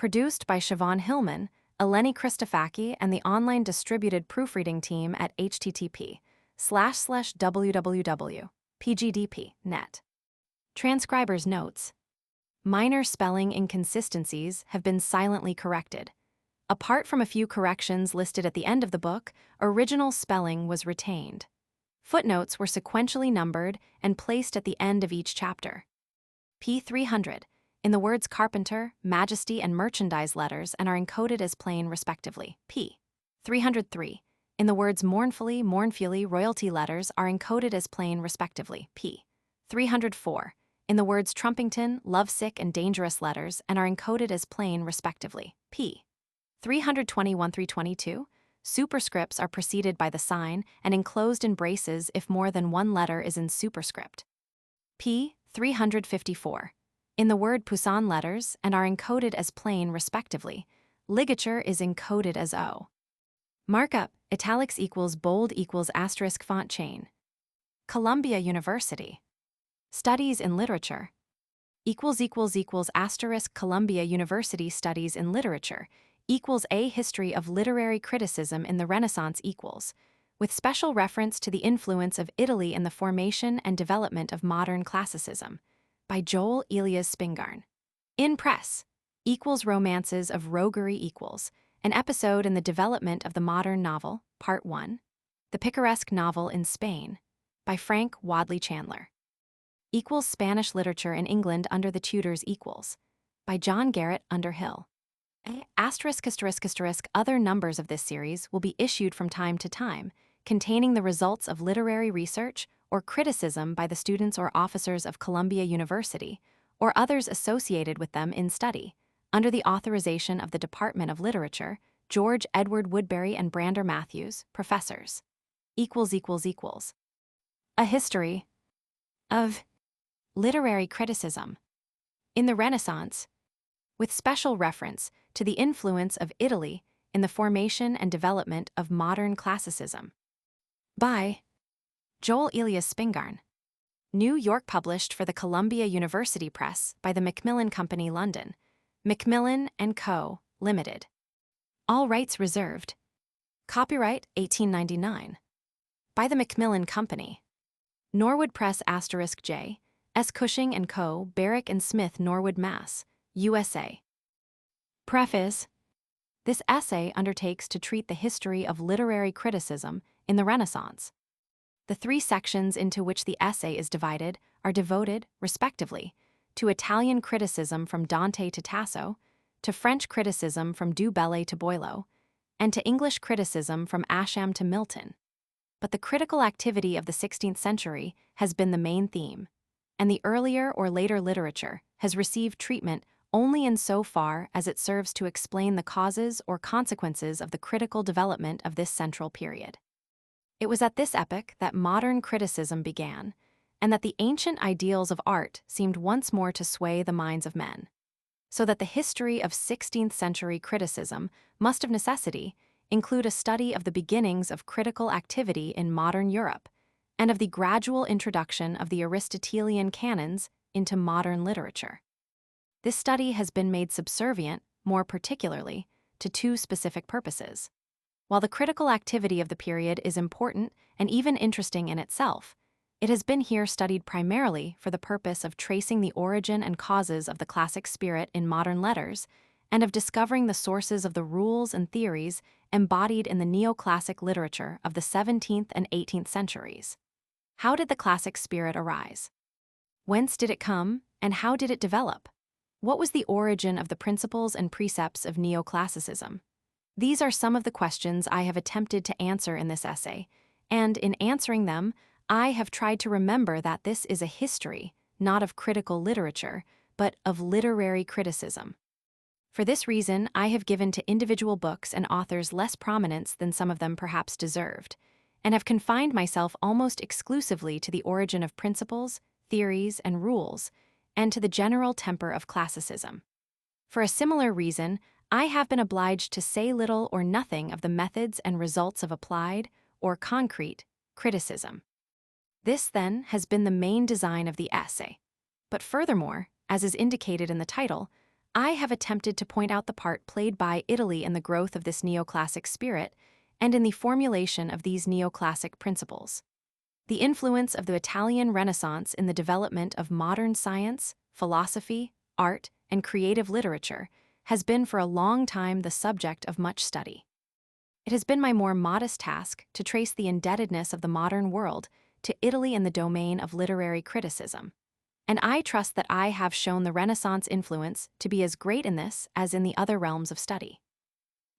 produced by Siobhan Hillman, Eleni Christofaki, and the online distributed proofreading team at http://www.pgdp.net. Transcriber's notes. Minor spelling inconsistencies have been silently corrected. Apart from a few corrections listed at the end of the book, original spelling was retained. Footnotes were sequentially numbered and placed at the end of each chapter. p. 300, in the words carpenter, majesty, and merchandise letters and are encoded as plain respectively. p. 303, in the words mournfully, mournfully, royalty letters are encoded as plain respectively. p. 304, in the words trumpington, lovesick, and dangerous letters and are encoded as plain respectively. p. 321-322, superscripts are preceded by the sign and enclosed in braces if more than one letter is in superscript. p. 354, in the word Poussin letters and are encoded as plain respectively. Ligature is encoded as O. Markup, italics equals bold equals asterisk font chain. Columbia University. Studies in literature. == asterisk Columbia University Studies in Literature equals A History of Literary Criticism in the Renaissance equals, with special reference to the influence of Italy in the formation and development of modern classicism, by Joel Elias Spingarn. In Press, equals Romances of Roguery equals, an episode in the development of the modern novel, Part 1, the picaresque novel in Spain, by Frank Wadley Chandler. Equals Spanish Literature in England under the Tudors equals, by John Garrett Underhill. Other numbers of this series will be issued from time to time, containing the results of literary research or criticism by the students or officers of Columbia University, or others associated with them in study, under the authorization of the Department of Literature, George Edward Woodbury and Brander Matthews, professors. A history of literary criticism in the Renaissance, with special reference to the influence of Italy in the formation and development of modern classicism. By Joel Elias Spingarn. New York, published for the Columbia University Press by the Macmillan Company, London. Macmillan & Co., Limited. All rights reserved. Copyright 1899. By the Macmillan Company. Norwood Press *J. S. Cushing & Co., Barrick & Smith, Norwood, Mass., USA. Preface. This essay undertakes to treat the history of literary criticism in the Renaissance. The three sections into which the essay is divided are devoted, respectively, to Italian criticism from Dante to Tasso, to French criticism from du Bellay to Boileau, and to English criticism from Ascham to Milton. But the critical activity of the 16th century has been the main theme, and the earlier or later literature has received treatment only in so far as it serves to explain the causes or consequences of the critical development of this central period. It was at this epoch that modern criticism began, and that the ancient ideals of art seemed once more to sway the minds of men. So that the history of 16th century criticism must of necessity include a study of the beginnings of critical activity in modern Europe, and of the gradual introduction of the Aristotelian canons into modern literature. This study has been made subservient, more particularly, to two specific purposes. While the critical activity of the period is important and even interesting in itself, it has been here studied primarily for the purpose of tracing the origin and causes of the classic spirit in modern letters, and of discovering the sources of the rules and theories embodied in the neoclassic literature of the 17th and 18th centuries. How did the classic spirit arise? Whence did it come, and how did it develop? What was the origin of the principles and precepts of neoclassicism? These are some of the questions I have attempted to answer in this essay, and in answering them, I have tried to remember that this is a history, not of critical literature, but of literary criticism. For this reason, I have given to individual books and authors less prominence than some of them perhaps deserved, and have confined myself almost exclusively to the origin of principles, theories, and rules, and to the general temper of classicism. For a similar reason, I have been obliged to say little or nothing of the methods and results of applied, or concrete, criticism. This, then, has been the main design of the essay. But furthermore, as is indicated in the title, I have attempted to point out the part played by Italy in the growth of this neoclassic spirit and in the formulation of these neoclassic principles. The influence of the Italian Renaissance in the development of modern science, philosophy, art, and creative literature has been for a long time the subject of much study. It has been my more modest task to trace the indebtedness of the modern world to Italy in the domain of literary criticism, and I trust that I have shown the Renaissance influence to be as great in this as in the other realms of study.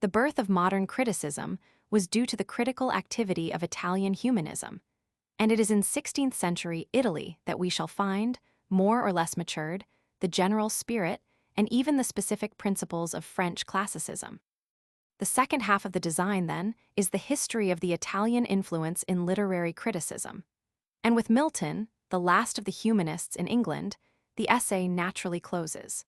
The birth of modern criticism was due to the critical activity of Italian humanism, and it is in 16th century Italy that we shall find, more or less matured, the general spirit and even the specific principles of French classicism. The second half of the design, then, is the history of the Italian influence in literary criticism. And with Milton, the last of the humanists in England, the essay naturally closes.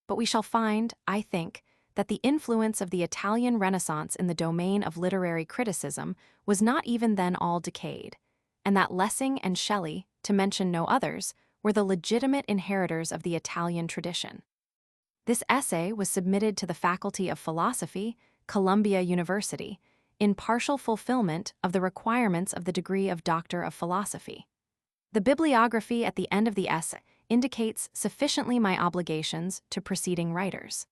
But we shall find, I think, that the influence of the Italian Renaissance in the domain of literary criticism was not even then all decayed, and that Lessing and Shelley, to mention no others, were the legitimate inheritors of the Italian tradition. This essay was submitted to the Faculty of Philosophy, Columbia University, in partial fulfillment of the requirements of the degree of Doctor of Philosophy. The bibliography at the end of the essay indicates sufficiently my obligations to preceding writers.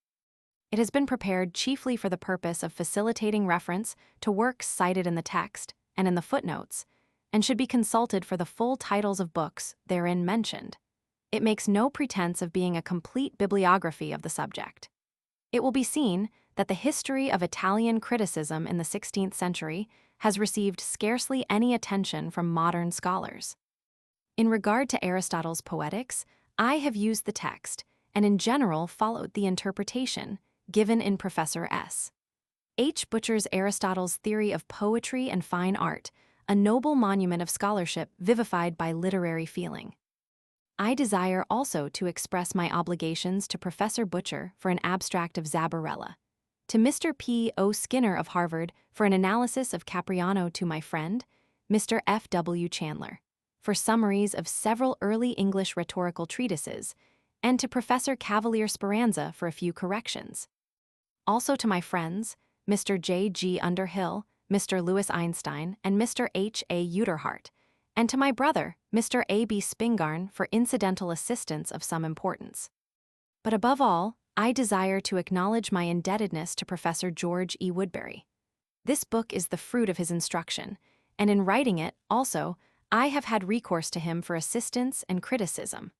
It has been prepared chiefly for the purpose of facilitating reference to works cited in the text and in the footnotes, and should be consulted for the full titles of books therein mentioned. It makes no pretense of being a complete bibliography of the subject. It will be seen that the history of Italian criticism in the 16th century has received scarcely any attention from modern scholars. In regard to Aristotle's Poetics, I have used the text, and in general followed the interpretation given in Professor S. H. Butcher's Aristotle's Theory of Poetry and Fine Art, a noble monument of scholarship vivified by literary feeling. I desire also to express my obligations to Professor Butcher for an abstract of Zabarella, to Mr. P. O. Skinner of Harvard for an analysis of Capriano, to my friend, Mr. F. W. Chandler, for summaries of several early English rhetorical treatises, and to Professor Cavalier Speranza for a few corrections. Also to my friends, Mr. J. G. Underhill, Mr. Louis Einstein, and Mr. H. A. Uterhart, and to my brother, Mr. A. B. Spingarn, for incidental assistance of some importance. But above all, I desire to acknowledge my indebtedness to Professor George E. Woodbury. This book is the fruit of his instruction, and in writing it, also, I have had recourse to him for assistance and criticism.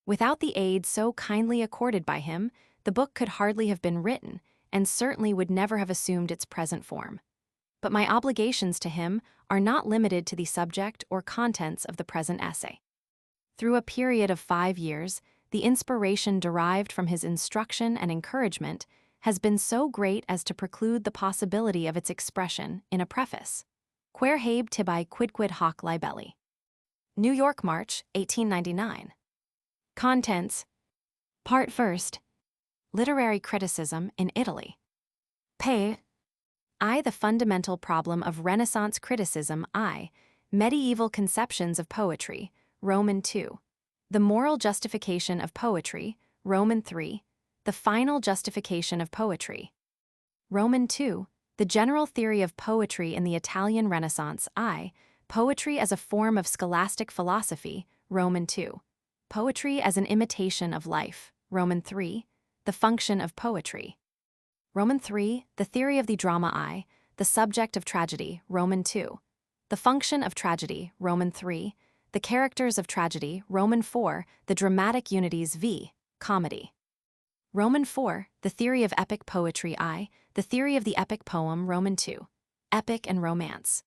Without the aid so kindly accorded by him, the book could hardly have been written, and certainly would never have assumed its present form. But my obligations to him are not limited to the subject or contents of the present essay. Through a period of 5 years, the inspiration derived from his instruction and encouragement has been so great as to preclude the possibility of its expression in a preface. Quare habe tibi quidquid hoc libelli. New York, March, 1899. Contents. Part First. Literary Criticism in Italy. P. I. The fundamental problem of Renaissance criticism. I. Medieval conceptions of poetry. Roman 2. The moral justification of poetry. Roman 3. The final justification of poetry. Roman 2. The general theory of poetry in the Italian Renaissance. I. Poetry as a form of scholastic philosophy. Roman 2. Poetry as an imitation of life. Roman 3. The function of poetry. Roman 3. The theory of the drama. I. The subject of tragedy. Roman 2. The function of tragedy. Roman 3. The characters of tragedy. Roman 4. The dramatic unities. V. Comedy. Roman 4. The theory of epic poetry. I. The theory of the epic poem. Roman 2. Epic and romance.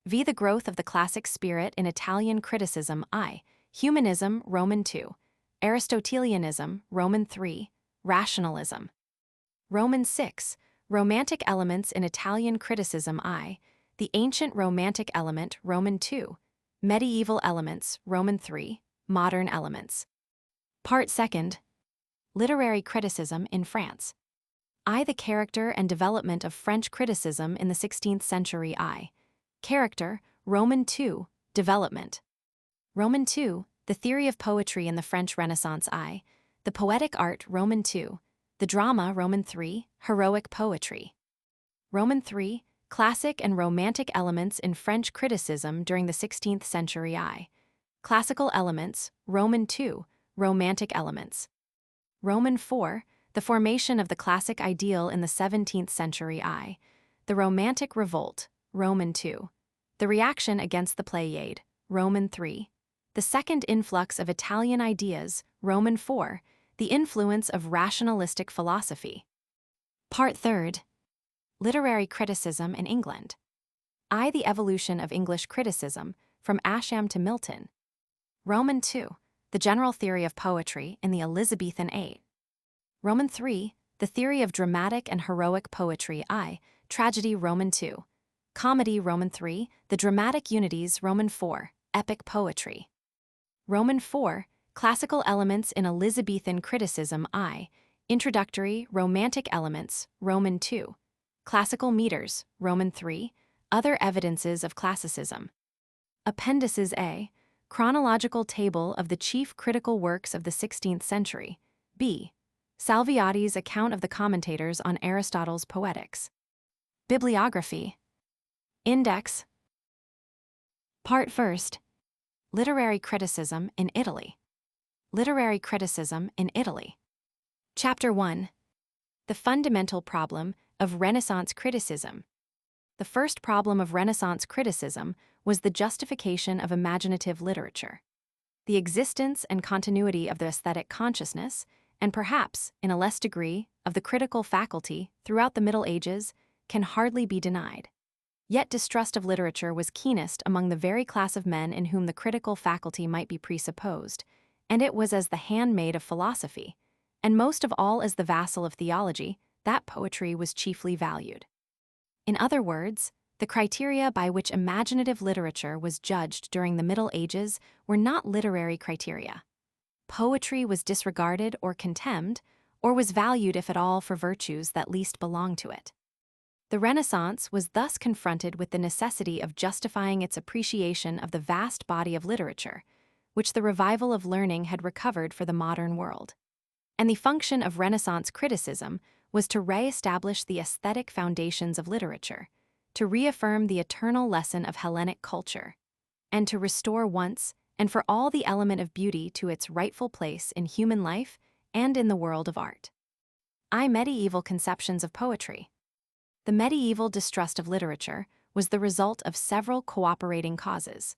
V. The growth of the classic spirit in Italian criticism. I. Humanism. Roman 2. Aristotelianism. Roman 3. Rationalism. Roman 6. Romantic elements in Italian criticism. I. The ancient romantic element. Roman 2. Medieval elements. Roman 3. Modern elements. Part Second. Literary criticism in France. I. The character and development of French criticism in the 16th century. I. Character. Roman 2. Development. Roman 2. The theory of poetry in the French Renaissance. I. The poetic art. Roman 2. The drama, Roman 3, heroic poetry. Roman 3, classic and romantic elements in French criticism during the 16th century I. Classical elements, Roman 2, romantic elements. Roman 4, the formation of the classic ideal in the 17th century I. The Romantic Revolt, Roman 2. The reaction against the Pleiade, Roman 3. The second influx of Italian ideas, Roman 4. The influence of rationalistic philosophy. Part 3. Literary criticism in England. I. The evolution of English criticism, from Ascham to Milton. Roman 2. The general theory of poetry in the Elizabethan age. Roman 3. The theory of dramatic and heroic poetry I. Tragedy, Roman 2. Comedy, Roman 3. The dramatic unities, Roman 4. Epic poetry. Roman 4. Classical elements in Elizabethan criticism I. Introductory, romantic elements, Roman 2. Classical meters, Roman 3. Other evidences of classicism. Appendices A. Chronological table of the chief critical works of the 16th century. B. Salviati's account of the commentators on Aristotle's Poetics. Bibliography. Index. Part 1. Literary criticism in Italy. Literary criticism in Italy. Chapter 1. The fundamental problem of Renaissance criticism. The first problem of Renaissance criticism was the justification of imaginative literature. The existence and continuity of the aesthetic consciousness, and perhaps, in a less degree, of the critical faculty throughout the Middle Ages, can hardly be denied. Yet distrust of literature was keenest among the very class of men in whom the critical faculty might be presupposed, and it was as the handmaid of philosophy, and most of all as the vassal of theology, that poetry was chiefly valued. In other words, the criteria by which imaginative literature was judged during the Middle Ages were not literary criteria. Poetry was disregarded or contemned, or was valued if at all for virtues that least belonged to it. The Renaissance was thus confronted with the necessity of justifying its appreciation of the vast body of literature, which the revival of learning had recovered for the modern world. And the function of Renaissance criticism was to re-establish the aesthetic foundations of literature, to reaffirm the eternal lesson of Hellenic culture, and to restore once and for all the element of beauty to its rightful place in human life and in the world of art. Medieval conceptions of poetry. The medieval distrust of literature was the result of several cooperating causes.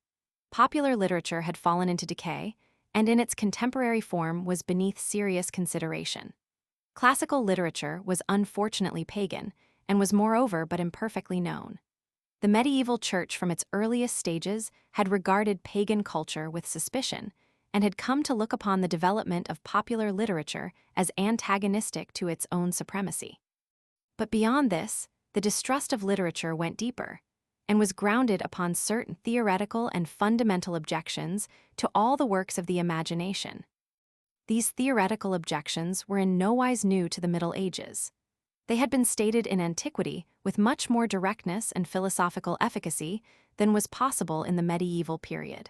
Popular literature had fallen into decay, and in its contemporary form was beneath serious consideration. Classical literature was unfortunately pagan, and was moreover but imperfectly known. The medieval church from its earliest stages had regarded pagan culture with suspicion, and had come to look upon the development of popular literature as antagonistic to its own supremacy. But beyond this, the distrust of literature went deeper, and was grounded upon certain theoretical and fundamental objections to all the works of the imagination. These theoretical objections were in no wise new to the Middle Ages. They had been stated in antiquity with much more directness and philosophical efficacy than was possible in the medieval period.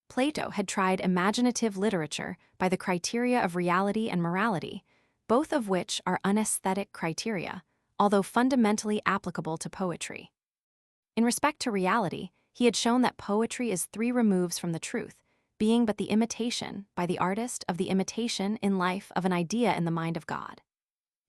Plato had tried imaginative literature by the criteria of reality and morality, both of which are unaesthetic criteria, although fundamentally applicable to poetry. In respect to reality, he had shown that poetry is 3 removes from the truth, being but the imitation, by the artist, of the imitation in life of an idea in the mind of God.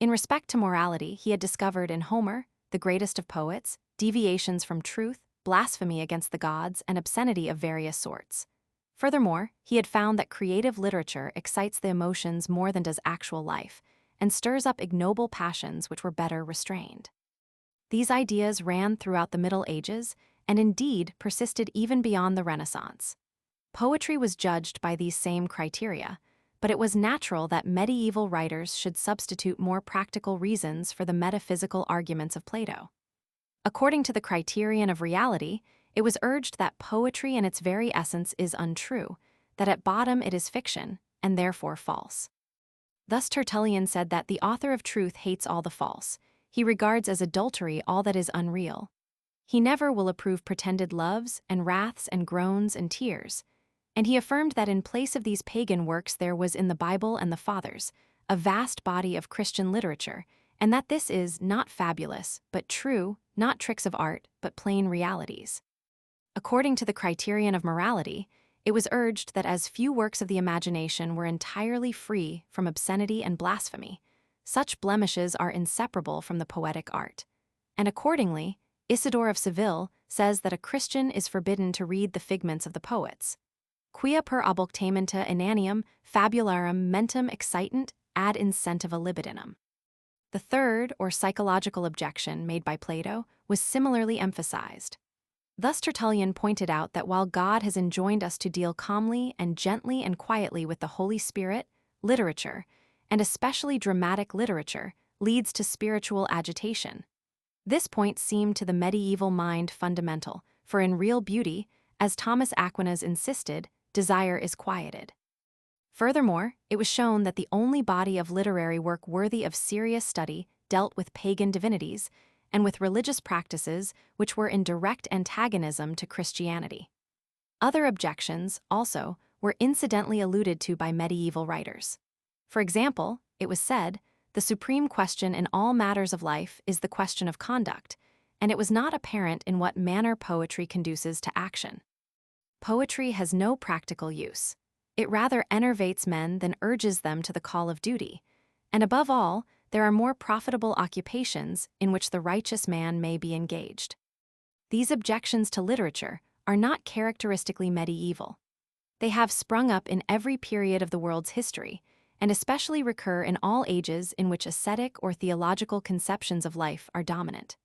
In respect to morality, he had discovered in Homer, the greatest of poets, deviations from truth, blasphemy against the gods, and obscenity of various sorts. Furthermore, he had found that creative literature excites the emotions more than does actual life, and stirs up ignoble passions which were better restrained. These ideas ran throughout the Middle Ages, and indeed persisted even beyond the Renaissance. Poetry was judged by these same criteria, but it was natural that medieval writers should substitute more practical reasons for the metaphysical arguments of Plato. According to the criterion of reality, it was urged that poetry in its very essence is untrue, that at bottom it is fiction, and therefore false. Thus Tertullian said that the author of truth hates all the false. He regards as adultery all that is unreal. He never will approve pretended loves and wraths and groans and tears. And he affirmed that in place of these pagan works there was in the Bible and the Fathers a vast body of Christian literature, and that this is not fabulous, but true, not tricks of art, but plain realities. According to the criterion of morality, it was urged that as few works of the imagination were entirely free from obscenity and blasphemy, such blemishes are inseparable from the poetic art. And accordingly, Isidore of Seville says that a Christian is forbidden to read the figments of the poets. Quia per obulctamenta inanium fabularum mentem excitant ad incentiva libidinum. The third, or psychological objection made by Plato, was similarly emphasized. Thus Tertullian pointed out that while God has enjoined us to deal calmly and gently and quietly with the Holy Spirit, literature, and especially dramatic literature, leads to spiritual agitation. This point seemed to the medieval mind fundamental, for in real beauty, as Thomas Aquinas insisted, desire is quieted. Furthermore, it was shown that the only body of literary work worthy of serious study dealt with pagan divinities and with religious practices which were in direct antagonism to Christianity. Other objections, also, were incidentally alluded to by medieval writers. For example, it was said, the supreme question in all matters of life is the question of conduct, and it was not apparent in what manner poetry conduces to action. Poetry has no practical use. It rather enervates men than urges them to the call of duty, and above all, there are more profitable occupations in which the righteous man may be engaged. These objections to literature are not characteristically medieval. They have sprung up in every period of the world's history, and especially recur in all ages in which ascetic or theological conceptions of life are dominant.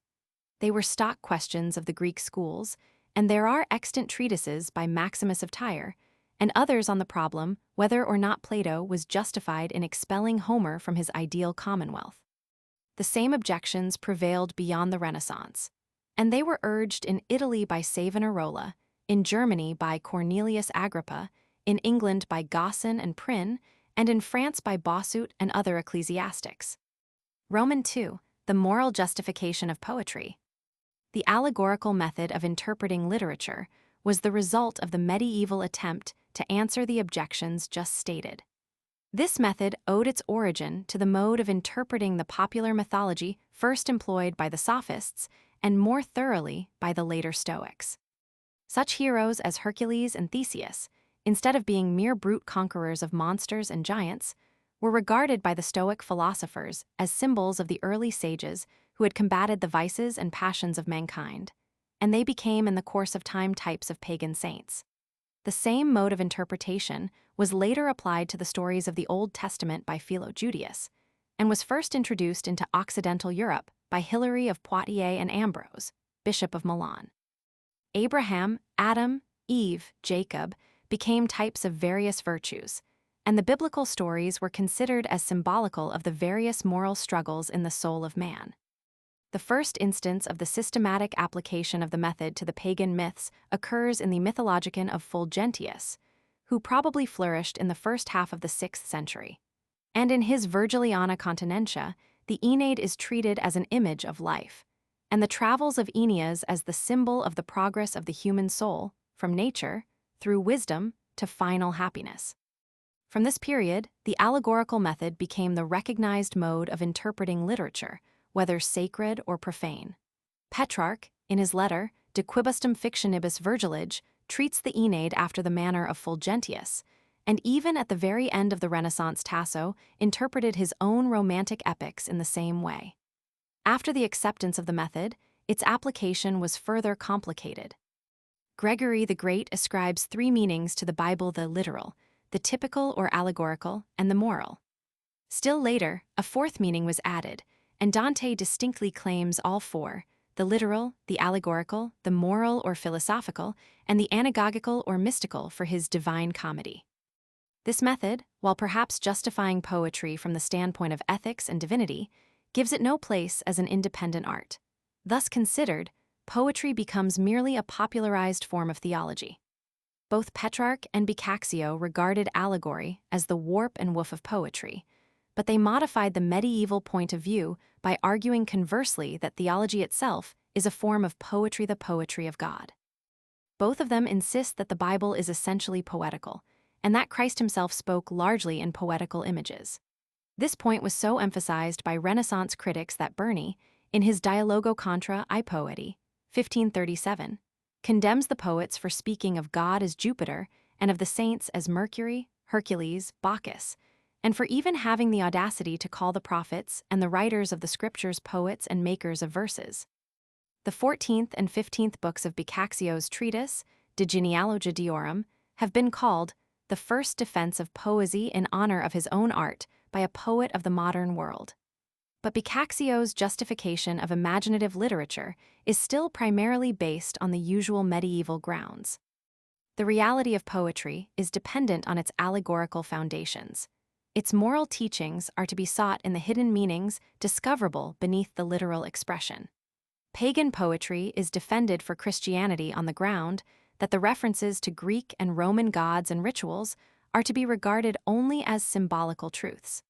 They were stock questions of the Greek schools, and there are extant treatises by Maximus of Tyre, and others on the problem whether or not Plato was justified in expelling Homer from his ideal commonwealth. The same objections prevailed beyond the Renaissance, and they were urged in Italy by Savonarola, in Germany by Cornelius Agrippa, in England by Gosson and Prynne, and in France by Bossuet and other ecclesiastics. Roman II, the moral justification of poetry. The allegorical method of interpreting literature was the result of the medieval attempt to answer the objections just stated. This method owed its origin to the mode of interpreting the popular mythology first employed by the Sophists and more thoroughly by the later Stoics. Such heroes as Hercules and Theseus, instead of being mere brute conquerors of monsters and giants, were regarded by the Stoic philosophers as symbols of the early sages who had combated the vices and passions of mankind, and they became in the course of time types of pagan saints. The same mode of interpretation was later applied to the stories of the Old Testament by Philo Judaeus, and was first introduced into Occidental Europe by Hilary of Poitiers and Ambrose, Bishop of Milan. Abraham, Adam, Eve, Jacob became types of various virtues, and the biblical stories were considered as symbolical of the various moral struggles in the soul of man. The first instance of the systematic application of the method to the pagan myths occurs in the Mythologicon of Fulgentius, who probably flourished in the first half of the 6th century. And in his Virgiliana Continentia, the Aeneid is treated as an image of life, and the travels of Aeneas as the symbol of the progress of the human soul, from nature, through wisdom, to final happiness. From this period, the allegorical method became the recognized mode of interpreting literature, whether sacred or profane. Petrarch, in his letter De Quibusdam Fictionibus Virgilige, treats the Aeneid after the manner of Fulgentius, and even at the very end of the Renaissance Tasso interpreted his own romantic epics in the same way. After the acceptance of the method, its application was further complicated. Gregory the Great ascribes 3 meanings to the Bible: the literal, the typical or allegorical, and the moral. Still later, a 4th meaning was added, and Dante distinctly claims all 4, the literal, the allegorical, the moral or philosophical, and the anagogical or mystical for his Divine Comedy. This method, while perhaps justifying poetry from the standpoint of ethics and divinity, gives it no place as an independent art. Thus considered, poetry becomes merely a popularized form of theology. Both Petrarch and Boccaccio regarded allegory as the warp and woof of poetry, but they modified the medieval point of view by arguing conversely that theology itself is a form of poetry, the poetry of God. Both of them insist that the Bible is essentially poetical, and that Christ himself spoke largely in poetical images. This point was so emphasized by Renaissance critics that Burney, in his Dialogo contra I Poeti, 1537, condemns the poets for speaking of God as Jupiter and of the saints as Mercury, Hercules, Bacchus, and for even having the audacity to call the prophets and the writers of the scriptures poets and makers of verses. The 14th and 15th books of Boccaccio's treatise, De Genealogidiorum, have been called the first defense of poesy in honor of his own art by a poet of the modern world. But Boccaccio's justification of imaginative literature is still primarily based on the usual medieval grounds. The reality of poetry is dependent on its allegorical foundations. Its moral teachings are to be sought in the hidden meanings discoverable beneath the literal expression. Pagan poetry is defended for Christianity on the ground that the references to Greek and Roman gods and rituals are to be regarded only as symbolical truths.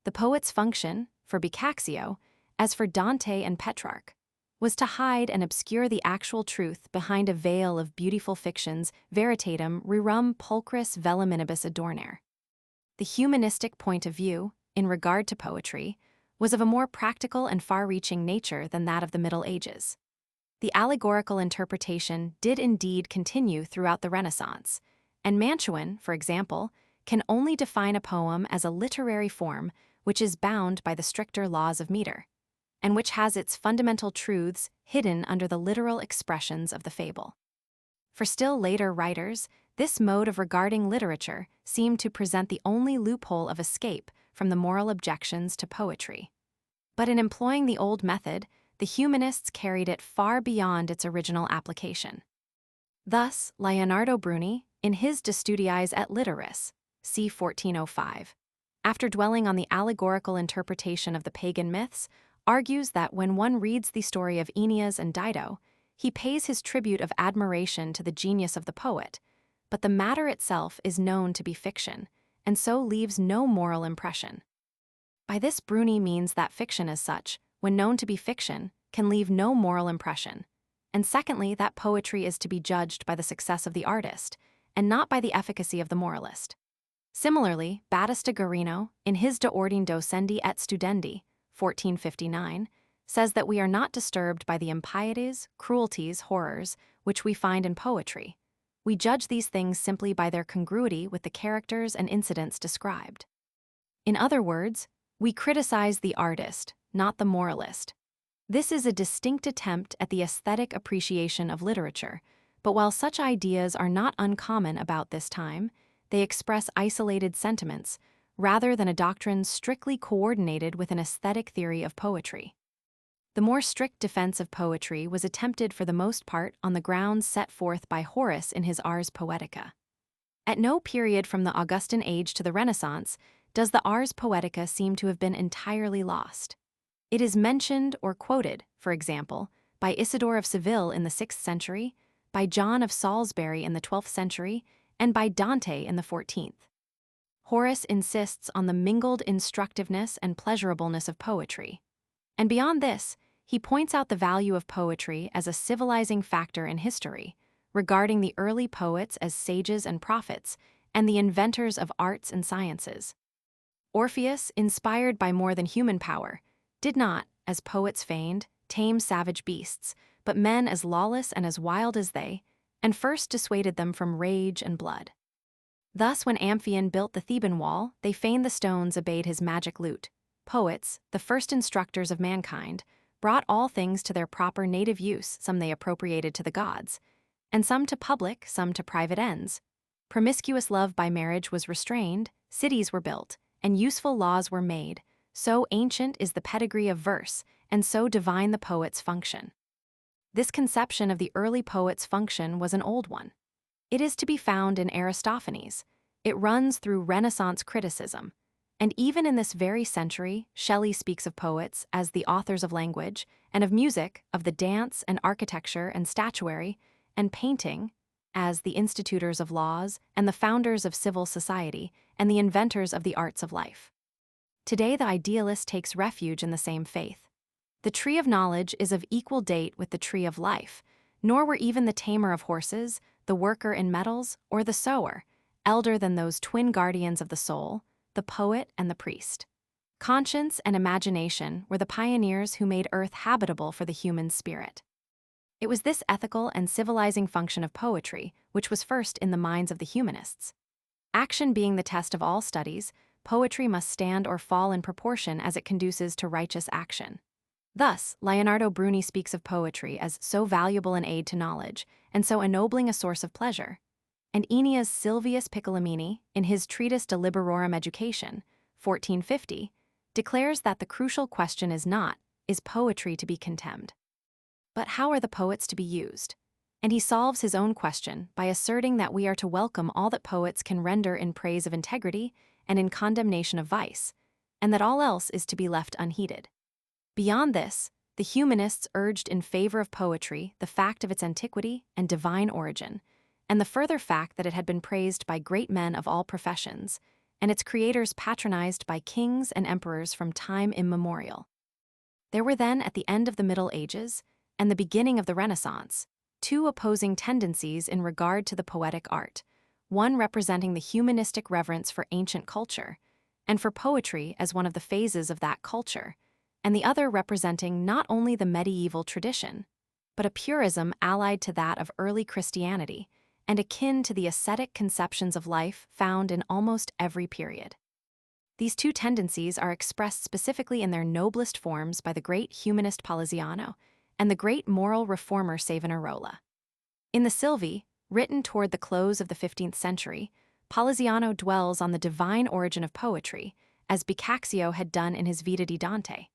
The poet's function, for Boccaccio, as for Dante and Petrarch, was to hide and obscure the actual truth behind a veil of beautiful fictions veritatem rerum pulchris veluminibus adornere. The humanistic point of view, in regard to poetry, was of a more practical and far-reaching nature than that of the Middle Ages. The allegorical interpretation did indeed continue throughout the Renaissance, and Mantuan, for example, can only define a poem as a literary form which is bound by the stricter laws of meter, and which has its fundamental truths hidden under the literal expressions of the fable. For still later writers, this mode of regarding literature seemed to present the only loophole of escape from the moral objections to poetry. But in employing the old method, the humanists carried it far beyond its original application. Thus, Leonardo Bruni, in his De Studiis et Litteris, c. 1405, after dwelling on the allegorical interpretation of the pagan myths, argues that when one reads the story of Aeneas and Dido, he pays his tribute of admiration to the genius of the poet, but the matter itself is known to be fiction, and so leaves no moral impression. By this Bruni means that fiction as such, when known to be fiction, can leave no moral impression, and secondly that poetry is to be judged by the success of the artist, and not by the efficacy of the moralist. Similarly, Battista Guarino, in his De Ordine Docendi et Studendi, 1459, says that we are not disturbed by the impieties, cruelties, horrors, which we find in poetry. We judge these things simply by their congruity with the characters and incidents described. In other words, we criticize the artist, not the moralist. This is a distinct attempt at the aesthetic appreciation of literature, but while such ideas are not uncommon about this time, they express isolated sentiments, rather than a doctrine strictly coordinated with an aesthetic theory of poetry. The more strict defense of poetry was attempted for the most part on the grounds set forth by Horace in his Ars Poetica. At no period from the Augustan age to the Renaissance does the Ars Poetica seem to have been entirely lost. It is mentioned or quoted, for example, by Isidore of Seville in the 6th century, by John of Salisbury in the 12th century, and by Dante in the 14th. Horace insists on the mingled instructiveness and pleasurableness of poetry. And beyond this, he points out the value of poetry as a civilizing factor in history, regarding the early poets as sages and prophets, and the inventors of arts and sciences. Orpheus, inspired by more than human power, did not, as poets feigned, tame savage beasts, but men as lawless and as wild as they, and first dissuaded them from rage and blood. Thus, when Amphion built the Theban wall, they feigned the stones obeyed his magic lute. Poets, the first instructors of mankind, brought all things to their proper native use, some they appropriated to the gods, and some to public, some to private ends. Promiscuous love by marriage was restrained, cities were built, and useful laws were made. So ancient is the pedigree of verse, and so divine the poet's function. This conception of the early poet's function was an old one. It is to be found in Aristophanes. It runs through Renaissance criticism. And even in this very century, Shelley speaks of poets as the authors of language, and of music, of the dance and architecture and statuary, and painting, as the institutors of laws and the founders of civil society and the inventors of the arts of life. Today the idealist takes refuge in the same faith. The tree of knowledge is of equal date with the tree of life, nor were even the tamer of horses, the worker in metals, or the sower, elder than those twin guardians of the soul, the poet and the priest. Conscience and imagination were the pioneers who made Earth habitable for the human spirit. It was this ethical and civilizing function of poetry which was first in the minds of the humanists. Action being the test of all studies, poetry must stand or fall in proportion as it conduces to righteous action. Thus, Leonardo Bruni speaks of poetry as so valuable an aid to knowledge, and so ennobling a source of pleasure. And Ennia's Silvius Piccolomini, in his treatise De Liberorum Education, 1450, declares that the crucial question is not, is poetry to be contemned, but how are the poets to be used? And he solves his own question by asserting that we are to welcome all that poets can render in praise of integrity and in condemnation of vice, and that all else is to be left unheeded. Beyond this, the humanists urged in favor of poetry the fact of its antiquity and divine origin, and the further fact that it had been praised by great men of all professions, and its creators patronized by kings and emperors from time immemorial. There were then, at the end of the Middle Ages and the beginning of the Renaissance, two opposing tendencies in regard to the poetic art, one representing the humanistic reverence for ancient culture, and for poetry as one of the phases of that culture, and the other representing not only the medieval tradition, but a purism allied to that of early Christianity, and akin to the ascetic conceptions of life found in almost every period. These two tendencies are expressed specifically in their noblest forms by the great humanist Poliziano and the great moral reformer Savonarola. In the Silvi, written toward the close of the 15th century, Poliziano dwells on the divine origin of poetry, as Boccaccio had done in his Vita di Dante.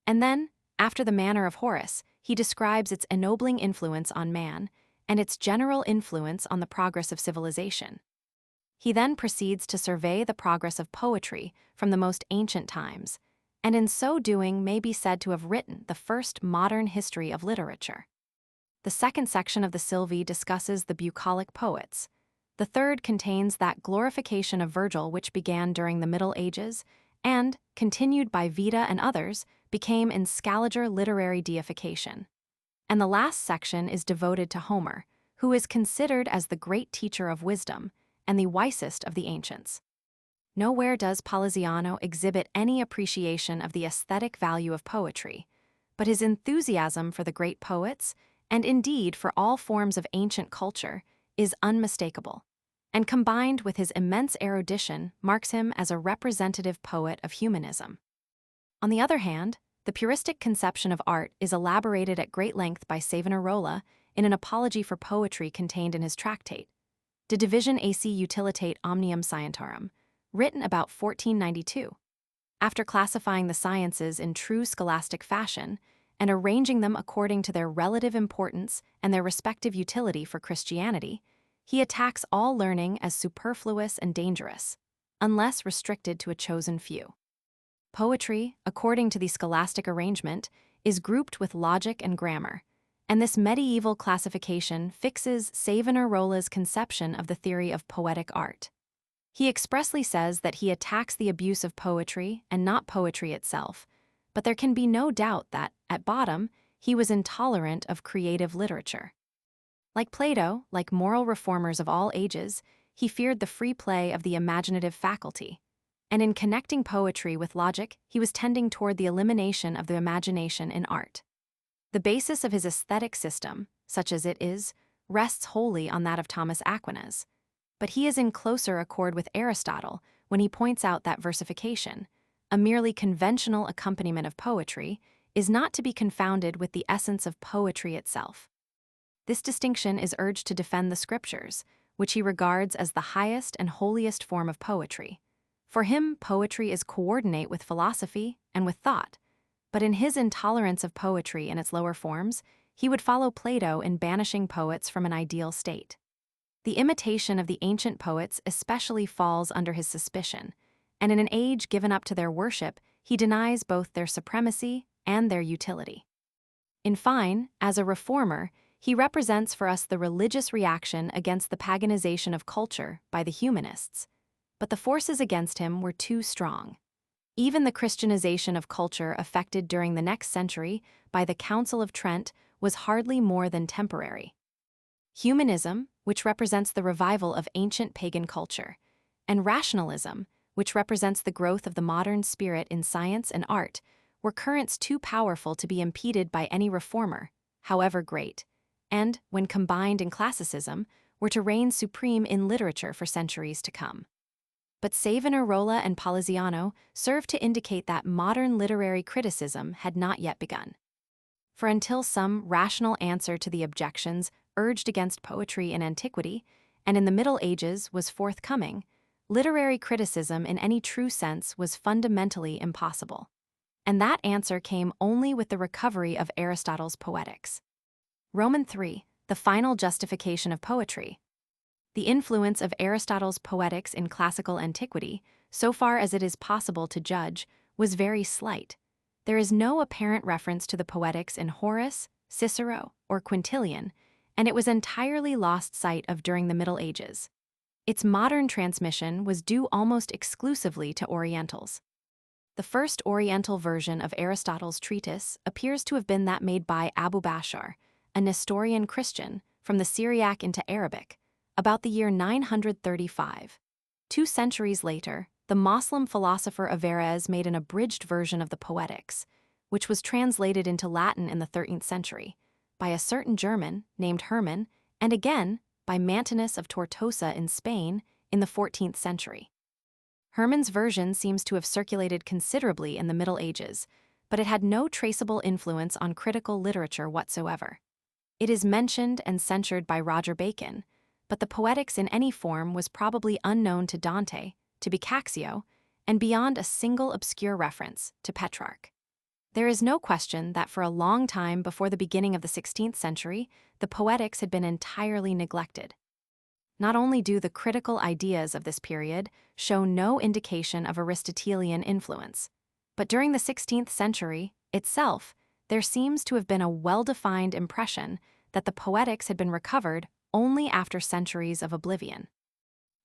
And then, after the manner of Horace, he describes its ennobling influence on man and its general influence on the progress of civilization. He then proceeds to survey the progress of poetry from the most ancient times, and in so doing may be said to have written the first modern history of literature. The second section of the Silvi discusses the bucolic poets. The third contains that glorification of Virgil which began during the Middle Ages and, continued by Vida and others, became in Scaliger literary deification. And the last section is devoted to Homer, who is considered as the great teacher of wisdom and the wisest of the ancients. Nowhere does Poliziano exhibit any appreciation of the aesthetic value of poetry, but his enthusiasm for the great poets, and indeed for all forms of ancient culture, is unmistakable, and combined with his immense erudition marks him as a representative poet of humanism. On the other hand, the puristic conception of art is elaborated at great length by Savonarola in an apology for poetry contained in his tractate, De Divisione AC Utilitate Omnium Scientiarum, written about 1492. After classifying the sciences in true scholastic fashion and arranging them according to their relative importance and their respective utility for Christianity, he attacks all learning as superfluous and dangerous, unless restricted to a chosen few. Poetry, according to the scholastic arrangement, is grouped with logic and grammar, and this medieval classification fixes Savonarola's conception of the theory of poetic art. He expressly says that he attacks the abuse of poetry and not poetry itself, but there can be no doubt that, at bottom, he was intolerant of creative literature. Like Plato, like moral reformers of all ages, he feared the free play of the imaginative faculty, and in connecting poetry with logic, he was tending toward the elimination of the imagination in art. The basis of his aesthetic system, such as it is, rests wholly on that of Thomas Aquinas, but he is in closer accord with Aristotle when he points out that versification, a merely conventional accompaniment of poetry, is not to be confounded with the essence of poetry itself. This distinction is urged to defend the scriptures, which he regards as the highest and holiest form of poetry. For him, poetry is coordinate with philosophy and with thought, but in his intolerance of poetry in its lower forms, he would follow Plato in banishing poets from an ideal state. The imitation of the ancient poets especially falls under his suspicion, and in an age given up to their worship, he denies both their supremacy and their utility. In fine, as a reformer, he represents for us the religious reaction against the paganization of culture by the humanists, but the forces against him were too strong. Even the Christianization of culture effected during the next century by the Council of Trent was hardly more than temporary. Humanism, which represents the revival of ancient pagan culture, and rationalism, which represents the growth of the modern spirit in science and art, were currents too powerful to be impeded by any reformer, however great, and, when combined in classicism, were to reign supreme in literature for centuries to come. But Savonarola and Poliziano serve to indicate that modern literary criticism had not yet begun. For until some rational answer to the objections urged against poetry in antiquity and in the Middle Ages was forthcoming, literary criticism in any true sense was fundamentally impossible. And that answer came only with the recovery of Aristotle's Poetics. Roman 3, the final justification of poetry. The influence of Aristotle's Poetics in classical antiquity, so far as it is possible to judge, was very slight. There is no apparent reference to the Poetics in Horace, Cicero, or Quintilian, and it was entirely lost sight of during the Middle Ages. Its modern transmission was due almost exclusively to Orientals. The first Oriental version of Aristotle's treatise appears to have been that made by Abu Bashar, a Nestorian Christian, from the Syriac into Arabic, about the year 935. 2 centuries later, the Moslem philosopher Averroes made an abridged version of the Poetics, which was translated into Latin in the 13th century, by a certain German named Hillman, and again by Mantinus of Tortosa in Spain in the 14th century. Hillman's version seems to have circulated considerably in the Middle Ages, but it had no traceable influence on critical literature whatsoever. It is mentioned and censured by Roger Bacon, but the Poetics in any form was probably unknown to Dante, to Boccaccio, and beyond a single obscure reference to Petrarch. There is no question that for a long time before the beginning of the 16th century, the Poetics had been entirely neglected. Not only do the critical ideas of this period show no indication of Aristotelian influence, but during the 16th century itself, there seems to have been a well-defined impression that the Poetics had been recovered only after centuries of oblivion.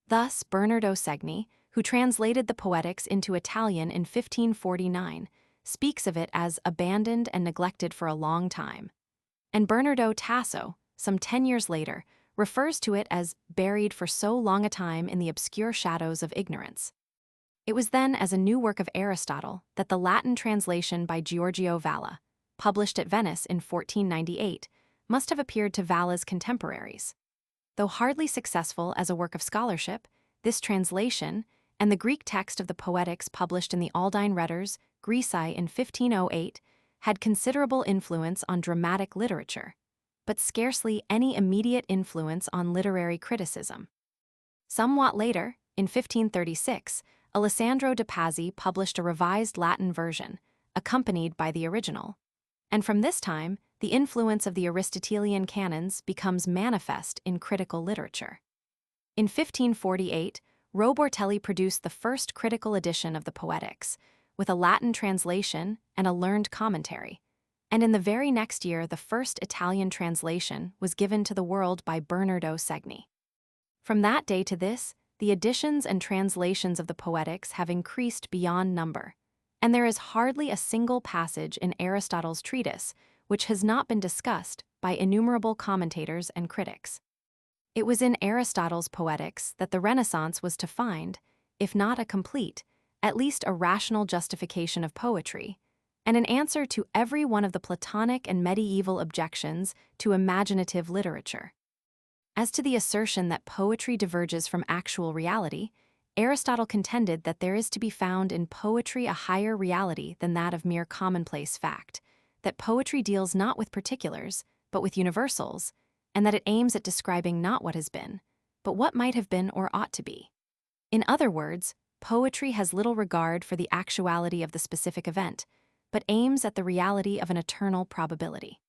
Thus, Bernardo Segni, who translated the Poetics into Italian in 1549, speaks of it as abandoned and neglected for a long time. And Bernardo Tasso, some 10 years later, refers to it as buried for so long a time in the obscure shadows of ignorance. It was then as a new work of Aristotle that the Latin translation by Giorgio Valla, published at Venice in 1498, must have appeared to Valla's contemporaries. Though hardly successful as a work of scholarship, this translation, and the Greek text of the Poetics published in the Aldine Retters, Greci in 1508, had considerable influence on dramatic literature, but scarcely any immediate influence on literary criticism. Somewhat later, in 1536, Alessandro de Pazzi published a revised Latin version, accompanied by the original. And from this time, the influence of the Aristotelian canons becomes manifest in critical literature. In 1548, Robortelli produced the first critical edition of the Poetics, with a Latin translation and a learned commentary, and in the very next year the first Italian translation was given to the world by Bernardo Segni. From that day to this, the editions and translations of the Poetics have increased beyond number, and there is hardly a single passage in Aristotle's treatise which has not been discussed by innumerable commentators and critics. It was in Aristotle's Poetics that the Renaissance was to find, if not a complete, at least a rational justification of poetry, and an answer to every one of the Platonic and medieval objections to imaginative literature. As to the assertion that poetry diverges from actual reality, Aristotle contended that there is to be found in poetry a higher reality than that of mere commonplace fact, that poetry deals not with particulars, but with universals, and that it aims at describing not what has been, but what might have been or ought to be. In other words, poetry has little regard for the actuality of the specific event, but aims at the reality of an eternal probability.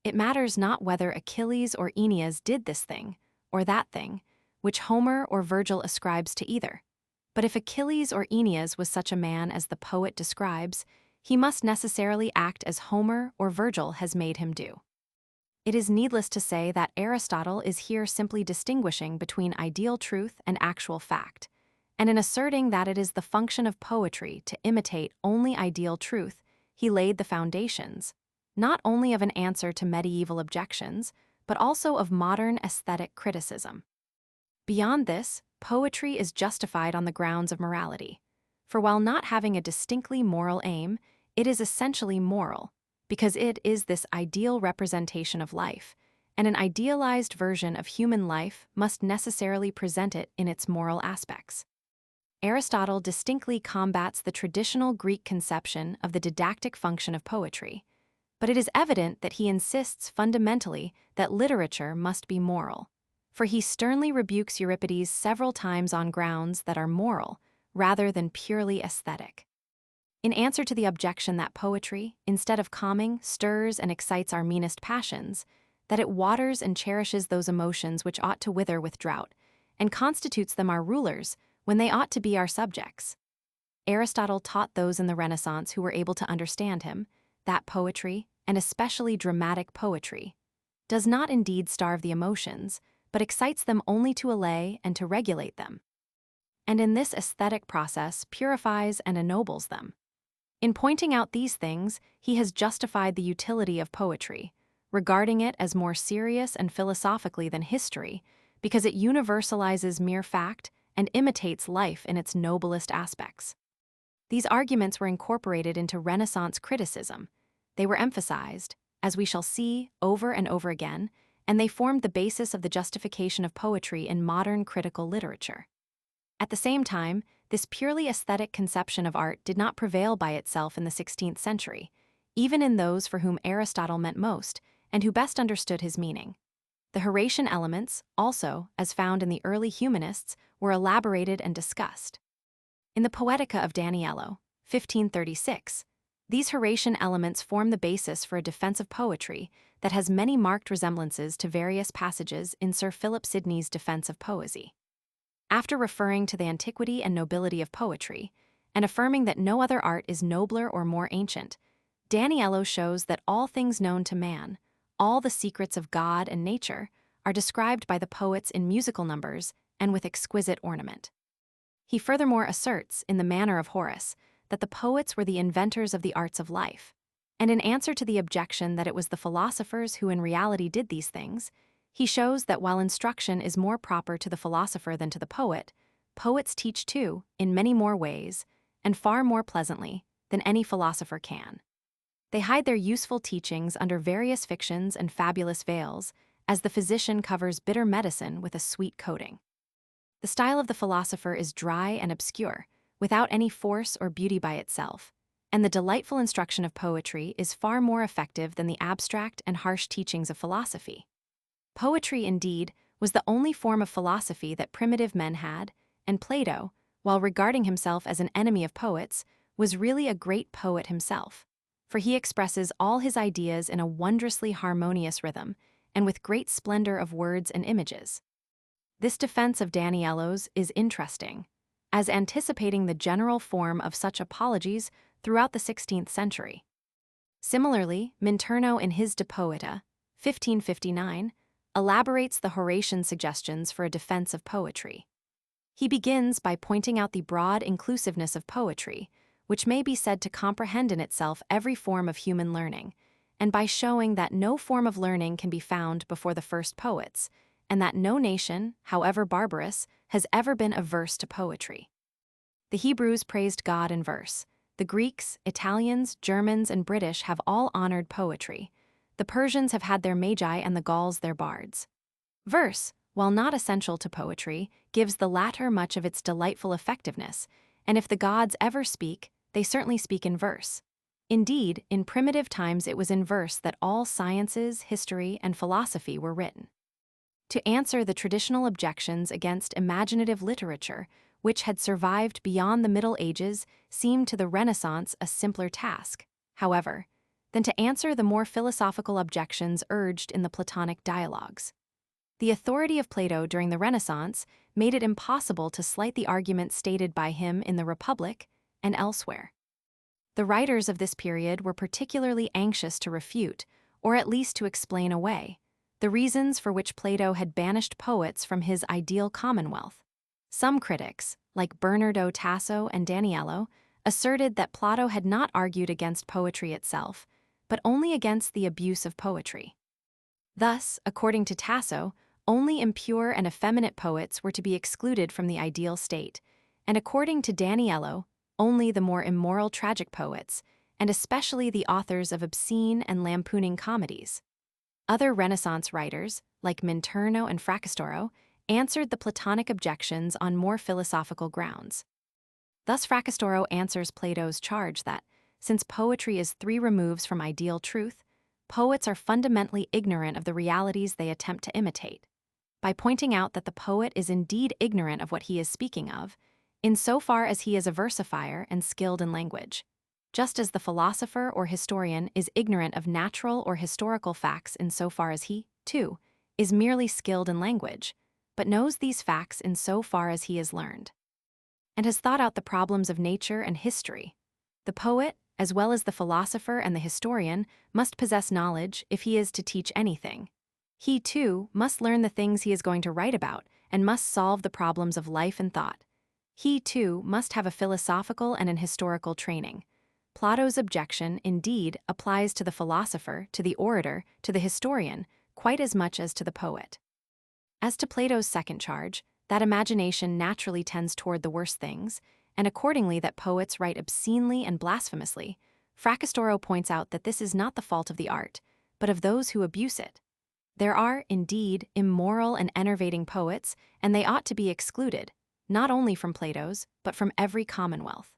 It matters not whether Achilles or Aeneas did this thing, or that thing, which Homer or Virgil ascribes to either. But if Achilles or Aeneas was such a man as the poet describes, he must necessarily act as Homer or Virgil has made him do. It is needless to say that Aristotle is here simply distinguishing between ideal truth and actual fact, and in asserting that it is the function of poetry to imitate only ideal truth, he laid the foundations, not only of an answer to medieval objections, but also of modern aesthetic criticism. Beyond this, poetry is justified on the grounds of morality. For while not having a distinctly moral aim, it is essentially moral, because it is this ideal representation of life, and an idealized version of human life must necessarily present it in its moral aspects. Aristotle distinctly combats the traditional Greek conception of the didactic function of poetry, but it is evident that he insists fundamentally that literature must be moral, for he sternly rebukes Euripides several times on grounds that are moral rather than purely aesthetic. In answer to the objection that poetry, instead of calming, stirs and excites our meanest passions, that it waters and cherishes those emotions which ought to wither with drought, and constitutes them our rulers when they ought to be our subjects, Aristotle taught those in the Renaissance who were able to understand him that poetry, and especially dramatic poetry, does not indeed starve the emotions, but excites them only to allay and to regulate them, and in this aesthetic process purifies and ennobles them. In pointing out these things, he has justified the utility of poetry, regarding it as more serious and philosophically than history, because it universalizes mere fact and imitates life in its noblest aspects. These arguments were incorporated into Renaissance criticism. They were emphasized, as we shall see, over and over again, and they formed the basis of the justification of poetry in modern critical literature. At the same time, this purely aesthetic conception of art did not prevail by itself in the 16th century, even in those for whom Aristotle meant most and who best understood his meaning. The Horatian elements, also, as found in the early humanists, were elaborated and discussed. In the Poetica of Daniello, 1536, these Horatian elements form the basis for a defense of poetry that has many marked resemblances to various passages in Sir Philip Sidney's Defense of Poesy. After referring to the antiquity and nobility of poetry, and affirming that no other art is nobler or more ancient, Daniello shows that all things known to man, all the secrets of God and nature, are described by the poets in musical numbers and with exquisite ornament. He furthermore asserts, in the manner of Horace, that the poets were the inventors of the arts of life, and in answer to the objection that it was the philosophers who in reality did these things, he shows that while instruction is more proper to the philosopher than to the poet, poets teach too, in many more ways, and far more pleasantly, than any philosopher can. They hide their useful teachings under various fictions and fabulous veils, as the physician covers bitter medicine with a sweet coating. The style of the philosopher is dry and obscure, without any force or beauty by itself, and the delightful instruction of poetry is far more effective than the abstract and harsh teachings of philosophy. Poetry, indeed, was the only form of philosophy that primitive men had, and Plato, while regarding himself as an enemy of poets, was really a great poet himself, for he expresses all his ideas in a wondrously harmonious rhythm, and with great splendor of words and images. This defense of Daniello's is interesting, as anticipating the general form of such apologies throughout the 16th century. Similarly, Minturno in his De Poeta, 1559, elaborates the Horatian suggestions for a defense of poetry. He begins by pointing out the broad inclusiveness of poetry, which may be said to comprehend in itself every form of human learning, and by showing that no form of learning can be found before the first poets, and that no nation, however barbarous, has ever been averse to poetry. The Hebrews praised God in verse. The Greeks, Italians, Germans, and British have all honored poetry. The Persians have had their magi and the Gauls their bards. Verse, while not essential to poetry, gives the latter much of its delightful effectiveness, and if the gods ever speak, they certainly speak in verse. Indeed, in primitive times it was in verse that all sciences, history, and philosophy were written. To answer the traditional objections against imaginative literature, which had survived beyond the Middle Ages, seemed to the Renaissance a simpler task, however, than to answer the more philosophical objections urged in the Platonic dialogues. The authority of Plato during the Renaissance made it impossible to slight the arguments stated by him in the Republic and elsewhere. The writers of this period were particularly anxious to refute, or at least to explain away, the reasons for which Plato had banished poets from his ideal commonwealth. Some critics, like Bernardo Tasso and Daniello, asserted that Plato had not argued against poetry itself, but only against the abuse of poetry. Thus, according to Tasso, only impure and effeminate poets were to be excluded from the ideal state, and according to Daniello, only the more immoral tragic poets, and especially the authors of obscene and lampooning comedies. Other Renaissance writers, like Minturno and Fracastoro, answered the Platonic objections on more philosophical grounds. Thus Fracastoro answers Plato's charge that, since poetry is 3 removes from ideal truth, poets are fundamentally ignorant of the realities they attempt to imitate, by pointing out that the poet is indeed ignorant of what he is speaking of, insofar as he is a versifier and skilled in language, just as the philosopher or historian is ignorant of natural or historical facts insofar as he, too, is merely skilled in language, but knows these facts insofar as he is learned, and has thought out the problems of nature and history. The poet, as well as the philosopher and the historian, must possess knowledge if he is to teach anything. He, too, must learn the things he is going to write about and must solve the problems of life and thought. He, too, must have a philosophical and an historical training. Plato's objection, indeed, applies to the philosopher, to the orator, to the historian, quite as much as to the poet. As to Plato's second charge, that imagination naturally tends toward the worst things, and accordingly that poets write obscenely and blasphemously, Fracastoro points out that this is not the fault of the art, but of those who abuse it. There are, indeed, immoral and enervating poets, and they ought to be excluded, not only from Plato's, but from every commonwealth.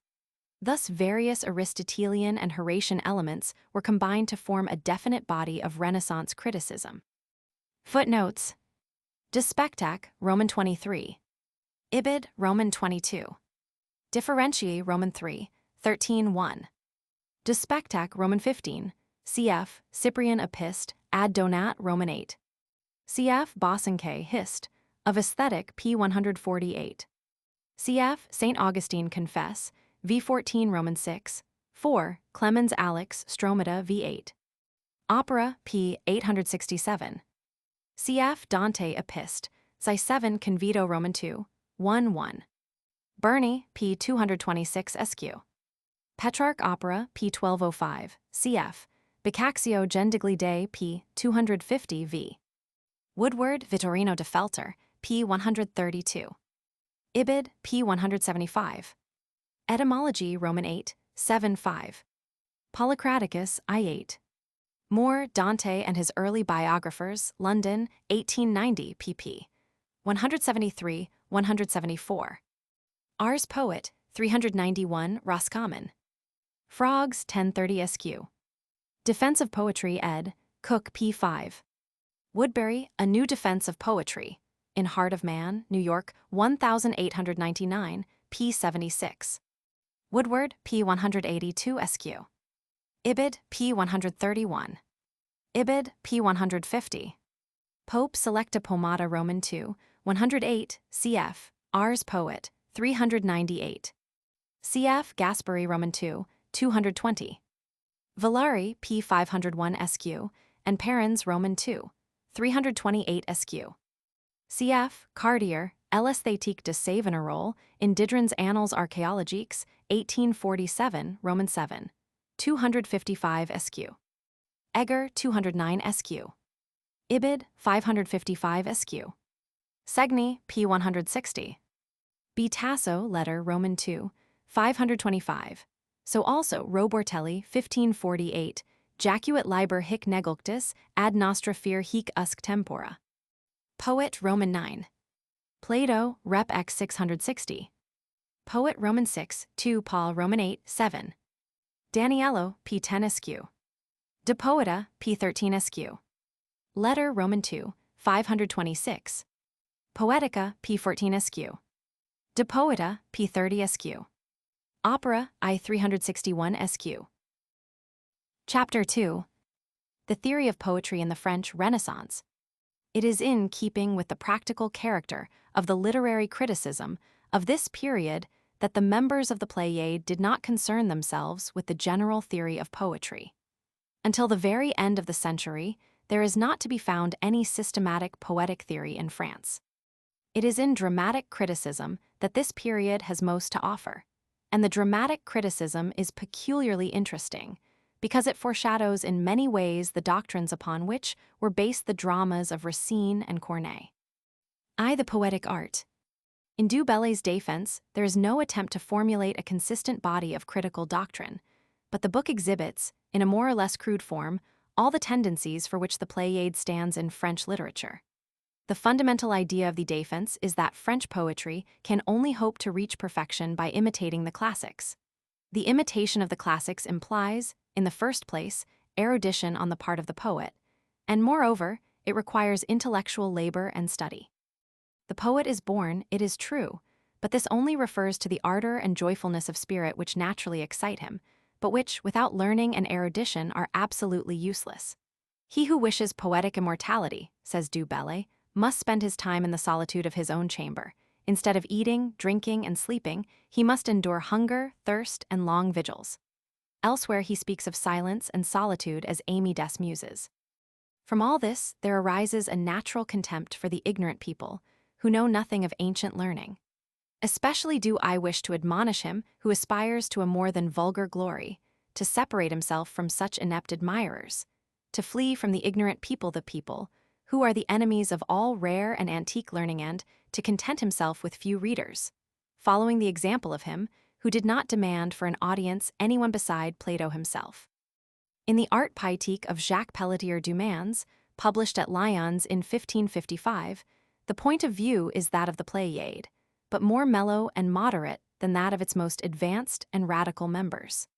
Thus various Aristotelian and Horatian elements were combined to form a definite body of Renaissance criticism. Footnotes: De Spectac, Roman 23. Ibid, Roman 22. Differentiae, Roman 3, 13:1. De Spectac, Roman 15. Cf. Cyprian Epist, ad Donat, Roman 8. Cf. Bosanquet, Hist. Of Aesthetic, p. 148. Cf. St. Augustine Confess, v. 14, Roman 6. 4. Clemens Alex, Stromata, v. 8. Opera, p. 867. Cf. Dante Epist, Sci 7 Convito, Roman 2, 1:1. Burney, p. 226 SQ. Petrarch Opera, p. 1205, cf. Boccaccio Gendigli Dei, p. 250 v. Woodward Vittorino de Felter, p. 132. Ibid, p. 175. Etymology, Roman 8, 7-5. Polycraticus, I-8. Moore, Dante and his early biographers, London, 1890, pp. 173, 174. Ars Poet, 391, Roscommon. Frogs, 1030 SQ. Defense of Poetry, ed. Cook, p. 5. Woodbury, A New Defense of Poetry. In Heart of Man, New York, 1899, p. 76. Woodward, p. 182 SQ. Ibid, p. 131. Ibid, p. 150. Pope Selecta Pomata, Roman 2, 108, cf. Ars Poet, 398. Cf. Gasperi, Roman 2, 220. Villari, p. 501 SQ, and Perrins, Roman 2, 328 SQ. Cf. Cartier, L'Esthétique de Savonarola, in Didron's Annales Archéologiques, 1847, Roman 7, 255 SQ. Egger, 209 SQ. Ibid, 555 SQ. Segni, p. 160. B. Tasso, letter, Roman 2, 525. So also Robortelli, 1548, Jacuit liber hic negulctus, ad nostra fear hic usque tempora. Poet, Roman 9. Plato, Rep. X 660. Poet, Roman 6, 2 Paul, Roman 8, 7. Daniello, p. 10 SQ. De Poeta, p. 13 SQ. Letter, Roman 2, 526. Poetica, p. 14 SQ. De Poeta, p. 30 SQ. Opera, I 361 SQ. Chapter 2. The Theory of Poetry in the French Renaissance. It is in keeping with the practical character of the literary criticism of this period that the members of the Pléiade did not concern themselves with the general theory of poetry. Until the very end of the century, there is not to be found any systematic poetic theory in France. It is in dramatic criticism that this period has most to offer, and the dramatic criticism is peculiarly interesting because it foreshadows in many ways the doctrines upon which were based the dramas of Racine and Corneille. The poetic art. In Du Bellay's defense, there is no attempt to formulate a consistent body of critical doctrine, but the book exhibits, in a more or less crude form, all the tendencies for which the Pléiade stands in French literature. The fundamental idea of the defense is that French poetry can only hope to reach perfection by imitating the classics. The imitation of the classics implies, in the first place, erudition on the part of the poet, and moreover, it requires intellectual labor and study. The poet is born, it is true, but this only refers to the ardor and joyfulness of spirit which naturally excite him, but which, without learning and erudition, are absolutely useless. He who wishes poetic immortality, says Du Bellay, must spend his time in the solitude of his own chamber. Instead of eating, drinking, and sleeping, he must endure hunger, thirst, and long vigils. Elsewhere he speaks of silence and solitude as Amy des Muses. From all this, there arises a natural contempt for the ignorant people, who know nothing of ancient learning. Especially do I wish to admonish him who aspires to a more than vulgar glory, to separate himself from such inept admirers, to flee from the ignorant people, who are the enemies of all rare and antique learning, and to content himself with few readers, following the example of him who did not demand for an audience anyone beside Plato himself. In the Art Poétique of Jacques Pelletier Dumans, published at Lyons in 1555, the point of view is that of the Pléiade, but more mellow and moderate than that of its most advanced and radical members.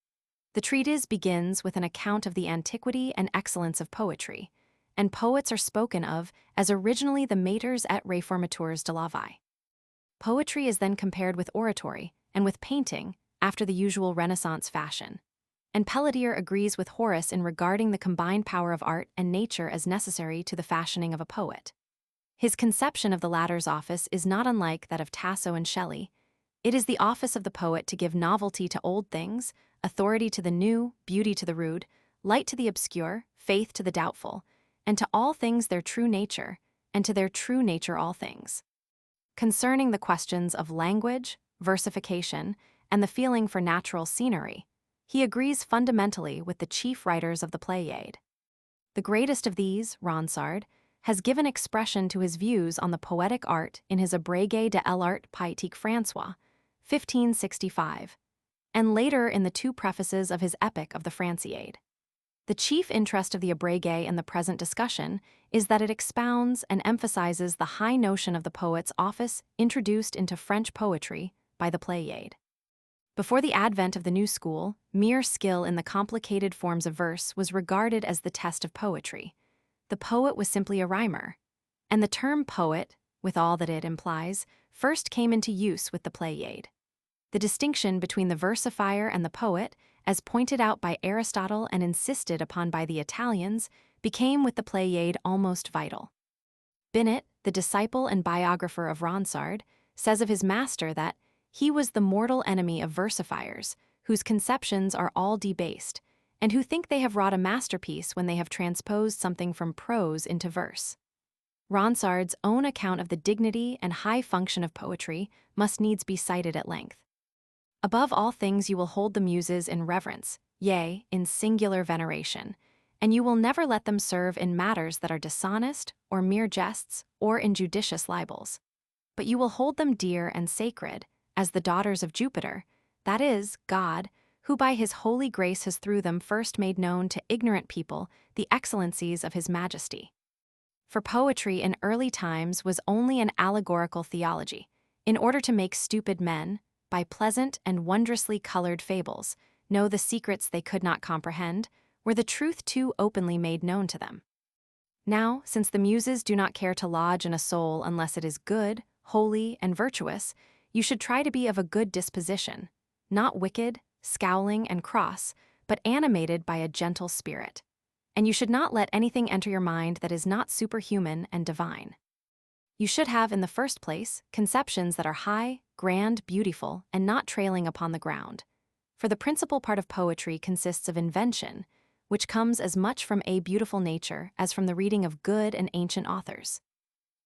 The treatise begins with an account of the antiquity and excellence of poetry, and poets are spoken of as originally the maîtres et réformateurs de la vie. Poetry is then compared with oratory and with painting after the usual Renaissance fashion, and Pelletier agrees with Horace in regarding the combined power of art and nature as necessary to the fashioning of a poet. His conception of the latter's office is not unlike that of Tasso and Shelley. It is the office of the poet to give novelty to old things, authority to the new, beauty to the rude, light to the obscure, faith to the doubtful, and to all things their true nature, and to their true nature all things. Concerning the questions of language, versification, and the feeling for natural scenery, he agrees fundamentally with the chief writers of the Pléiade. The greatest of these, Ronsard, has given expression to his views on the poetic art in his Abrégé de l'art poétique François, 1565, and later in the two prefaces of his Epic of the Franciade. The chief interest of the Abrégé in the present discussion is that it expounds and emphasizes the high notion of the poet's office introduced into French poetry by the Pléiade. Before the advent of the new school, mere skill in the complicated forms of verse was regarded as the test of poetry. The poet was simply a rhymer, and the term poet, with all that it implies, first came into use with the Pléiade. The distinction between the versifier and the poet, as pointed out by Aristotle and insisted upon by the Italians, became with the Pléiade almost vital. Binet, the disciple and biographer of Ronsard, says of his master that he was the mortal enemy of versifiers, whose conceptions are all debased, and who think they have wrought a masterpiece when they have transposed something from prose into verse. Ronsard's own account of the dignity and high function of poetry must needs be cited at length. Above all things you will hold the Muses in reverence, yea, in singular veneration, and you will never let them serve in matters that are dishonest, or mere jests, or injudicious libels. But you will hold them dear and sacred, as the daughters of Jupiter, that is, God, who by his holy grace has through them first made known to ignorant people the excellencies of his majesty. For poetry in early times was only an allegorical theology, in order to make stupid men, by pleasant and wondrously colored fables, know the secrets they could not comprehend, were the truth too openly made known to them. Now, since the Muses do not care to lodge in a soul unless it is good, holy, and virtuous, you should try to be of a good disposition, not wicked, scowling, and cross, but animated by a gentle spirit. And you should not let anything enter your mind that is not superhuman and divine. You should have, in the first place, conceptions that are high, grand, beautiful, and not trailing upon the ground. For the principal part of poetry consists of invention, which comes as much from a beautiful nature as from the reading of good and ancient authors.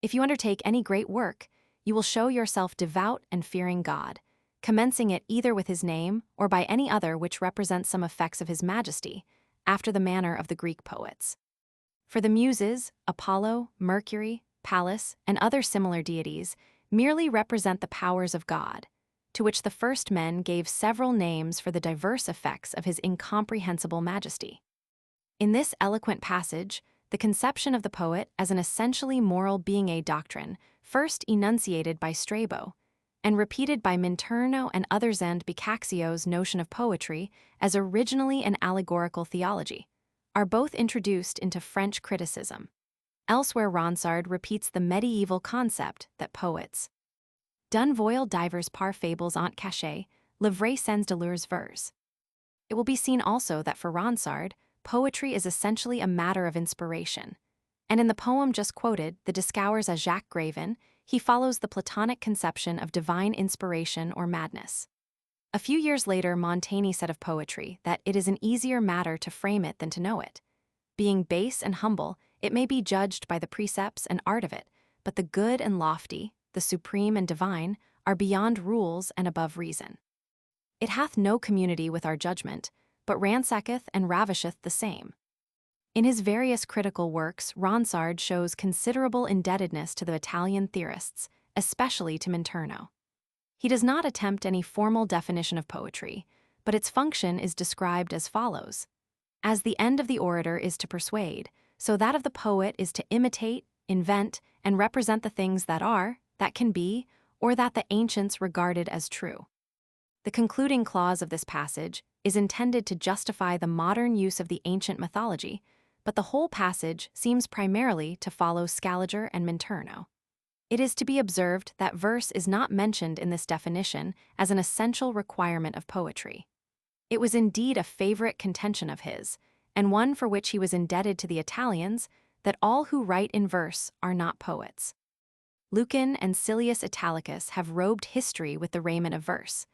If you undertake any great work, you will show yourself devout and fearing God, commencing it either with his name or by any other which represents some effects of his majesty, after the manner of the Greek poets. For the Muses, Apollo, Mercury, Pallas, and other similar deities merely represent the powers of God, to which the first men gave several names for the diverse effects of his incomprehensible majesty. In this eloquent passage, the conception of the poet as an essentially moral being a doctrine, first enunciated by Strabo, and repeated by Minturno and others, and Boccaccio's notion of poetry as originally an allegorical theology, are both introduced into French criticism. Elsewhere, Ronsard repeats the medieval concept that poets d'un voile divers par fables ont caché, livres sans de leurs vers. It will be seen also that for Ronsard, poetry is essentially a matter of inspiration, and in the poem just quoted, the Discours à Jacques Graven, he follows the Platonic conception of divine inspiration or madness. A few years later, Montaigne said of poetry that it is an easier matter to frame it than to know it. Being base and humble, it may be judged by the precepts and art of it, but the good and lofty, the supreme and divine, are beyond rules and above reason. It hath no community with our judgment, but ransacketh and ravisheth the same. In his various critical works, Ronsard shows considerable indebtedness to the Italian theorists, especially to Minturno. He does not attempt any formal definition of poetry, but its function is described as follows. As the end of the orator is to persuade, so that of the poet is to imitate, invent, and represent the things that are, that can be, or that the ancients regarded as true. The concluding clause of this passage is intended to justify the modern use of the ancient mythology, but the whole passage seems primarily to follow Scaliger and Minturno. It is to be observed that verse is not mentioned in this definition as an essential requirement of poetry. It was indeed a favorite contention of his, and one for which he was indebted to the Italians, that all who write in verse are not poets. Lucan and Silius Italicus have robed history with the raiment of verse,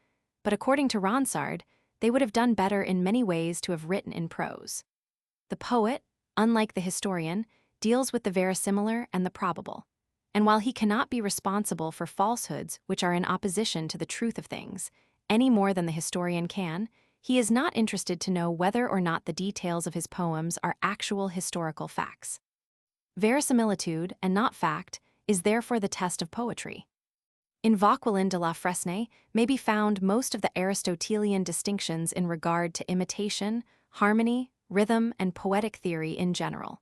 but according to Ronsard, they would have done better in many ways to have written in prose. The poet, unlike the historian, deals with the verisimilar and the probable, and while he cannot be responsible for falsehoods which are in opposition to the truth of things, any more than the historian can, he is not interested to know whether or not the details of his poems are actual historical facts. Verisimilitude, and not fact, is therefore the test of poetry. In Vauquelin de la Fresnaye may be found most of the Aristotelian distinctions in regard to imitation, harmony, rhythm, and poetic theory in general.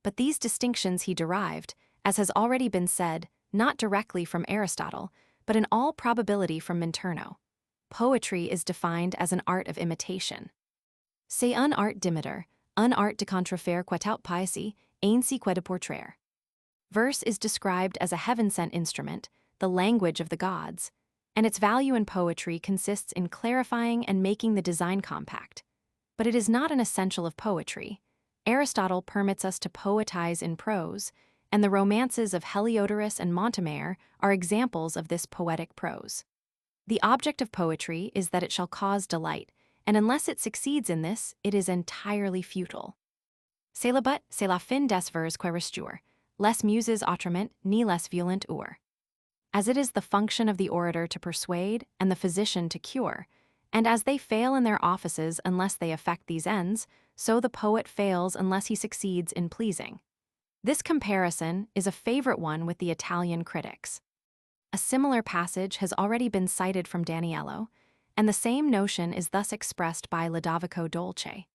But these distinctions he derived, as has already been said, not directly from Aristotle, but in all probability from Minturno. Poetry is defined as an art of imitation. C'est un art d'imiter, un art de contrefaire quetout pieci, ainsi que de portraire. Verse is described as a heaven-sent instrument, the language of the gods, and its value in poetry consists in clarifying and making the design compact. But it is not an essential of poetry. Aristotle permits us to poetize in prose, and the romances of Heliodorus and Montemayor are examples of this poetic prose. The object of poetry is that it shall cause delight, and unless it succeeds in this, it is entirely futile. C'est le but, c'est la fin des vers que resture, les muses autrement, ni les violent ur. As it is the function of the orator to persuade and the physician to cure, and as they fail in their offices unless they effect these ends, so the poet fails unless he succeeds in pleasing. This comparison is a favorite one with the Italian critics. A similar passage has already been cited from Daniello, and the same notion is thus expressed by Lodovico Dolce.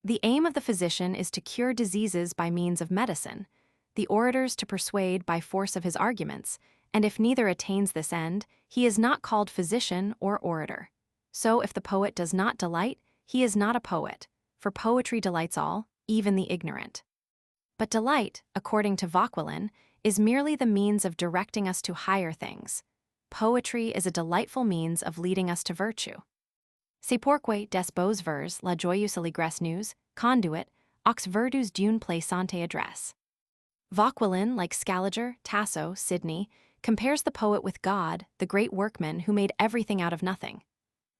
The aim of the physician is to cure diseases by means of medicine, the orator's to persuade by force of his arguments, and if neither attains this end, he is not called physician or orator. So if the poet does not delight, he is not a poet, for poetry delights all, even the ignorant. But delight, according to Vauquelin, is merely the means of directing us to higher things. Poetry is a delightful means of leading us to virtue. C'est pourquoi des beaux vers, la joyeuse allégresse nous, conduit, aux vertus d'une plaisante adresse. Vauquelin, like Scaliger, Tasso, Sidney, compares the poet with God, the great workman who made everything out of nothing.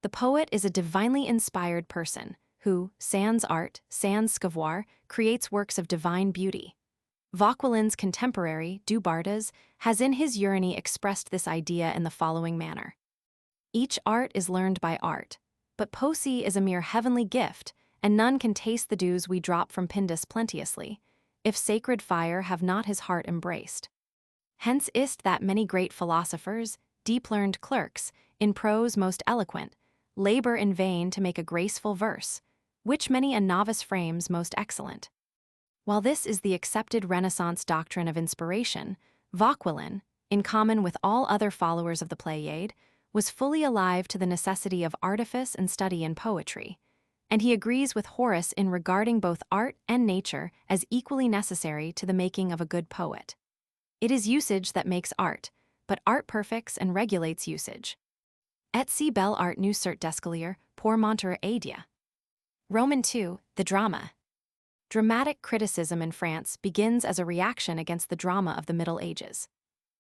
The poet is a divinely inspired person who, sans art, sans savoir, creates works of divine beauty. Vauquelin's contemporary, Du Bartas, has in his Uranie expressed this idea in the following manner. Each art is learned by art, but poesy is a mere heavenly gift, and none can taste the dews we drop from Pindus plenteously, if sacred fire have not his heart embraced. Hence ist that many great philosophers, deep-learned clerks, in prose most eloquent, labor in vain to make a graceful verse, which many a novice frames most excellent. While this is the accepted Renaissance doctrine of inspiration, Vauquelin, in common with all other followers of the Pléiade, was fully alive to the necessity of artifice and study in poetry, and he agrees with Horace in regarding both art and nature as equally necessary to the making of a good poet. It is usage that makes art, but art perfects and regulates usage. Et si belle art nous cert d'escalier pour monter à Dieu. Roman II, the drama. Dramatic criticism in France begins as a reaction against the drama of the Middle Ages.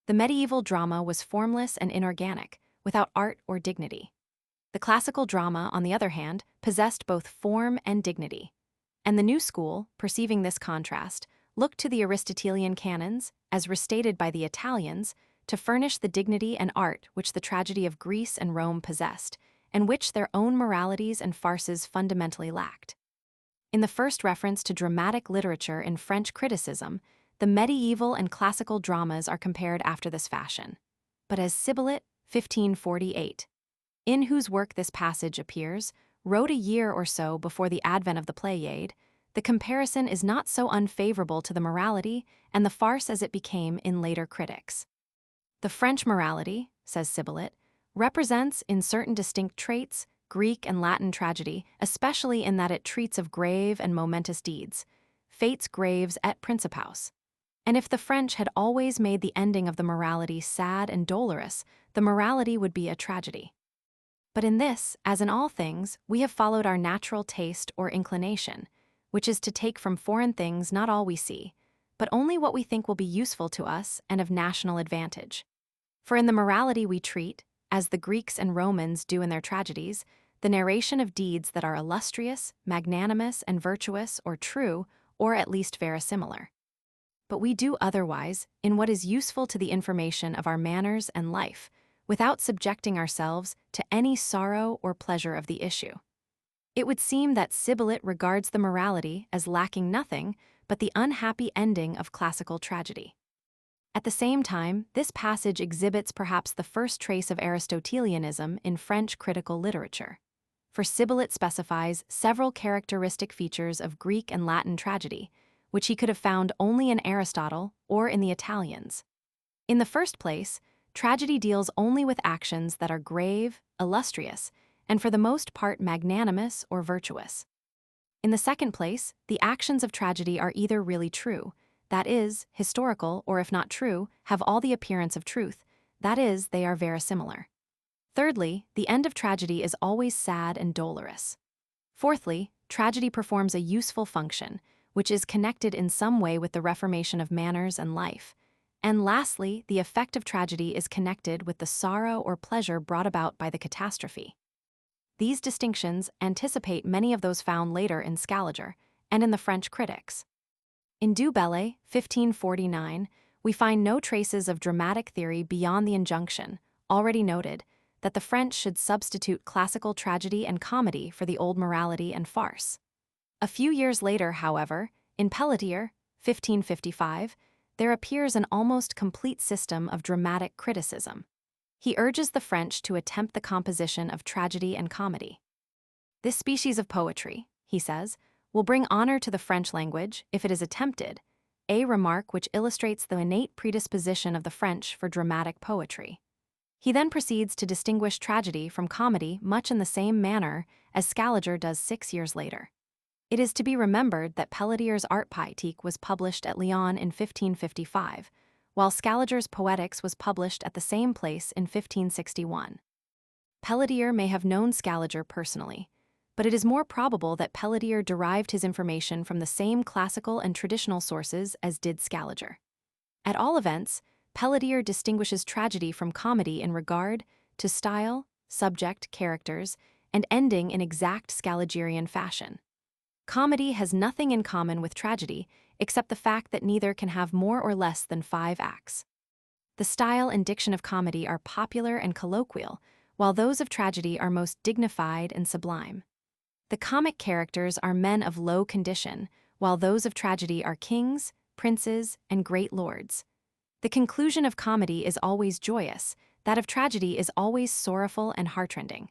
The medieval drama was formless and inorganic, without art or dignity. The classical drama, on the other hand, possessed both form and dignity. And the new school, perceiving this contrast, looked to the Aristotelian canons, as restated by the Italians, to furnish the dignity and art which the tragedy of Greece and Rome possessed, and which their own moralities and farces fundamentally lacked. In the first reference to dramatic literature in French criticism, the medieval and classical dramas are compared after this fashion. But as Sibyllet, 1548, in whose work this passage appears, wrote a year or so before the advent of the Pléiade, the comparison is not so unfavorable to the morality and the farce as it became in later critics. The French morality, says Sibyllet, represents, in certain distinct traits, Greek and Latin tragedy, especially in that it treats of grave and momentous deeds, fates graves et principaus. And if the French had always made the ending of the morality sad and dolorous, the morality would be a tragedy. But in this, as in all things, we have followed our natural taste or inclination, which is to take from foreign things not all we see, but only what we think will be useful to us and of national advantage. For in the morality we treat, as the Greeks and Romans do in their tragedies, the narration of deeds that are illustrious, magnanimous, and virtuous, or true, or at least verisimilar. But we do otherwise in what is useful to the information of our manners and life, without subjecting ourselves to any sorrow or pleasure of the issue. It would seem that Sibyllet regards the morality as lacking nothing but the unhappy ending of classical tragedy. At the same time, this passage exhibits perhaps the first trace of Aristotelianism in French critical literature. For Sibyllet specifies several characteristic features of Greek and Latin tragedy, which he could have found only in Aristotle or in the Italians. In the first place, tragedy deals only with actions that are grave, illustrious, and for the most part magnanimous or virtuous. In the second place, the actions of tragedy are either really true, that is, historical, or if not true, have all the appearance of truth, that is, they are verisimilar. Thirdly, the end of tragedy is always sad and dolorous. Fourthly, tragedy performs a useful function, which is connected in some way with the reformation of manners and life. And lastly, the effect of tragedy is connected with the sorrow or pleasure brought about by the catastrophe. These distinctions anticipate many of those found later in Scaliger and in the French critics. In Du Bellay, 1549, we find no traces of dramatic theory beyond the injunction, already noted, that the French should substitute classical tragedy and comedy for the old morality and farce. A few years later, however, in Pelletier, 1555, there appears an almost complete system of dramatic criticism. He urges the French to attempt the composition of tragedy and comedy. This species of poetry, he says, will bring honor to the French language if it is attempted, a remark which illustrates the innate predisposition of the French for dramatic poetry. He then proceeds to distinguish tragedy from comedy much in the same manner as Scaliger does 6 years later. It is to be remembered that Pelletier's Art Poétique was published at Lyon in 1555, while Scaliger's Poetics was published at the same place in 1561. Pelletier may have known Scaliger personally, but it is more probable that Pelletier derived his information from the same classical and traditional sources as did Scaliger. At all events, Pelletier distinguishes tragedy from comedy in regard to style, subject, characters, and ending in exact Scaligerian fashion. Comedy has nothing in common with tragedy except the fact that neither can have more or less than 5 acts. The style and diction of comedy are popular and colloquial, while those of tragedy are most dignified and sublime. The comic characters are men of low condition, while those of tragedy are kings, princes, and great lords. The conclusion of comedy is always joyous, that of tragedy is always sorrowful and heartrending.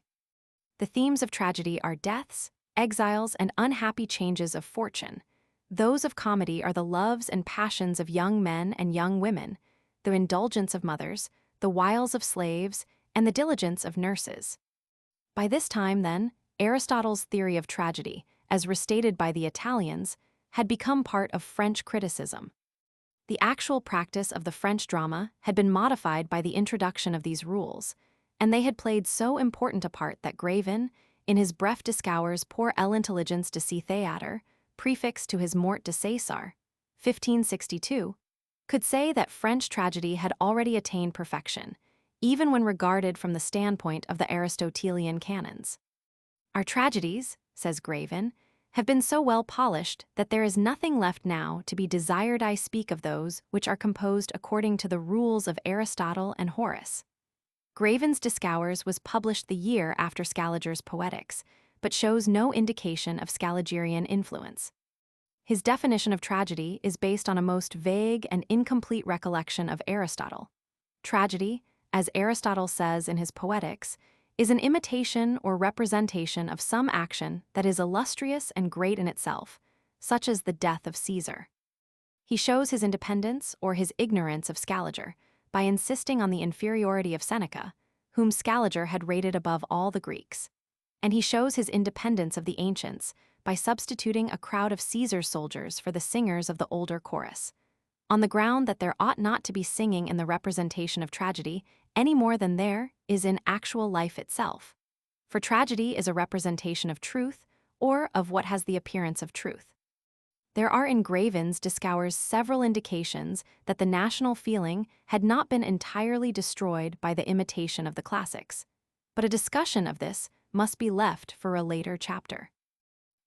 The themes of tragedy are deaths, exiles, and unhappy changes of fortune. Those of comedy are the loves and passions of young men and young women, the indulgence of mothers, the wiles of slaves, and the diligence of nurses. By this time, then, Aristotle's theory of tragedy, as restated by the Italians, had become part of French criticism. The actual practice of the French drama had been modified by the introduction of these rules, and they had played so important a part that Gravin, in his Bref Discours pour l'intelligence de ce théâtre, prefixed to his Mort de César, 1562, could say that French tragedy had already attained perfection, even when regarded from the standpoint of the Aristotelian canons. Our tragedies, says Gravin, have been so well polished that there is nothing left now to be desired. I speak of those which are composed according to the rules of Aristotle and Horace. Gravin's Discours was published the year after Scaliger's Poetics, but shows no indication of Scaligerian influence. His definition of tragedy is based on a most vague and incomplete recollection of Aristotle. Tragedy, as Aristotle says in his Poetics, is an imitation or representation of some action that is illustrious and great in itself, such as the death of Caesar. He shows his independence or his ignorance of Scaliger by insisting on the inferiority of Seneca, whom Scaliger had rated above all the Greeks. And he shows his independence of the ancients by substituting a crowd of Caesar's soldiers for the singers of the older chorus, on the ground that there ought not to be singing in the representation of tragedy any more than there is in actual life itself. For tragedy is a representation of truth or of what has the appearance of truth. There are in Gravin's Discours several indications that the national feeling had not been entirely destroyed by the imitation of the classics, but a discussion of this must be left for a later chapter.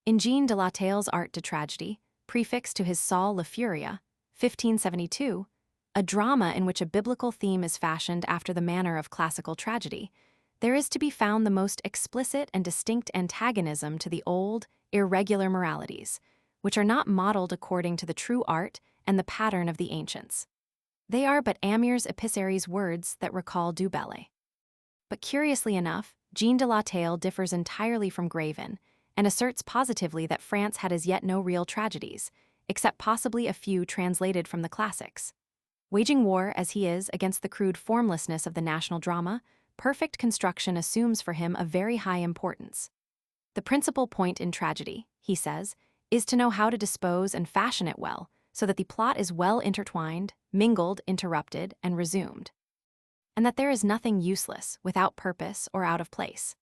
In Jean de la Tale's Art de Tragedy, prefixed to his Saul La Furia, 1572, a drama in which a biblical theme is fashioned after the manner of classical tragedy, there is to be found the most explicit and distinct antagonism to the old, irregular moralities, which are not modeled according to the true art and the pattern of the ancients. They are but Amir's Epissaries words that recall du Bellay. But curiously enough, Jean de la Tale differs entirely from Gravin and asserts positively that France had as yet no real tragedies, except possibly a few translated from the classics. Waging war as he is against the crude formlessness of the national drama, perfect construction assumes for him a very high importance. The principal point in tragedy, he says, is to know how to dispose and fashion it well, so that the plot is well intertwined, mingled, interrupted, and resumed, and that there is nothing useless, without purpose, or out of place.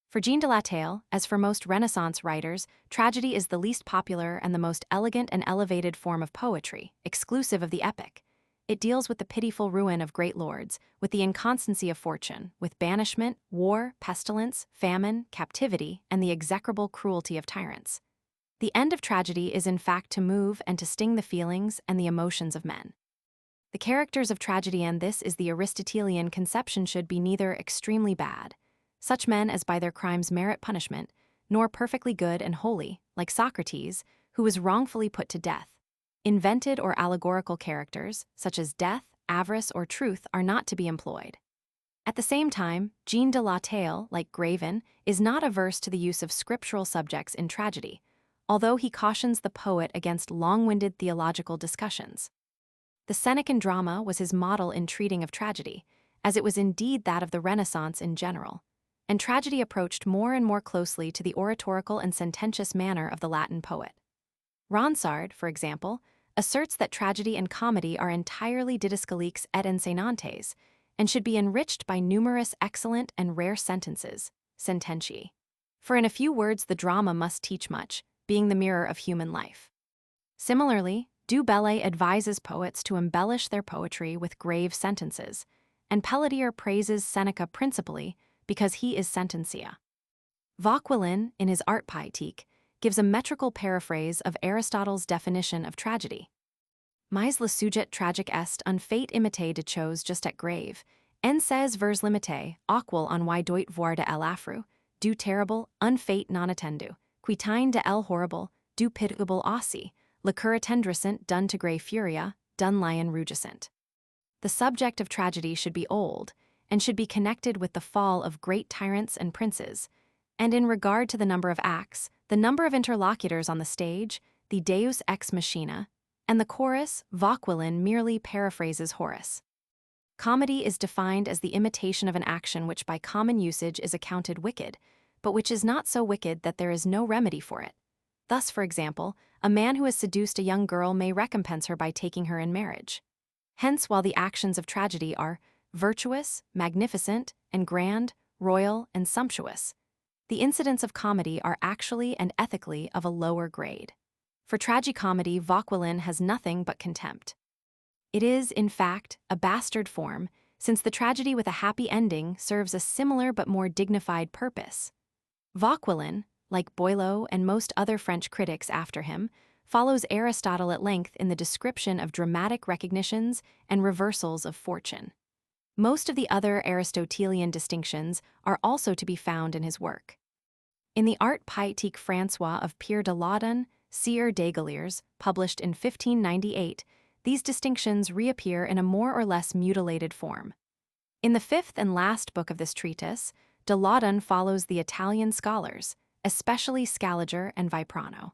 For Jean de la Tale, as for most Renaissance writers, tragedy is the least popular and the most elegant and elevated form of poetry, exclusive of the epic. It deals with the pitiful ruin of great lords, with the inconstancy of fortune, with banishment, war, pestilence, famine, captivity, and the execrable cruelty of tyrants. The end of tragedy is in fact to move and to sting the feelings and the emotions of men. The characters of tragedy, and this is the Aristotelian conception, should be neither extremely bad, such men as by their crimes merit punishment, nor perfectly good and holy, like Socrates, who was wrongfully put to death. Invented or allegorical characters, such as death, avarice, or truth, are not to be employed. At the same time, Jean de la Tale, like Gravin, is not averse to the use of scriptural subjects in tragedy, although he cautions the poet against long-winded theological discussions. The Senecan drama was his model in treating of tragedy, as it was indeed that of the Renaissance in general, and tragedy approached more and more closely to the oratorical and sententious manner of the Latin poet. Ronsard, for example, asserts that tragedy and comedy are entirely didascaliques et enseignates, and should be enriched by numerous excellent and rare sentences, sententiae. For in a few words the drama must teach much, being the mirror of human life. Similarly, du Bellay advises poets to embellish their poetry with grave sentences, and Pelletier praises Seneca principally because he is sententia. Vauquelin, in his Art Poétique, gives a metrical paraphrase of Aristotle's definition of tragedy. Mais le sujet tragique est un fait imité de choses just et grave, en ses vers limités, auquel on y doit voir de l'affreux, du terrible, un fait non attendu, qui tient de el horrible, du pitiable aussi, le cœur attendrissant d'un degré furia, d'un lion rugissant. The the subject of tragedy should be old, and should be connected with the fall of great tyrants and princes, and in regard to the number of acts, the number of interlocutors on the stage, the deus ex machina, and the chorus, Vauquelin merely paraphrases Horace. Comedy is defined as the imitation of an action which by common usage is accounted wicked, but which is not so wicked that there is no remedy for it. Thus, for example, a man who has seduced a young girl may recompense her by taking her in marriage. Hence, while the actions of tragedy are virtuous, magnificent, and grand, royal, and sumptuous, the incidents of comedy are actually and ethically of a lower grade. For tragicomedy, Vauquelin has nothing but contempt. It is, in fact, a bastard form, since the tragedy with a happy ending serves a similar but more dignified purpose. Vauquelin, like Boileau and most other French critics after him, follows Aristotle at length in the description of dramatic recognitions and reversals of fortune. Most of the other Aristotelian distinctions are also to be found in his work. In the Art Poétique François of Pierre de Laudon, Sieur d'Aiguillers, published in 1598, these distinctions reappear in a more or less mutilated form. In the fifth and last book of this treatise, de Laudon follows the Italian scholars, especially Scaliger and Viprano.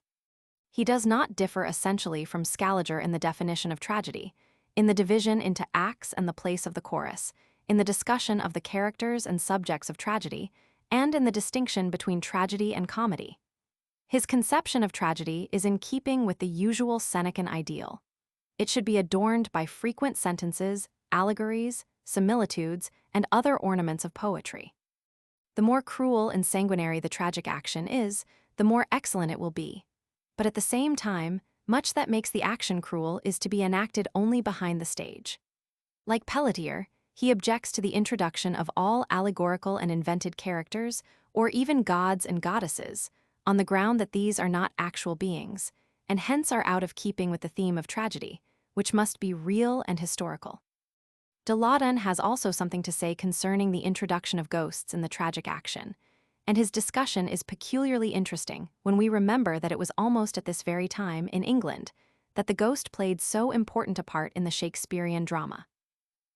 He does not differ essentially from Scaliger in the definition of tragedy, in the division into acts and the place of the chorus, in the discussion of the characters and subjects of tragedy, and in the distinction between tragedy and comedy. His conception of tragedy is in keeping with the usual Senecan ideal. It should be adorned by frequent sentences, allegories, similitudes, and other ornaments of poetry. The more cruel and sanguinary the tragic action is, the more excellent it will be. But at the same time, much that makes the action cruel is to be enacted only behind the stage. Like Pelletier, he objects to the introduction of all allegorical and invented characters, or even gods and goddesses, on the ground that these are not actual beings, and hence are out of keeping with the theme of tragedy, which must be real and historical. De Laudon has also something to say concerning the introduction of ghosts in the tragic action, and his discussion is peculiarly interesting when we remember that it was almost at this very time, in England, that the ghost played so important a part in the Shakespearean drama.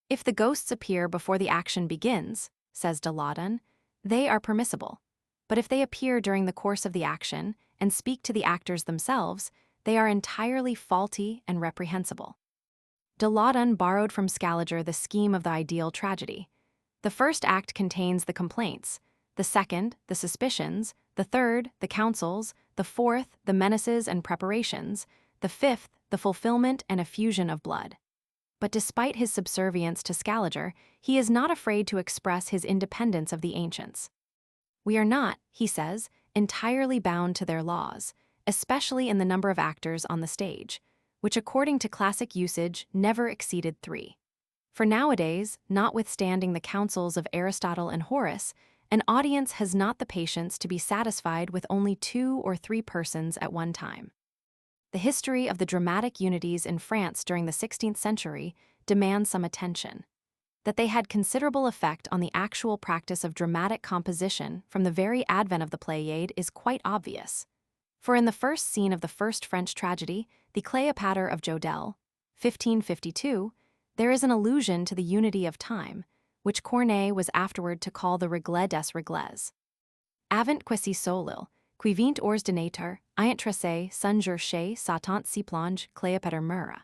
If the ghosts appear before the action begins, says de Laudon, they are permissible, but if they appear during the course of the action and speak to the actors themselves, they are entirely faulty and reprehensible. De Laudon borrowed from Scaliger the scheme of the ideal tragedy. The first act contains the complaints, the second, the suspicions, the third, the counsels, the fourth, the menaces and preparations, the fifth, the fulfillment and effusion of blood. But despite his subservience to Scaliger, he is not afraid to express his independence of the ancients. We are not, he says, entirely bound to their laws, especially in the number of actors on the stage, which according to classic usage never exceeded 3. For nowadays, notwithstanding the counsels of Aristotle and Horace, an audience has not the patience to be satisfied with only 2 or 3 persons at one time. The history of the dramatic unities in France during the 16th century demands some attention. That they had considerable effect on the actual practice of dramatic composition from the very advent of the Pléiade is quite obvious. For in the first scene of the first French tragedy, the Cléopâtre of Joel, 1552, there is an allusion to the unity of time, which Corneille was afterward to call the règle des règles. Avant quasi solil, qui vint ordinateur, ayant tracé son jour chez Satan si plonge Cléopâtre meura.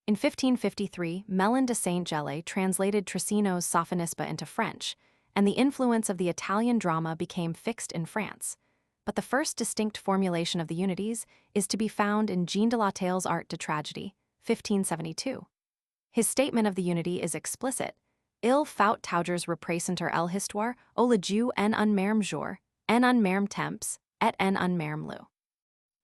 In 1553, Mellin de Saint-Gelais translated Trissino's Sophonisba into French, and the influence of the Italian drama became fixed in France. But the first distinct formulation of the unities is to be found in Jean de la Tale's Art de Tragédie, 1572. His statement of the unity is explicit. Il faut toujours représenter l'histoire au lieu en un même jour, en un même temps, et en un même lieu.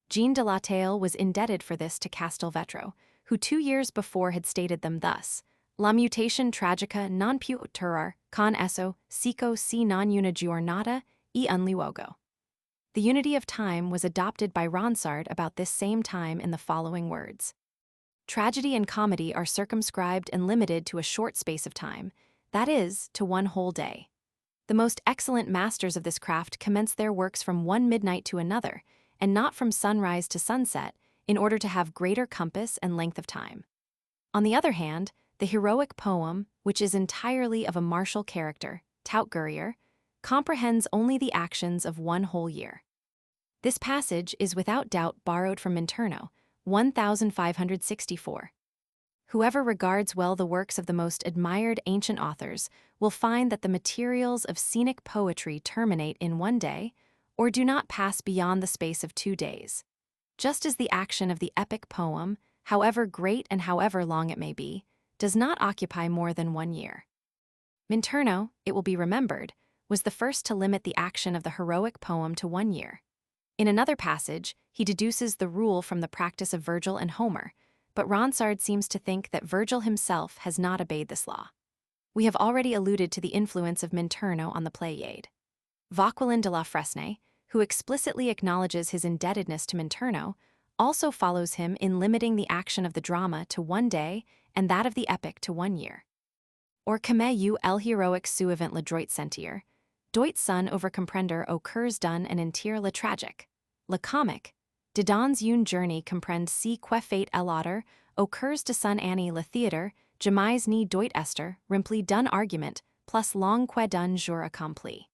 Jean de la Tale was indebted for this to Castelvetro, who 2 years before had stated them thus: La mutation tragica non più turar, con esso, sico si non una giornata, e un luogo. The unity of time was adopted by Ronsard about this same time in the following words: Tragedy and comedy are circumscribed and limited to a short space of time, that is, to 1 whole day. The most excellent masters of this craft commence their works from one midnight to another, and not from sunrise to sunset, in order to have greater compass and length of time. On the other hand, the heroic poem, which is entirely of a martial character, Tautgurrier, comprehends only the actions of one whole year. This passage is without doubt borrowed from Minturno, 1564. Whoever regards well the works of the most admired ancient authors will find that the materials of scenic poetry terminate in one day, or do not pass beyond the space of 2 days. Just as the action of the epic poem, however great and however long it may be, does not occupy more than 1 year. Minturno, it will be remembered, was the first to limit the action of the heroic poem to 1 year. In another passage, he deduces the rule from the practice of Virgil and Homer, but Ronsard seems to think that Virgil himself has not obeyed this law. We have already alluded to the influence of Minturno on the Pléiade. Vauquelin de la Fresnaye, who explicitly acknowledges his indebtedness to Minturno, also follows him in limiting the action of the drama to 1 day and that of the epic to 1 year. Or comment u el heroic suivant le droit sentir, doit son over comprender au curs d'un and entier le tragique, le comique, de dans une journée comprend si que fait el auteur, au curs de son année le theatre, jamais ni doit ester, rempli d'un argument, plus long que d'un jour accompli.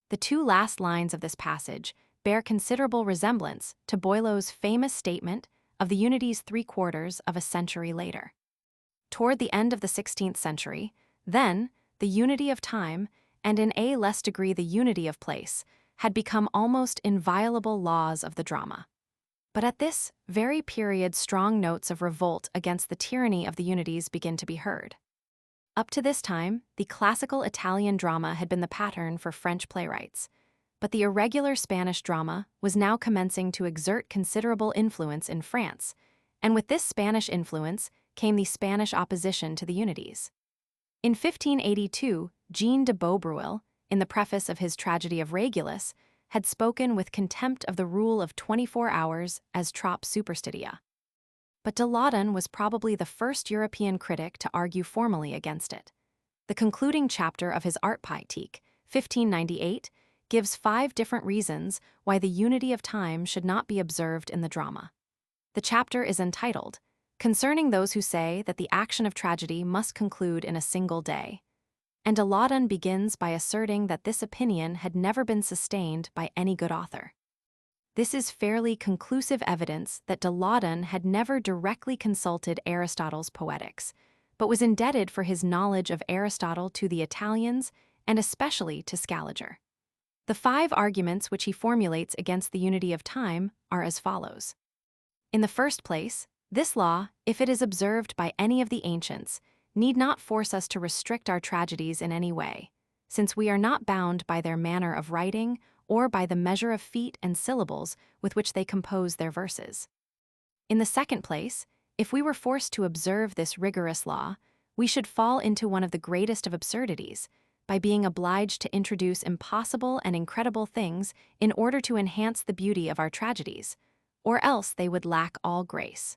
The 2 last lines of this passage bear considerable resemblance to Boileau's famous statement of the unities 3/4 of a century later. Toward the end of the 16th century, then, the unity of time, and in a less degree the unity of place, had become almost inviolable laws of the drama. But at this very period strong notes of revolt against the tyranny of the unities begin to be heard. Up to this time, the classical Italian drama had been the pattern for French playwrights, but the irregular Spanish drama was now commencing to exert considerable influence in France, and with this Spanish influence came the Spanish opposition to the unities. In 1582, Jean de Beaubruil, in the preface of his tragedy of Regulus, had spoken with contempt of the rule of 24 hours as trop superstitia. But de Laudon was probably the first European critic to argue formally against it. The concluding chapter of his Art Poétique, 1598, gives 5 different reasons why the unity of time should not be observed in the drama. The chapter is entitled, Concerning those who say that the action of tragedy must conclude in a single day. And de Laudon begins by asserting that this opinion had never been sustained by any good author. This is fairly conclusive evidence that de Laudon had never directly consulted Aristotle's Poetics, but was indebted for his knowledge of Aristotle to the Italians and especially to Scaliger. The 5 arguments which he formulates against the unity of time are as follows. In the first place, this law, if it is observed by any of the ancients, need not force us to restrict our tragedies in any way, since we are not bound by their manner of writing or by the measure of feet and syllables with which they compose their verses. In the second place, if we were forced to observe this rigorous law, we should fall into one of the greatest of absurdities, by being obliged to introduce impossible and incredible things in order to enhance the beauty of our tragedies, or else they would lack all grace.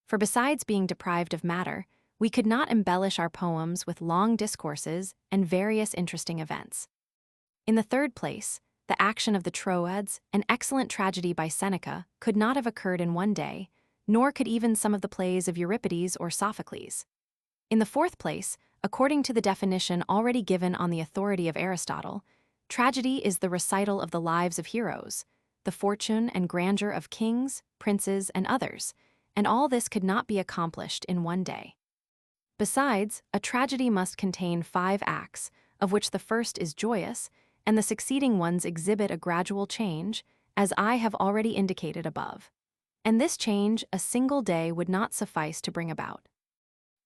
For besides being deprived of matter, we could not embellish our poems with long discourses and various interesting events. In the third place, the action of the Troades, an excellent tragedy by Seneca, could not have occurred in 1 day, nor could even some of the plays of Euripides or Sophocles. In the fourth place, according to the definition already given on the authority of Aristotle, tragedy is the recital of the lives of heroes, the fortune and grandeur of kings, princes, and others, and all this could not be accomplished in 1 day. Besides, a tragedy must contain 5 acts, of which the first is joyous, and the succeeding ones exhibit a gradual change, as I have already indicated above. And this change a single day would not suffice to bring about.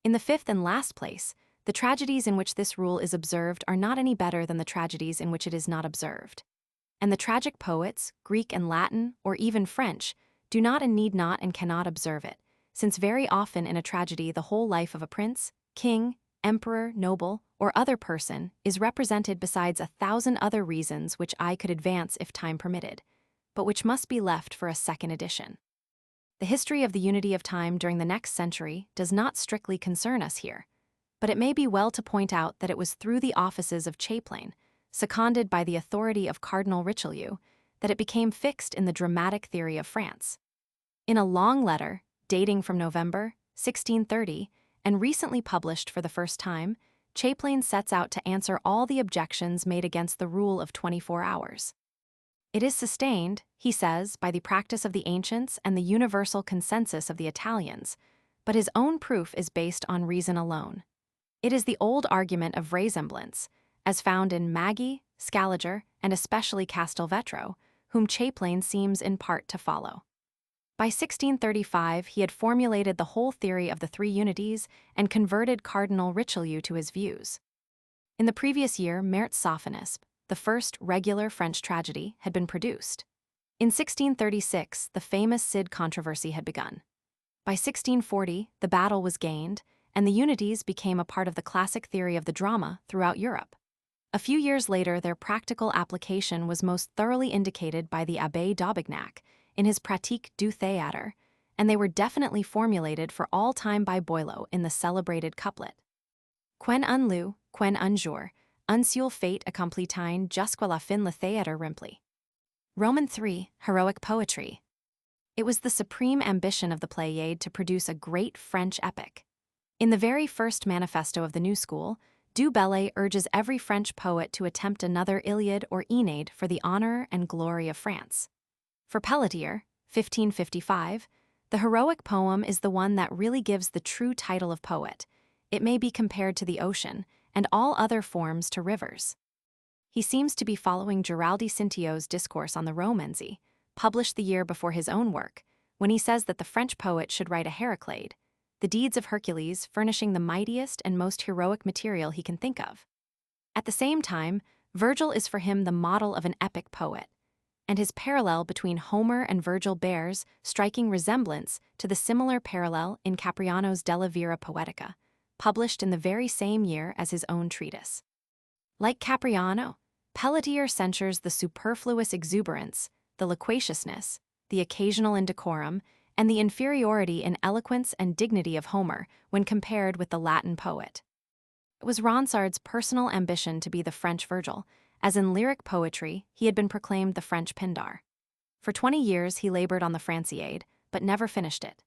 In the fifth and last place, the tragedies in which this rule is observed are not any better than the tragedies in which it is not observed. And the tragic poets, Greek and Latin, or even French, do not and need not and cannot observe it, since very often in a tragedy the whole life of a prince, king, emperor, noble, or other person is represented besides 1,000 other reasons which I could advance if time permitted, but which must be left for a second edition. The history of the unity of time during the next century does not strictly concern us here, but it may be well to point out that it was through the offices of Chaplain, seconded by the authority of Cardinal Richelieu, that it became fixed in the dramatic theory of France. In a long letter, dating from November 1630, and recently published for the first time, Chaplain sets out to answer all the objections made against the rule of 24 hours. It is sustained, he says, by the practice of the ancients and the universal consensus of the Italians, but his own proof is based on reason alone. It is the old argument of resemblance, as found in Maggi, Scaliger, and especially Castelvetro, whom Chaplain seems in part to follow. By 1635, he had formulated the whole theory of the three unities and converted Cardinal Richelieu to his views. In the previous year, Mertz-Sophonisbe, the first regular French tragedy, had been produced. In 1636, the famous Cid controversy had begun. By 1640, the battle was gained, and the unities became a part of the classic theory of the drama throughout Europe. A few years later, their practical application was most thoroughly indicated by the Abbé d'Aubignac in his Pratique du théâtre, and they were definitely formulated for all time by Boileau in the celebrated couplet. Quen un lieu, quen un jour, un seul fait accomplitine jusqu'à la fin le théâtre rempli. Roman 3, Heroic Poetry. It was the supreme ambition of the Pléiade to produce a great French epic. In the very first manifesto of the new school, Du Bellay urges every French poet to attempt another Iliad or Aeneid for the honor and glory of France. For Pelletier, 1555, the heroic poem is the one that really gives the true title of poet. It may be compared to the ocean, and all other forms to rivers. He seems to be following Giraldi Cintio's discourse on the Romanzi, published the year before his own work, when he says that the French poet should write a Heraclide, the deeds of Hercules furnishing the mightiest and most heroic material he can think of. At the same time, Virgil is for him the model of an epic poet, and his parallel between Homer and Virgil bears striking resemblance to the similar parallel in Capriano's Della Vera Poetica, published in the very same year as his own treatise. Like Capriano, Pelletier censures the superfluous exuberance, the loquaciousness, the occasional indecorum, and the inferiority in eloquence and dignity of Homer when compared with the Latin poet. It was Ronsard's personal ambition to be the French Virgil, as in lyric poetry he had been proclaimed the French Pindar. For 20 years he labored on the Franciade, but never finished it.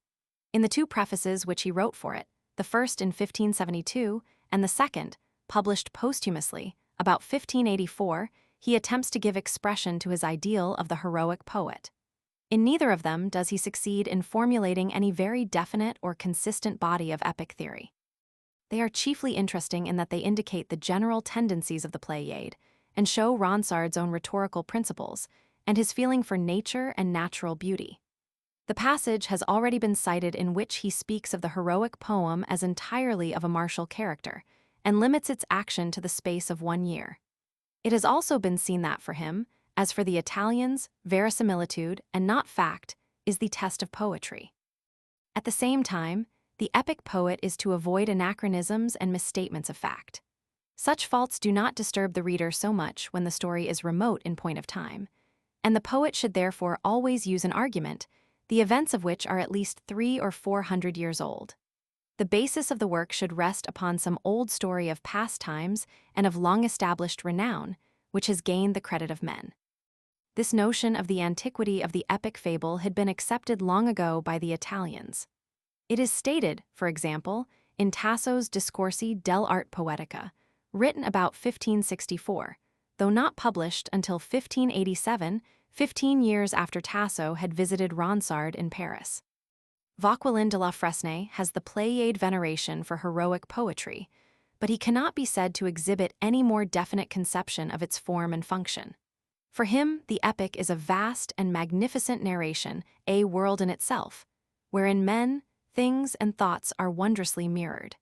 In the two prefaces which he wrote for it, the first in 1572 and the second, published posthumously, about 1584, he attempts to give expression to his ideal of the heroic poet. In neither of them does he succeed in formulating any very definite or consistent body of epic theory. They are chiefly interesting in that they indicate the general tendencies of the Pléiade and show Ronsard's own rhetorical principles and his feeling for nature and natural beauty. The passage has already been cited in which he speaks of the heroic poem as entirely of a martial character and limits its action to the space of 1 year. It has also been seen that for him, as for the Italians, verisimilitude, and not fact, is the test of poetry. At the same time, the epic poet is to avoid anachronisms and misstatements of fact. Such faults do not disturb the reader so much when the story is remote in point of time, and the poet should therefore always use an argument, the events of which are at least 300 or 400 years old. The basis of the work should rest upon some old story of past times and of long-established renown, which has gained the credit of men. This notion of the antiquity of the epic fable had been accepted long ago by the Italians. It is stated, for example, in Tasso's Discorsi dell'arte poetica, written about 1564, though not published until 1587, 15 years after Tasso had visited Ronsard in Paris. Vauquelin de la Fresnaye has the Pléiade veneration for heroic poetry, but he cannot be said to exhibit any more definite conception of its form and function. For him, the epic is a vast and magnificent narration, a world in itself, wherein men, things, and thoughts are wondrously mirrored.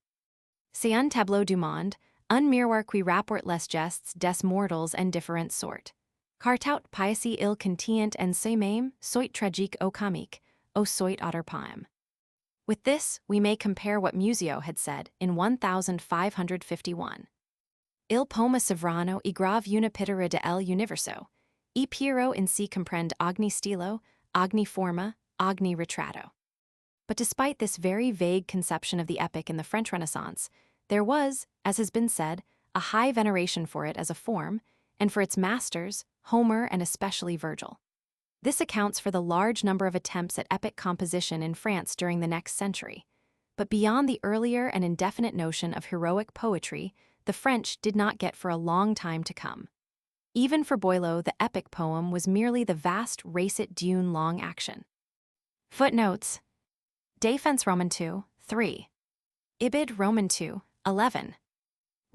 C'est un tableau du monde, un miroir qui rapporte les gestes des mortals en différentes sortes. Car tout pieci il contient en soi-même, soit tragique ou comique, ou soit autre poème. With this, we may compare what Musio had said in 1551. Il poema sovrano e grave una pittura de el universo, e Piero in si comprende ogni stilo, ogni forma, ogni ritratto. But despite this very vague conception of the epic in the French Renaissance, there was, as has been said, a high veneration for it as a form, and for its masters, Homer and especially Virgil. This accounts for the large number of attempts at epic composition in France during the next century. But beyond the earlier and indefinite notion of heroic poetry, the French did not get for a long time to come. Even for Boileau, the epic poem was merely the vast récit d'une longue action. Footnotes: Défense Roman 2, 3. Ibid Roman 2, 11.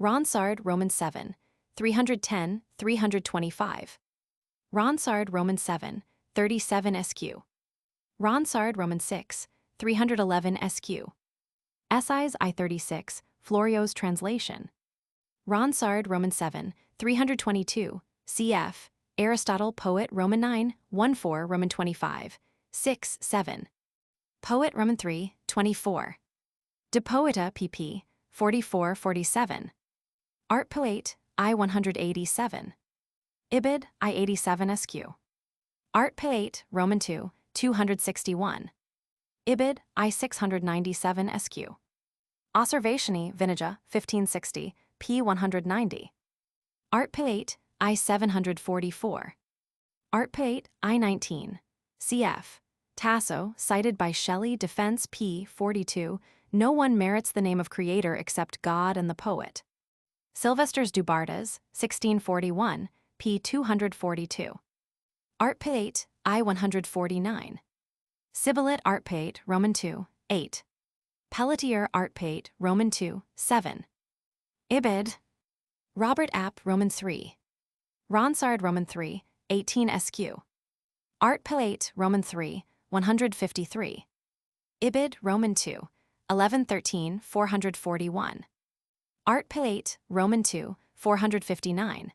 Ronsard Roman 7, 310, 325. Ronsard Roman 7, 37 SQ. Ronsard Roman 6, 311 SQ. Essays I-36, Florio's translation. Ronsard Roman 7, 322, cf. Aristotle Poet Roman 9, 1-4 Roman 25, 6, 7. Poet Roman 3, 24. De Poeta pp. 44-47. Art Poet I-187. Ibid I-87 SQ. Art Poet Roman 2, 261. Ibid I-697 SQ. Osservationi Vinija 1560, p. 190. Art Poet I-744. Art Poet I-19. cf. Tasso, cited by Shelley, Defense p. 42, no one merits the name of creator except God and the poet. Sylvesters du Bartas, 1641, p. 242. Art Poet I-149. Sibyllite Art Poet Roman 2, 8. Pelletier Art Poet Roman 2, 7. Ibid. Robert App Roman 3. Ronsard Roman 3, 18 SQ. Art Poet Roman 3, 153. Ibid Roman 2, 1113, 441. Art Poet Roman 2, 459.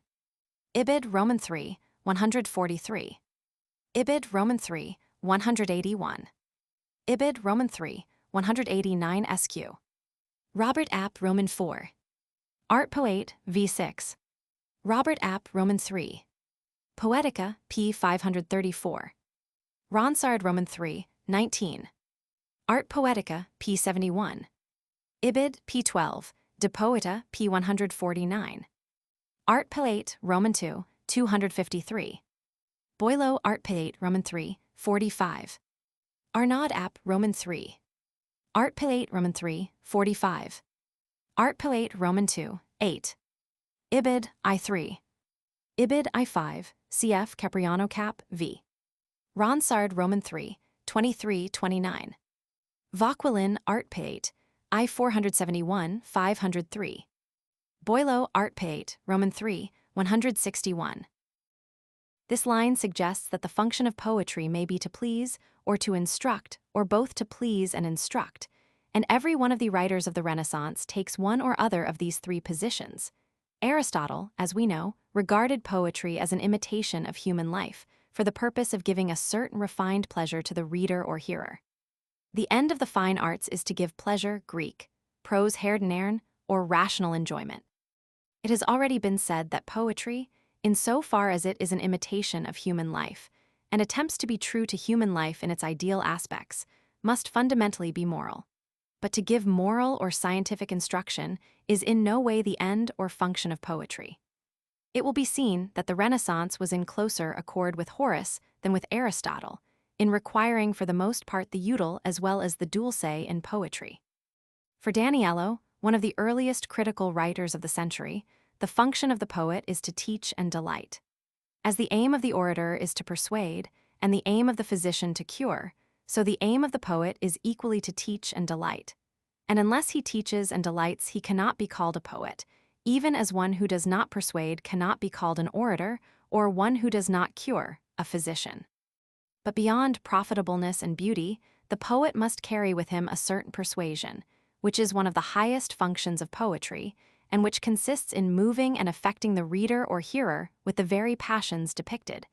Ibid Roman 3, 143. Ibid Roman 3, 181. Ibid Roman 3, 189 SQ. Robert App Roman 4. Art Poet v6. Robert App Roman 3. Poetica p. 534. Ronsard Roman 3, 19. Art Poetica p. 71. Ibid p. 12. De Poeta p. 149. Art Poet Roman 2, 253. Boileau Art Poet Roman 3, 45. Arnaud App Roman 3. Art Poet Roman 3, 45. Art Poet Roman 2, 8. Ibid I3. Ibid I5, cf. Capriano Cap v. Ronsard Roman 3, 23-29. Vauquelin Art Poet I471, 503. Boileau Art Poet Roman 3, 161. This line suggests that the function of poetry may be to please or to instruct, or both to please and instruct, and every one of the writers of the Renaissance takes one or other of these three positions. Aristotle, as we know, regarded poetry as an imitation of human life, for the purpose of giving a certain refined pleasure to the reader or hearer. The end of the fine arts is to give pleasure, Greek, prose herdenern, or rational enjoyment. It has already been said that poetry, in so far as it is an imitation of human life, and attempts to be true to human life in its ideal aspects, must fundamentally be moral. But to give moral or scientific instruction is in no way the end or function of poetry. It will be seen that the Renaissance was in closer accord with Horace than with Aristotle, in requiring for the most part the util as well as the dulce in poetry. For Daniello, one of the earliest critical writers of the century, the function of the poet is to teach and delight. As the aim of the orator is to persuade, and the aim of the physician to cure, so the aim of the poet is equally to teach and delight. And unless he teaches and delights, he cannot be called a poet, even as one who does not persuade cannot be called an orator, or one who does not cure, a physician. But beyond profitableness and beauty, the poet must carry with him a certain persuasion, which is one of the highest functions of poetry, and which consists in moving and affecting the reader or hearer with the very passions depicted.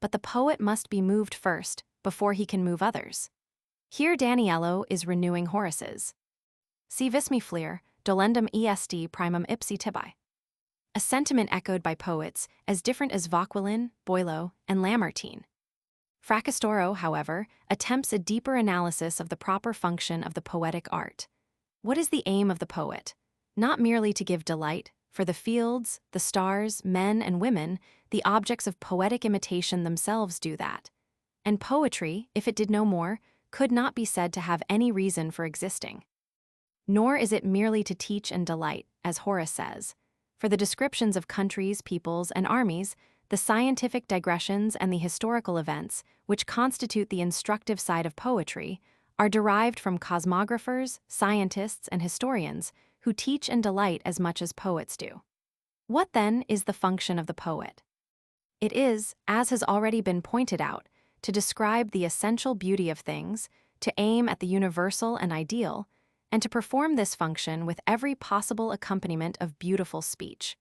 But the poet must be moved first, before he can move others. Here Daniello is renewing Horace's Si vis me flir, dolendum est primum ipsi tibi. A sentiment echoed by poets as different as Vauquelin, Boileau, and Lamartine. Fracastoro, however, attempts a deeper analysis of the proper function of the poetic art. What is the aim of the poet? Not merely to give delight, for the fields, the stars, men and women, the objects of poetic imitation themselves do that. And poetry, if it did no more, could not be said to have any reason for existing. Nor is it merely to teach and delight, as Horace says. For the descriptions of countries, peoples, and armies, the scientific digressions and the historical events, which constitute the instructive side of poetry, are derived from cosmographers, scientists, and historians who teach and delight as much as poets do. What then is the function of the poet? It is, as has already been pointed out, to describe the essential beauty of things, to aim at the universal and ideal, and to perform this function with every possible accompaniment of beautiful speech,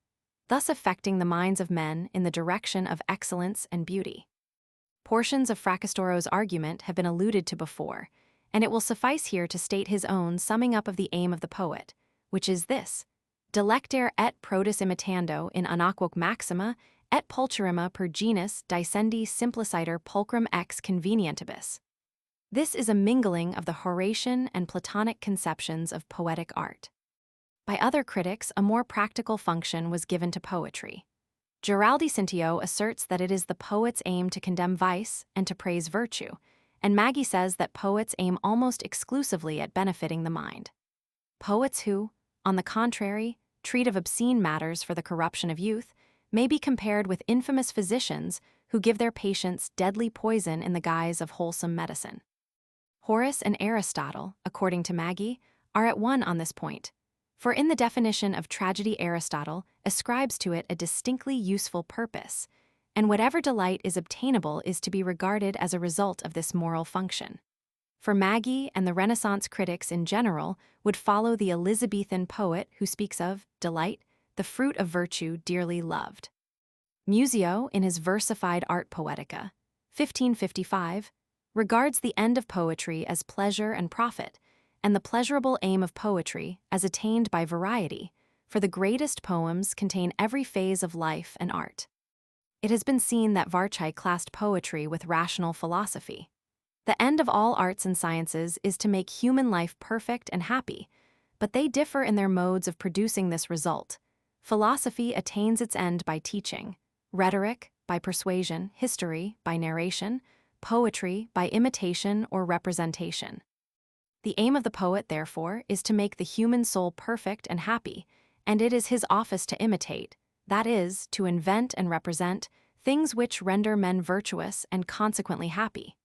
thus affecting the minds of men in the direction of excellence and beauty. Portions of Fracastoro's argument have been alluded to before, and it will suffice here to state his own summing up of the aim of the poet, which is this: delectare et prodis imitando in unaquoque maxima et pulcherrima per genus dicendi simpliciter pulchrum ex convenientibus. This is a mingling of the Horatian and Platonic conceptions of poetic art. By other critics, a more practical function was given to poetry. Giraldi Cintio asserts that it is the poet's aim to condemn vice and to praise virtue, and Maggie says that poets aim almost exclusively at benefiting the mind. Poets who, on the contrary, treat of obscene matters for the corruption of youth may be compared with infamous physicians who give their patients deadly poison in the guise of wholesome medicine. Horace and Aristotle, according to Maggie, are at one on this point, for in the definition of tragedy Aristotle ascribes to it a distinctly useful purpose, and whatever delight is obtainable is to be regarded as a result of this moral function. For Maggie and the Renaissance critics in general would follow the Elizabethan poet who speaks of delight, the fruit of virtue dearly loved. Musio, in his versified Art Poetica, 1555, regards the end of poetry as pleasure and profit, and the pleasurable aim of poetry as attained by variety, for the greatest poems contain every phase of life and art. It has been seen that Varchai classed poetry with rational philosophy. The end of all arts and sciences is to make human life perfect and happy, but they differ in their modes of producing this result. Philosophy attains its end by teaching, rhetoric by persuasion, history by narration, poetry by imitation or representation. The aim of the poet, therefore, is to make the human soul perfect and happy, and it is his office to imitate, that is, to invent and represent, things which render men virtuous and consequently happy.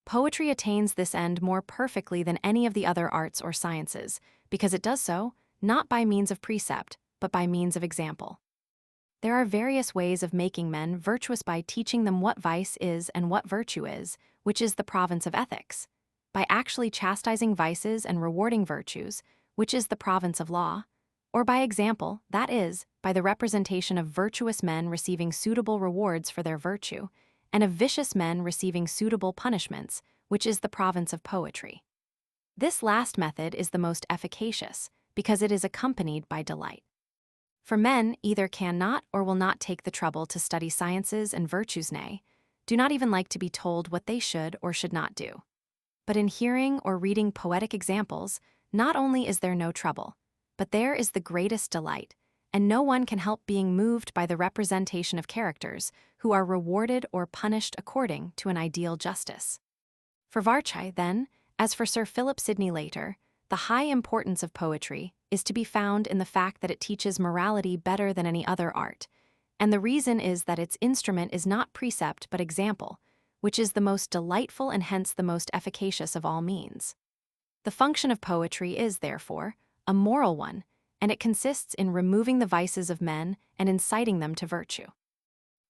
Poetry attains this end more perfectly than any of the other arts or sciences, because it does so, not by means of precept, but by means of example. There are various ways of making men virtuous by teaching them what vice is and what virtue is, which is the province of ethics, by actually chastising vices and rewarding virtues, which is the province of law, or by example, that is, by the representation of virtuous men receiving suitable rewards for their virtue, and of vicious men receiving suitable punishments, which is the province of poetry. This last method is the most efficacious, because it is accompanied by delight. For men either cannot or will not take the trouble to study sciences and virtues, nay, do not even like to be told what they should or should not do. But in hearing or reading poetic examples, not only is there no trouble, but there is the greatest delight, and no one can help being moved by the representation of characters who are rewarded or punished according to an ideal justice. For Varchai, then, as for Sir Philip Sidney later, the high importance of poetry is to be found in the fact that it teaches morality better than any other art, and the reason is that its instrument is not precept but example, which is the most delightful and hence the most efficacious of all means. The function of poetry is, therefore, a moral one, and it consists in removing the vices of men and inciting them to virtue.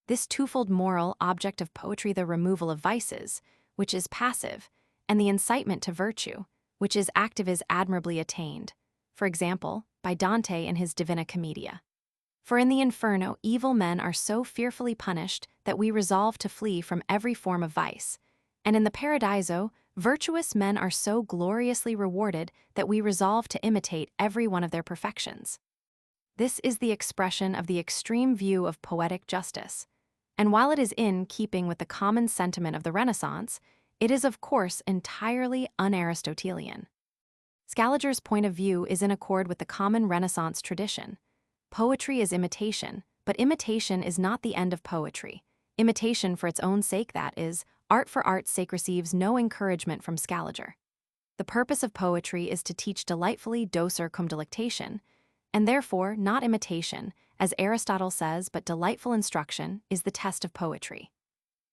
This twofold moral object of poetry, the removal of vices, which is passive, and the incitement to virtue, which is active, is admirably attained, for example, by Dante in his Divina Commedia. For in the Inferno, evil men are so fearfully punished that we resolve to flee from every form of vice, and in the Paradiso, virtuous men are so gloriously rewarded that we resolve to imitate every one of their perfections. This is the expression of the extreme view of poetic justice, and while it is in keeping with the common sentiment of the Renaissance, it is of course entirely un-Aristotelian. Scaliger's point of view is in accord with the common Renaissance tradition. Poetry is imitation, but imitation is not the end of poetry. Imitation for its own sake, that is, art for art's sake, receives no encouragement from Scaliger. The purpose of poetry is to teach delightfully docer cum delectation, and therefore not imitation, as Aristotle says, but delightful instruction is the test of poetry.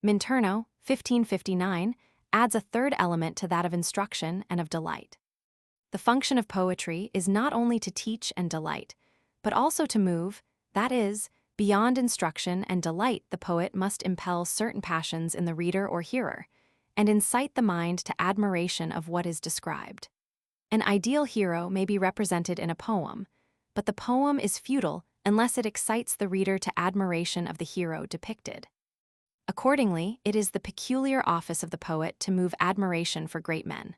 Minturno, 1559, adds a third element to that of instruction and of delight. The function of poetry is not only to teach and delight, but also to move, that is, beyond instruction and delight, the poet must impel certain passions in the reader or hearer, and incite the mind to admiration of what is described. An ideal hero may be represented in a poem, but the poem is futile unless it excites the reader to admiration of the hero depicted. Accordingly, it is the peculiar office of the poet to move admiration for great men.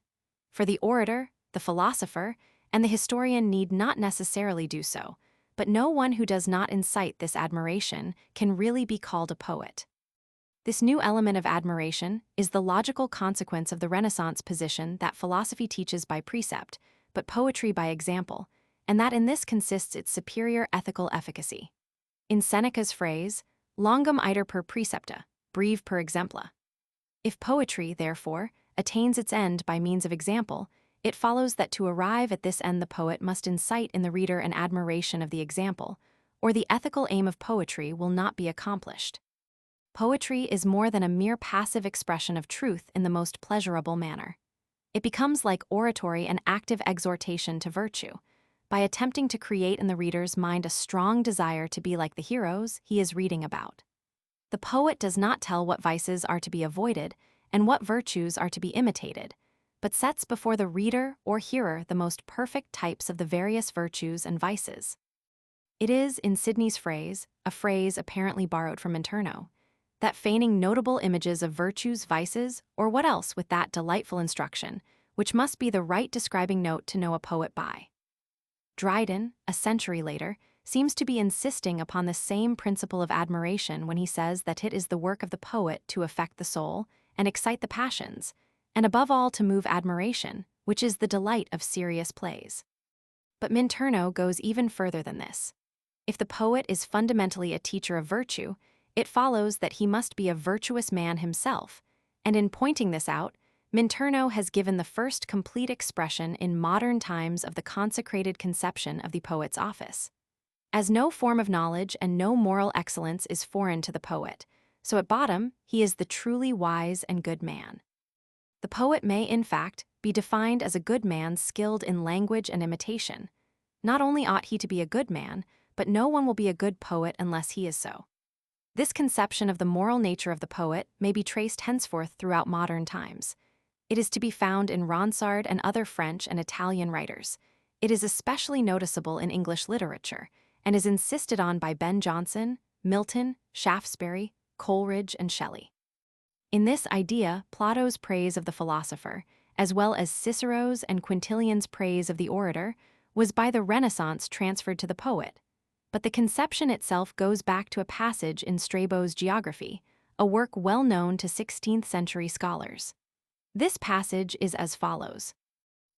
For the orator, the philosopher, and the historian need not necessarily do so, but no one who does not incite this admiration can really be called a poet. This new element of admiration is the logical consequence of the Renaissance position that philosophy teaches by precept, but poetry by example, and that in this consists its superior ethical efficacy. In Seneca's phrase, longum iter per precepta, breve per exempla. If poetry, therefore, attains its end by means of example, it follows that to arrive at this end the poet must incite in the reader an admiration of the example, or the ethical aim of poetry will not be accomplished. Poetry is more than a mere passive expression of truth in the most pleasurable manner. It becomes like oratory an active exhortation to virtue, by attempting to create in the reader's mind a strong desire to be like the heroes he is reading about. The poet does not tell what vices are to be avoided and what virtues are to be imitated, but sets before the reader or hearer the most perfect types of the various virtues and vices. It is, in Sidney's phrase, a phrase apparently borrowed from Minturno, that feigning notable images of virtues, vices, or what else with that delightful instruction, which must be the right describing note to know a poet by. Dryden, a century later, seems to be insisting upon the same principle of admiration when he says that it is the work of the poet to affect the soul and excite the passions, and above all to move admiration, which is the delight of serious plays. But Minturno goes even further than this. If the poet is fundamentally a teacher of virtue, it follows that he must be a virtuous man himself, and in pointing this out, Minturno has given the first complete expression in modern times of the consecrated conception of the poet's office. As no form of knowledge and no moral excellence is foreign to the poet, so at bottom he is the truly wise and good man. The poet may, in fact, be defined as a good man skilled in language and imitation. Not only ought he to be a good man, but no one will be a good poet unless he is so. This conception of the moral nature of the poet may be traced henceforth throughout modern times. It is to be found in Ronsard and other French and Italian writers. It is especially noticeable in English literature, and is insisted on by Ben Jonson, Milton, Shaftesbury, Coleridge, and Shelley. In this idea, Plato's praise of the philosopher, as well as Cicero's and Quintilian's praise of the orator, was by the Renaissance transferred to the poet. But the conception itself goes back to a passage in Strabo's Geography, a work well known to 16th-century scholars. This passage is as follows.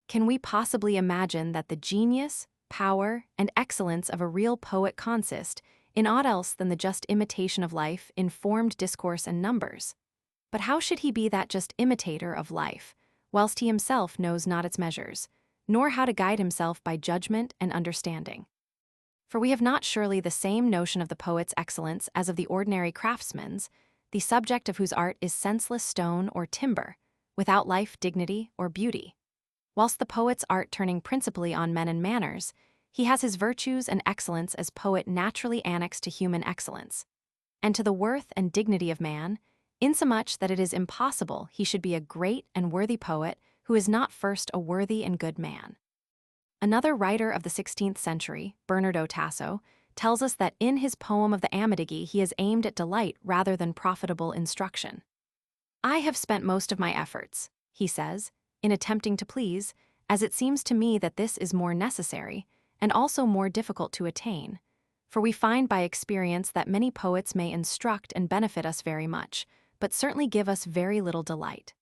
Can we possibly imagine that the genius, power, and excellence of a real poet consist in aught else than the just imitation of life in formed discourse and numbers? But how should he be that just imitator of life, whilst he himself knows not its measures, nor how to guide himself by judgment and understanding? For we have not surely the same notion of the poet's excellence as of the ordinary craftsman's, the subject of whose art is senseless stone or timber, without life, dignity, or beauty. Whilst the poet's art turning principally on men and manners, he has his virtues and excellence as poet naturally annexed to human excellence, and to the worth and dignity of man, insomuch that it is impossible he should be a great and worthy poet who is not first a worthy and good man. Another writer of the 16th century, Bernardo Tasso, tells us that in his poem of the Amadigi he is aimed at delight rather than profitable instruction. I have spent most of my efforts, he says, in attempting to please, as it seems to me that this is more necessary, and also more difficult to attain, for we find by experience that many poets may instruct and benefit us very much, but certainly give us very little delight.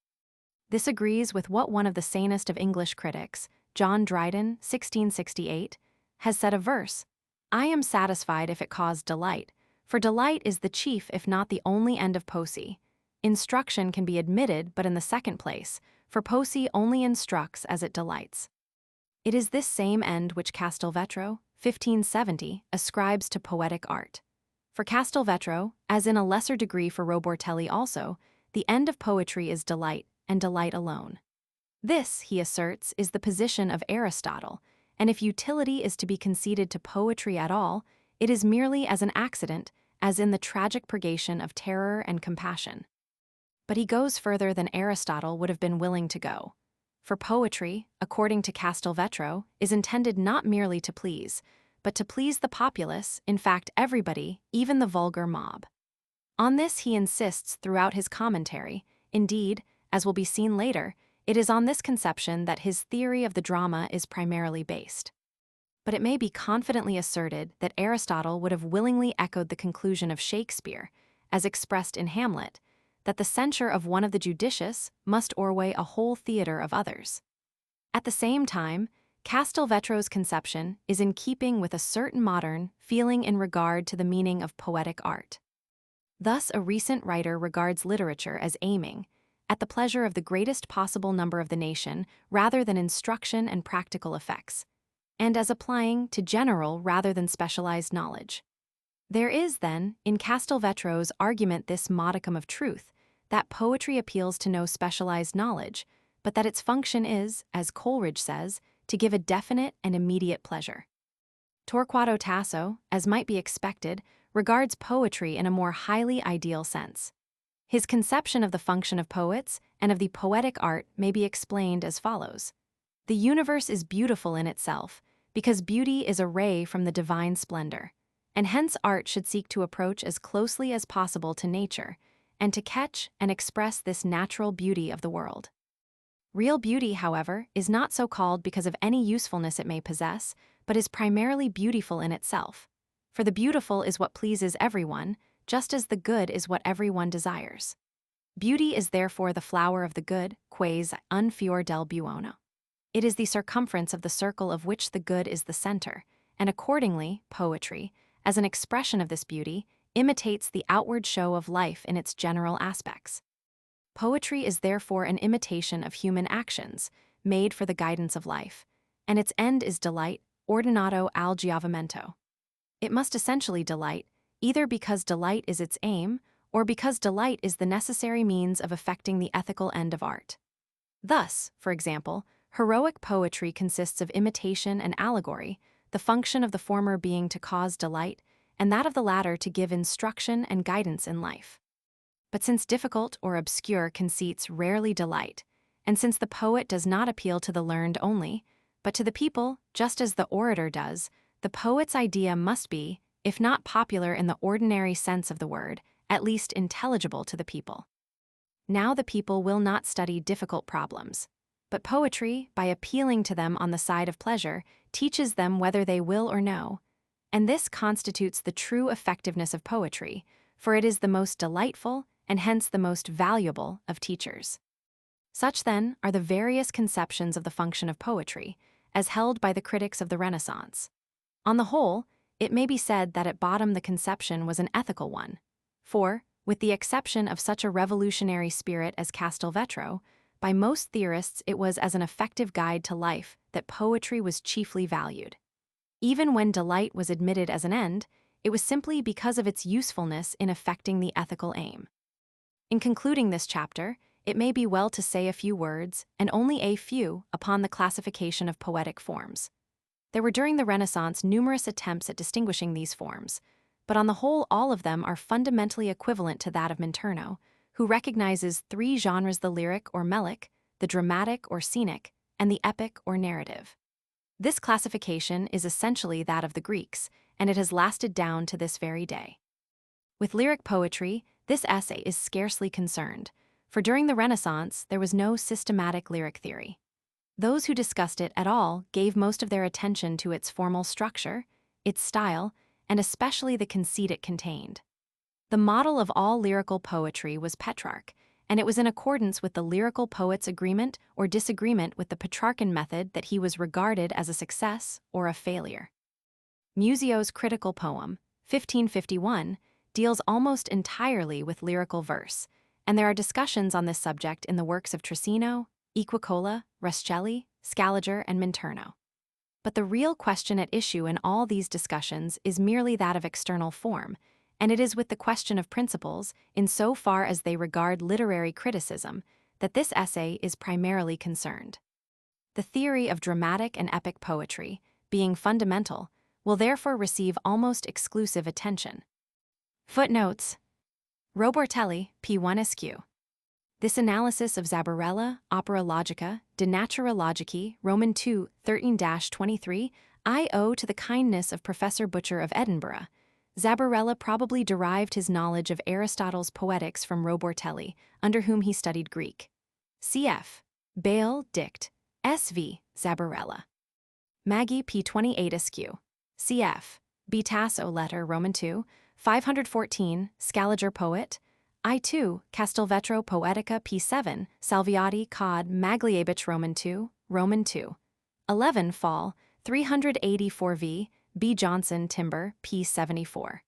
This agrees with what one of the sanest of English critics, John Dryden, 1668, has said of verse, I am satisfied if it cause delight, for delight is the chief if not the only end of poesy. Instruction can be admitted but in the second place, for poesy only instructs as it delights. It is this same end which Castelvetro, 1570, ascribes to poetic art. For Castelvetro, as in a lesser degree for Robortelli also, the end of poetry is delight, and delight alone. This, he asserts, is the position of Aristotle, and if utility is to be conceded to poetry at all, it is merely as an accident, as in the tragic purgation of terror and compassion. But he goes further than Aristotle would have been willing to go. For poetry, according to Castelvetro, is intended not merely to please, but to please the populace, in fact everybody, even the vulgar mob. On this he insists throughout his commentary. Indeed, as will be seen later, it is on this conception that his theory of the drama is primarily based. But it may be confidently asserted that Aristotle would have willingly echoed the conclusion of Shakespeare, as expressed in Hamlet, that the censure of one of the judicious must o'erweigh a whole theatre of others. At the same time, Castelvetro's conception is in keeping with a certain modern feeling in regard to the meaning of poetic art. Thus, a recent writer regards literature as aiming at the pleasure of the greatest possible number of the nation rather than instruction and practical effects, and as applying to general rather than specialized knowledge. There is, then, in Castelvetro's argument this modicum of truth, that poetry appeals to no specialized knowledge, but that its function is, as Coleridge says, to give a definite and immediate pleasure. Torquato Tasso, as might be expected, regards poetry in a more highly ideal sense. His conception of the function of poets and of the poetic art may be explained as follows. The universe is beautiful in itself, because beauty is a ray from the divine splendor, and hence art should seek to approach as closely as possible to nature, and to catch and express this natural beauty of the world. Real beauty, however, is not so called because of any usefulness it may possess, but is primarily beautiful in itself. For the beautiful is what pleases everyone, just as the good is what everyone desires. Beauty is therefore the flower of the good, quasi un fior del buono. It is the circumference of the circle of which the good is the center, and accordingly, poetry, as an expression of this beauty, imitates the outward show of life in its general aspects. Poetry is therefore an imitation of human actions, made for the guidance of life, and its end is delight, ordinato al giovamento. It must essentially delight, either because delight is its aim, or because delight is the necessary means of effecting the ethical end of art. Thus, for example, heroic poetry consists of imitation and allegory, the function of the former being to cause delight, and that of the latter to give instruction and guidance in life. But since difficult or obscure conceits rarely delight, and since the poet does not appeal to the learned only, but to the people just as the orator does, the poet's idea must be, if not popular in the ordinary sense of the word, at least intelligible to the people. Now the people will not study difficult problems, but poetry, by appealing to them on the side of pleasure, teaches them whether they will or no, and this constitutes the true effectiveness of poetry, for it is the most delightful and hence the most valuable of teachers. Such, then, are the various conceptions of the function of poetry, as held by the critics of the Renaissance. On the whole, it may be said that at bottom the conception was an ethical one, for, with the exception of such a revolutionary spirit as Castelvetro, by most theorists it was as an effective guide to life that poetry was chiefly valued. Even when delight was admitted as an end, it was simply because of its usefulness in effecting the ethical aim. In concluding this chapter, it may be well to say a few words, and only a few, upon the classification of poetic forms. There were during the Renaissance numerous attempts at distinguishing these forms, but on the whole all of them are fundamentally equivalent to that of Minturno, who recognizes three genres: the lyric or melic, the dramatic or scenic, and the epic or narrative. This classification is essentially that of the Greeks, and it has lasted down to this very day. With lyric poetry, this essay is scarcely concerned, for during the Renaissance there was no systematic lyric theory. Those who discussed it at all gave most of their attention to its formal structure, its style, and especially the conceit it contained. The model of all lyrical poetry was Petrarch, and it was in accordance with the lyrical poet's agreement or disagreement with the Petrarchan method that he was regarded as a success or a failure. Musio's critical poem, 1551, deals almost entirely with lyrical verse, and there are discussions on this subject in the works of Trissino, Equicola, Ruscelli, Scaliger, and Minturno. But the real question at issue in all these discussions is merely that of external form, and it is with the question of principles, insofar as they regard literary criticism, that this essay is primarily concerned. The theory of dramatic and epic poetry, being fundamental, will therefore receive almost exclusive attention. Footnotes. Robortelli, P1 Esq. This analysis of Zabarella, Opera Logica, De Natura Logici, Roman 2, 13-23, I owe to the kindness of Professor Butcher of Edinburgh. Zabarella probably derived his knowledge of Aristotle's Poetics from Robortelli, under whom he studied Greek. Cf. Bale, Dict. S.V. Zabarella. Maggie, P28 Esq. Cf. B. Tasso Letter, Roman 2, 514, Scaliger Poet. I2, Castelvetro Poetica P7, Salviati Cod Magliabich Roman 2, Roman 2. 11 Fall, 384 v, B. Johnson Timber P74.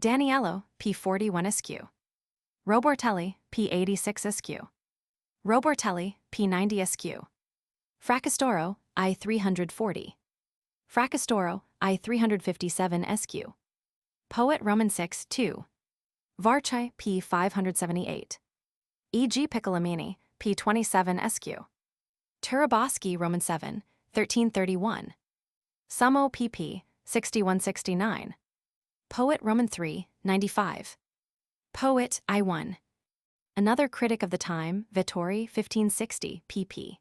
Daniello, P41 Esq. Robortelli, P86 Esq. Robortelli, P90 Esq. Fracastoro, I340. Fracastoro, I357 Esq. Poet Roman 6 2. Varchai, P. 578. E. G. Piccolomini, P. 27 Esq. Turaboski, Roman 7, 1331. Samo, pp. 6169. Poet Roman 3, 95. Poet I 1. Another critic of the time, Vittori, 1560, pp.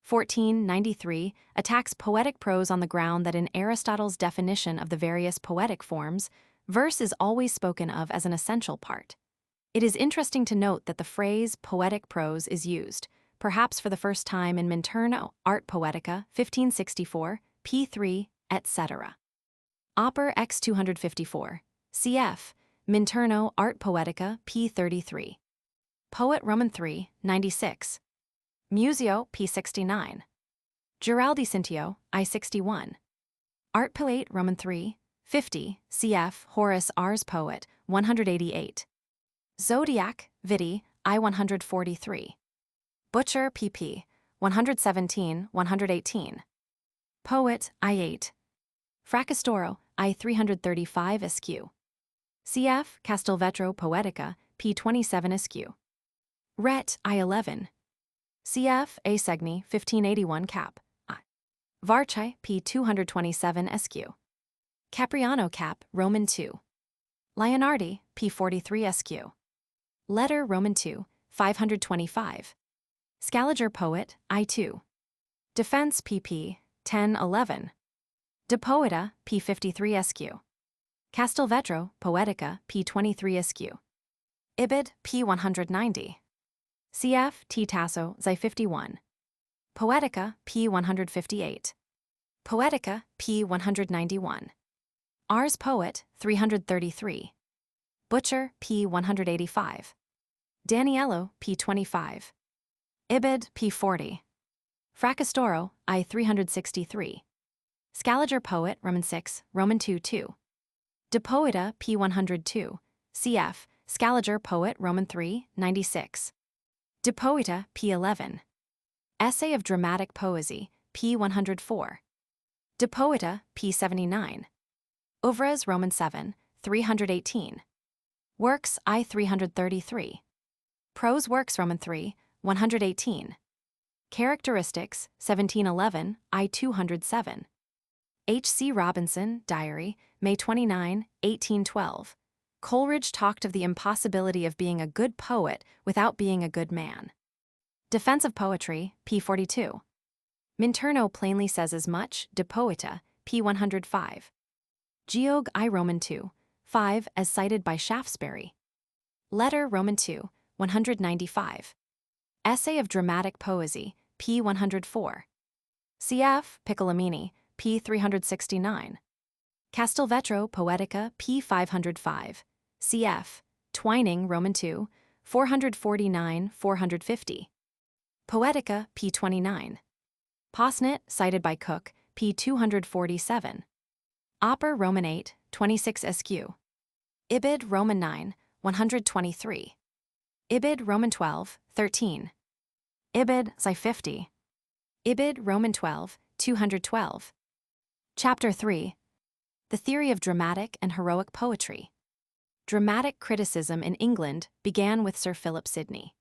1493, attacks poetic prose on the ground that in Aristotle's definition of the various poetic forms, verse is always spoken of as an essential part. It is interesting to note that the phrase poetic prose is used, perhaps for the first time in Minturno, Art Poetica, 1564, p3, etc. Oper X 254. Cf. Minturno, Art Poetica, p33. Poet Roman 3, 96. Museo, p69. Giraldi Cintio, I61. Art Poet Roman 3, 50, cf. Horace Ars Poet, 188. Zodiac, Vidi, I143. Butcher, pp. 117, 118. Poet, I8. Fracastoro, I335 Esq. Cf. Castelvetro Poetica, p27 Esq. Ret, I11. Cf. A. Segni, 1581 Cap. I. Varchai, p227 Esq. Capriano Cap, Roman 2. Leonardi, p43 Esq. Letter Roman 2, 525. Scaliger Poet, I2. Defense pp. 10-11. De Poeta, p53 Esq. Castelvetro, Poetica, p23 Esq. Ibid, p190. Cf. T. Tasso, Xi51. Poetica, p158. Poetica, p191. Ars Poet, 333. Butcher, p185. Daniello, p25. Ibid, p40. Fracastoro, I363. Scaliger Poet, Roman 6, Roman 2 2. De Poeta, p102. Cf. Scaliger Poet, Roman 3, 96. De Poeta, p11. Essay of Dramatic Poesy, p104. De Poeta, p79. Ouvres, Roman 7, 318. Works, I333. Prose Works, Roman 3, 118. Characteristics, 1711, I207. H. C. Robinson, Diary, May 29, 1812. Coleridge talked of the impossibility of being a good poet without being a good man. Defense of Poetry, p42. Minturno plainly says as much, De Poeta, p105. Geog I Roman 2, 5 as cited by Shaftesbury. Letter Roman 2, 195. Essay of Dramatic Poesy, p104. Cf. Piccolomini, p369. Castelvetro Poetica, p505. Cf. Twining, Roman 2, 449-450. Poetica, p29. Posnet, cited by Cook, p247. Oper Roman 8, 26 Esq. Ibid Roman 9, 123. Ibid Roman 12, 13. Ibid, Sci 50. Ibid, Roman 12, 212. Chapter 3. The Theory of Dramatic and Heroic Poetry. Dramatic criticism in England began with Sir Philip Sidney.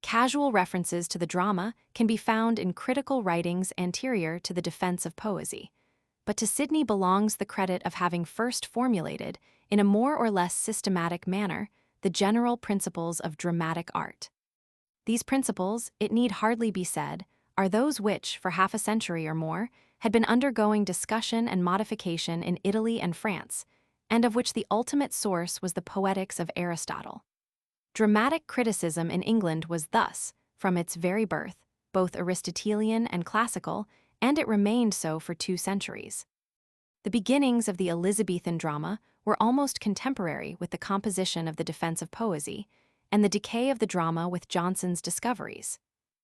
Casual references to the drama can be found in critical writings anterior to the defense of poesy, but to Sidney belongs the credit of having first formulated, in a more or less systematic manner, the general principles of dramatic art. These principles, it need hardly be said, are those which, for half a century or more, had been undergoing discussion and modification in Italy and France, and of which the ultimate source was the Poetics of Aristotle. Dramatic criticism in England was thus, from its very birth, both Aristotelian and classical, and it remained so for 2 centuries. The beginnings of the Elizabethan drama were almost contemporary with the composition of the Defense of Poesy, and the decay of the drama with Johnson's discoveries.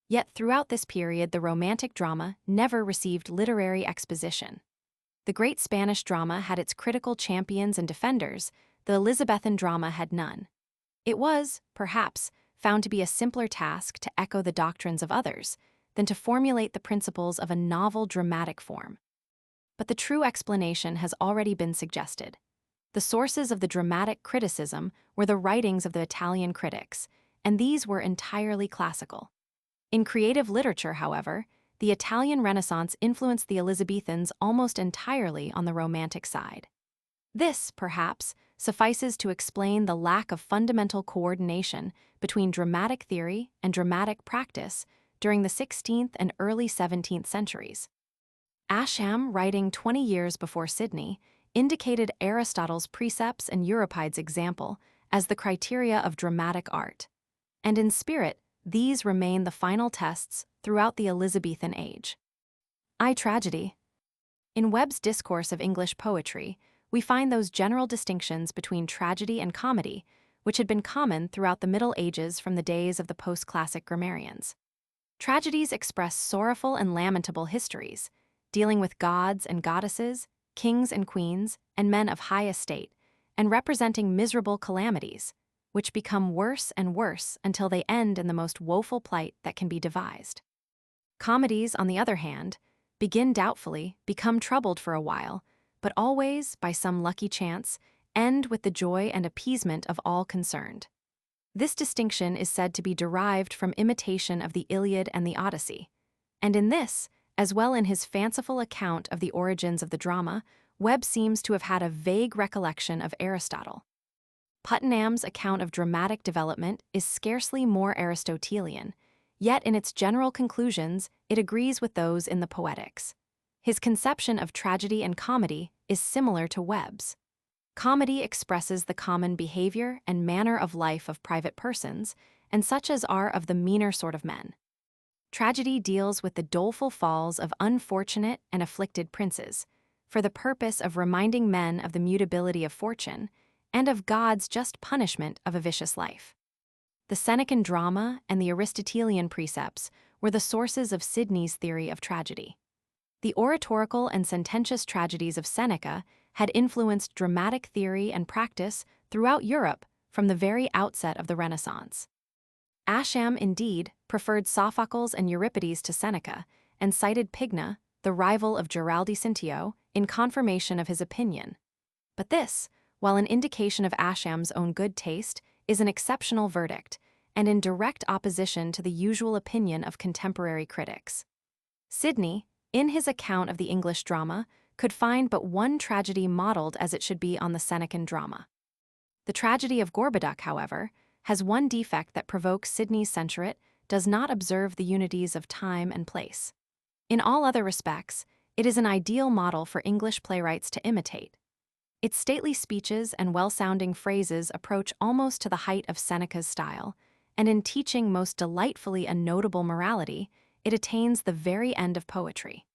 Yet throughout this period the Romantic drama never received literary exposition. The great Spanish drama had its critical champions and defenders, the Elizabethan drama had none. It was, perhaps, found to be a simpler task to echo the doctrines of others than to formulate the principles of a novel dramatic form. But the true explanation has already been suggested. The sources of the dramatic criticism were the writings of the Italian critics, and these were entirely classical. In creative literature, however, the Italian Renaissance influenced the Elizabethans almost entirely on the Romantic side. This, perhaps, suffices to explain the lack of fundamental coordination between dramatic theory and dramatic practice during the 16th and early 17th centuries. Ascham, writing 20 years before Sidney, indicated Aristotle's precepts and Euripides' example as the criteria of dramatic art, and in spirit, these remain the final tests throughout the Elizabethan age. Tragedy. In Webb's Discourse of English Poetry, we find those general distinctions between tragedy and comedy, which had been common throughout the Middle Ages from the days of the post-classic grammarians. Tragedies express sorrowful and lamentable histories, dealing with gods and goddesses, kings and queens, and men of high estate, and representing miserable calamities, which become worse and worse until they end in the most woeful plight that can be devised. Comedies, on the other hand, begin doubtfully, become troubled for a while, but always, by some lucky chance, end with the joy and appeasement of all concerned. This distinction is said to be derived from imitation of the Iliad and the Odyssey, and in this, as well in his fanciful account of the origins of the drama, Webb seems to have had a vague recollection of Aristotle. Puttenham's account of dramatic development is scarcely more Aristotelian, yet in its general conclusions it agrees with those in the Poetics. His conception of tragedy and comedy is similar to Webb's. Comedy expresses the common behavior and manner of life of private persons, and such as are of the meaner sort of men. Tragedy deals with the doleful falls of unfortunate and afflicted princes, for the purpose of reminding men of the mutability of fortune, and of God's just punishment of a vicious life. The Senecan drama and the Aristotelian precepts were the sources of Sidney's theory of tragedy. The oratorical and sententious tragedies of Seneca had influenced dramatic theory and practice throughout Europe from the very outset of the Renaissance. Ascham, indeed, preferred Sophocles and Euripides to Seneca, and cited Pigna, the rival of Geraldi Cintio, in confirmation of his opinion. But this, while an indication of Ascham's own good taste, is an exceptional verdict, and in direct opposition to the usual opinion of contemporary critics. Sidney, in his account of the English drama, could find but one tragedy modeled as it should be on the Senecan drama. The tragedy of Gorboduc, however, has one defect that provokes Sidney's censurate: does not observe the unities of time and place. In all other respects, it is an ideal model for English playwrights to imitate. Its stately speeches and well-sounding phrases approach almost to the height of Seneca's style, and in teaching most delightfully a notable morality, it attains the very end of poetry.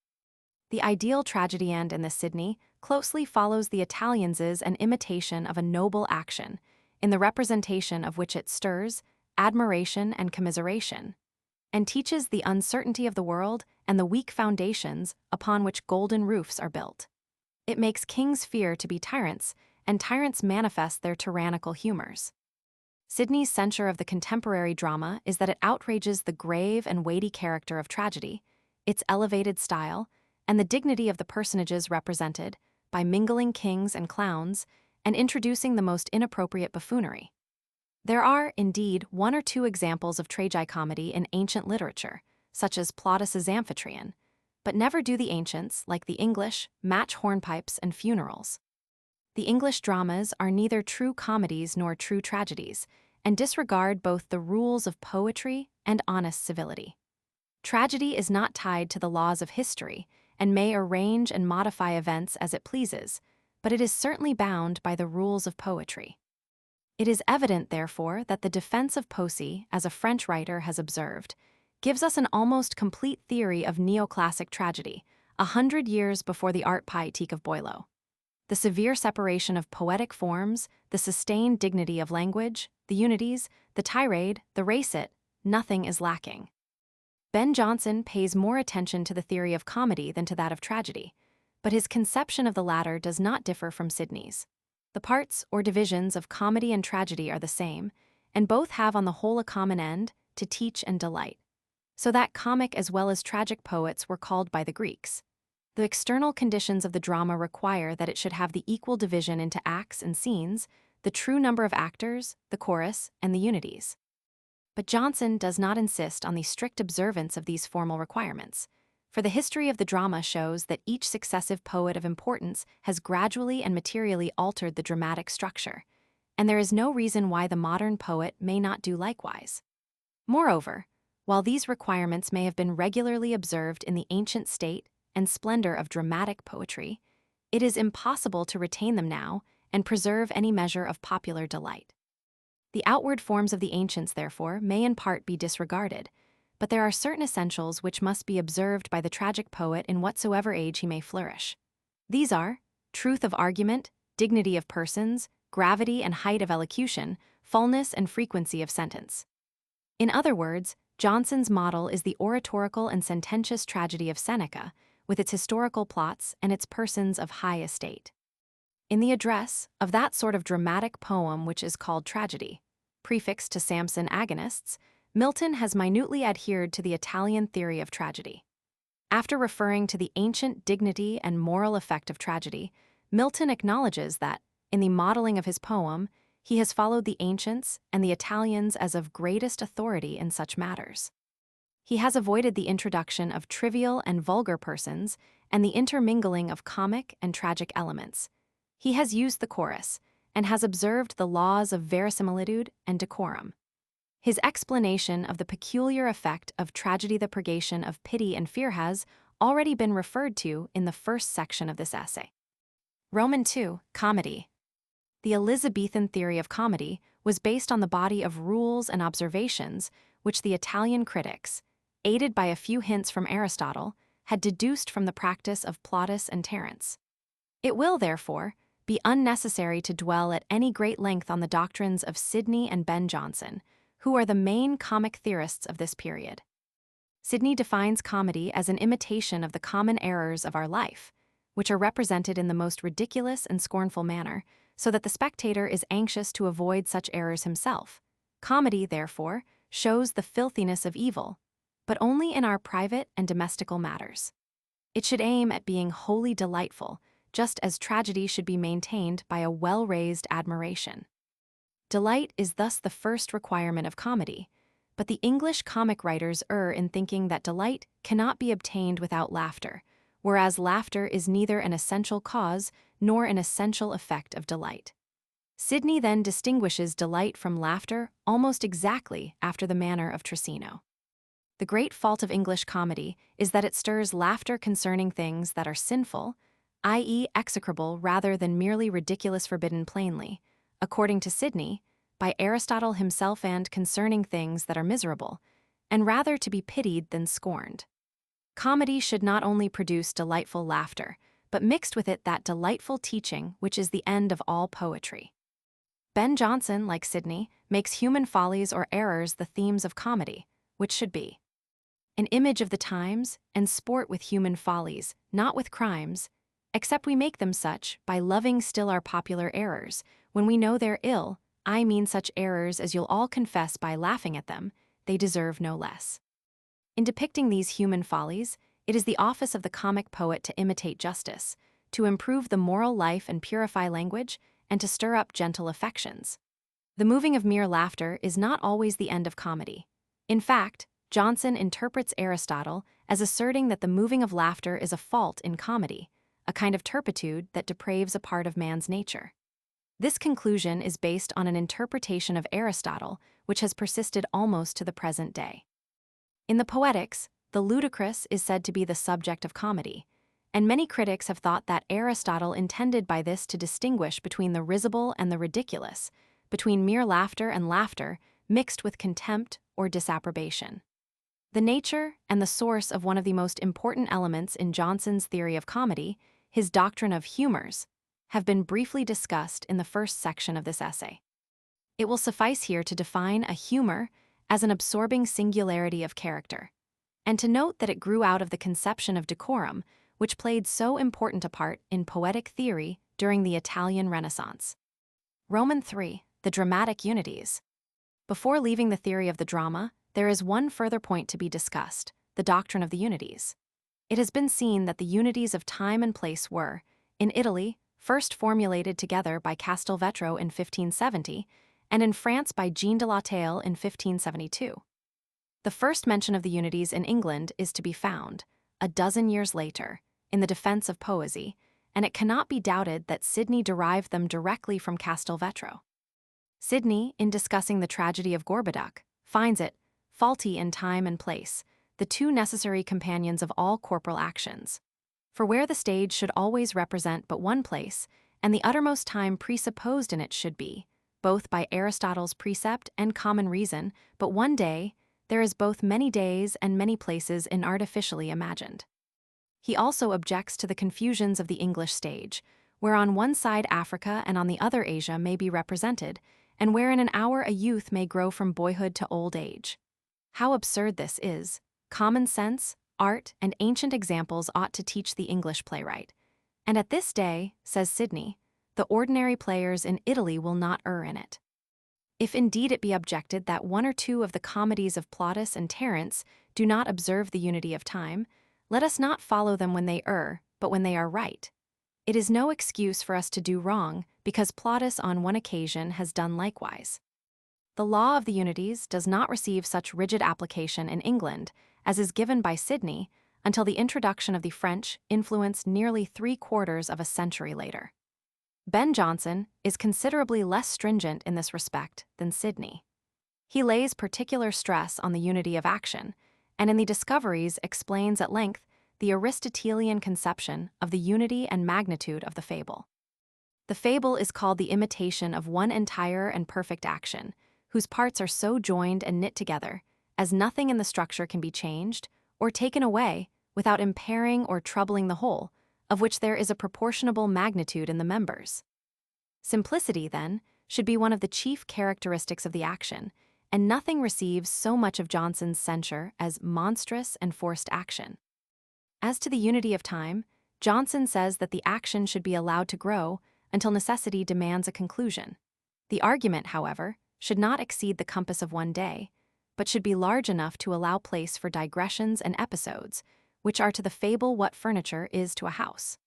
The ideal tragedy end in the Sidney closely follows the Italians' an imitation of a noble action, in the representation of which it stirs admiration and commiseration, and teaches the uncertainty of the world and the weak foundations upon which golden roofs are built. It makes kings fear to be tyrants, and tyrants manifest their tyrannical humors. Sidney's censure of the contemporary drama is that it outrages the grave and weighty character of tragedy, its elevated style, and the dignity of the personages represented by mingling kings and clowns and introducing the most inappropriate buffoonery. There are, indeed, one or two examples of tragicomedy in ancient literature, such as Plautus's Amphitryon, but never do the ancients, like the English, match hornpipes and funerals. The English dramas are neither true comedies nor true tragedies, and disregard both the rules of poetry and honest civility. Tragedy is not tied to the laws of history and may arrange and modify events as it pleases, but it is certainly bound by the rules of poetry. It is evident, therefore, that the defense of Poesy, as a French writer has observed, gives us an almost complete theory of neoclassic tragedy, 100 years before the art poétique of Boileau. The severe separation of poetic forms, the sustained dignity of language, the unities, the tirade, the récit, nothing is lacking. Ben Jonson pays more attention to the theory of comedy than to that of tragedy, but his conception of the latter does not differ from Sidney's. The parts or divisions of comedy and tragedy are the same, and both have on the whole a common end, to teach and delight. So that comic as well as tragic poets were called by the Greeks. The external conditions of the drama require that it should have the equal division into acts and scenes, the true number of actors, the chorus, and the unities. But Jonson does not insist on the strict observance of these formal requirements, for the history of the drama shows that each successive poet of importance has gradually and materially altered the dramatic structure, and there is no reason why the modern poet may not do likewise. Moreover, while these requirements may have been regularly observed in the ancient state and splendor of dramatic poetry, it is impossible to retain them now and preserve any measure of popular delight. The outward forms of the ancients, therefore, may in part be disregarded, but there are certain essentials which must be observed by the tragic poet in whatsoever age he may flourish. These are truth of argument, dignity of persons, gravity and height of elocution, fullness and frequency of sentence. In other words, Jonson's model is the oratorical and sententious tragedy of Seneca, with its historical plots and its persons of high estate. In the address of that sort of dramatic poem which is called tragedy, prefixed to Samson Agonists, Milton has minutely adhered to the Italian theory of tragedy. After referring to the ancient dignity and moral effect of tragedy, Milton acknowledges that, in the modeling of his poem, he has followed the ancients and the Italians as of greatest authority in such matters. He has avoided the introduction of trivial and vulgar persons and the intermingling of comic and tragic elements. He has used the chorus and has observed the laws of verisimilitude and decorum. His explanation of the peculiar effect of tragedy, the purgation of pity and fear, has already been referred to in the first section of this essay. Roman II, Comedy. The Elizabethan theory of comedy was based on the body of rules and observations which the Italian critics, aided by a few hints from Aristotle, had deduced from the practice of Plautus and Terence. It will, therefore, be unnecessary to dwell at any great length on the doctrines of Sidney and Ben Jonson, who are the main comic theorists of this period. Sidney defines comedy as an imitation of the common errors of our life, which are represented in the most ridiculous and scornful manner, so that the spectator is anxious to avoid such errors himself. Comedy, therefore, shows the filthiness of evil, but only in our private and domestical matters. It should aim at being wholly delightful, just as tragedy should be maintained by a well-raised admiration. Delight is thus the first requirement of comedy, but the English comic writers err in thinking that delight cannot be obtained without laughter, whereas laughter is neither an essential cause nor an essential effect of delight. Sidney then distinguishes delight from laughter almost exactly after the manner of Trissino. The great fault of English comedy is that it stirs laughter concerning things that are sinful, i.e. execrable rather than merely ridiculous, forbidden plainly, according to Sidney, by Aristotle himself, and concerning things that are miserable, and rather to be pitied than scorned. Comedy should not only produce delightful laughter, but mixed with it that delightful teaching which is the end of all poetry. Ben Jonson, like Sidney, makes human follies or errors the themes of comedy, which should be an image of the times and sport with human follies, not with crimes, except we make them such by loving still our popular errors, when we know they're ill, I mean such errors as you'll all confess by laughing at them, they deserve no less. In depicting these human follies, it is the office of the comic poet to imitate justice, to improve the moral life and purify language, and to stir up gentle affections. The moving of mere laughter is not always the end of comedy. In fact, Johnson interprets Aristotle as asserting that the moving of laughter is a fault in comedy, a kind of turpitude that depraves a part of man's nature. This conclusion is based on an interpretation of Aristotle which has persisted almost to the present day. In the Poetics, the ludicrous is said to be the subject of comedy, and many critics have thought that Aristotle intended by this to distinguish between the risible and the ridiculous, between mere laughter and laughter mixed with contempt or disapprobation. The nature and the source of one of the most important elements in Johnson's theory of comedy, his doctrine of humors, have been briefly discussed in the first section of this essay. It will suffice here to define a humor as an absorbing singularity of character, and to note that it grew out of the conception of decorum, which played so important a part in poetic theory during the Italian Renaissance. Roman 3. The dramatic unities. Before leaving the theory of the drama, there is one further point to be discussed, the doctrine of the unities. It has been seen that the unities of time and place were, in Italy, first formulated together by Castelvetro in 1570, and in France by Jean de la Taille in 1572. The first mention of the unities in England is to be found, a dozen years later, in the Defense of Poesy, and it cannot be doubted that Sidney derived them directly from Castelvetro. Sidney, in discussing the tragedy of Gorboduc, finds it faulty in time and place, the two necessary companions of all corporal actions. For where the stage should always represent but one place, and the uttermost time presupposed in it should be, both by Aristotle's precept and common reason, but one day, there is both many days and many places inartificially imagined. He also objects to the confusions of the English stage, where on one side Africa and on the other Asia may be represented, and where in an hour a youth may grow from boyhood to old age. How absurd this is! Common sense, art, and ancient examples ought to teach the English playwright. And at this day, says Sidney, the ordinary players in Italy will not err in it. If indeed it be objected that one or two of the comedies of Plautus and Terence do not observe the unity of time, let us not follow them when they err, but when they are right. It is no excuse for us to do wrong, because Plautus on one occasion has done likewise. The law of the unities does not receive such rigid application in England as is given by Sidney until the introduction of the French influence nearly 3/4 of a century later. Ben Jonson is considerably less stringent in this respect than Sidney. He lays particular stress on the unity of action, and in the Discoveries explains at length the Aristotelian conception of the unity and magnitude of the fable. The fable is called the imitation of one entire and perfect action, whose parts are so joined and knit together, as nothing in the structure can be changed or taken away without impairing or troubling the whole, of which there is a proportionable magnitude in the members. Simplicity, then, should be one of the chief characteristics of the action, and nothing receives so much of Johnson's censure as monstrous and forced action. As to the unity of time, Johnson says that the action should be allowed to grow until necessity demands a conclusion. The argument, however, should not exceed the compass of one day, but should be large enough to allow place for digressions and episodes, which are to the fable what furniture is to a house.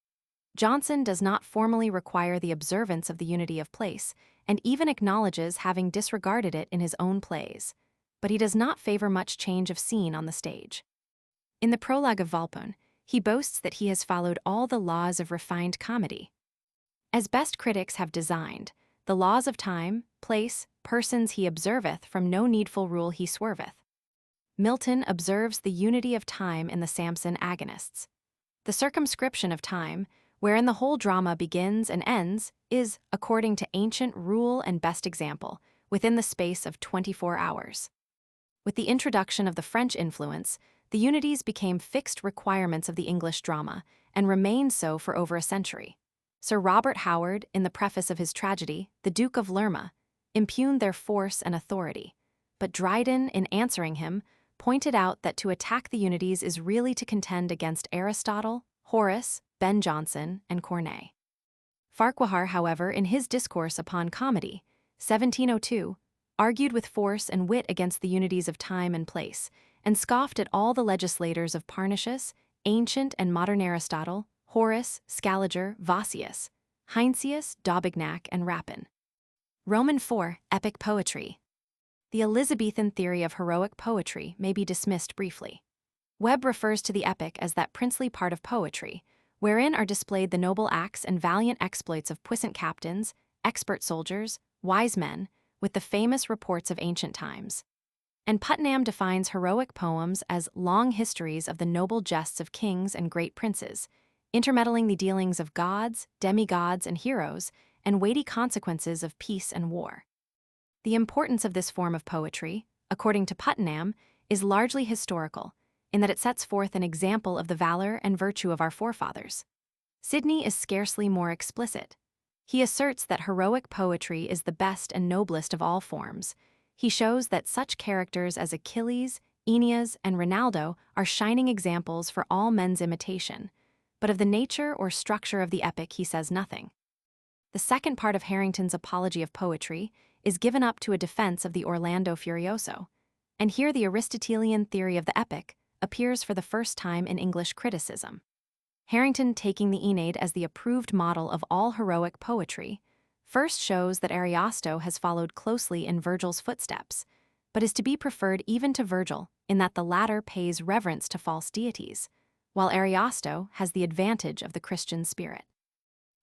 Johnson does not formally require the observance of the unity of place, and even acknowledges having disregarded it in his own plays, but he does not favor much change of scene on the stage. In the prologue of Volpone, he boasts that he has followed all the laws of refined comedy. As best critics have designed, the laws of time, place, persons he observeth, from no needful rule he swerveth. Milton observes the unity of time in the Samson agonists. The circumscription of time, wherein the whole drama begins and ends, is, according to ancient rule and best example, within the space of 24 hours. With the introduction of the French influence, the unities became fixed requirements of the English drama, and remained so for over a century. Sir Robert Howard, in the preface of his tragedy, The Duke of Lerma, impugned their force and authority, but Dryden, in answering him, pointed out that to attack the unities is really to contend against Aristotle, Horace, Ben Jonson, and Corneille. Farquhar, however, in his discourse upon comedy, 1702, argued with force and wit against the unities of time and place, and scoffed at all the legislators of Parnasius, ancient and modern Aristotle, Horace, Scaliger, Vossius, Heinsius, D'Aubignac, and Rapin. Roman 4. Epic poetry. The Elizabethan theory of heroic poetry may be dismissed briefly. Webb refers to the epic as that princely part of poetry, wherein are displayed the noble acts and valiant exploits of puissant captains, expert soldiers, wise men, with the famous reports of ancient times. And Putnam defines heroic poems as long histories of the noble jests of kings and great princes, intermeddling the dealings of gods, demigods, and heroes, and weighty consequences of peace and war. The importance of this form of poetry, according to Putnam, is largely historical, in that it sets forth an example of the valor and virtue of our forefathers. Sidney is scarcely more explicit. He asserts that heroic poetry is the best and noblest of all forms. He shows that such characters as Achilles, Aeneas, and Rinaldo are shining examples for all men's imitation, but of the nature or structure of the epic he says nothing. The second part of Harrington's Apology of Poetry is given up to a defense of the Orlando Furioso, and here the Aristotelian theory of the epic appears for the first time in English criticism. Harrington, taking the Aeneid as the approved model of all heroic poetry, first shows that Ariosto has followed closely in Virgil's footsteps, but is to be preferred even to Virgil in that the latter pays reverence to false deities, while Ariosto has the advantage of the Christian spirit.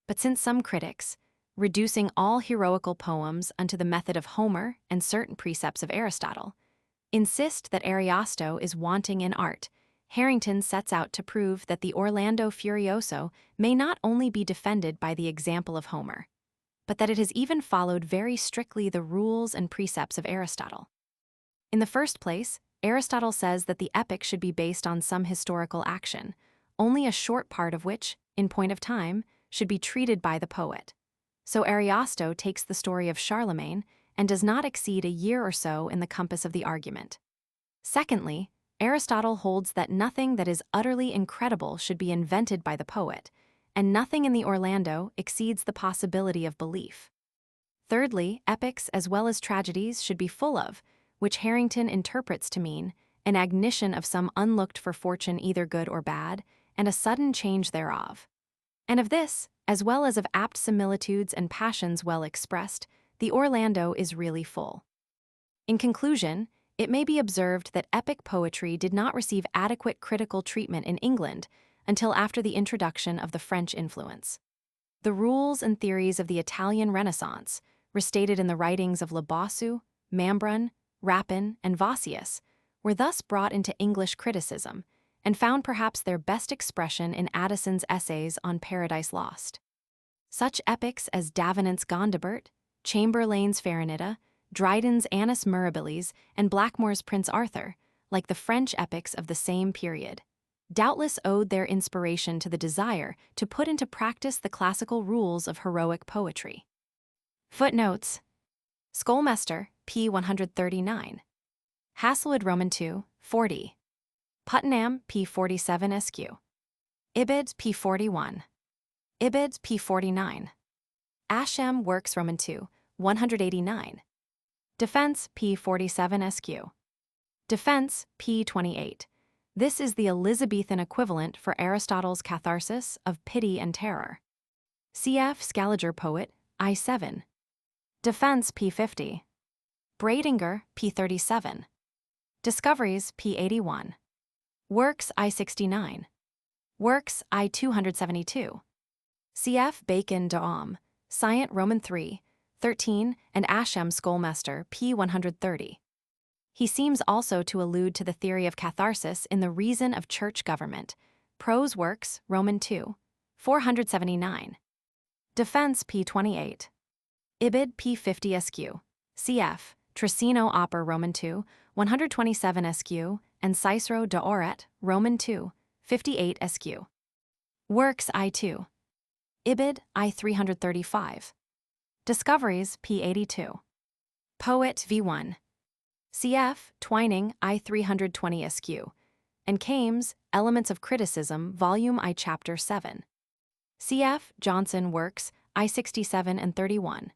But since some critics, reducing all heroical poems unto the method of Homer and certain precepts of Aristotle, insist that Ariosto is wanting in art, Harrington sets out to prove that the Orlando Furioso may not only be defended by the example of Homer, but that it has even followed very strictly the rules and precepts of Aristotle. In the first place, Aristotle says that the epic should be based on some historical action, only a short part of which, in point of time, should be treated by the poet. So Ariosto takes the story of Charlemagne and does not exceed a year or so in the compass of the argument. Secondly, Aristotle holds that nothing that is utterly incredible should be invented by the poet, and nothing in the Orlando exceeds the possibility of belief. Thirdly, epics as well as tragedies should be full of, which Harrington interprets to mean, an agnition of some unlooked-for fortune either good or bad, and a sudden change thereof. And of this, as well as of apt similitudes and passions well expressed, the Orlando is really full. In conclusion, it may be observed that epic poetry did not receive adequate critical treatment in England until after the introduction of the French influence. The rules and theories of the Italian Renaissance, restated in the writings of Le Bossu, Mambrun, Rapin, and Vossius, were thus brought into English criticism and found perhaps their best expression in Addison's essays on Paradise Lost. Such epics as Davenant's Gondibert, Chamberlain's Farinita, Dryden's Annus Mirabilis, and Blackmore's Prince Arthur, like the French epics of the same period, doubtless owed their inspiration to the desire to put into practice the classical rules of heroic poetry. Footnotes: Schoolmester, p. 139. Hasselwood Roman 2, 40. Putnam, p. 47 SQ. Ibid, p. 41. Ibid, p. 49. Ascham Works Roman 2, 189. Defense, p. 47 SQ. Defense, p. 28. This is the Elizabethan equivalent for Aristotle's catharsis of pity and terror. Cf. Scaliger Poet, I7. Defense, p. 50. Bradinger, p. 37. Discoveries, p. 81. Works, I69. Works, I272. Cf. Bacon de Homme, Scient Roman 3, 13, and Ascham Schoolmester, p. 130. He seems also to allude to the theory of catharsis in the Reason of Church Government, Prose Works, Roman 2, 479. Defense, p. 28. Ibid, p. 50 SQ. Cf. Tricino Oper Roman 2, 127 SQ, and Cicero de Oret, Roman 2, 58 SQ. Works, I2. Ibid, I335. Discoveries, p. 82. Poet, v1. Cf. Twining, I320 SQ, and Kames, Elements of Criticism, Volume I, Chapter 7. Cf. Johnson Works, I67 and 31.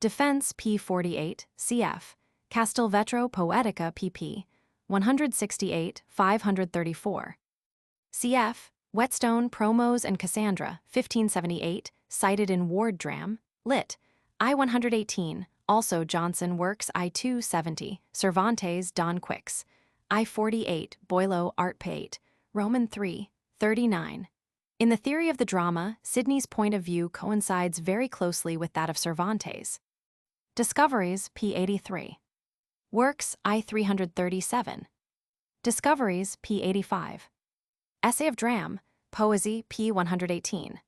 Defense p. 48, cf. Castelvetro Poetica pp. 168, 534. Cf. Whetstone, Promos and Cassandra, 1578, cited in Ward Dram, lit. I-118, also Johnson Works I-270, Cervantes, Don Quix, I-48, Boileau, Art Pate, Roman 3, 39. In the theory of the drama, Sidney's point of view coincides very closely with that of Cervantes. Discoveries, p. 83. Works, I-337. Discoveries, p. 85. Essay of Dram, Poesy, p. 118.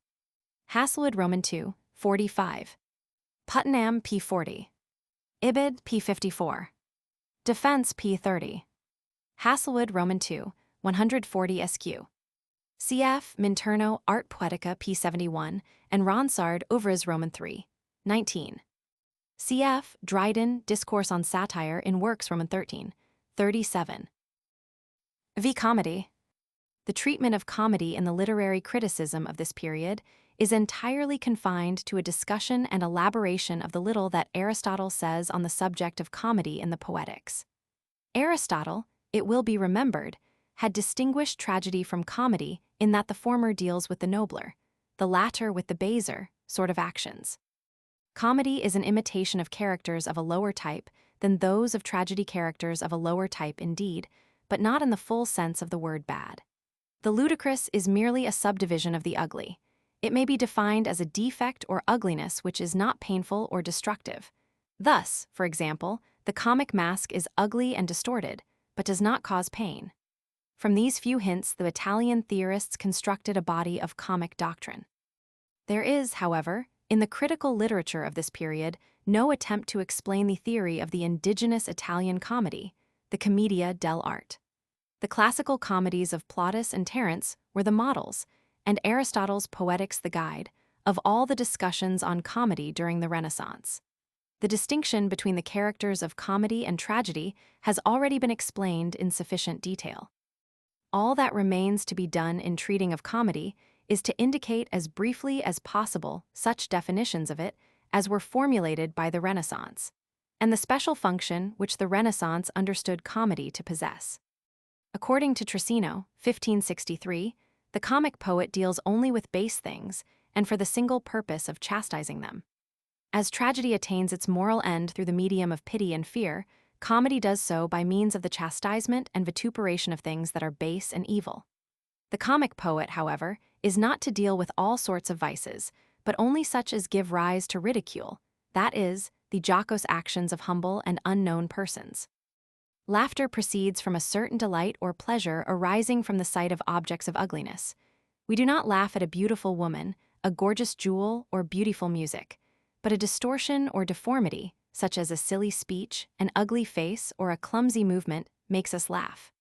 Hasselwood, Roman 2, 45. Puttenham, p. 40. Ibid, p. 54. Defense, p. 30. Hasselwood, Roman 2, 140 SQ. Cf. Minturno, Art Poetica, p. 71, and Ronsard, Ouvres, Roman 3, 19. Cf. Dryden, Discourse on Satire in Works, Roman 13, 37. V. Comedy. The treatment of comedy in the literary criticism of this period is entirely confined to a discussion and elaboration of the little that Aristotle says on the subject of comedy in the Poetics. Aristotle, it will be remembered, had distinguished tragedy from comedy in that the former deals with the nobler, the latter with the baser, sort of actions. Comedy is an imitation of characters of a lower type than those of tragedy characters of a lower type indeed, but not in the full sense of the word bad. The ludicrous is merely a subdivision of the ugly. It may be defined as a defect or ugliness which is not painful or destructive. Thus, for example, the comic mask is ugly and distorted, but does not cause pain. From these few hints, the Italian theorists constructed a body of comic doctrine. There is, however, in the critical literature of this period, no attempt to explain the theory of the indigenous Italian comedy, the commedia dell'arte. The classical comedies of Plautus and Terence were the models, and Aristotle's Poetics the guide, of all the discussions on comedy during the Renaissance. The distinction between the characters of comedy and tragedy has already been explained in sufficient detail. All that remains to be done in treating of comedy is to indicate as briefly as possible such definitions of it as were formulated by the Renaissance, and the special function which the Renaissance understood comedy to possess. According to Trissino, 1563, the comic poet deals only with base things and for the single purpose of chastising them. As tragedy attains its moral end through the medium of pity and fear, comedy does so by means of the chastisement and vituperation of things that are base and evil. The comic poet, however, is not to deal with all sorts of vices, but only such as give rise to ridicule, that is, the jocose actions of humble and unknown persons. Laughter proceeds from a certain delight or pleasure arising from the sight of objects of ugliness. We do not laugh at a beautiful woman, a gorgeous jewel, or beautiful music, but a distortion or deformity, such as a silly speech, an ugly face, or a clumsy movement, makes us laugh.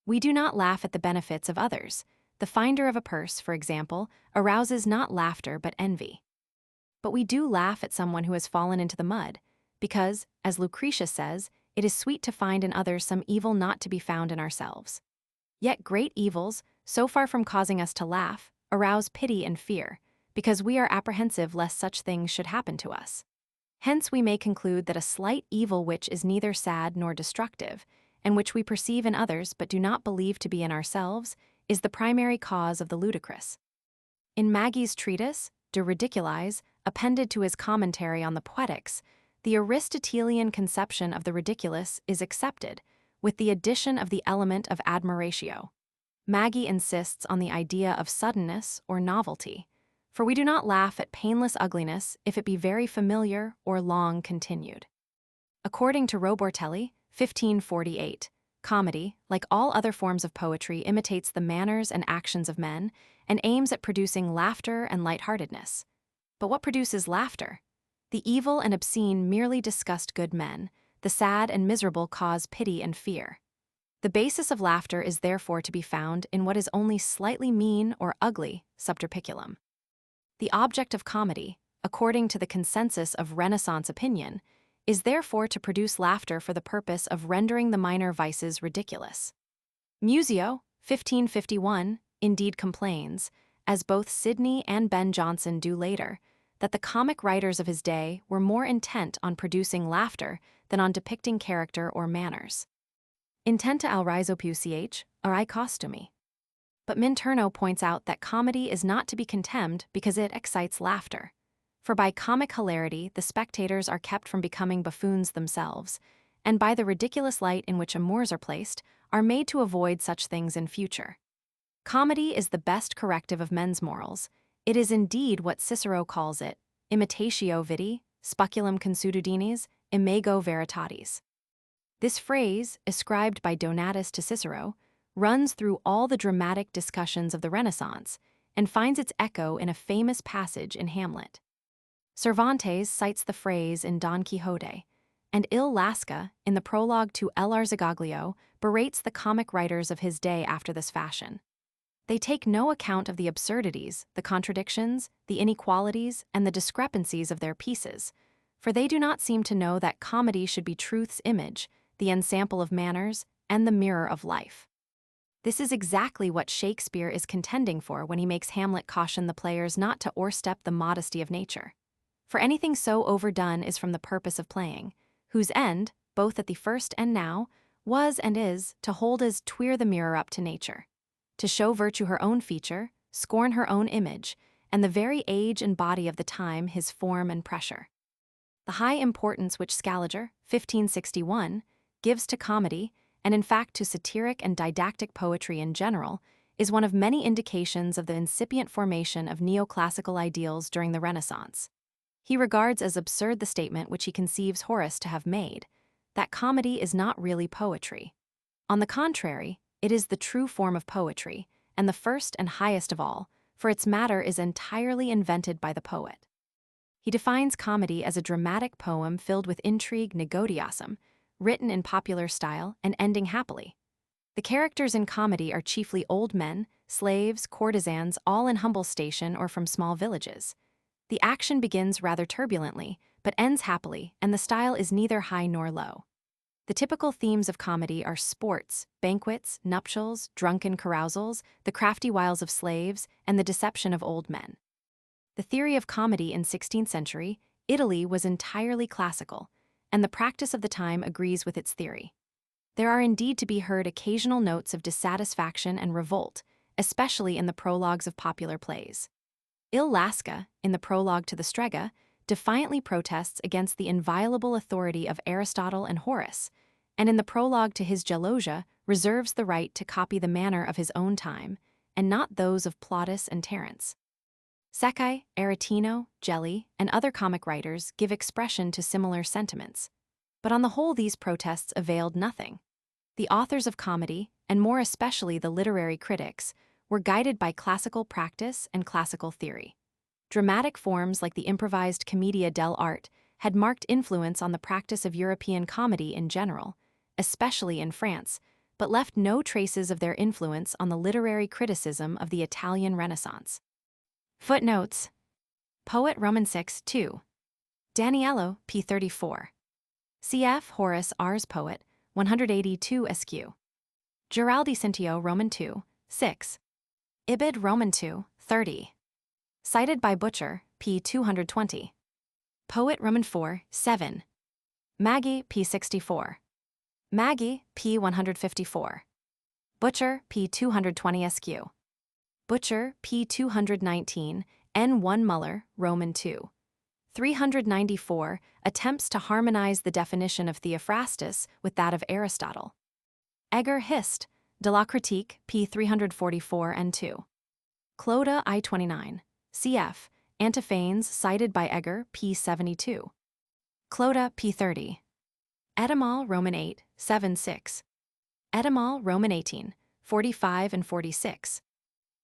We do not laugh at the benefits of others. The finder of a purse, for example, arouses not laughter but envy. But we do laugh at someone who has fallen into the mud, because, as Lucretia says, it is sweet to find in others some evil not to be found in ourselves. Yet great evils, so far from causing us to laugh, arouse pity and fear, because we are apprehensive lest such things should happen to us. Hence we may conclude that a slight evil which is neither sad nor destructive, and which we perceive in others but do not believe to be in ourselves, is the primary cause of the ludicrous. In Maggie's treatise, De Ridiculis, appended to his commentary on the Poetics, the Aristotelian conception of the ridiculous is accepted, with the addition of the element of admiratio. Maggie insists on the idea of suddenness or novelty, for we do not laugh at painless ugliness if it be very familiar or long continued. According to Robortelli, 1548, comedy, like all other forms of poetry, imitates the manners and actions of men and aims at producing laughter and lightheartedness. But what produces laughter? The evil and obscene merely disgust good men, the sad and miserable cause pity and fear. The basis of laughter is therefore to be found in what is only slightly mean or ugly, subterpiculum. The object of comedy, according to the consensus of Renaissance opinion, is therefore to produce laughter for the purpose of rendering the minor vices ridiculous. Musio, 1551, indeed complains, as both Sidney and Ben Jonson do later, that the comic writers of his day were more intent on producing laughter than on depicting character or manners. Intenta al riso più ch, ai costumi. But Minturno points out that comedy is not to be contemned because it excites laughter. For by comic hilarity the spectators are kept from becoming buffoons themselves, and by the ridiculous light in which amours are placed, are made to avoid such things in future. Comedy is the best corrective of men's morals. It is indeed what Cicero calls it, imitatio vidi, speculum consuetudinis, imago veritatis. This phrase, ascribed by Donatus to Cicero, runs through all the dramatic discussions of the Renaissance and finds its echo in a famous passage in Hamlet. Cervantes cites the phrase in Don Quixote, and Il Lasca, in the prologue to El Arzigaglio, berates the comic writers of his day after this fashion. They take no account of the absurdities, the contradictions, the inequalities, and the discrepancies of their pieces, for they do not seem to know that comedy should be truth's image, the ensample of manners, and the mirror of life. This is exactly what Shakespeare is contending for when he makes Hamlet caution the players not to o'erstep the modesty of nature. For anything so overdone is from the purpose of playing, whose end, both at the first and now, was and is to hold as twere the mirror up to nature, to show virtue her own feature, scorn her own image, and the very age and body of the time his form and pressure. The high importance which Scaliger, 1561, gives to comedy, and in fact to satiric and didactic poetry in general, is one of many indications of the incipient formation of neoclassical ideals during the Renaissance. He regards as absurd the statement which he conceives Horace to have made, that comedy is not really poetry. On the contrary, it is the true form of poetry, and the first and highest of all, for its matter is entirely invented by the poet. He defines comedy as a dramatic poem filled with intrigue negodiasum, written in popular style and ending happily. The characters in comedy are chiefly old men, slaves, courtesans, all in humble station or from small villages. The action begins rather turbulently, but ends happily, and the style is neither high nor low. The typical themes of comedy are sports, banquets, nuptials, drunken carousals, the crafty wiles of slaves, and the deception of old men. The theory of comedy in 16th century Italy was entirely classical, and the practice of the time agrees with its theory. There are indeed to be heard occasional notes of dissatisfaction and revolt, especially in the prologues of popular plays. Il Lasca, in the prologue to the Strega, defiantly protests against the inviolable authority of Aristotle and Horace, and in the prologue to his Gelosia reserves the right to copy the manner of his own time, and not those of Plautus and Terence. Secchi, Aretino, Gelli, and other comic writers give expression to similar sentiments, but on the whole these protests availed nothing. The authors of comedy, and more especially the literary critics, were guided by classical practice and classical theory. Dramatic forms like the improvised commedia dell'arte had marked influence on the practice of European comedy in general, especially in France, but left no traces of their influence on the literary criticism of the Italian Renaissance. Footnotes. Poet Roman 6, 2. Daniello, p. 34. Cf. Horace Ars Poet, 182 SQ. Giraldi Cintio Roman 2, 6. Ibid Roman 2, 30. Cited by Butcher, p. 220. Poet Roman 4, 7. Maggie, p. 64. Maggie, p. 154. Butcher, p. 220 SQ. Butcher, p. 219, N1 Muller, Roman 2. 394, attempts to harmonize the definition of Theophrastus with that of Aristotle. Egger Hist, De la Critique, p. 344 and 2. Clota I-29, cf. Antiphanes cited by Egger, p. 72. Clota, p. 30. Etymol Roman 8, 7, 6. Etymol Roman 18, 45 and 46.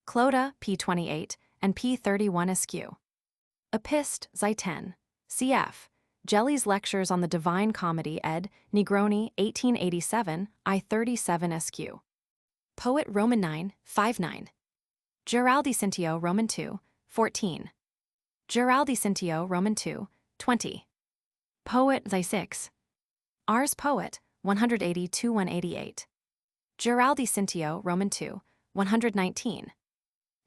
Clota, p. 28, and p. 31 SQ. Epist, Xi 10, cf. Gelli's Lectures on the Divine Comedy ed. Negroni, 1887, I 37 SQ. Poet Roman 9, 5, 9. Giraldi Cintio Roman 2, 14. Giraldi Cintio Roman 2, 20. Poet Xi 6. Ars Poet, 182 188. Giraldi Cintio Roman 2, 119.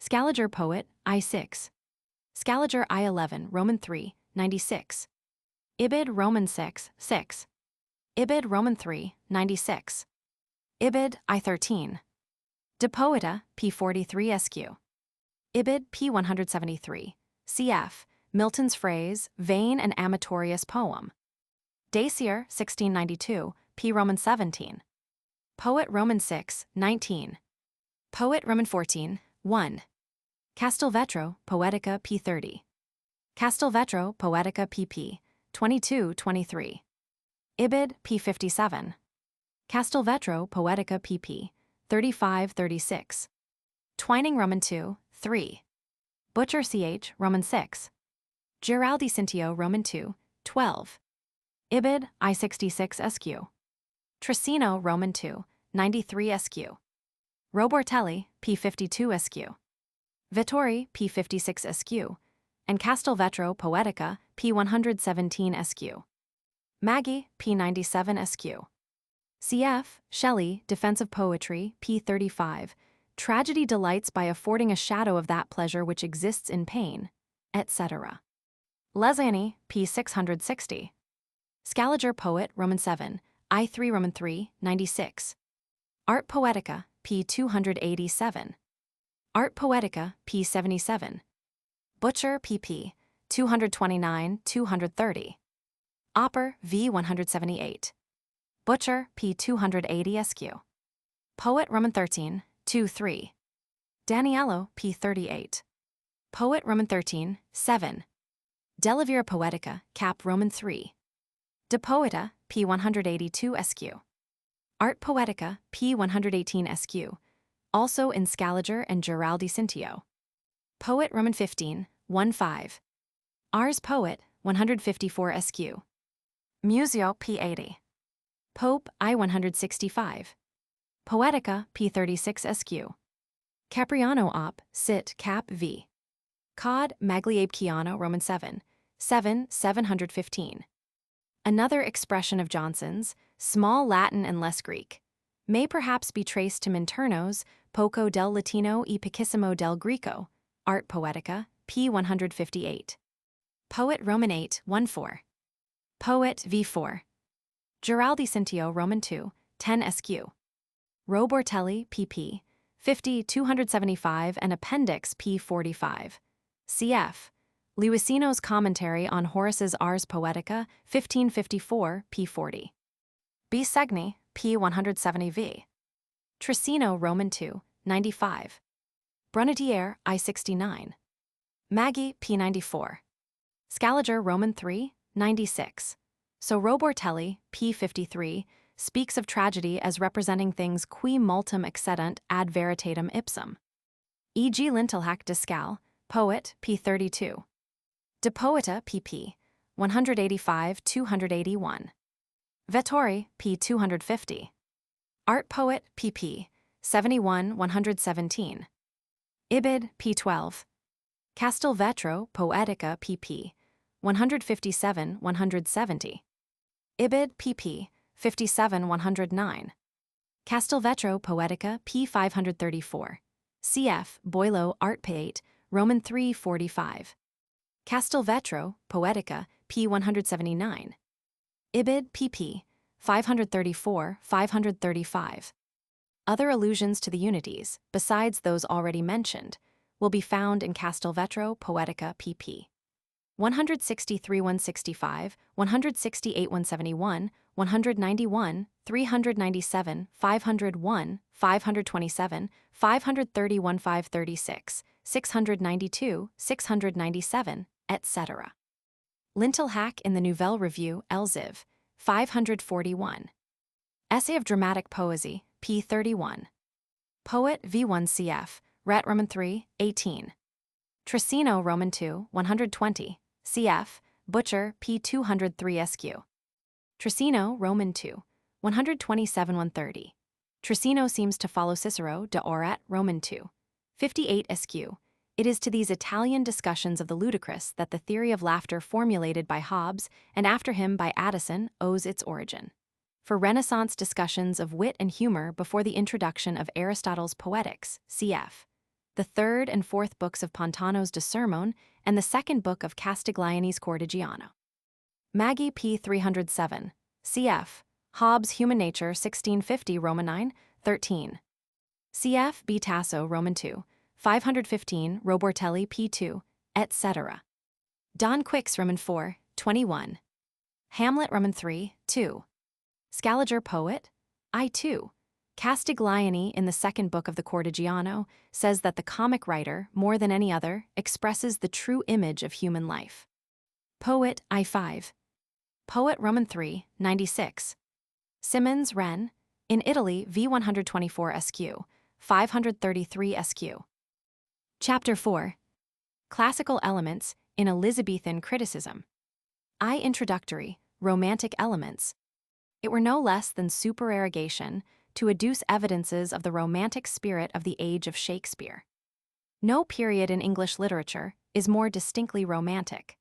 Scaliger Poet, I 6. Scaliger I11, Roman 3, 96. Ibid Roman 6, 6. Ibid Roman 3, 96. Ibid I13. De Poeta, p43 SQ. Ibid p173. Cf. Milton's phrase, vain and amatorious poem. Dacier, 1692, p Roman 17. Poet Roman 6, 19. Poet Roman 14, 1. Castelvetro, Poetica p30. Castelvetro, Poetica pp. 22, 23. Ibid p57. Castelvetro, Poetica pp. 35, 36. Twining Roman 2, 3. Butcher ch Roman 6. Giraldi Cintio Roman 2, 12. Ibid I66 SQ. Trissino Roman 2, 93 SQ. Robortelli p52 SQ. Vittori p56 SQ. And Castelvetro Poetica p117 SQ. Maggi p97 SQ. Cf. Shelley, Defense of Poetry, p35. Tragedy delights by affording a shadow of that pleasure which exists in pain, etc. Lesani, p660. Scaliger Poet, Roman 7, I3 Roman 3, 96. Art Poetica, p287. Art Poetica, p77. Butcher, pp. 229, 230. Opper, v 178. Butcher, p280 SQ. Poet Roman 13, 2-3. Daniello, p38. Poet Roman 13, 7. Delivera Poetica, cap Roman 3. De Poeta, p182 SQ. Art Poetica, p118 SQ. Also in Scaliger and Giraldi Cintio. Poet Roman 15, 1-5. Ars Poet, 154 SQ. Museo, p80. Pope, I165. Poetica, p36 SQ. Capriano op, sit, cap v. Cod, Magliabe Chiano, Roman 7, 715. Another expression of Johnson's, small Latin and less Greek, may perhaps be traced to Minturno's Poco del Latino e Pochissimo del Greco, Art Poetica, p158. Poet Roman 8, 1-4. Poet v4. Giraldi Cintio Roman 2, 10 SQ. Robortelli, pp. 50, 275 and Appendix p45. Cf. Luisino's Commentary on Horace's Ars Poetica, 1554, p40. B. Segni, p170v. Trissino Roman 2, 95. Brunetière, I69. Maggi, p94. Scaliger Roman 3, 96. So Robortelli, p53, speaks of tragedy as representing things qui multum excedunt ad veritatem ipsum. E.g. Lintelhack de Scal, Poet, p32. De Poeta, pp. 185-281. Vettori, p250. Art Poet, pp. 71-117. Ibid, p12. Castelvetro, Poetica, pp. 157-170. Ibid, pp. 57-109. Castelvetro Poetica, p534. Cf. Boileau, Art P8, Roman 3:45. Castelvetro Poetica, p179. Ibid, pp. 534-535. Other allusions to the unities, besides those already mentioned, will be found in Castelvetro Poetica, pp. 163-165, 168-171, 191, 397, 501, 527, 530-1536, 692, 697, etc. Lintelhack in the Nouvelle Revue, Elziv, 541. Essay of Dramatic Poesy, p31. Poet v1 cf. Ret Roman 3, 18. Trissino Roman 2, 120. Cf. Butcher p203 SQ. Trissino Roman 2, 127-130. Trissino seems to follow Cicero de Orat Roman 2, 58 SQ. It is to these Italian discussions of the ludicrous that the theory of laughter formulated by Hobbes and after him by Addison owes its origin. For Renaissance discussions of wit and humor before the introduction of Aristotle's Poetics, cf. the third and fourth books of Pontano's De Sermone and the second book of Castiglioni's Cortegiano. Maggie P. 307, cf. Hobbes' Human Nature, 1650, Roman 9, 13. Cf. B. Tasso, Roman 2, 515, Robortelli, p. 2, etc. Don Quix, Roman 4, 21. Hamlet, Roman 3, 2. Scaliger, Poet, I. 2. Castiglioni, in the second book of the Cortegiano, says that the comic writer, more than any other, expresses the true image of human life. Poet, I. 5. Poet, Roman 3, 96. Simmons, Ren, in Italy, v. 124 SQ, 533 SQ. Chapter 4. Classical Elements in Elizabethan Criticism. I. Introductory, Romantic Elements. It were no less than supererogation to adduce evidences of the romantic spirit of the age of Shakespeare. No period in English literature is more distinctly romantic,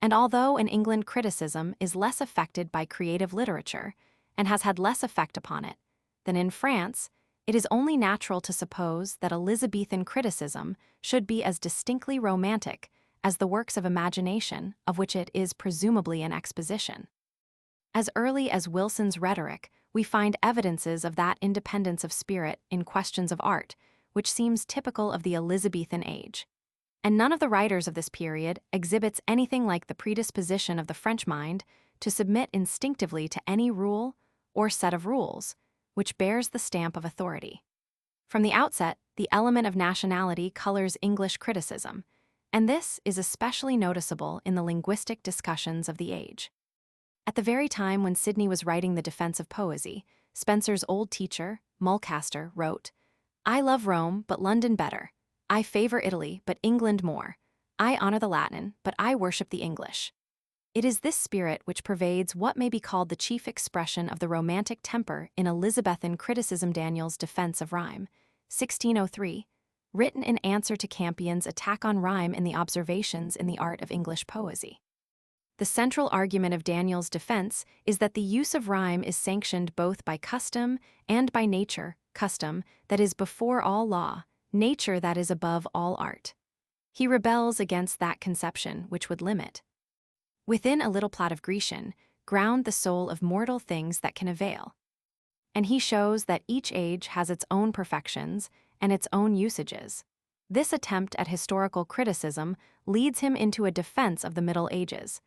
and although in England criticism is less affected by creative literature and has had less effect upon it than in France, it is only natural to suppose that Elizabethan criticism should be as distinctly romantic as the works of imagination of which it is presumably an exposition. As early as Wilson's Rhetoric, we find evidences of that independence of spirit in questions of art, which seems typical of the Elizabethan age. And none of the writers of this period exhibits anything like the predisposition of the French mind to submit instinctively to any rule or set of rules, which bears the stamp of authority. From the outset, the element of nationality colors English criticism, and this is especially noticeable in the linguistic discussions of the age. At the very time when Sidney was writing The Defense of Poesy, Spenser's old teacher, Mulcaster, wrote, "I love Rome, but London better. I favor Italy, but England more. I honor the Latin, but I worship the English." It is this spirit which pervades what may be called the chief expression of the romantic temper in Elizabethan criticism. Daniel's Defense of Rhyme, 1603, written in answer to Campion's attack on rhyme in the Observations in the Art of English Poesy. The central argument of Daniel's defense is that the use of rhyme is sanctioned both by custom and by nature, custom that is before all law, nature that is above all art. He rebels against that conception which would limit, within a little plot of Grecian, ground the soul of mortal things that can avail. And he shows that each age has its own perfections and its own usages. This attempt at historical criticism leads him into a defense of the Middle Ages,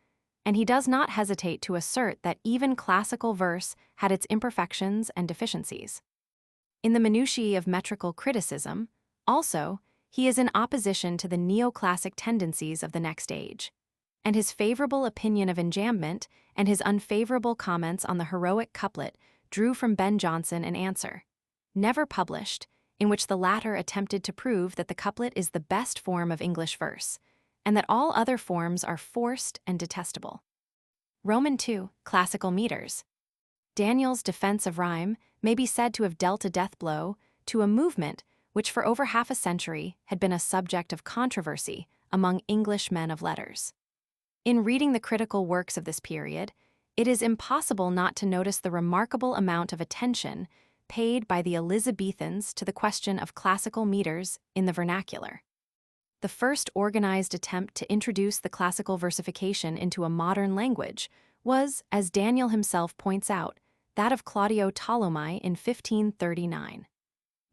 and he does not hesitate to assert that even classical verse had its imperfections and deficiencies. In the minutiae of metrical criticism, also, he is in opposition to the neoclassic tendencies of the next age, and his favorable opinion of enjambment and his unfavorable comments on the heroic couplet drew from Ben Jonson an answer, never published, in which the latter attempted to prove that the couplet is the best form of English verse, and that all other forms are forced and detestable. Roman 2, Classical Meters. Daniel's Defense of Rhyme may be said to have dealt a death blow to a movement which for over half a century had been a subject of controversy among English men of letters. In reading the critical works of this period, it is impossible not to notice the remarkable amount of attention paid by the Elizabethans to the question of classical meters in the vernacular. The first organized attempt to introduce the classical versification into a modern language was, as Daniel himself points out, that of Claudio Tolomei in 1539.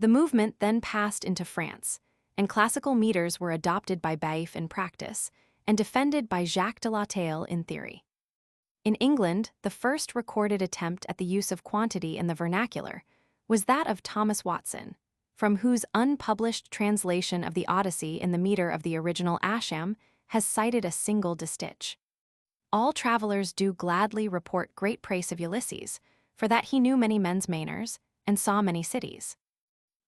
The movement then passed into France, and classical meters were adopted by Baïf in practice and defended by Jacques de Lautale in theory. In England, the first recorded attempt at the use of quantity in the vernacular was that of Thomas Watson, from whose unpublished translation of the Odyssey in the meter of the original Ascham has cited a single distich. All travelers do gladly report great praise of Ulysses, for that he knew many men's manners and saw many cities.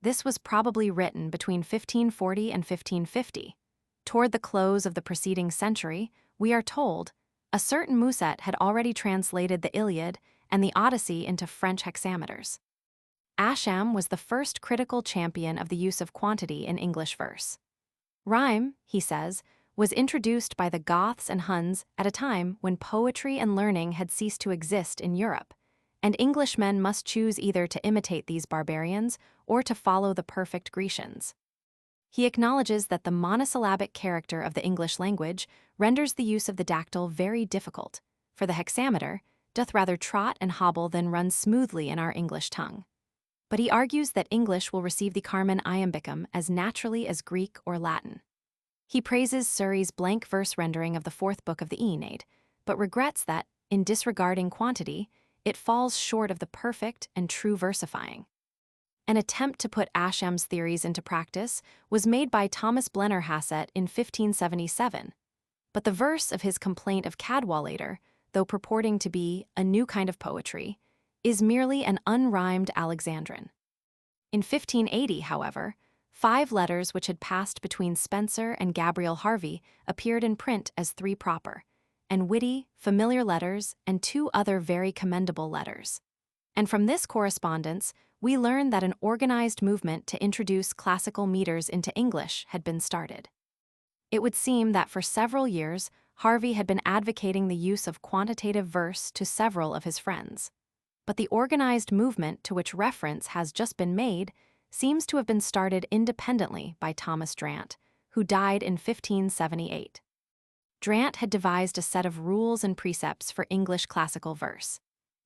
This was probably written between 1540 and 1550. Toward the close of the preceding century, we are told, a certain Musset had already translated the Iliad and the Odyssey into French hexameters. Ascham was the first critical champion of the use of quantity in English verse. Rhyme, he says, was introduced by the Goths and Huns at a time when poetry and learning had ceased to exist in Europe, and Englishmen must choose either to imitate these barbarians or to follow the perfect Grecians. He acknowledges that the monosyllabic character of the English language renders the use of the dactyl very difficult, for the hexameter doth rather trot and hobble than run smoothly in our English tongue. But he argues that English will receive the Carmen iambicum as naturally as Greek or Latin. He praises Surrey's blank verse rendering of the fourth book of the Aeneid, but regrets that, in disregarding quantity, it falls short of the perfect and true versifying. An attempt to put Ascham's theories into practice was made by Thomas Blennerhassett in 1577, but the verse of his complaint of Cadwallader, though purporting to be a new kind of poetry, is merely an unrhymed Alexandrine. In 1580, however, 5 letters which had passed between Spenser and Gabriel Harvey appeared in print as 3 proper, and witty, familiar letters and 2 other very commendable letters. And from this correspondence, we learn that an organized movement to introduce classical meters into English had been started. It would seem that for several years, Harvey had been advocating the use of quantitative verse to several of his friends. But the organized movement to which reference has just been made seems to have been started independently by Thomas Drant, who died in 1578. Drant had devised a set of rules and precepts for English classical verse,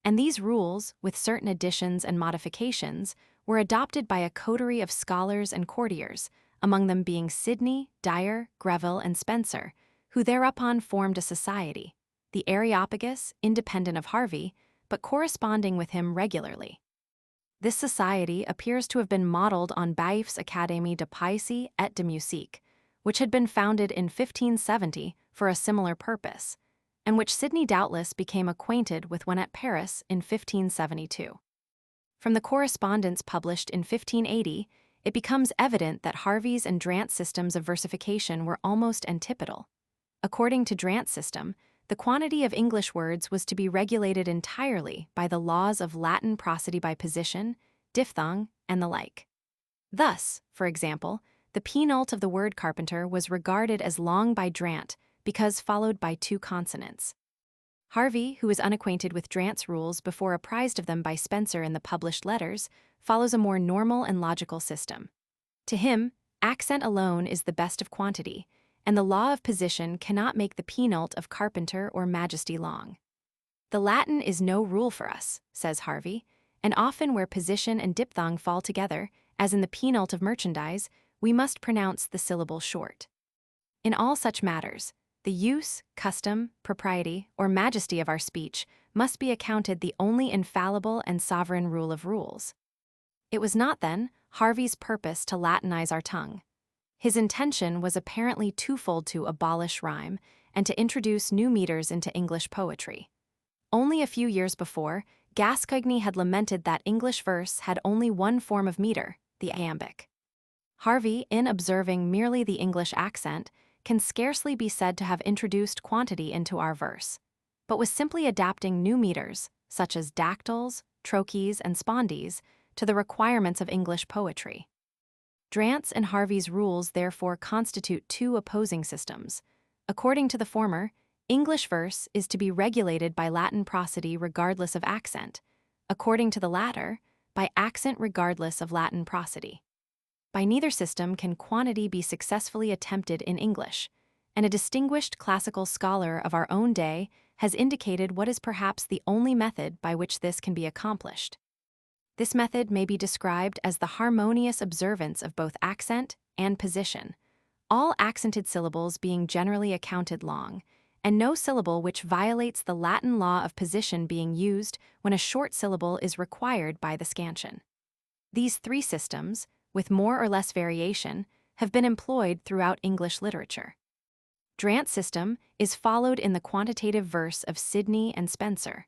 and these rules, with certain additions and modifications, were adopted by a coterie of scholars and courtiers, among them being Sidney, Dyer, Greville, and Spenser, who thereupon formed a society, the Areopagus, independent of Harvey, but corresponding with him regularly. This society appears to have been modeled on Baillif's Académie de Poésie et de Musique, which had been founded in 1570 for a similar purpose, and which Sidney doubtless became acquainted with when at Paris in 1572. From the correspondence published in 1580, it becomes evident that Harvey's and Drant's systems of versification were almost antipodal. According to Drant's system, the quantity of English words was to be regulated entirely by the laws of Latin prosody by position, diphthong, and the like. Thus, for example, the penult of the word carpenter was regarded as long by Drant because followed by 2 consonants. Harvey, who is unacquainted with Drant's rules before apprised of them by Spenser in the published letters, follows a more normal and logical system. To him, accent alone is the best of quantity, and the law of position cannot make the penult of carpenter or majesty long. The Latin is no rule for us, says Harvey, and often where position and diphthong fall together, as in the penult of merchandise, we must pronounce the syllable short. In all such matters, the use, custom, propriety, or majesty of our speech must be accounted the only infallible and sovereign rule of rules. It was not, then, Harvey's purpose to Latinize our tongue. His intention was apparently twofold: to abolish rhyme and to introduce new meters into English poetry. Only a few years before, Gascoigne had lamented that English verse had only one form of meter, the iambic. Harvey, in observing merely the English accent, can scarcely be said to have introduced quantity into our verse, but was simply adapting new meters, such as dactyls, trochees, and spondees, to the requirements of English poetry. Drant's and Harvey's rules therefore constitute 2 opposing systems. According to the former, English verse is to be regulated by Latin prosody regardless of accent. According to the latter, by accent regardless of Latin prosody. By neither system can quantity be successfully attempted in English, and a distinguished classical scholar of our own day has indicated what is perhaps the only method by which this can be accomplished. This method may be described as the harmonious observance of both accent and position, all accented syllables being generally accounted long, and no syllable which violates the Latin law of position being used when a short syllable is required by the scansion. These 3 systems, with more or less variation, have been employed throughout English literature. Drant's system is followed in the quantitative verse of Sidney and Spenser.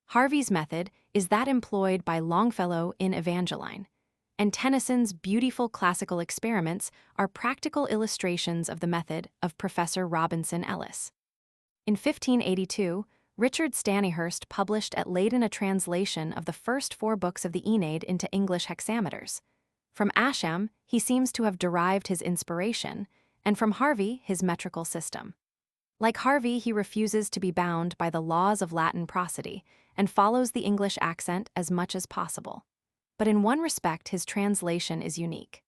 Harvey's method is that employed by Longfellow in Evangeline, and Tennyson's beautiful classical experiments are practical illustrations of the method of Professor Robinson Ellis. In 1582, Richard Stanihurst published at Leyden a translation of the first 4 books of the Aeneid into English hexameters. From Ascham, he seems to have derived his inspiration, and from Harvey his metrical system. Like Harvey, he refuses to be bound by the laws of Latin prosody and follows the English accent as much as possible. But in one respect his translation is unique.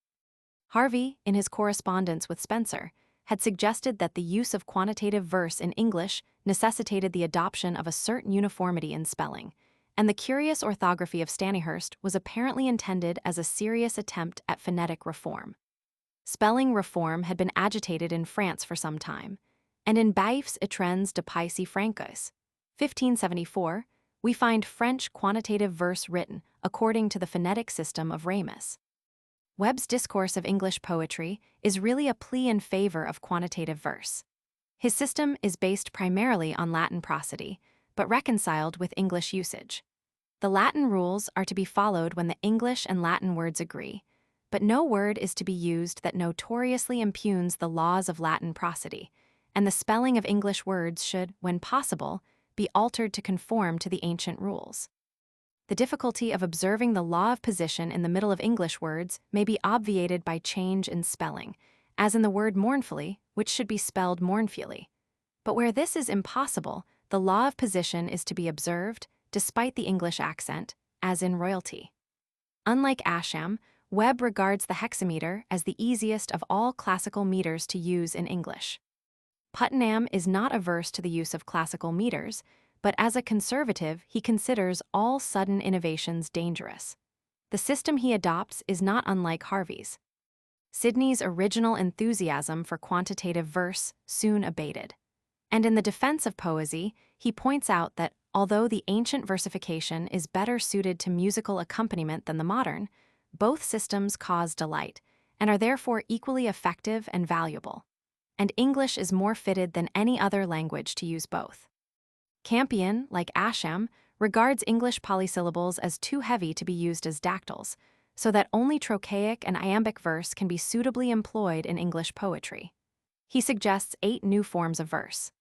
Harvey, in his correspondence with Spencer, had suggested that the use of quantitative verse in English necessitated the adoption of a certain uniformity in spelling, and the curious orthography of Stanihurst was apparently intended as a serious attempt at phonetic reform. Spelling reform had been agitated in France for some time, and in Baïf's Étrennes de Païsi Francos, 1574, we find French quantitative verse written according to the phonetic system of Ramus. Webb's discourse of English poetry is really a plea in favor of quantitative verse. His system is based primarily on Latin prosody, but reconciled with English usage. The Latin rules are to be followed when the English and Latin words agree, but no word is to be used that notoriously impugns the laws of Latin prosody, and the spelling of English words should, when possible, be altered to conform to the ancient rules. The difficulty of observing the law of position in the middle of English words may be obviated by change in spelling, as in the word mournfully, which should be spelled mournfully. But where this is impossible, the law of position is to be observed, despite the English accent, as in royalty. Unlike Ascham, Webb regards the hexameter as the easiest of all classical meters to use in English. Putnam is not averse to the use of classical meters, but as a conservative, he considers all sudden innovations dangerous. The system he adopts is not unlike Harvey's. Sidney's original enthusiasm for quantitative verse soon abated. And in the defense of poesy, he points out that although the ancient versification is better suited to musical accompaniment than the modern, both systems cause delight and are therefore equally effective and valuable. And English is more fitted than any other language to use both. Campion, like Ascham, regards English polysyllables as too heavy to be used as dactyls, so that only trochaic and iambic verse can be suitably employed in English poetry. He suggests 8 new forms of verse.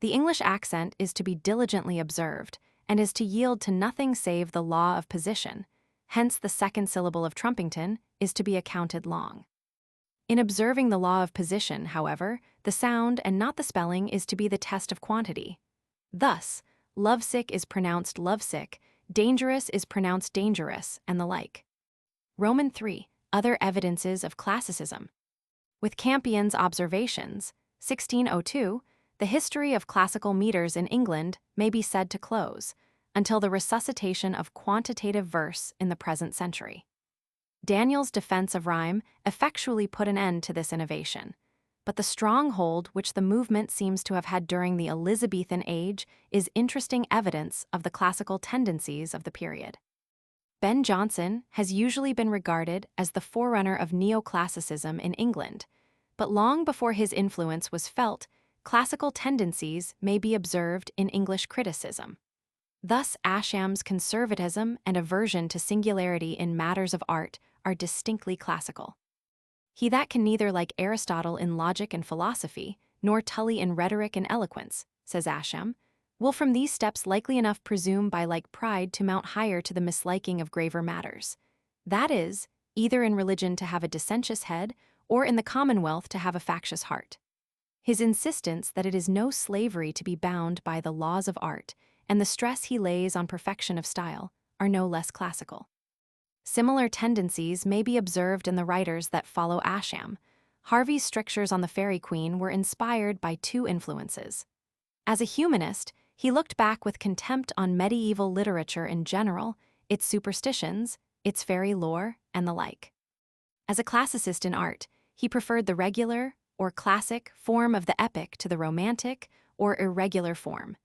The English accent is to be diligently observed and is to yield to nothing save the law of position, hence the second syllable of Trumpington is to be accounted long. In observing the law of position, however, the sound and not the spelling is to be the test of quantity. Thus, lovesick is pronounced lovesick, dangerous is pronounced dangerous, and the like. Roman 3. Other evidences of classicism. With Campion's observations, 1602, the history of classical meters in England may be said to close, until the resuscitation of quantitative verse in the present century. Daniel's defense of rhyme effectually put an end to this innovation, but the stronghold which the movement seems to have had during the Elizabethan age is interesting evidence of the classical tendencies of the period. Ben Jonson has usually been regarded as the forerunner of neoclassicism in England, but long before his influence was felt, classical tendencies may be observed in English criticism. Thus, Ascham's conservatism and aversion to singularity in matters of art are distinctly classical. He that can neither like Aristotle in logic and philosophy, nor Tully in rhetoric and eloquence, says Ascham, will from these steps likely enough presume by like pride to mount higher to the misliking of graver matters. That is, either in religion to have a dissentious head, or in the commonwealth to have a factious heart. His insistence that it is no slavery to be bound by the laws of art, and the stress he lays on perfection of style, are no less classical. Similar tendencies may be observed in the writers that follow Ascham. Harvey's strictures on the Fairy Queen were inspired by 2 influences. As a humanist, he looked back with contempt on medieval literature in general, its superstitions, its fairy lore, and the like. As a classicist in art, he preferred the regular, or classic, form of the epic to the romantic, or irregular form,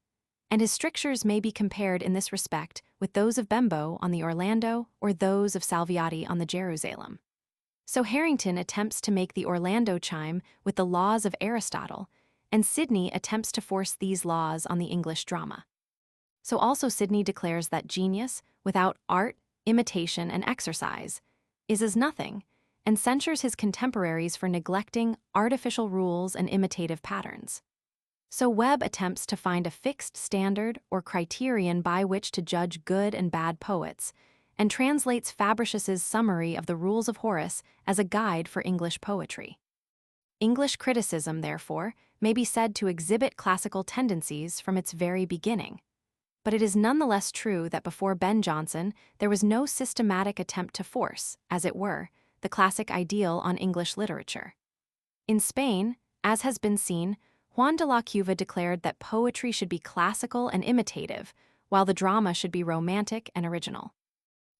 and his strictures may be compared in this respect with those of Bembo on the Orlando or those of Salviati on the Jerusalem. So Harrington attempts to make the Orlando chime with the laws of Aristotle, and Sidney attempts to force these laws on the English drama. So also Sidney declares that genius, without art, imitation, and exercise, is as nothing, and censures his contemporaries for neglecting artificial rules and imitative patterns. So Webb attempts to find a fixed standard or criterion by which to judge good and bad poets, and translates Fabricius's summary of the rules of Horace as a guide for English poetry. English criticism, therefore, may be said to exhibit classical tendencies from its very beginning. But it is nonetheless true that before Ben Jonson there was no systematic attempt to force, as it were, the classic ideal on English literature. In Spain, as has been seen, Juan de la Cuva declared that poetry should be classical and imitative, while the drama should be romantic and original.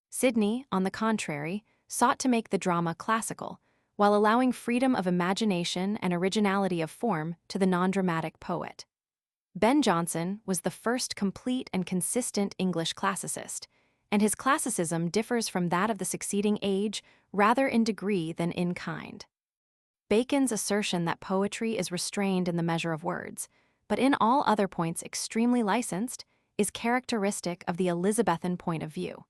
Sidney, on the contrary, sought to make the drama classical, while allowing freedom of imagination and originality of form to the non-dramatic poet. Ben Jonson was the first complete and consistent English classicist, and his classicism differs from that of the succeeding age rather in degree than in kind. Bacon's assertion that poetry is restrained in the measure of words, but in all other points extremely licensed, is characteristic of the Elizabethan point of view.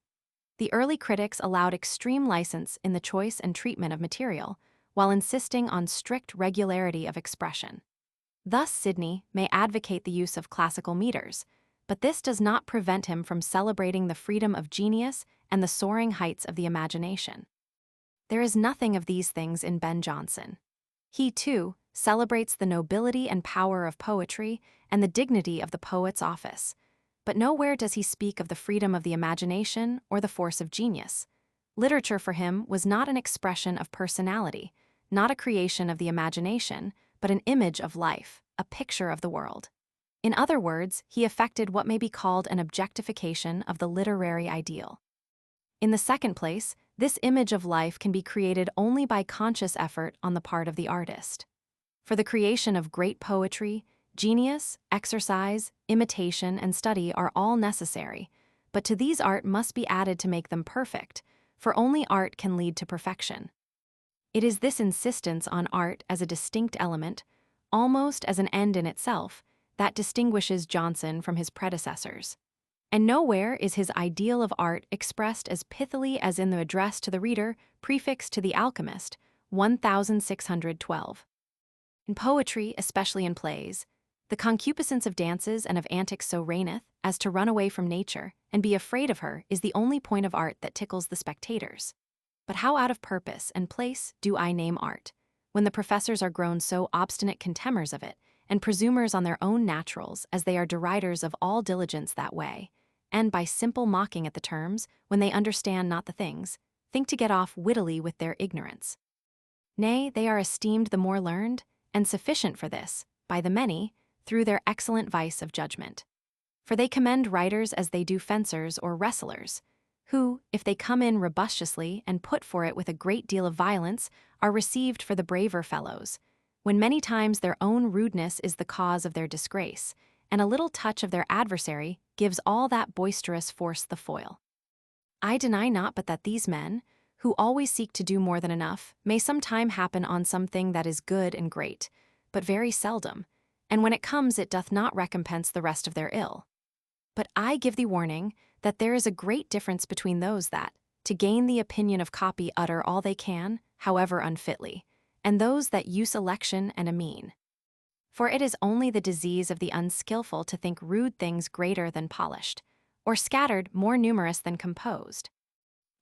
The early critics allowed extreme license in the choice and treatment of material, while insisting on strict regularity of expression. Thus, Sidney may advocate the use of classical meters, but this does not prevent him from celebrating the freedom of genius and the soaring heights of the imagination. There is nothing of these things in Ben Jonson. He, too, celebrates the nobility and power of poetry and the dignity of the poet's office, but nowhere does he speak of the freedom of the imagination or the force of genius. Literature for him was not an expression of personality, not a creation of the imagination, but an image of life, a picture of the world. In other words, he effected what may be called an objectification of the literary ideal. In the second place, this image of life can be created only by conscious effort on the part of the artist. For the creation of great poetry, genius, exercise, imitation, and study are all necessary, but to these art must be added to make them perfect, for only art can lead to perfection. It is this insistence on art as a distinct element, almost as an end in itself, that distinguishes Jonson from his predecessors. And nowhere is his ideal of art expressed as pithily as in the address to the reader prefixed to The Alchemist, 1612. In poetry, especially in plays, the concupiscence of dances and of antics so reigneth as to run away from nature and be afraid of her is the only point of art that tickles the spectators. But how out of purpose and place do I name art, when the professors are grown so obstinate contemners of it, and presumers on their own naturals as they are deriders of all diligence that way, and by simple mocking at the terms, when they understand not the things, think to get off wittily with their ignorance. Nay, they are esteemed the more learned, and sufficient for this, by the many, through their excellent vice of judgment. For they commend writers as they do fencers or wrestlers, who, if they come in robustiously and put for it with a great deal of violence, are received for the braver fellows, when many times their own rudeness is the cause of their disgrace, and a little touch of their adversary gives all that boisterous force the foil. I deny not but that these men, who always seek to do more than enough, may sometime happen on something that is good and great, but very seldom, and when it comes it doth not recompense the rest of their ill. But I give thee warning that there is a great difference between those that, to gain the opinion of copy, utter all they can, however unfitly, and those that use election and a mean. For it is only the disease of the unskilful to think rude things greater than polished, or scattered more numerous than composed.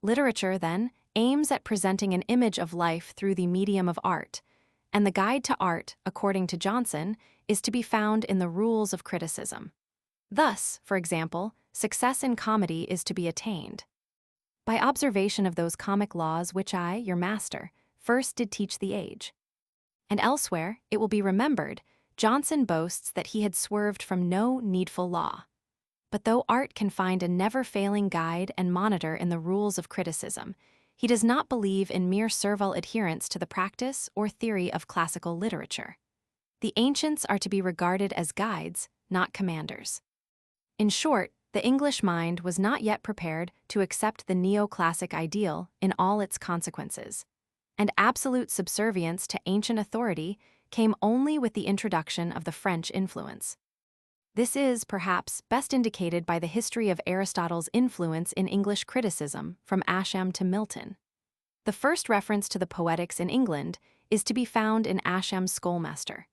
Literature, then, aims at presenting an image of life through the medium of art, and the guide to art, according to Jonson, is to be found in the rules of criticism. Thus, for example, success in comedy is to be attained by observation of those comic laws which I, your master, first did teach the age. And elsewhere, it will be remembered, Jonson boasts that he had swerved from no needful law. But though art can find a never-failing guide and monitor in the rules of criticism, he does not believe in mere servile adherence to the practice or theory of classical literature. The ancients are to be regarded as guides, not commanders. In short, the English mind was not yet prepared to accept the neoclassic ideal in all its consequences, and absolute subservience to ancient authority came only with the introduction of the French influence. This is, perhaps, best indicated by the history of Aristotle's influence in English criticism from Ascham to Milton. The first reference to the Poetics in England is to be found in Ascham's Schoolmaster.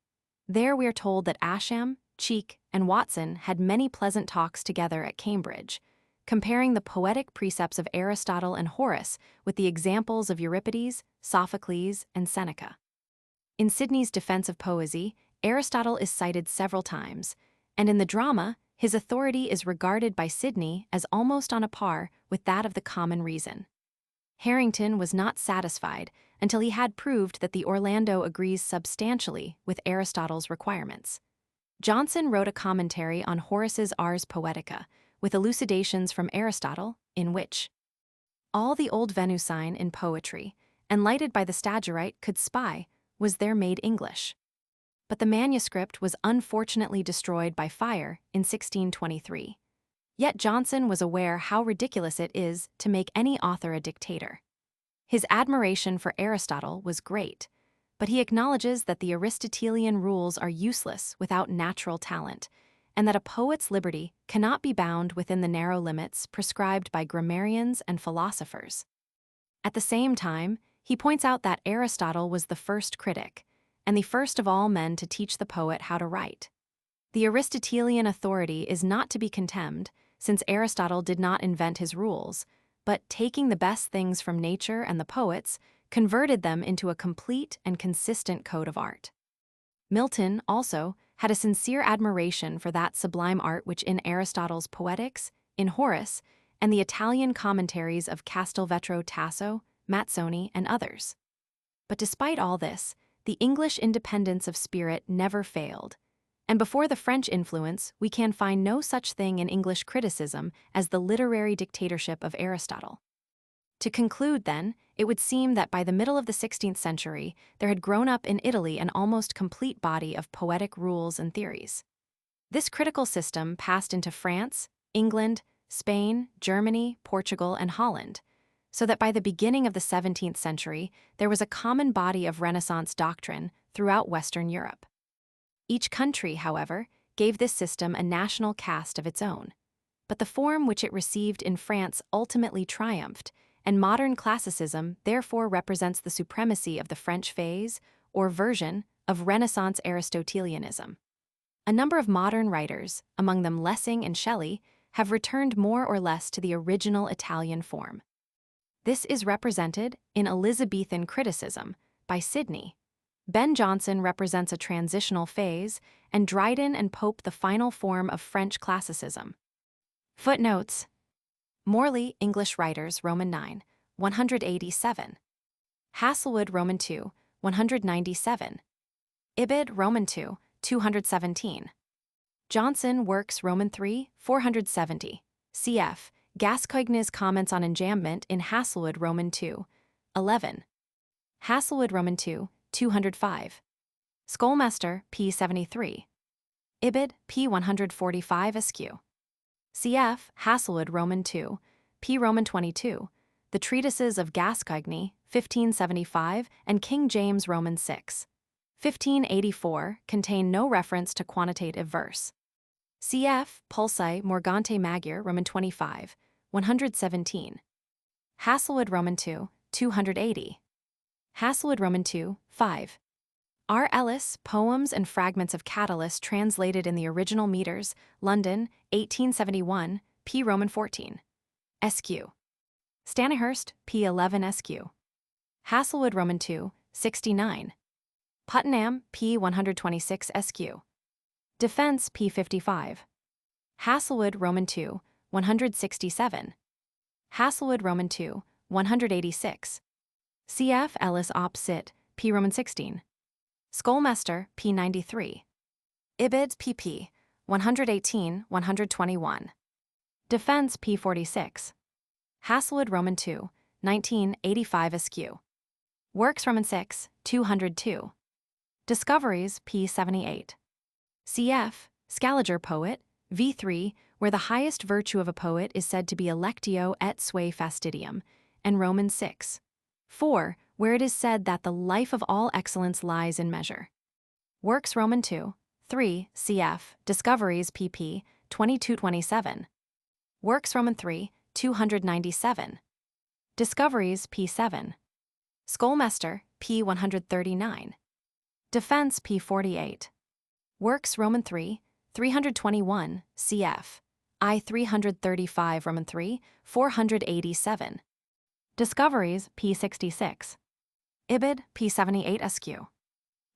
There we are told that Ascham, Cheek, and Watson had many pleasant talks together at Cambridge, comparing the poetic precepts of Aristotle and Horace with the examples of Euripides, Sophocles, and Seneca. In Sidney's Defense of Poesy, Aristotle is cited several times, and in the drama, his authority is regarded by Sidney as almost on a par with that of the common reason. Harrington was not satisfied until he had proved that the Orlando agrees substantially with Aristotle's requirements. Johnson wrote a commentary on Horace's Ars Poetica, with elucidations from Aristotle, in which all the old Venusign in poetry, enlightened by the Stagirite, could spy, was there made English. But the manuscript was unfortunately destroyed by fire in 1623. Yet Johnson was aware how ridiculous it is to make any author a dictator. His admiration for Aristotle was great, but he acknowledges that the Aristotelian rules are useless without natural talent, and that a poet's liberty cannot be bound within the narrow limits prescribed by grammarians and philosophers. At the same time, he points out that Aristotle was the first critic, and the first of all men to teach the poet how to write. The Aristotelian authority is not to be contemned, since Aristotle did not invent his rules, but taking the best things from nature and the poets, converted them into a complete and consistent code of art. Milton, also, had a sincere admiration for that sublime art which in Aristotle's Poetics, in Horace, and the Italian commentaries of Castelvetro, Tasso, Mazzoni, and others. But despite all this, the English independence of spirit never failed, and before the French influence, we can find no such thing in English criticism as the literary dictatorship of Aristotle. To conclude, then, it would seem that by the middle of the 16th century, there had grown up in Italy an almost complete body of poetic rules and theories. This critical system passed into France, England, Spain, Germany, Portugal, and Holland, so that by the beginning of the 17th century, there was a common body of Renaissance doctrine throughout Western Europe. Each country, however, gave this system a national cast of its own, but the form which it received in France ultimately triumphed, and modern classicism therefore represents the supremacy of the French phase, or version, of Renaissance Aristotelianism. A number of modern writers, among them Lessing and Shelley, have returned more or less to the original Italian form. This is represented in Elizabethan criticism by Sidney. Ben Jonson represents a transitional phase, and Dryden and Pope the final form of French classicism. Footnotes: Morley, English Writers, Roman 9, 187. Hasselwood, Roman 2, 197. Ibid, Roman 2, 217. Johnson, Works, Roman 3, 470. Cf. Gascoigne's Comments on Enjambment in Hasselwood, Roman 2, 11. Hasselwood, Roman 2, 205. Schoolmaster, p. 73. Ibid, p. 145 askew. Cf. Hasselwood, Roman 2, p. Roman 22, the treatises of Gascoigne, 1575, and King James Roman 6, 1584, contain no reference to quantitative verse. Cf. Pulsi Morgante Magyar, Roman 25, 117. Hasselwood, Roman 2, 280. Hasselwood, Roman 2, 5. R. Ellis, Poems and Fragments of Catullus translated in the original meters, London, 1871, p. Roman 14. SQ. Stanihurst, p. 11 SQ. Hasselwood, Roman 2, 69. Puttenham, p. 126 SQ. Defense, p. 55. Hasselwood, Roman 2, 167. Hasselwood, Roman 2, 186. Cf. Ellis op. Cit., p. Roman 16. Schoolmaster, p. 93. Ibid, pp. 118, 121. Defense, p. 46. Hasselwood, Roman 2, 1985 askew. Works, Roman 6, 202. Discoveries, p. 78. Cf. Scaliger Poet, v3, where the highest virtue of a poet is said to be electio et sui fastidium, and Roman 6, 4, where it is said that the life of all excellence lies in measure. Works, Roman 2, 3, cf. Discoveries, pp. 2227. Works, Roman 3, 297. Discoveries, p. 7. Schoolmaster, p. 139. Defense, p. 48. Works, Roman 3, 321, cf. I 335, Roman 3, 487. Discoveries, p. 66. Ibid, p. 78 askew.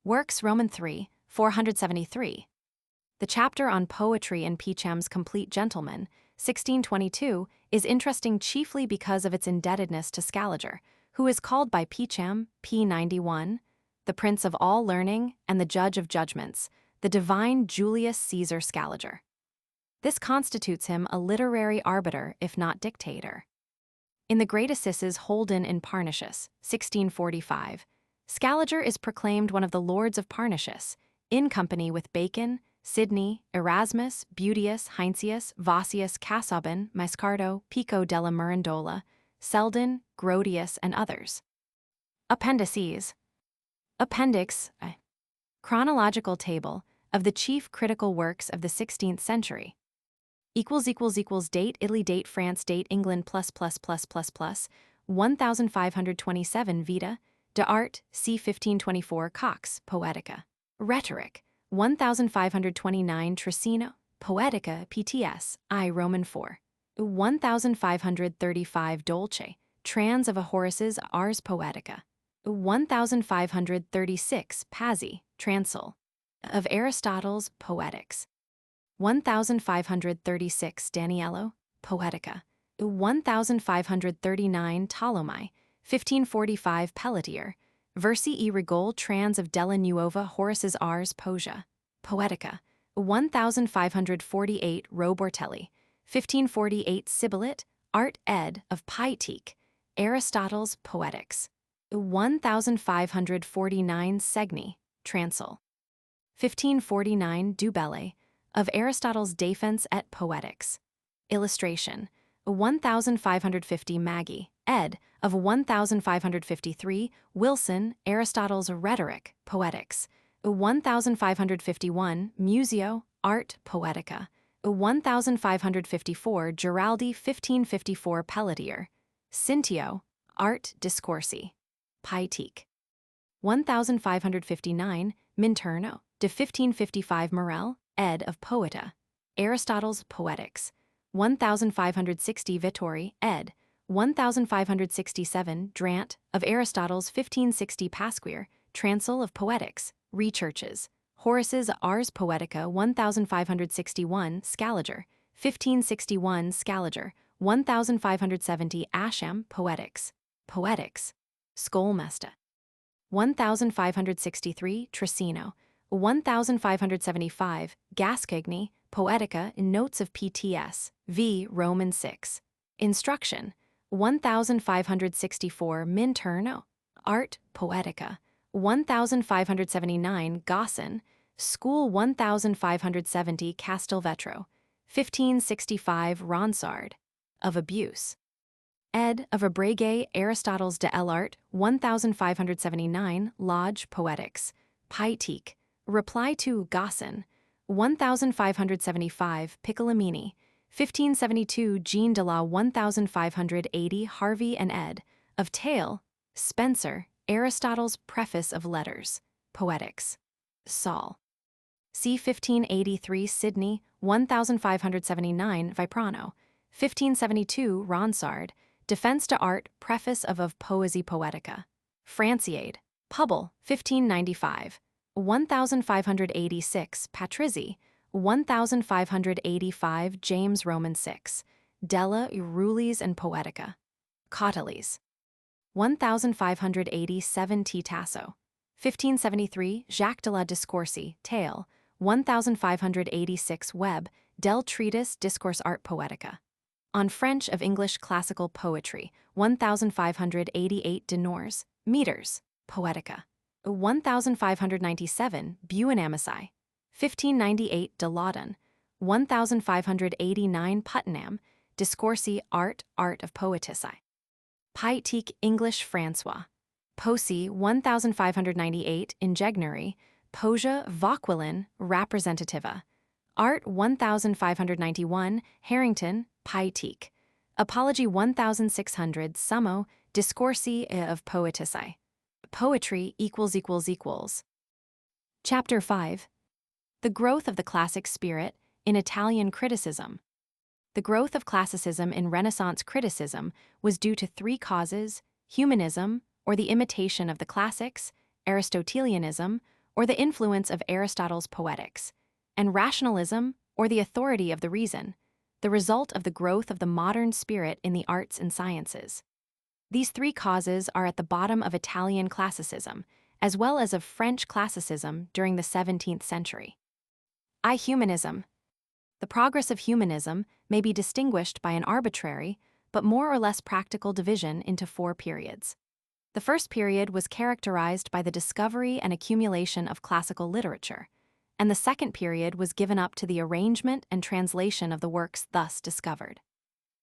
Works, Roman 3, 473. The chapter on poetry in Peacham's Complete Gentleman 1622, is interesting chiefly because of its indebtedness to Scaliger, who is called by Picham, p. 91, the prince of all learning and the judge of judgments, the divine Julius Caesar Scaliger. This constitutes him a literary arbiter, if not dictator. In the Great Assizes holden in Parnassus, 1645, Scaliger is proclaimed one of the lords of Parnassus, in company with Bacon, Sidney, Erasmus, Butius, Heinsius, Vossius, Casaubon, Maiscardo, Pico della Mirandola, Selden, Grotius, and others. Appendices. Appendix. Chronological table of the chief critical works of the 16th century. Date Italy, date France, date England, +++++, 1527 Vita, de Art, c. 1524 Cox, Poetica. Rhetoric, 1529 Trissino, Poetica, PTS, I Roman 4. 1535 Dolce, Trans of a Horace's Ars Poetica. 1536 Pazzi, Transil. Of Aristotle's Poetics. 1536 Daniello, Poetica. 1539 Ptolemy, 1545 Pelletier, Versi e Rigol Trans of Della Nuova Horace's Ars Poesia, Poetica. 1548 Robortelli, 1548 Sibyllet, Art ed. of Pietique, Aristotle's Poetics. 1549 Segni, Transil. 1549 Du Bellay, of Aristotle's Defense et Poetics. Illustration, 1550 Maggie, ed. of 1553 Wilson, Aristotle's Rhetoric, Poetics. 1551 Museo, Art Poetica. 1554 Giraldi, 1554 Pelletier, Cintio, Art Discorsi, Pietique. 1559 Minturno, de 1555 Morel, ed. of Poeta, Aristotle's Poetics. 1560 Vittori, ed. 1567 Drant, of Aristotle's 1560 Pasquier, Transil of Poetics, Rechurches, Horace's Ars Poetica. 1561 Scaliger, 1561 Scaliger, 1570 Ascham, Poetics, Poetics, Scolmesta. 1563 Trissino, 1575 Gascagni, Poetica in Notes of PTS, v. Roman 6. Instruction, 1564 Minturno, Art Poetica. 1579 Gossin, School. 1570 Castelvetro, 1565 Ronsard, of Abuse, ed. of Abregé Aristotle's de l'Art. 1579 Lodge Poetics, Pietique, reply to Gossin. 1575 Piccolomini, 1572 Jean de la. 1580 Harvey and ed. of Tale, Spencer, Aristotle's Preface of Letters, Poetics, Saul. c. 1583 Sidney, 1579 Viprano, 1572 Ronsard, Defense to Art, Preface of Poesie Poetica, Franciade, Pubble, 1595, 1586 Patrizzi, 1585 James Roman 6, Della Irulis and Poetica, Cauteles. 1587 T. Tasso, 1573 Jacques de la Discorsi, Tale, 1586 Webb, Del Treatise Discourse Art Poetica. On French of English Classical Poetry, 1588 de Nors, Meters, Poetica. 1597 Buonamici, 1598 de Laudon, 1589 Puttenham, Discorsi Art of Poetici. Pietique English Francois, Poissy 1598 Ingegneri, Poesia Vauquelin Rappresentativa, Art 1591 Harrington, Pietique, Apology 1600 Summo, Discorsi of Poetici. Poetry == Chapter 5. The growth of the classic spirit in Italian criticism. The growth of classicism in Renaissance criticism was due to three causes: humanism, or the imitation of the classics, Aristotelianism, or the influence of Aristotle's Poetics, and rationalism, or the authority of the reason. the result of the growth of the modern spirit in the arts and sciences. These three causes are at the bottom of Italian classicism, as well as of French classicism during the 17th century. Humanism. The progress of humanism may be distinguished by an arbitrary, but more or less practical division into four periods. The first period was characterized by the discovery and accumulation of classical literature, and the second period was given up to the arrangement and translation of the works thus discovered.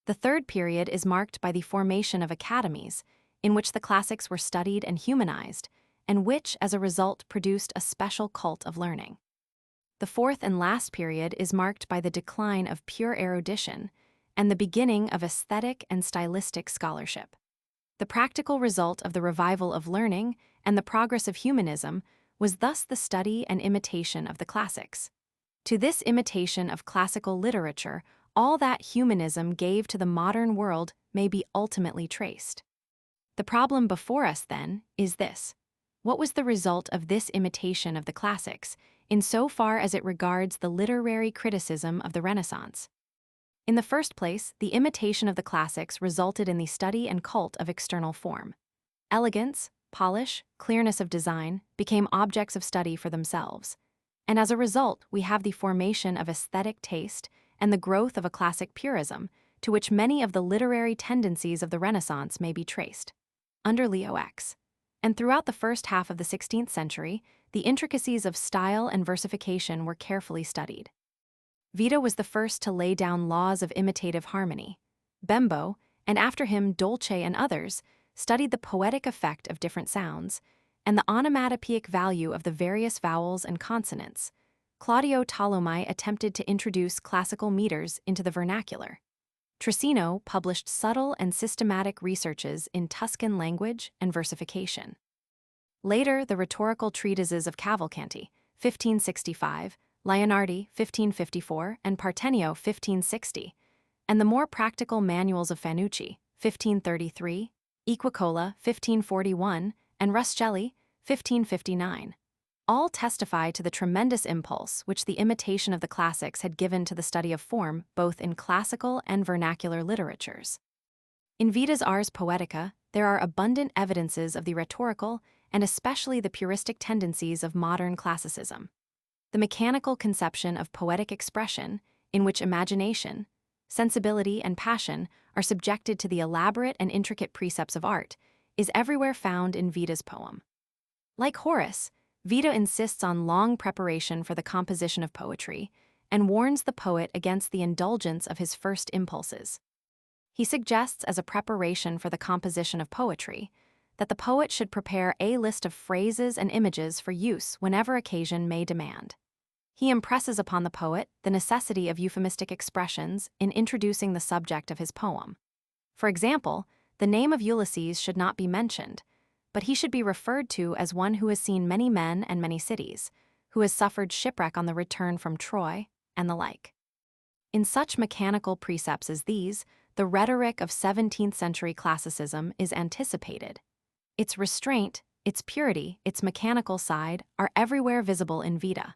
The third period is marked by the formation of academies, in which the classics were studied and humanized, and which, as a result, produced a special cult of learning. The fourth and last period is marked by the decline of pure erudition and the beginning of aesthetic and stylistic scholarship. The practical result of the revival of learning and the progress of humanism was thus the study and imitation of the classics. To this imitation of classical literature, all that humanism gave to the modern world may be ultimately traced. The problem before us, then, is this. What was the result of this imitation of the classics, insofar as it regards the literary criticism of the Renaissance? In the first place, the imitation of the classics resulted in the study and cult of external form. Elegance, polish, clearness of design became objects of study for themselves, and as a result, we have the formation of aesthetic taste and the growth of a classic purism, to which many of the literary tendencies of the Renaissance may be traced. Under Leo X, and throughout the first half of the 16th century, the intricacies of style and versification were carefully studied. Vida was the first to lay down laws of imitative harmony. Bembo, and after him Dolce and others, studied the poetic effect of different sounds and the onomatopoeic value of the various vowels and consonants. Claudio Tolomei attempted to introduce classical meters into the vernacular. Trissino published subtle and systematic researches in Tuscan language and versification. Later, the rhetorical treatises of Cavalcanti, 1565, Leonardi, 1554, and Partenio, 1560, and the more practical manuals of Fanucci, 1533, Equicola, 1541, and Ruscelli, 1559, all testify to the tremendous impulse which the imitation of the classics had given to the study of form both in classical and vernacular literatures. In Vida's Ars Poetica, there are abundant evidences of the rhetorical and especially the puristic tendencies of modern classicism. The mechanical conception of poetic expression, in which imagination, sensibility, and passion are subjected to the elaborate and intricate precepts of art, is everywhere found in Vida's poem. Like Horace, Vida insists on long preparation for the composition of poetry and warns the poet against the indulgence of his first impulses. He suggests as a preparation for the composition of poetry that the poet should prepare a list of phrases and images for use whenever occasion may demand. He impresses upon the poet the necessity of euphemistic expressions in introducing the subject of his poem. For example, the name of Ulysses should not be mentioned, but he should be referred to as one who has seen many men and many cities, who has suffered shipwreck on the return from Troy, and the like. In such mechanical precepts as these, the rhetoric of 17th century classicism is anticipated. Its restraint, its purity, its mechanical side are everywhere visible in Vida.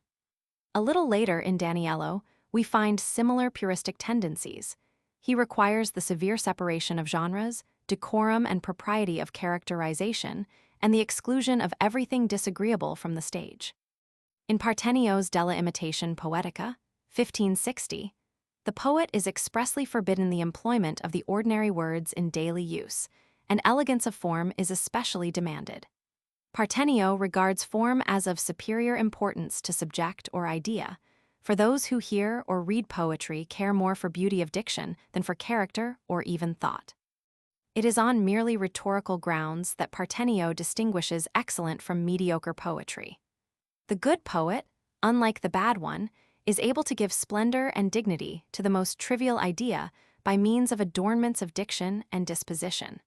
A little later in Daniello, we find similar puristic tendencies. He requires the severe separation of genres, decorum and propriety of characterization, and the exclusion of everything disagreeable from the stage. In Partenio's Della Imitation Poetica, 1560, the poet is expressly forbidden the employment of the ordinary words in daily use, and elegance of form is especially demanded. Partenio regards form as of superior importance to subject or idea, for those who hear or read poetry care more for beauty of diction than for character or even thought. It is on merely rhetorical grounds that Partenio distinguishes excellent from mediocre poetry. The good poet, unlike the bad one, is able to give splendor and dignity to the most trivial idea by means of adornments of diction and disposition.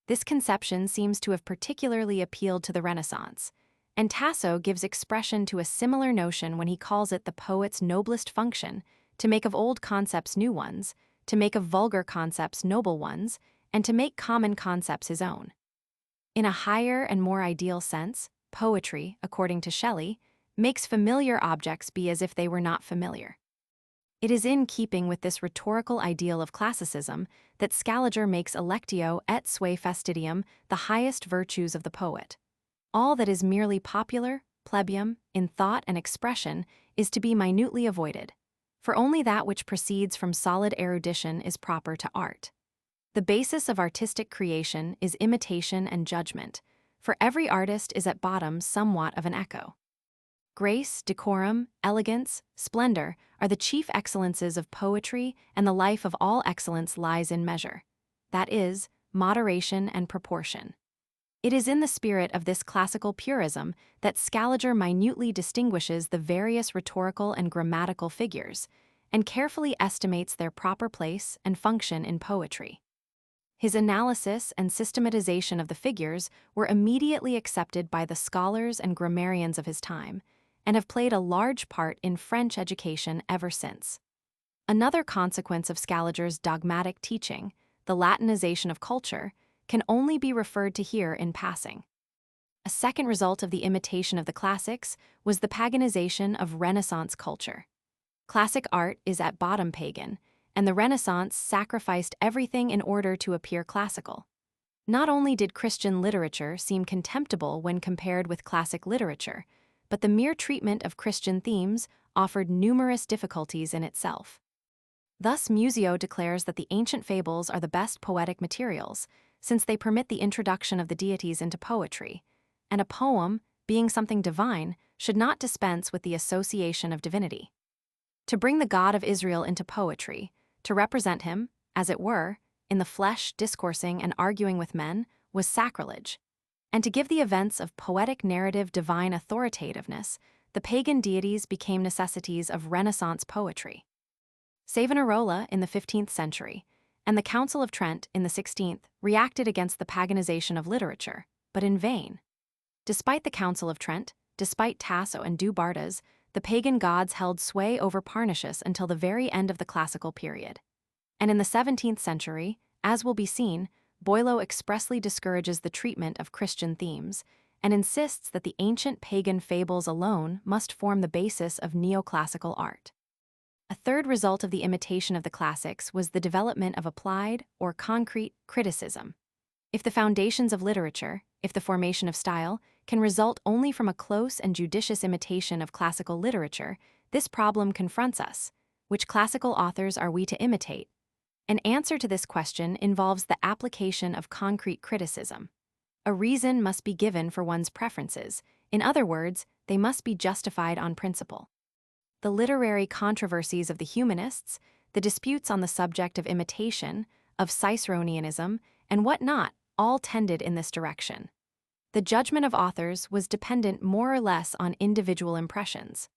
This conception seems to have particularly appealed to the Renaissance, and Tasso gives expression to a similar notion when he calls it the poet's noblest function to make of old concepts new ones, to make of vulgar concepts noble ones, and to make common concepts his own. In a higher and more ideal sense, poetry, according to Shelley, makes familiar objects be as if they were not familiar. It is in keeping with this rhetorical ideal of classicism that Scaliger makes electio et sui fastidium the highest virtues of the poet. All that is merely popular, plebeian, in thought and expression is to be minutely avoided, for only that which proceeds from solid erudition is proper to art. The basis of artistic creation is imitation and judgment, for every artist is at bottom somewhat of an echo. Grace, decorum, elegance, splendor are the chief excellences of poetry, and the life of all excellence lies in measure. That is, moderation and proportion. It is in the spirit of this classical purism that Scaliger minutely distinguishes the various rhetorical and grammatical figures, and carefully estimates their proper place and function in poetry. His analysis and systematization of the figures were immediately accepted by the scholars and grammarians of his time, and have played a large part in French education ever since. Another consequence of Scaliger's dogmatic teaching, the Latinization of culture, can only be referred to here in passing. A second result of the imitation of the classics was the paganization of Renaissance culture. Classic art is at bottom pagan, and the Renaissance sacrificed everything in order to appear classical. Not only did Christian literature seem contemptible when compared with classic literature, but the mere treatment of Christian themes offered numerous difficulties in itself. Thus Museo declares that the ancient fables are the best poetic materials, since they permit the introduction of the deities into poetry, and a poem, being something divine, should not dispense with the association of divinity. To bring the God of Israel into poetry, to represent him, as it were, in the flesh discoursing and arguing with men, was sacrilege. And to give the events of poetic narrative divine authoritativeness, the pagan deities became necessities of Renaissance poetry. Savonarola in the 15th century, and the Council of Trent in the 16th reacted against the paganization of literature, but in vain. Despite the Council of Trent, despite Tasso and Du Bartas, the pagan gods held sway over Parnassus until the very end of the classical period. And in the 17th century, as will be seen, Boileau expressly discourages the treatment of Christian themes and insists that the ancient pagan fables alone must form the basis of neoclassical art. A third result of the imitation of the classics was the development of applied or concrete criticism. If the foundations of literature, if the formation of style, can result only from a close and judicious imitation of classical literature, this problem confronts us: which classical authors are we to imitate? An answer to this question involves the application of concrete criticism. A reason must be given for one's preferences. In other words, they must be justified on principle. The literary controversies of the humanists, the disputes on the subject of imitation, of Ciceronianism, and what not, all tended in this direction. The judgment of authors was dependent more or less on individual impressions.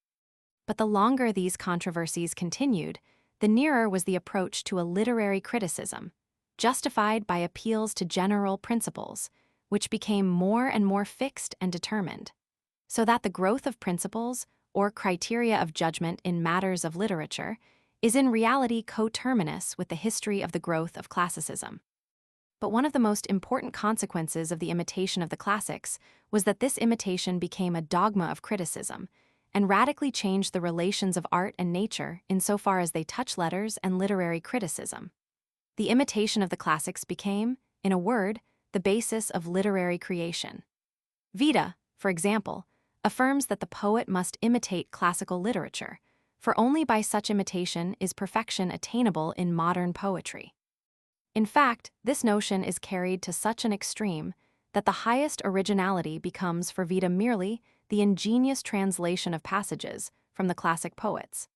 But the longer these controversies continued, the nearer was the approach to a literary criticism, justified by appeals to general principles, which became more and more fixed and determined, so that the growth of principles, or criteria of judgment in matters of literature, is in reality coterminous with the history of the growth of classicism. But one of the most important consequences of the imitation of the classics was that this imitation became a dogma of criticism, and radically changed the relations of art and nature insofar as they touch letters and literary criticism. The imitation of the classics became, in a word, the basis of literary creation. Vida, for example, affirms that the poet must imitate classical literature, for only by such imitation is perfection attainable in modern poetry. In fact, this notion is carried to such an extreme that the highest originality becomes for Vida merely the ingenious translation of passages from the classic poets.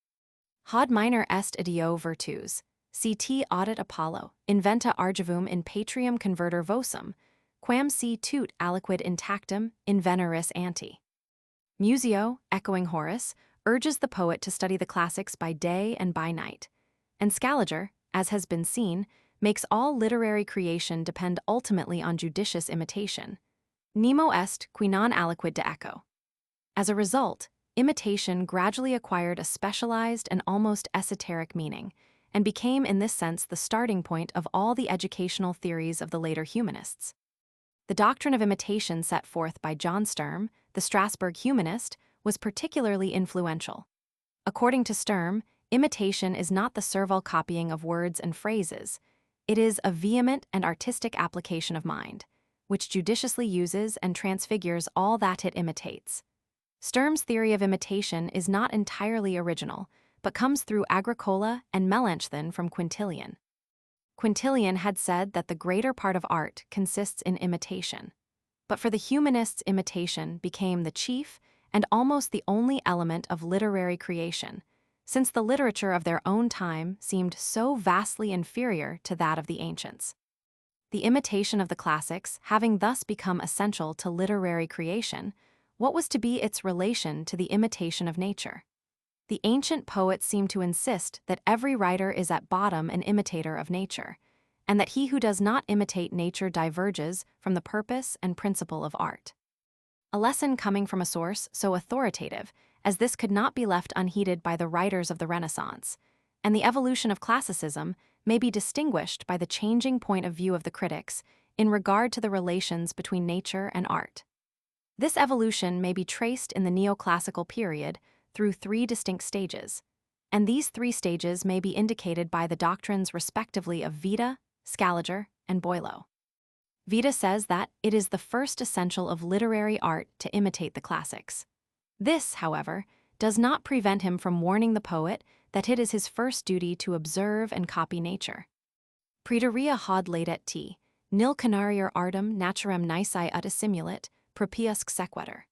Haud minor est ideo virtus, si te audit Apollo, inventa argivum in patrium converter vosum, quam si tut aliquid intactum in veneris anti. Museo, echoing Horace, urges the poet to study the classics by day and by night, and Scaliger, as has been seen, makes all literary creation depend ultimately on judicious imitation. Nemo est qui non aliquid de echo. As a result, imitation gradually acquired a specialized and almost esoteric meaning, and became in this sense the starting point of all the educational theories of the later humanists. The doctrine of imitation set forth by John Sturm, the Strasbourg humanist, was particularly influential. According to Sturm, imitation is not the servile copying of words and phrases. It is a vehement and artistic application of mind, which judiciously uses and transfigures all that it imitates. Sturm's theory of imitation is not entirely original, but comes through Agricola and Melanchthon from Quintilian. Quintilian had said that the greater part of art consists in imitation. But for the humanists, imitation became the chief and almost the only element of literary creation, since the literature of their own time seemed so vastly inferior to that of the ancients. The imitation of the classics having thus become essential to literary creation, what was to be its relation to the imitation of nature? The ancient poets seem to insist that every writer is at bottom an imitator of nature, and that he who does not imitate nature diverges from the purpose and principle of art. A lesson coming from a source so authoritative as this could not be left unheeded by the writers of the Renaissance, and the evolution of classicism may be distinguished by the changing point of view of the critics in regard to the relations between nature and art. This evolution may be traced in the neoclassical period through three distinct stages, and these three stages may be indicated by the doctrines respectively of Vida, Scaliger, and Boileau. Vida says that it is the first essential of literary art to imitate the classics. This, however, does not prevent him from warning the poet that it is his first duty to observe and copy nature. Praederia haud ladet te, nil canarier artem naturem nisi ut assimulit, propiusque sequitur.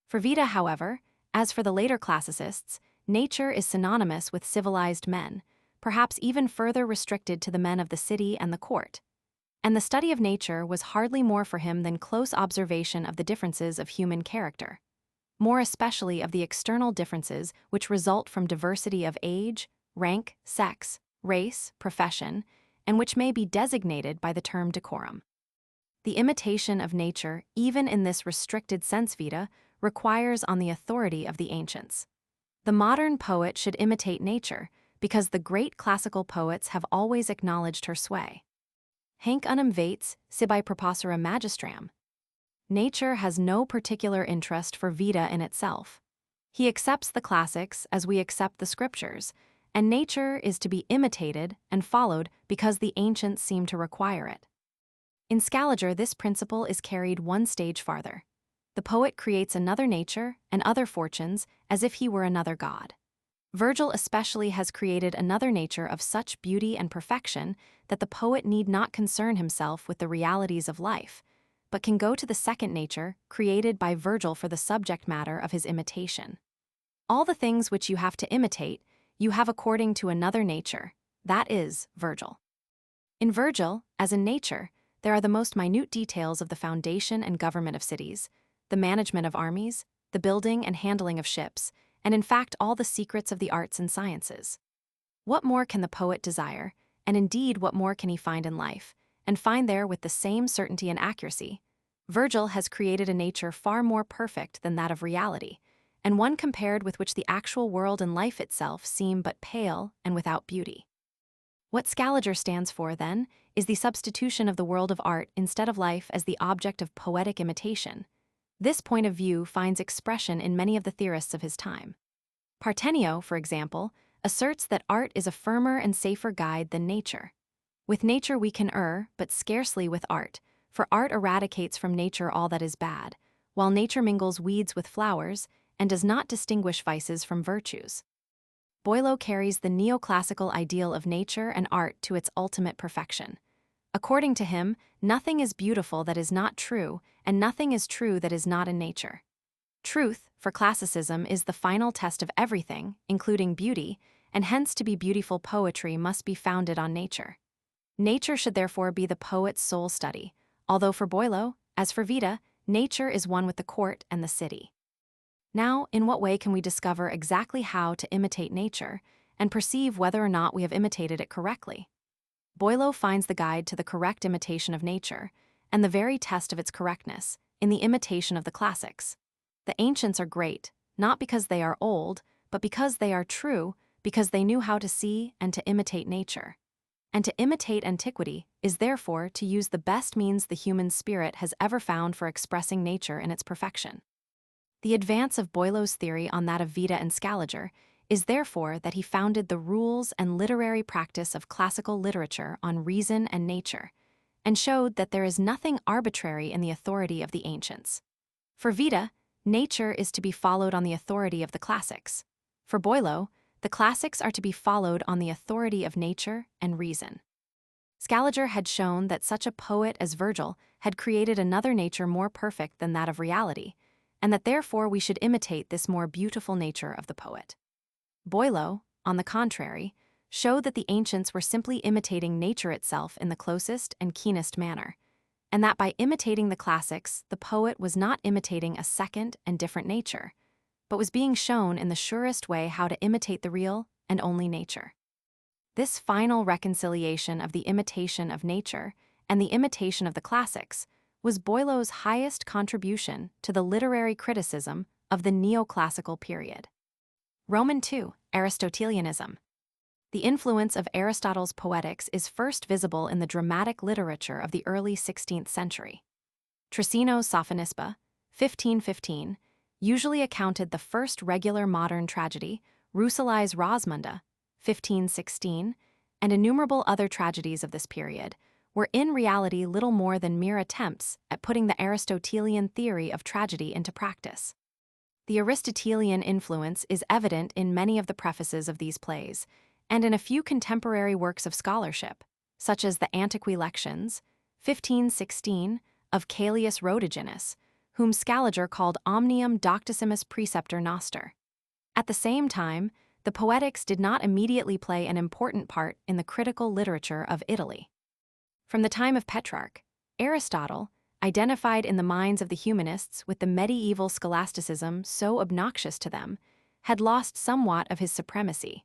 For Vida, however, as for the later classicists, nature is synonymous with civilized men, perhaps even further restricted to the men of the city and the court. And the study of nature was hardly more for him than close observation of the differences of human character, more especially of the external differences which result from diversity of age, rank, sex, race, profession, and which may be designated by the term decorum. The imitation of nature, even in this restricted sense Vida, requires on the authority of the ancients. The modern poet should imitate nature, because the great classical poets have always acknowledged her sway. Hanc unum vates, sibi proposera magistram. Nature has no particular interest for Vida in itself. He accepts the classics as we accept the scriptures, and nature is to be imitated and followed because the ancients seem to require it. In Scaliger, this principle is carried one stage farther. The poet creates another nature and other fortunes as if he were another god. Virgil especially has created another nature of such beauty and perfection that the poet need not concern himself with the realities of life, but can go to the second nature created by Virgil for the subject matter of his imitation. All the things which you have to imitate, you have according to another nature, that is, Virgil. In Virgil, as in nature, there are the most minute details of the foundation and government of cities, the management of armies, the building and handling of ships, and in fact all the secrets of the arts and sciences. What more can the poet desire, and indeed what more can he find in life, and find there with the same certainty and accuracy? Virgil has created a nature far more perfect than that of reality, and one compared with which the actual world and life itself seem but pale and without beauty. What Scaliger stands for, then, is the substitution of the world of art instead of life as the object of poetic imitation. This point of view finds expression in many of the theorists of his time. Partenio, for example, asserts that art is a firmer and safer guide than nature. With nature we can err, but scarcely with art, for art eradicates from nature all that is bad, while nature mingles weeds with flowers and does not distinguish vices from virtues. Boileau carries the neoclassical ideal of nature and art to its ultimate perfection. According to him, nothing is beautiful that is not true, and nothing is true that is not in nature. Truth, for classicism, is the final test of everything, including beauty, and hence to be beautiful poetry must be founded on nature. Nature should therefore be the poet's sole study, although for Boileau, as for Vida, nature is one with the court and the city. Now, in what way can we discover exactly how to imitate nature and perceive whether or not we have imitated it correctly? Boileau finds the guide to the correct imitation of nature, and the very test of its correctness, in the imitation of the classics. The ancients are great, not because they are old, but because they are true, because they knew how to see and to imitate nature. And to imitate antiquity is therefore to use the best means the human spirit has ever found for expressing nature in its perfection. The advance of Boileau's theory on that of Vida and Scaliger is therefore that he founded the rules and literary practice of classical literature on reason and nature, and showed that there is nothing arbitrary in the authority of the ancients. For Vida, nature is to be followed on the authority of the classics. For Boileau, the classics are to be followed on the authority of nature and reason. Scaliger had shown that such a poet as Virgil had created another nature more perfect than that of reality, and that therefore we should imitate this more beautiful nature of the poet. Boileau, on the contrary, showed that the ancients were simply imitating nature itself in the closest and keenest manner, and that by imitating the classics, the poet was not imitating a second and different nature, but was being shown in the surest way how to imitate the real and only nature. This final reconciliation of the imitation of nature and the imitation of the classics was Boileau's highest contribution to the literary criticism of the neoclassical period. II. Aristotelianism. The influence of Aristotle's poetics is first visible in the dramatic literature of the early 16th century. Trissino's Sophonisba, 1515, usually accounted the first regular modern tragedy, Rousseau's Rosmunda, 1516, and innumerable other tragedies of this period, were in reality little more than mere attempts at putting the Aristotelian theory of tragedy into practice. The Aristotelian influence is evident in many of the prefaces of these plays, and in a few contemporary works of scholarship, such as the Antiquilections, 1516, of Caelius Rhodiginus, whom Scaliger called Omnium Doctissimus Preceptor Noster. At the same time, the Poetics did not immediately play an important part in the critical literature of Italy. From the time of Petrarch, Aristotle, identified in the minds of the humanists with the medieval scholasticism so obnoxious to them, had lost somewhat of his supremacy,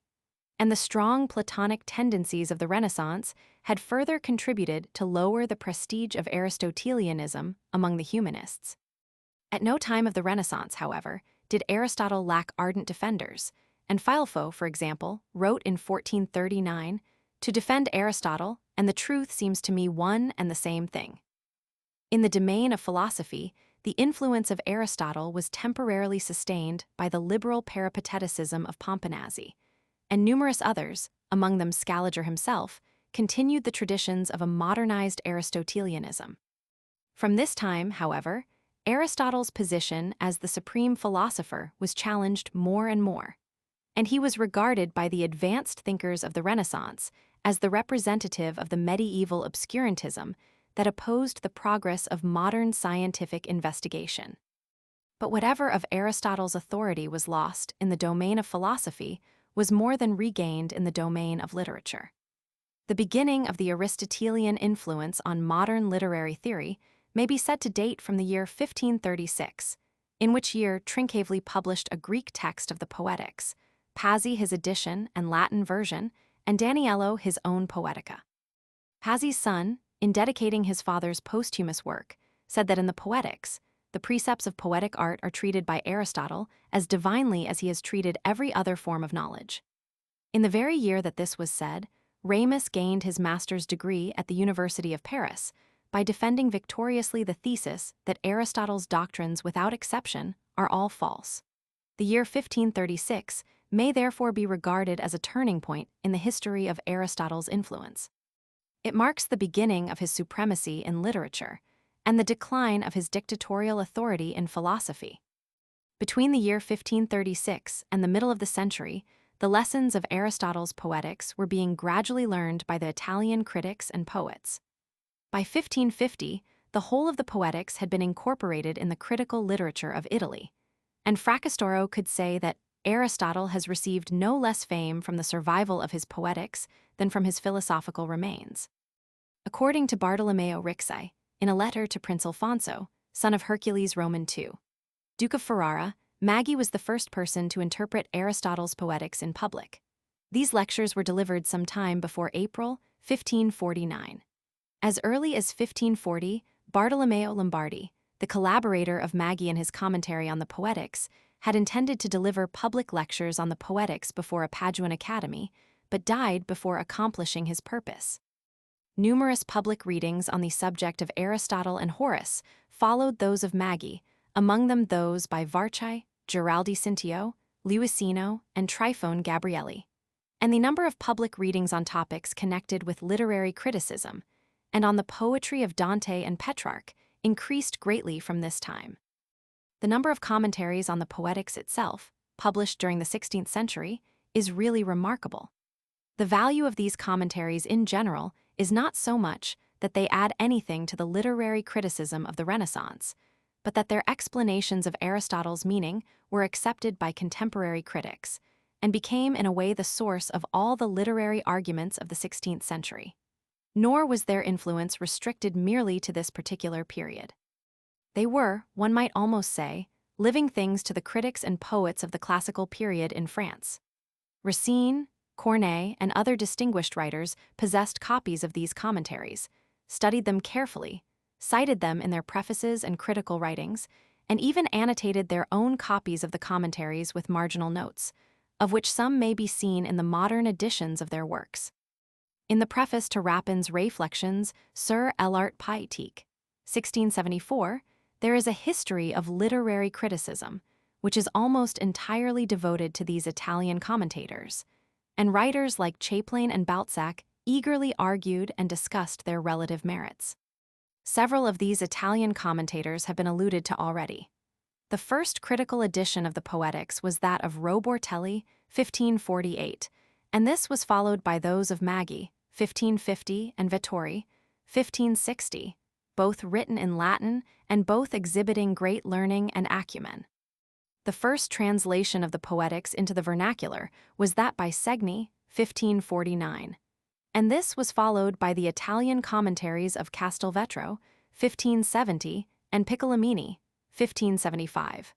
and the strong Platonic tendencies of the Renaissance had further contributed to lower the prestige of Aristotelianism among the humanists. At no time of the Renaissance, however, did Aristotle lack ardent defenders, and Filefo, for example, wrote in 1439, "To defend Aristotle, and the truth seems to me one and the same thing." In the domain of philosophy, the influence of Aristotle was temporarily sustained by the liberal peripateticism of Pomponazzi, and numerous others, among them Scaliger himself, continued the traditions of a modernized Aristotelianism. From this time, however, Aristotle's position as the supreme philosopher was challenged more and more, and he was regarded by the advanced thinkers of the Renaissance as the representative of the medieval obscurantism that opposed the progress of modern scientific investigation. But whatever of Aristotle's authority was lost in the domain of philosophy was more than regained in the domain of literature. The beginning of the Aristotelian influence on modern literary theory may be said to date from the year 1536, in which year Trincavelli published a Greek text of the Poetics, Pazzi his edition and Latin version, and Daniello his own Poetica. Pazzi's son, in dedicating his father's posthumous work, said that in the Poetics, the precepts of poetic art are treated by Aristotle as divinely as he has treated every other form of knowledge. In the very year that this was said, Ramus gained his master's degree at the University of Paris by defending victoriously the thesis that Aristotle's doctrines without exception are all false. The year 1536 may therefore be regarded as a turning point in the history of Aristotle's influence. It marks the beginning of his supremacy in literature and the decline of his dictatorial authority in philosophy. Between the year 1536 and the middle of the century, the lessons of Aristotle's Poetics were being gradually learned by the Italian critics and poets. By 1550, the whole of the Poetics had been incorporated in the critical literature of Italy, and Fracastoro could say that Aristotle has received no less fame from the survival of his Poetics than from his philosophical remains. According to Bartolomeo Rixai, in a letter to Prince Alfonso, son of Hercules Roman II, Duke of Ferrara, Maggi was the first person to interpret Aristotle's Poetics in public. These lectures were delivered some time before April 1549. As early as 1540, Bartolomeo Lombardi, the collaborator of Maggi in his commentary on the Poetics, had intended to deliver public lectures on the Poetics before a Paduan academy, but died before accomplishing his purpose. Numerous public readings on the subject of Aristotle and Horace followed those of Maggi, among them those by Varchai, Giraldi Cintio, Luisino, and Tryphone Gabrieli, and the number of public readings on topics connected with literary criticism and on the poetry of Dante and Petrarch increased greatly from this time. The number of commentaries on the Poetics itself, published during the 16th century, is really remarkable. The value of these commentaries in general is not so much that they add anything to the literary criticism of the Renaissance, but that their explanations of Aristotle's meaning were accepted by contemporary critics and became in a way the source of all the literary arguments of the 16th century. Nor was their influence restricted merely to this particular period. They were, one might almost say, living things to the critics and poets of the classical period in France. Racine, Corneille, and other distinguished writers possessed copies of these commentaries, studied them carefully, cited them in their prefaces and critical writings, and even annotated their own copies of the commentaries with marginal notes, of which some may be seen in the modern editions of their works. In the preface to Rapin's Réflexions sur l'art poétique, 1674, there is a history of literary criticism, which is almost entirely devoted to these Italian commentators, and writers like Chaplain and Balzac eagerly argued and discussed their relative merits. Several of these Italian commentators have been alluded to already. The first critical edition of the Poetics was that of Robortelli, 1548, and this was followed by those of Maggi, 1550, and Vettori, 1560, both written in Latin and both exhibiting great learning and acumen. The first translation of the Poetics into the vernacular was that by Segni, 1549, and this was followed by the Italian commentaries of Castelvetro, 1570, and Piccolomini, 1575.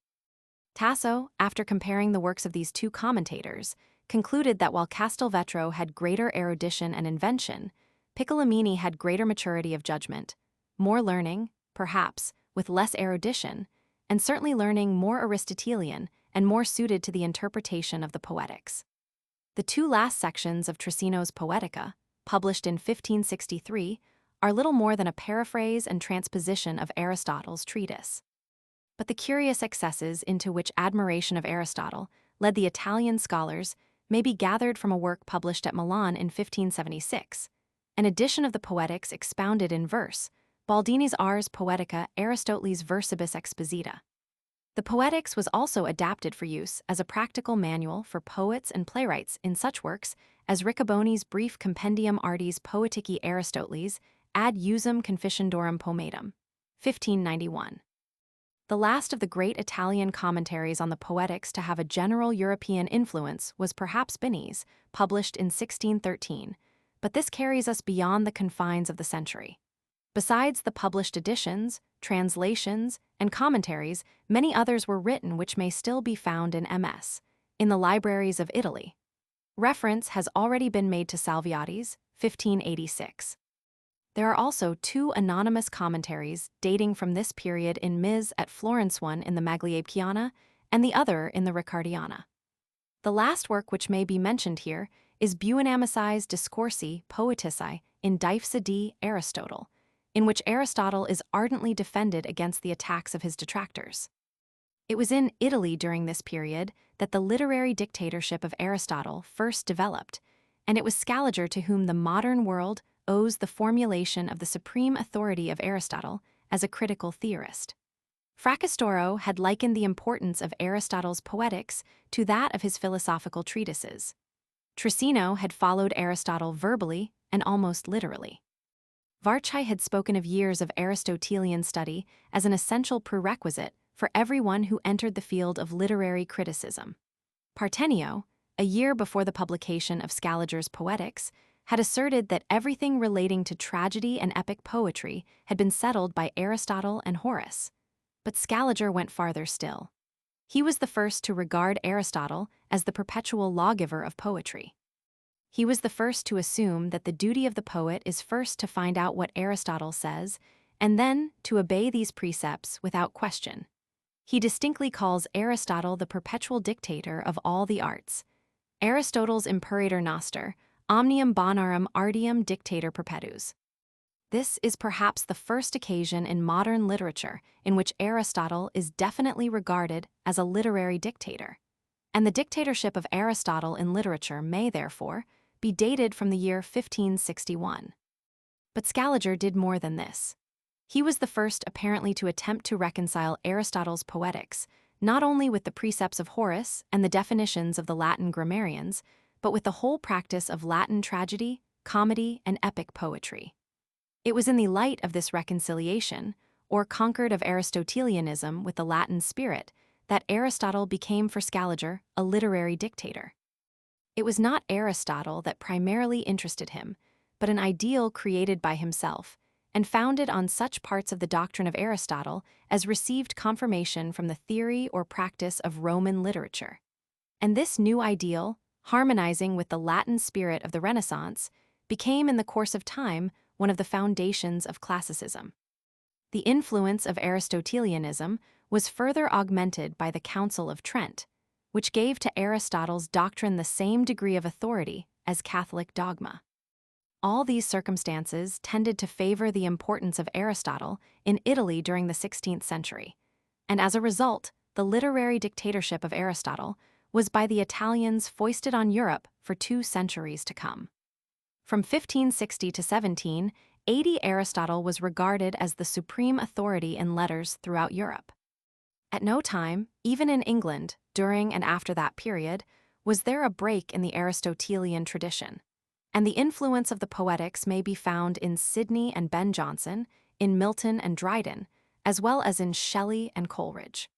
Tasso, after comparing the works of these two commentators, concluded that while Castelvetro had greater erudition and invention, Piccolomini had greater maturity of judgment, more learning, perhaps, with less erudition, and certainly learning more Aristotelian and more suited to the interpretation of the Poetics. The two last sections of Trissino's Poetica, published in 1563, are little more than a paraphrase and transposition of Aristotle's treatise. But the curious excesses into which admiration of Aristotle led the Italian scholars may be gathered from a work published at Milan in 1576, an edition of the Poetics expounded in verse, Baldini's Ars Poetica Aristotelis Versibus Exposita. The Poetics was also adapted for use as a practical manual for poets and playwrights in such works as Riccoboni's brief Compendium Artis Poetici Aristotelis ad usum Conficendorum Pomatum, 1591. The last of the great Italian commentaries on the Poetics to have a general European influence was perhaps Bini's, published in 1613, but this carries us beyond the confines of the century. Besides the published editions, translations, and commentaries, many others were written which may still be found in MS, in the libraries of Italy. Reference has already been made to Salviati's, 1586. There are also two anonymous commentaries dating from this period in Ms. at Florence, one in the Magliabiana and the other in the Riccardiana. The last work which may be mentioned here is Buonamici's Discorsi Poetici in Diffsa di Aristotle, in which Aristotle is ardently defended against the attacks of his detractors. It was in Italy during this period that the literary dictatorship of Aristotle first developed, and it was Scaliger to whom the modern world owes the formulation of the supreme authority of Aristotle as a critical theorist. Fracastoro had likened the importance of Aristotle's Poetics to that of his philosophical treatises. Trissino had followed Aristotle verbally and almost literally. Varchi had spoken of years of Aristotelian study as an essential prerequisite for everyone who entered the field of literary criticism. Partenio, a year before the publication of Scaliger's Poetics, had asserted that everything relating to tragedy and epic poetry had been settled by Aristotle and Horace. But Scaliger went farther still. He was the first to regard Aristotle as the perpetual lawgiver of poetry. He was the first to assume that the duty of the poet is first to find out what Aristotle says, and then to obey these precepts without question. He distinctly calls Aristotle the perpetual dictator of all the arts. Aristotle's Imperator Noster, omnium bonarum artium dictator perpetuus. This is perhaps the first occasion in modern literature in which Aristotle is definitely regarded as a literary dictator. and the dictatorship of Aristotle in literature may, therefore, be dated from the year 1561. But Scaliger did more than this. He was the first apparently to attempt to reconcile Aristotle's poetics, not only with the precepts of Horace and the definitions of the Latin grammarians, but with the whole practice of Latin tragedy, comedy, and epic poetry. It was in the light of this reconciliation, or concord of Aristotelianism with the Latin spirit, that Aristotle became for Scaliger a literary dictator. It was not Aristotle that primarily interested him, but an ideal created by himself, and founded on such parts of the doctrine of Aristotle as received confirmation from the theory or practice of Roman literature. And this new ideal, harmonizing with the Latin spirit of the Renaissance, became in the course of time one of the foundations of classicism. The influence of Aristotelianism was further augmented by the Council of Trent, which gave to Aristotle's doctrine the same degree of authority as Catholic dogma. All these circumstances tended to favor the importance of Aristotle in Italy during the 16th century, and as a result, the literary dictatorship of Aristotle was by the Italians foisted on Europe for 2 centuries to come. From 1560 to 1780, Aristotle was regarded as the supreme authority in letters throughout Europe. At no time, even in England, during and after that period, was there a break in the Aristotelian tradition, and the influence of the poetics may be found in Sidney and Ben Jonson, in Milton and Dryden, as well as in Shelley and Coleridge.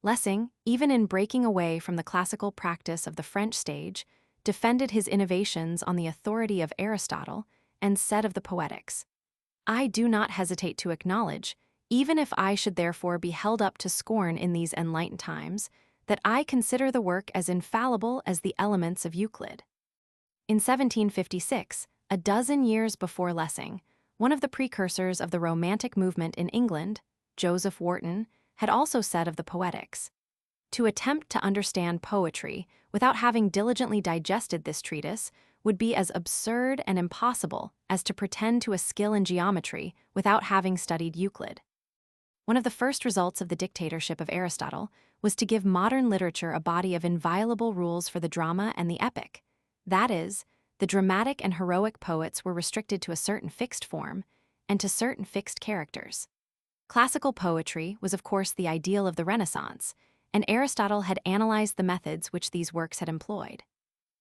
Lessing, even in breaking away from the classical practice of the French stage, defended his innovations on the authority of Aristotle and said of the poetics, "I do not hesitate to acknowledge, even if I should therefore be held up to scorn in these enlightened times, that I consider the work as infallible as the elements of Euclid." In 1756, a dozen years before Lessing, one of the precursors of the Romantic movement in England, Joseph Warton, had also said of the poetics, "To attempt to understand poetry without having diligently digested this treatise would be as absurd and impossible as to pretend to a skill in geometry without having studied Euclid." One of the first results of the dictatorship of Aristotle was to give modern literature a body of inviolable rules for the drama and the epic. That is, the dramatic and heroic poets were restricted to a certain fixed form and to certain fixed characters. Classical poetry was of course the ideal of the Renaissance, and Aristotle had analyzed the methods which these works had employed.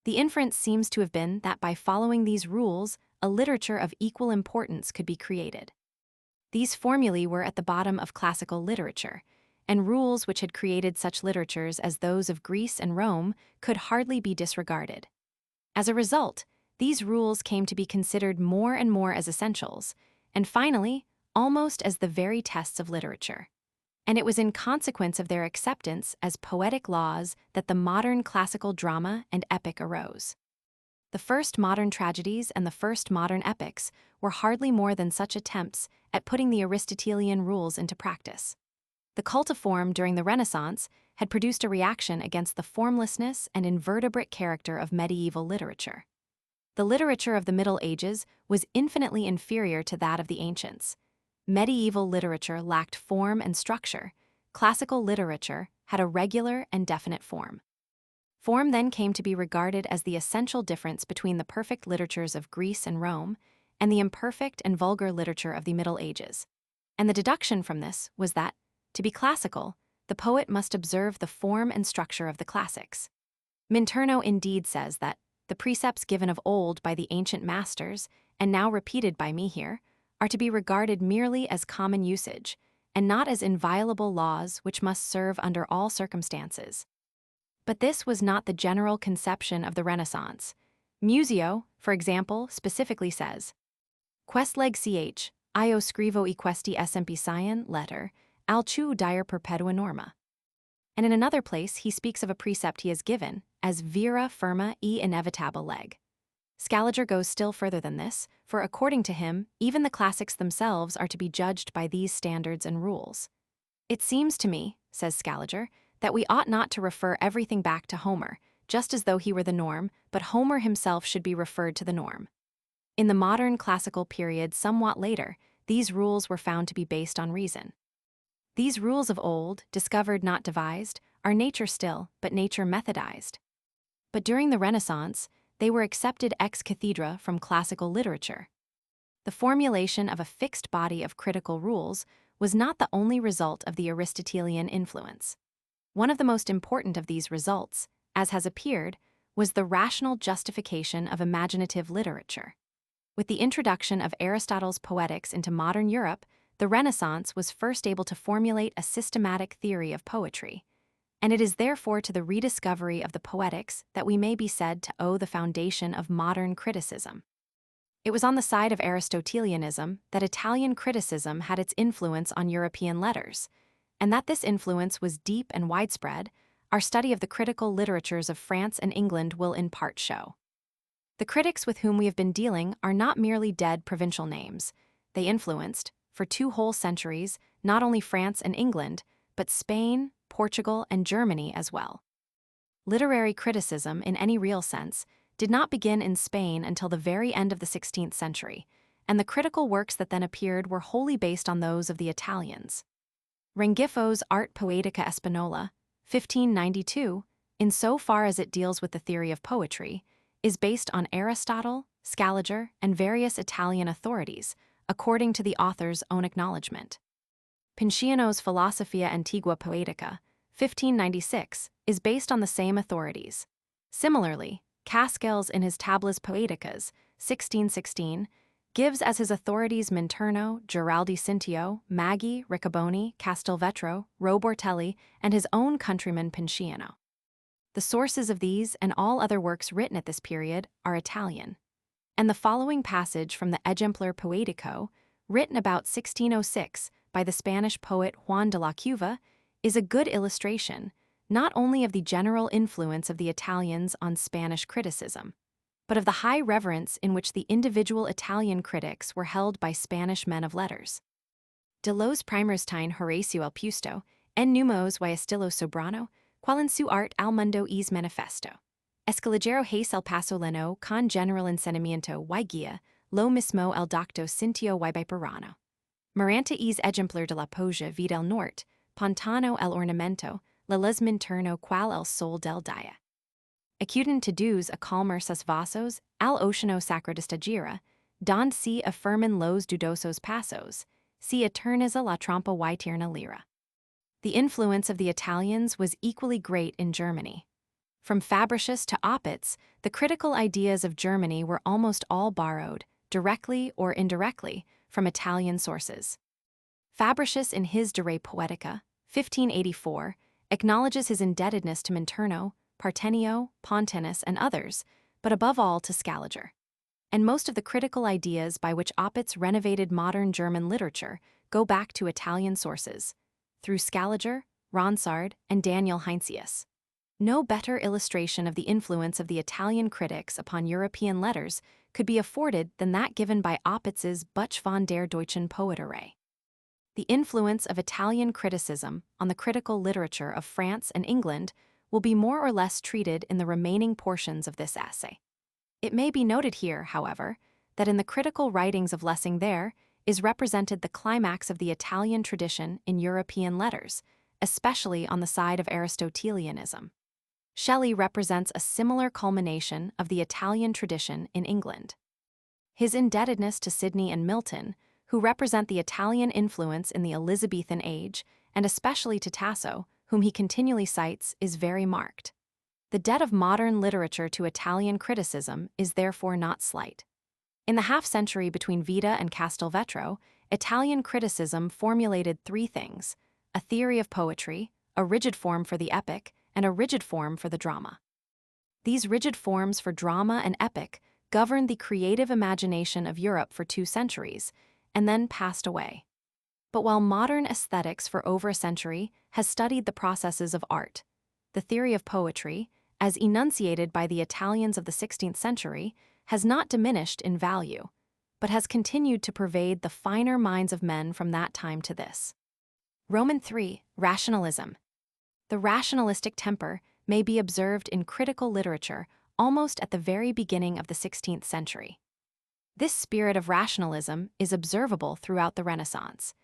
The inference seems to have been that by following these rules, a literature of equal importance could be created. These formulae were at the bottom of classical literature, and rules which had created such literatures as those of Greece and Rome could hardly be disregarded. As a result, these rules came to be considered more and more as essentials, and finally, almost as the very tests of literature. And it was in consequence of their acceptance as poetic laws that the modern classical drama and epic arose. The first modern tragedies and the first modern epics were hardly more than such attempts at putting the Aristotelian rules into practice. The cult of form during the Renaissance had produced a reaction against the formlessness and invertebrate character of medieval literature. The literature of the Middle Ages was infinitely inferior to that of the ancients. Medieval literature lacked form and structure. Classical literature had a regular and definite form. Form then came to be regarded as the essential difference between the perfect literatures of Greece and Rome and the imperfect and vulgar literature of the Middle Ages. And the deduction from this was that, to be classical, the poet must observe the form and structure of the classics. Minturno indeed says that the precepts given of old by the ancient masters, and now repeated by me here, are to be regarded merely as common usage, and not as inviolable laws which must serve under all circumstances. But this was not the general conception of the Renaissance. Musio, for example, specifically says, "Quest leg ch, io scrivo e questi esempi scion, letter, alciu dire perpetua norma." And in another place he speaks of a precept he has given as vera firma e inevitabile leg. Scaliger goes still further than this, for according to him, even the classics themselves are to be judged by these standards and rules. "It seems to me," says Scaliger, "that we ought not to refer everything back to Homer, just as though he were the norm, but Homer himself should be referred to the norm." In the modern classical period somewhat later, these rules were found to be based on reason. These rules of old, discovered not devised, are nature still, but nature methodized. But during the Renaissance, they were accepted ex cathedra from classical literature. The formulation of a fixed body of critical rules was not the only result of the Aristotelian influence. One of the most important of these results, as has appeared, was the rational justification of imaginative literature. With the introduction of Aristotle's Poetics into modern Europe, the Renaissance was first able to formulate a systematic theory of poetry, and it is therefore to the rediscovery of the Poetics that we may be said to owe the foundation of modern criticism. It was on the side of Aristotelianism that Italian criticism had its influence on European letters, and that this influence was deep and widespread, our study of the critical literatures of France and England will in part show. The critics with whom we have been dealing are not merely dead provincial names. They influenced, for 2 whole centuries, not only France and England, but Spain, Portugal, and Germany as well. Literary criticism, in any real sense, did not begin in Spain until the very end of the 16th century, and the critical works that then appeared were wholly based on those of the Italians. Rengiffo's Art Poetica Espanola, 1592, in so far as it deals with the theory of poetry, is based on Aristotle, Scaliger, and various Italian authorities, according to the author's own acknowledgement. Pinciano's Philosophia Antigua Poetica, 1596, is based on the same authorities. Similarly, Cascales in his Tablas Poeticas, 1616, gives as his authorities Minturno, Giraldi Cintio, Maggi, Riccoboni, Castelvetro, Robortelli, and his own countryman Pinciano. The sources of these and all other works written at this period are Italian, and the following passage from the Ejemplar Poetico, written about 1606 by the Spanish poet Juan de la Cuva, is a good illustration not only of the general influence of the Italians on Spanish criticism, but of the high reverence in which the individual Italian critics were held by Spanish men of letters. De los primerstein Horacio el Pusto, en numos y estilo sobrano, qual en su art al mundo es manifesto. Escaligero hace el paso leno con general encenimiento y guía, lo mismo el docto Cintio y biperano. Maranta es ejemplar de la poesia vid el norte, pontano el ornamento, la luz minterno qual el sol del dia. Acuden to dus a calmer sus vasos, al oceano sacro de stagira, don si affirman los dudosos pasos, si eterniza la trampa y tierna lira. The influence of the Italians was equally great in Germany. From Fabricius to Oppitz, the critical ideas of Germany were almost all borrowed, directly or indirectly, from Italian sources. Fabricius in his De Re Poetica, 1584, acknowledges his indebtedness to Minturno, Partenio, Pontanus, and others, but above all to Scaliger. And most of the critical ideas by which Oppitz renovated modern German literature go back to Italian sources, through Scaliger, Ronsard, and Daniel Heinsius. No better illustration of the influence of the Italian critics upon European letters could be afforded than that given by Oppitz's Buch von der Deutschen Poeterei. The influence of Italian criticism on the critical literature of France and England will be more or less treated in the remaining portions of this essay. It may be noted here, however, that in the critical writings of Lessing there is represented the climax of the Italian tradition in European letters, especially on the side of Aristotelianism. Shelley represents a similar culmination of the Italian tradition in England. His indebtedness to Sidney and Milton, who represent the Italian influence in the Elizabethan age, and especially to Tasso, whom he continually cites, is very marked. The debt of modern literature to Italian criticism is therefore not slight. In the half-century between Vida and Castelvetro, Italian criticism formulated 3 things: a theory of poetry, a rigid form for the epic, and a rigid form for the drama. These rigid forms for drama and epic governed the creative imagination of Europe for 2 centuries, and then passed away. But while modern aesthetics for over a century has studied the processes of art, the theory of poetry, as enunciated by the Italians of the 16th century, has not diminished in value, but has continued to pervade the finer minds of men from that time to this. Roman 3. Rationalism. The rationalistic temper may be observed in critical literature almost at the very beginning of the 16th century. This spirit of rationalism is observable throughout the Renaissance,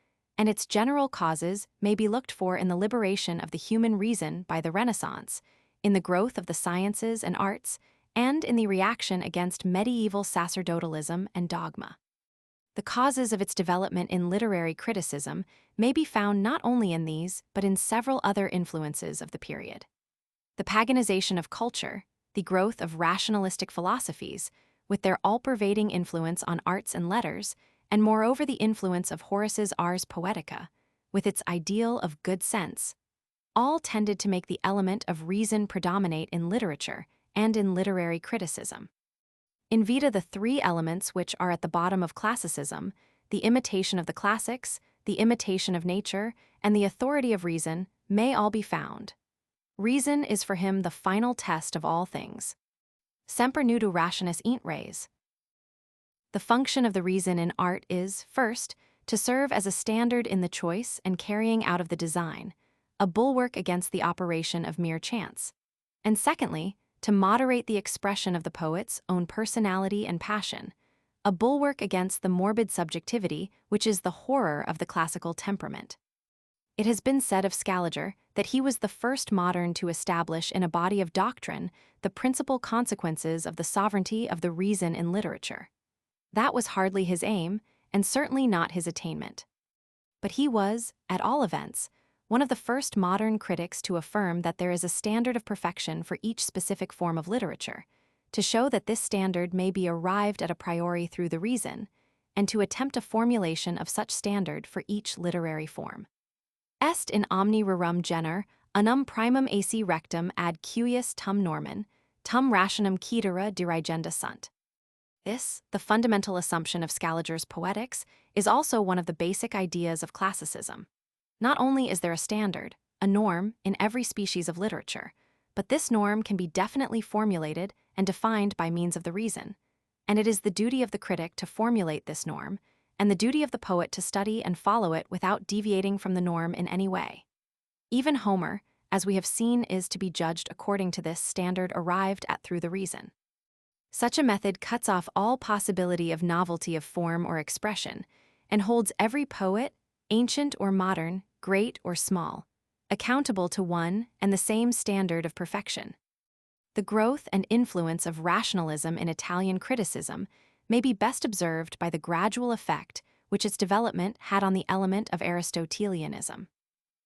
and its general causes may be looked for in the liberation of the human reason by the Renaissance, in the growth of the sciences and arts, and in the reaction against medieval sacerdotalism and dogma. The causes of its development in literary criticism may be found not only in these, but in several other influences of the period. The paganization of culture, the growth of rationalistic philosophies, with their all-pervading influence on arts and letters, and moreover the influence of Horace's Ars Poetica, with its ideal of good sense, all tended to make the element of reason predominate in literature and in literary criticism. In vita, the three elements which are at the bottom of classicism, the imitation of the classics, the imitation of nature, and the authority of reason, may all be found. Reason is for him the final test of all things. Semper nudu rationis int res. The function of the reason in art is, first, to serve as a standard in the choice and carrying out of the design, a bulwark against the operation of mere chance, and secondly, to moderate the expression of the poet's own personality and passion, a bulwark against the morbid subjectivity which is the horror of the classical temperament. It has been said of Scaliger that he was the first modern to establish in a body of doctrine the principal consequences of the sovereignty of the reason in literature. That was hardly his aim, and certainly not his attainment. But he was, at all events, one of the first modern critics to affirm that there is a standard of perfection for each specific form of literature, to show that this standard may be arrived at a priori through the reason, and to attempt a formulation of such standard for each literary form. Est in omni rerum gener, unum primum ac rectum ad cuius tum norman, tum rationum caetera dirigenda sunt. This, the fundamental assumption of Scaliger's Poetics, is also one of the basic ideas of classicism. Not only is there a standard, a norm, in every species of literature, but this norm can be definitely formulated and defined by means of the reason, and it is the duty of the critic to formulate this norm, and the duty of the poet to study and follow it without deviating from the norm in any way. Even Homer, as we have seen, is to be judged according to this standard arrived at through the reason. Such a method cuts off all possibility of novelty of form or expression, and holds every poet, ancient or modern, great or small, accountable to one and the same standard of perfection. The growth and influence of rationalism in Italian criticism may be best observed by the gradual effect which its development had on the element of Aristotelianism.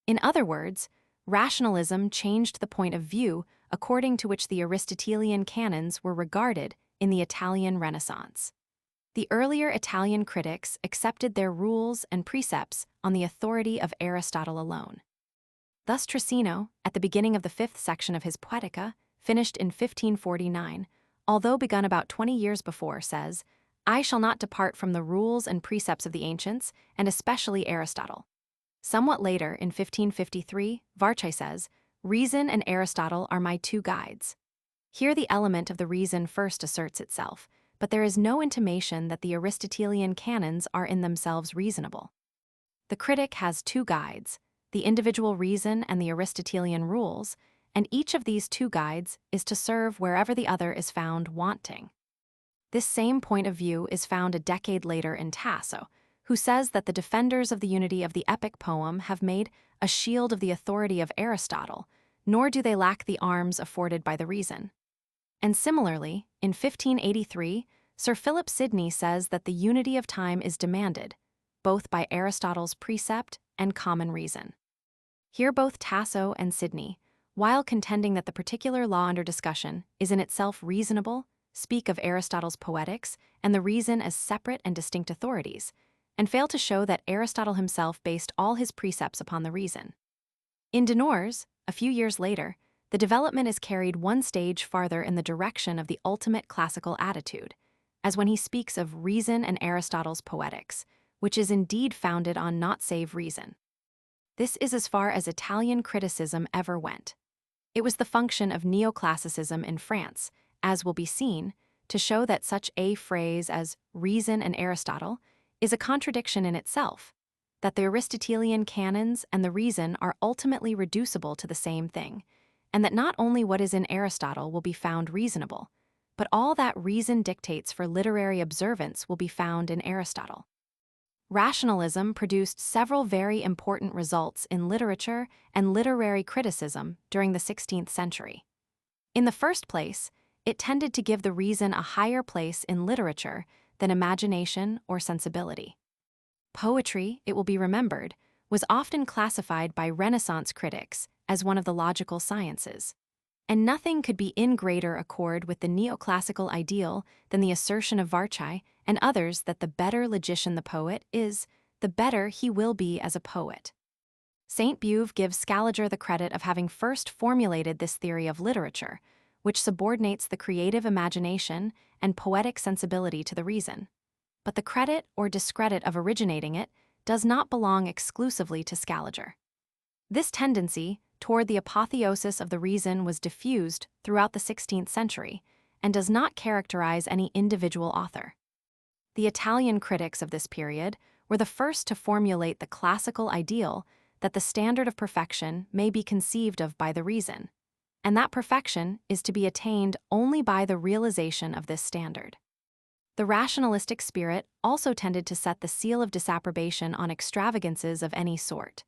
In other words, rationalism changed the point of view according to which the Aristotelian canons were regarded in the Italian Renaissance. The earlier Italian critics accepted their rules and precepts on the authority of Aristotle alone. Thus Trissino, at the beginning of the fifth section of his Poetica, finished in 1549, although begun about 20 years before, says, "I shall not depart from the rules and precepts of the ancients, and especially Aristotle." Somewhat later, in 1553, Varchi says, "Reason and Aristotle are my two guides." Here the element of the reason first asserts itself, but there is no intimation that the Aristotelian canons are in themselves reasonable. The critic has two guides, the individual reason and the Aristotelian rules, and each of these two guides is to serve wherever the other is found wanting. This same point of view is found a decade later in Tasso, who says that the defenders of the unity of the epic poem have made a shield of the authority of Aristotle, nor do they lack the arms afforded by the reason. And similarly, in 1583, Sir Philip Sidney says that the unity of time is demanded, both by Aristotle's precept and common reason. Here both Tasso and Sidney, while contending that the particular law under discussion is in itself reasonable, speak of Aristotle's Poetics and the reason as separate and distinct authorities, and fail to show that Aristotle himself based all his precepts upon the reason. In Denors, a few years later, the development is carried one stage farther in the direction of the ultimate classical attitude, as when he speaks of reason and Aristotle's Poetics, which is indeed founded on naught save reason. This is as far as Italian criticism ever went. It was the function of neoclassicism in France, as will be seen, to show that such a phrase as reason and Aristotle is a contradiction in itself, that the Aristotelian canons and the reason are ultimately reducible to the same thing, and that not only what is in Aristotle will be found reasonable, but all that reason dictates for literary observance will be found in Aristotle. rationalism produced several very important results in literature and literary criticism during the 16th century. In the first place, it tended to give the reason a higher place in literature than imagination or sensibility. Poetry, it will be remembered, was often classified by Renaissance critics as one of the logical sciences, and nothing could be in greater accord with the neoclassical ideal than the assertion of Varchai and others that the better logician the poet is, the better he will be as a poet. Saint Beuve gives Scaliger the credit of having first formulated this theory of literature, which subordinates the creative imagination and poetic sensibility to the reason. But the credit or discredit of originating it does not belong exclusively to Scaliger. This tendency toward the apotheosis of the reason was diffused throughout the 16th century and does not characterize any individual author. The Italian critics of this period were the first to formulate the classical ideal that the standard of perfection may be conceived of by the reason, and that perfection is to be attained only by the realization of this standard. The rationalistic spirit also tended to set the seal of disapprobation on extravagances of any sort.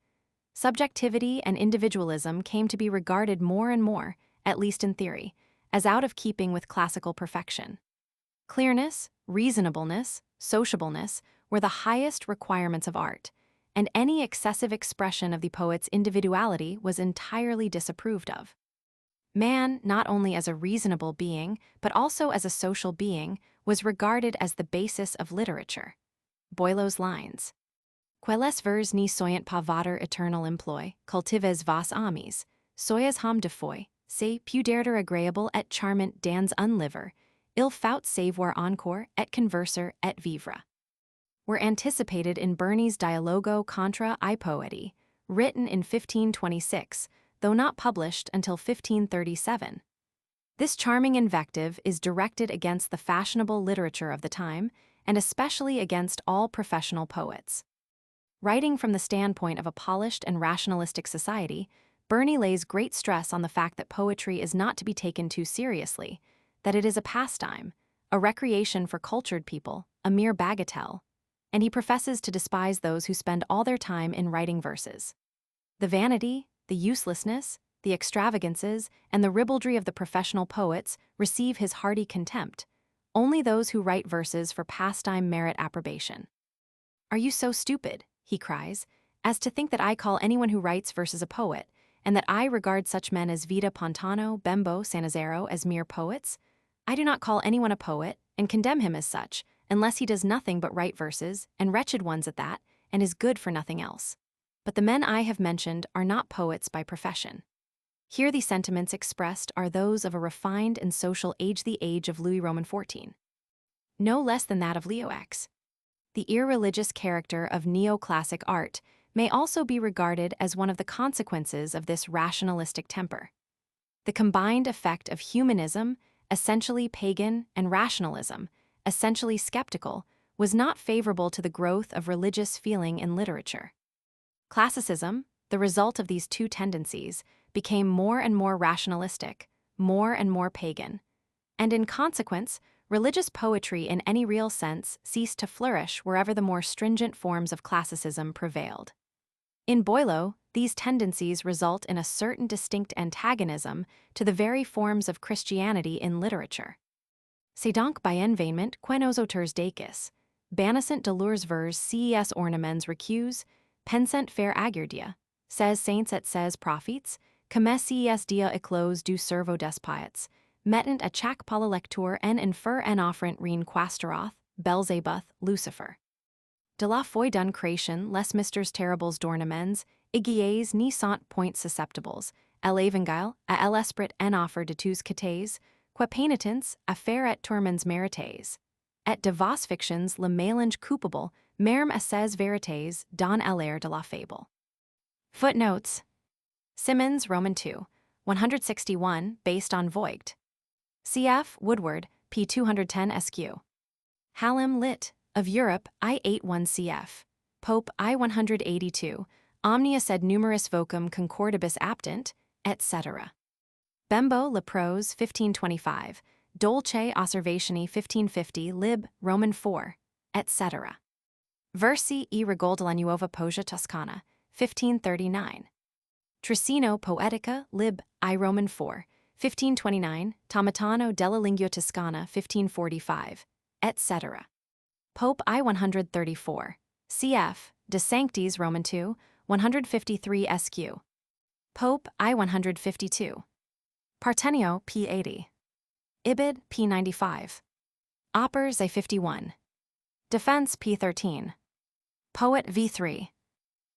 Subjectivity and individualism came to be regarded more and more, at least in theory, as out of keeping with classical perfection. Clearness, reasonableness, sociableness were the highest requirements of art, and any excessive expression of the poet's individuality was entirely disapproved of. Man, not only as a reasonable being, but also as a social being, was regarded as the basis of literature. Boileau's lines. Quelles vers ni soyant pas vater eternal employ, cultives vos amis, soyez ham de foi, se puderter agréable et charmant dans un livre, il faut savoir encore et converser et vivre, were anticipated in Burney's Dialogo contra I Poeti, written in 1526, though not published until 1537. This charming invective is directed against the fashionable literature of the time, and especially against all professional poets. Writing from the standpoint of a polished and rationalistic society, Burney lays great stress on the fact that poetry is not to be taken too seriously, that it is a pastime, a recreation for cultured people, a mere bagatelle, and he professes to despise those who spend all their time in writing verses. The vanity, the uselessness, the extravagances, and the ribaldry of the professional poets receive his hearty contempt. Only those who write verses for pastime merit approbation. "Are you so stupid," he cries, "as to think that I call anyone who writes verses a poet, and that I regard such men as Vida Pontano, Bembo, Sannazaro as mere poets? I do not call anyone a poet, and condemn him as such, unless he does nothing but write verses, and wretched ones at that, and is good for nothing else. But the men I have mentioned are not poets by profession." Here the sentiments expressed are those of a refined and social age, the age of Louis Roman XIV. No less than that of Leo X. The irreligious character of neoclassic art may also be regarded as one of the consequences of this rationalistic temper. The combined effect of humanism, essentially pagan, and rationalism, essentially skeptical, was not favorable to the growth of religious feeling in literature. Classicism, the result of these two tendencies, became more and more rationalistic, more and more pagan, and in consequence, religious poetry in any real sense ceased to flourish wherever the more stringent forms of classicism prevailed. In Boileau, these tendencies result in a certain distinct antagonism to the very forms of Christianity in literature. C'est donc bien vainement que nos auteurs d'équis, bannissant de leurs vers ces ornements recus, pensant faire agir ces saints et ces prophètes, comme ces dia éclos du cerveau des poètes, mettant à chaque pas le lecteur en infer en offrant rien quasteroth, Belzébuth, Lucifer. De la foi d'une création les mystères terribles d'ornements, aiguilles ni sont point susceptibles, à l'évangile, à l'esprit en offer de tous catés, qua pénitence, à faire et tourments mérités, et de vos fictions le mélange coupable, merme à ces vérités dans l'air de la fable. Footnotes. Symonds, Roman II, 161, based on Voigt. Cf. Woodward, p. 210 SQ. Hallam lit. Of Europe, I81 cf. Pope I182, omnia sed numeris vocum concordibus aptant, etc. Bembo Le Prose 1525, Dolce Osservationi 1550 lib. Roman 4, etc. Versi e Regol della Nuova Poesia Toscana, 1539. Tricino Poetica, lib. I Roman 4, 1529, Tomatano della Lingua Toscana, 1545, etc. Pope I 134. Cf. De Sanctis Roman 2, 153 SQ. Pope I 152. Partenio p. 80. Ibid p. 95. Oppers a 51. Defense p. 13. Poet v. 3.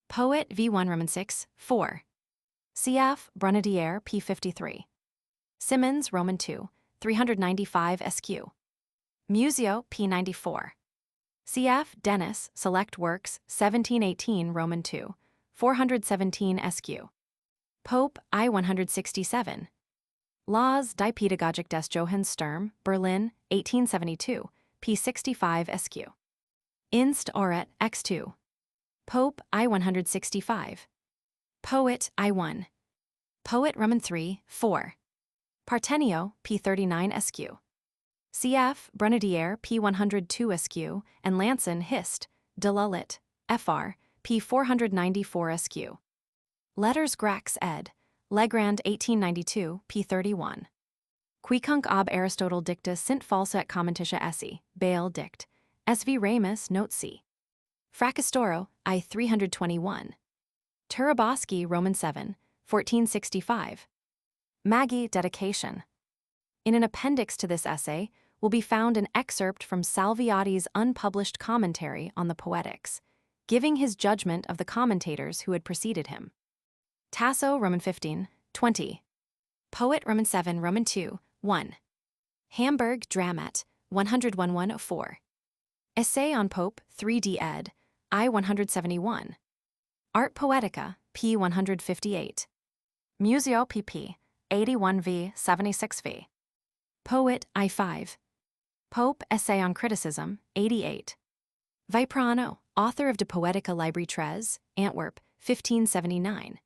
Poet v. 1 Roman 6, 4. Cf. Brunetière p. 53. Simmons Roman 2, 395 SQ. Museo p. 94. Cf. Dennis, Select Works, 1718 Roman 2, 417 SQ. Pope I 167. Laws die Pädagogik des Johannes Sturm, Berlin, 1872, p. 65 SQ. Inst Oret x2. Pope I 165. Poet I 1. Poet Roman 3, 4. Partenio p. 39 SQ. Cf. Brunetière p. 102 SQ and Lanson Hist. de la Lit. Fr. p. 494 SQ. Letters Grax ed. Legrand 1892 p. 31. Quicunc ob Aristotle dicta sint falsa et commentitia esse, Bail dict. SV Ramus note c. Fracastoro, I 321. Turaboski Roman 7, 1465. Maggie dedication. In an appendix to this essay will be found an excerpt from Salviati's unpublished commentary on the Poetics, giving his judgment of the commentators who had preceded him. Tasso Roman 15, 20. Poet Roman 7 Roman 2, 1. Hamburg Dramat, 101-104. Essay on Pope, 3d ed., I 171. Art Poetica, p. 158. Museo pp. 81v, 76v. Poet, I 5. Pope, Essay on Criticism, 88. Viprano, author of De Poetica Libri 3, Antwerp, 1579.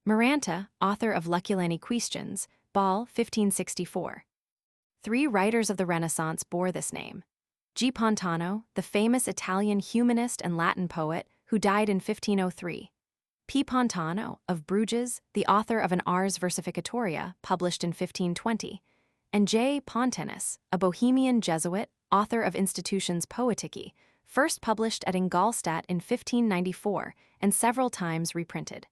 Maranta, author of L'Eleni Questions, Ball, 1564. 3 writers of the Renaissance bore this name. G. Pontano, the famous Italian humanist and Latin poet who died in 1503. P. Pontano, of Bruges, the author of an Ars Versificatoria, published in 1520. And J. Pontanus, a Bohemian Jesuit, author of Institutions Poetici, first published at Ingolstadt in 1594 and several times reprinted.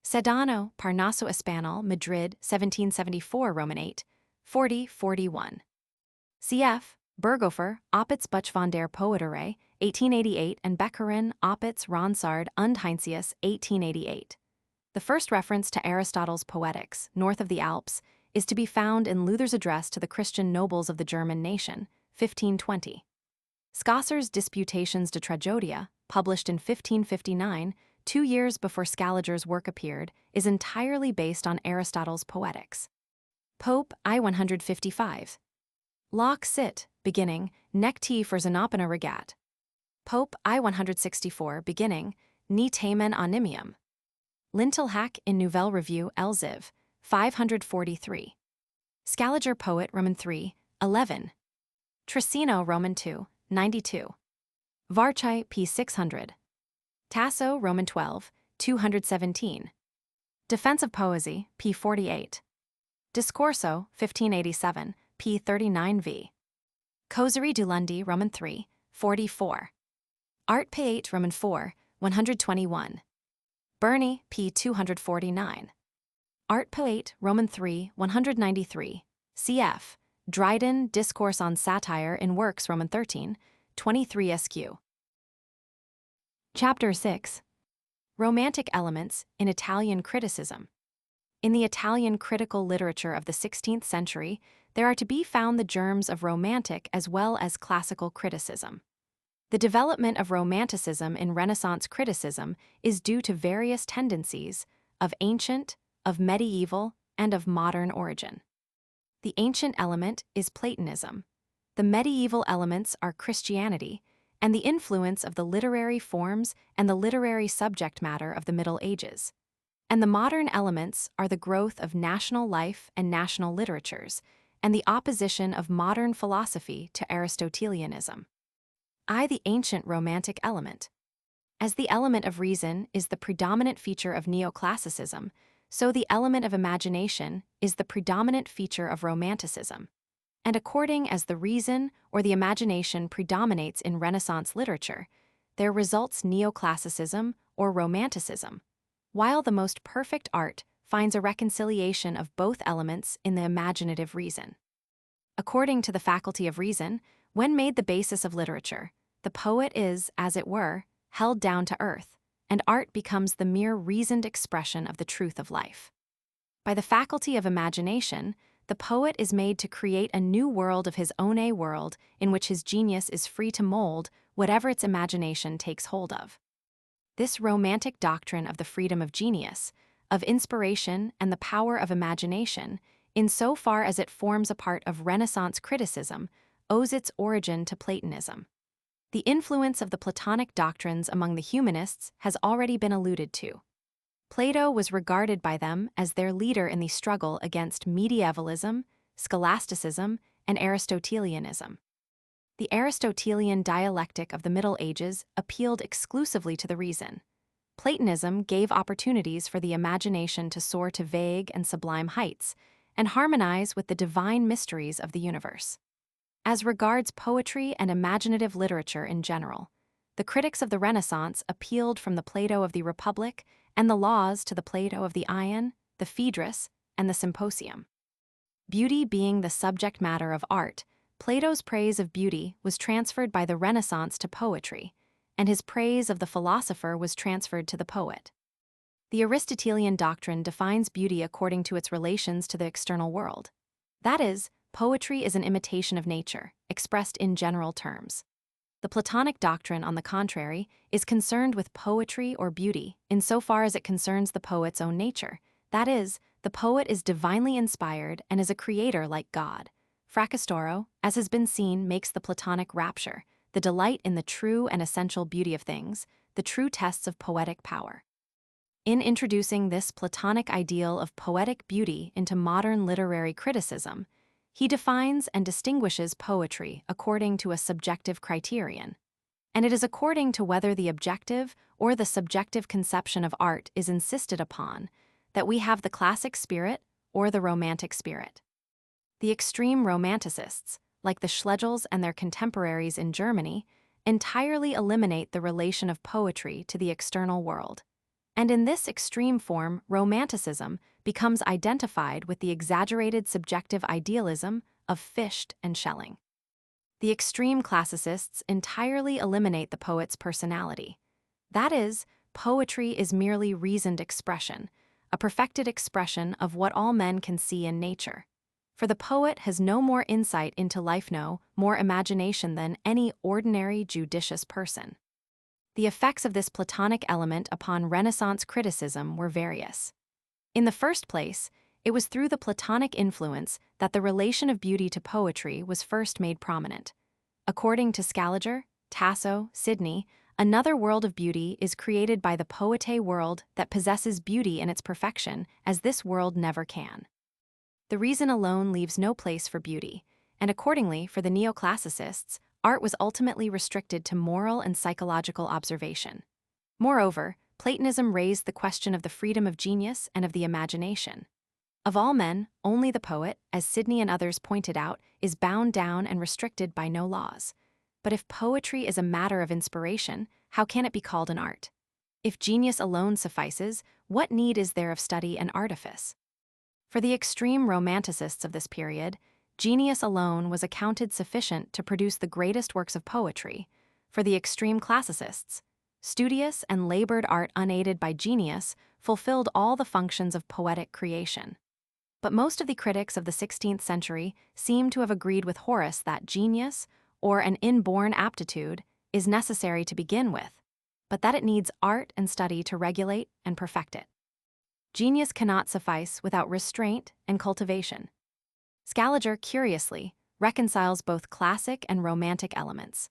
Sedano, Parnaso Espanol, Madrid, 1774 Roman 8, 40-41. Cf. Berghofer, Opitz Buch von der Poeterei, 1888, and Beckerin, Opitz Ronsard und Heinsius, 1888. The first reference to Aristotle's Poetics, north of the Alps, is to be found in Luther's address to the Christian nobles of the German nation, 1520. Scasser's Disputations de Tragodia, published in 1559, 2 years before Scaliger's work appeared, is entirely based on Aristotle's Poetics. Pope I 155. Locke sit, beginning, Nec te for Xenopena regat. Pope I 164, beginning, Ni tamen animium. Lintel hac in Nouvelle Revue Elziv, 543. Scaliger Poet Roman 3, 11. Tricino Roman 2, 92. Varchai p. 600. Tasso Roman 12, 217. Defense of Poesy, p. 48. Discorso, 1587, p. 39v. Causerie du Lundi Roman 3, 44. Art p. 8 Roman 4, 121. Burney, p. 249. Art p. 8 Roman 3, 193. Cf. Dryden, Discourse on Satire in Works Roman 13, 23 SQ. Chapter 6. Romantic Elements in Italian Criticism. In the Italian critical literature of the 16th century, there are to be found the germs of Romantic as well as classical criticism. The development of Romanticism in Renaissance criticism is due to various tendencies of ancient, of medieval, and of modern origin. The ancient element is Platonism. The medieval elements are Christianity, and the influence of the literary forms and the literary subject matter of the Middle Ages. And the modern elements are the growth of national life and national literatures, and the opposition of modern philosophy to Aristotelianism. The ancient Romantic element. As the element of reason is the predominant feature of neoclassicism, so the element of imagination is the predominant feature of Romanticism. And according as the reason or the imagination predominates in Renaissance literature, there results neoclassicism or Romanticism, while the most perfect art finds a reconciliation of both elements in the imaginative reason. According to the faculty of reason, when made the basis of literature, the poet is, as it were, held down to earth, and art becomes the mere reasoned expression of the truth of life. By the faculty of imagination, the poet is made to create a new world of his own, a world in which his genius is free to mold whatever its imagination takes hold of. This romantic doctrine of the freedom of genius, of inspiration and the power of imagination, insofar as it forms a part of Renaissance criticism, owes its origin to Platonism. The influence of the Platonic doctrines among the humanists has already been alluded to. Plato was regarded by them as their leader in the struggle against medievalism, scholasticism, and Aristotelianism. The Aristotelian dialectic of the Middle Ages appealed exclusively to the reason. Platonism gave opportunities for the imagination to soar to vague and sublime heights and harmonize with the divine mysteries of the universe. As regards poetry and imaginative literature in general, the critics of the Renaissance appealed from the Plato of the Republic and the Laws to the Plato of the Ion, the Phaedrus, and the Symposium. Beauty being the subject matter of art, Plato's praise of beauty was transferred by the Renaissance to poetry, and his praise of the philosopher was transferred to the poet. The Aristotelian doctrine defines beauty according to its relations to the external world. That is, poetry is an imitation of nature, expressed in general terms. The Platonic doctrine, on the contrary, is concerned with poetry or beauty insofar as it concerns the poet's own nature. That is, the poet is divinely inspired and is a creator like God. Fracastoro, as has been seen, makes the Platonic rapture, the delight in the true and essential beauty of things, the true tests of poetic power. In introducing this Platonic ideal of poetic beauty into modern literary criticism, he defines and distinguishes poetry according to a subjective criterion, and it is according to whether the objective or the subjective conception of art is insisted upon that we have the classic spirit or the romantic spirit. The extreme romanticists, like the Schlegels and their contemporaries in Germany, entirely eliminate the relation of poetry to the external world. And in this extreme form, Romanticism becomes identified with the exaggerated subjective idealism of Fichte and Schelling. The extreme classicists entirely eliminate the poet's personality. That is, poetry is merely reasoned expression, a perfected expression of what all men can see in nature. For the poet has no more insight into life, no more imagination than any ordinary judicious person. The effects of this Platonic element upon Renaissance criticism were various. In the first place, it was through the Platonic influence that the relation of beauty to poetry was first made prominent. According to Scaliger, Tasso, Sidney, another world of beauty is created by the poete world that possesses beauty in its perfection as this world never can. The reason alone leaves no place for beauty, and accordingly for the neoclassicists, art was ultimately restricted to moral and psychological observation. Moreover, Platonism raised the question of the freedom of genius and of the imagination. Of all men, only the poet, as Sidney and others pointed out, is bound down and restricted by no laws. But if poetry is a matter of inspiration, how can it be called an art? If genius alone suffices, what need is there of study and artifice? For the extreme romanticists of this period, genius alone was accounted sufficient to produce the greatest works of poetry. For the extreme classicists, studious and labored art unaided by genius fulfilled all the functions of poetic creation. But most of the critics of the 16th century seem to have agreed with Horace that genius, or an inborn aptitude, is necessary to begin with, but that it needs art and study to regulate and perfect it. Genius cannot suffice without restraint and cultivation. Scaliger, curiously, reconciles both classic and romantic elements.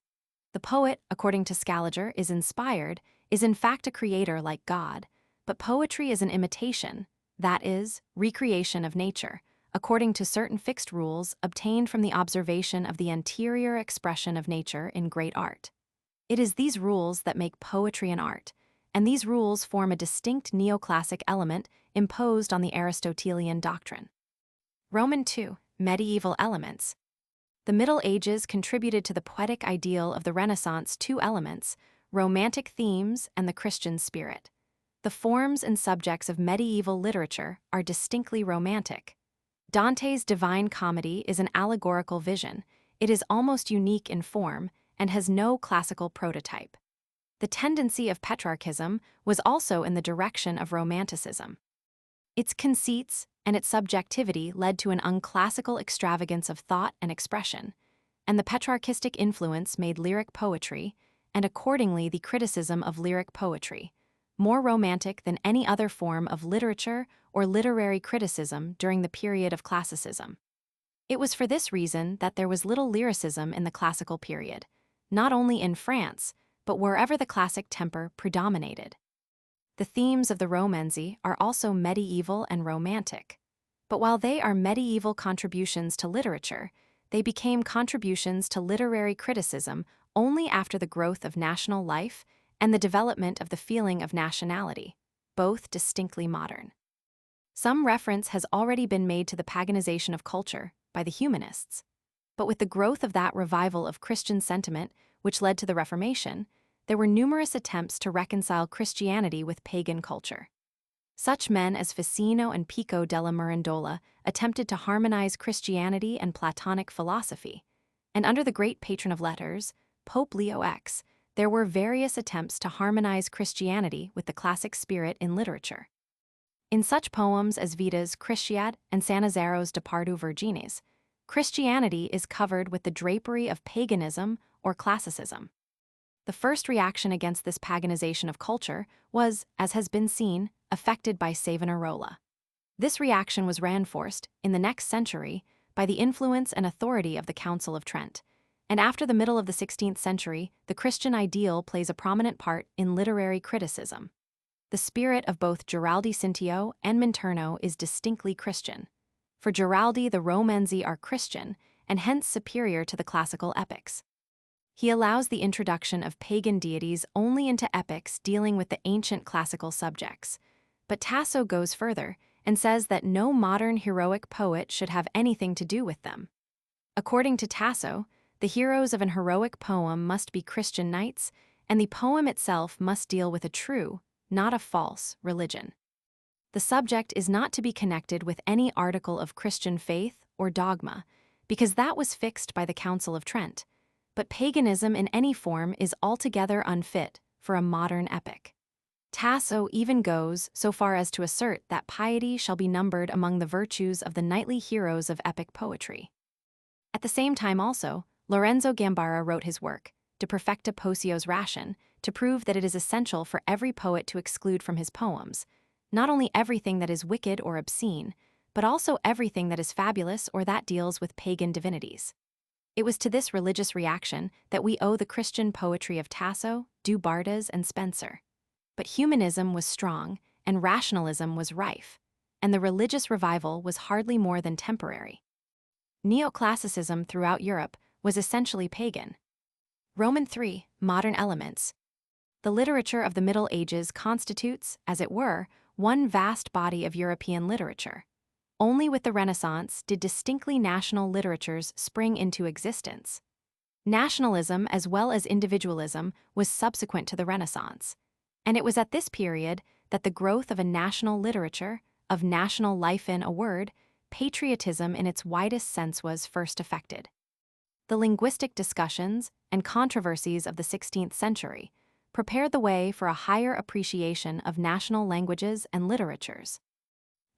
The poet, according to Scaliger, is inspired, is in fact a creator like God, but poetry is an imitation, that is, recreation of nature, according to certain fixed rules obtained from the observation of the anterior expression of nature in great art. It is these rules that make poetry an art, and these rules form a distinct neoclassic element imposed on the Aristotelian doctrine. Roman II, medieval elements. The Middle Ages contributed to the poetic ideal of the Renaissance two elements, romantic themes and the Christian spirit. The forms and subjects of medieval literature are distinctly romantic. Dante's Divine Comedy is an allegorical vision. It is almost unique in form and has no classical prototype. The tendency of Petrarchism was also in the direction of Romanticism. Its conceits and its subjectivity led to an unclassical extravagance of thought and expression, and the Petrarchistic influence made lyric poetry, and accordingly the criticism of lyric poetry, more romantic than any other form of literature or literary criticism during the period of classicism. It was for this reason that there was little lyricism in the classical period, not only in France, but wherever the classic temper predominated. The themes of the romanzi are also medieval and romantic. But while they are medieval contributions to literature, they became contributions to literary criticism only after the growth of national life and the development of the feeling of nationality, both distinctly modern. Some reference has already been made to the paganization of culture by the humanists, but with the growth of that revival of Christian sentiment which led to the Reformation, there were numerous attempts to reconcile Christianity with pagan culture. Such men as Ficino and Pico della Mirandola attempted to harmonize Christianity and Platonic philosophy, and under the great patron of letters, Pope Leo X, there were various attempts to harmonize Christianity with the classic spirit in literature. In such poems as Vita's Critiad and Sannazzaro's De Pardu Virginis, Christianity is covered with the drapery of paganism or classicism. The first reaction against this paganization of culture was, as has been seen, affected by Savonarola. This reaction was reinforced, in the next century, by the influence and authority of the Council of Trent, and after the middle of the 16th century, the Christian ideal plays a prominent part in literary criticism. The spirit of both Giraldi Cintio and Minturno is distinctly Christian. For Giraldi, the romanzi are Christian, and hence superior to the classical epics. He allows the introduction of pagan deities only into epics dealing with the ancient classical subjects. But Tasso goes further and says that no modern heroic poet should have anything to do with them. According to Tasso, the heroes of an heroic poem must be Christian knights, and the poem itself must deal with a true, not a false, religion. The subject is not to be connected with any article of Christian faith or dogma, because that was fixed by the Council of Trent. But paganism in any form is altogether unfit for a modern epic. Tasso even goes so far as to assert that piety shall be numbered among the virtues of the knightly heroes of epic poetry. At the same time also, Lorenzo Gambara wrote his work, De Perfecta Poesio's Ration, to prove that it is essential for every poet to exclude from his poems, not only everything that is wicked or obscene, but also everything that is fabulous or that deals with pagan divinities. It was to this religious reaction that we owe the Christian poetry of Tasso, Du Bartas, and Spenser. But humanism was strong, and rationalism was rife, and the religious revival was hardly more than temporary. Neoclassicism throughout Europe was essentially pagan. Roman III, modern elements. The literature of the Middle Ages constitutes, as it were, one vast body of European literature. Only with the Renaissance did distinctly national literatures spring into existence. Nationalism as well as individualism was subsequent to the Renaissance, and it was at this period that the growth of a national literature, of national life in a word, patriotism in its widest sense was first effected. The linguistic discussions and controversies of the 16th century prepared the way for a higher appreciation of national languages and literatures.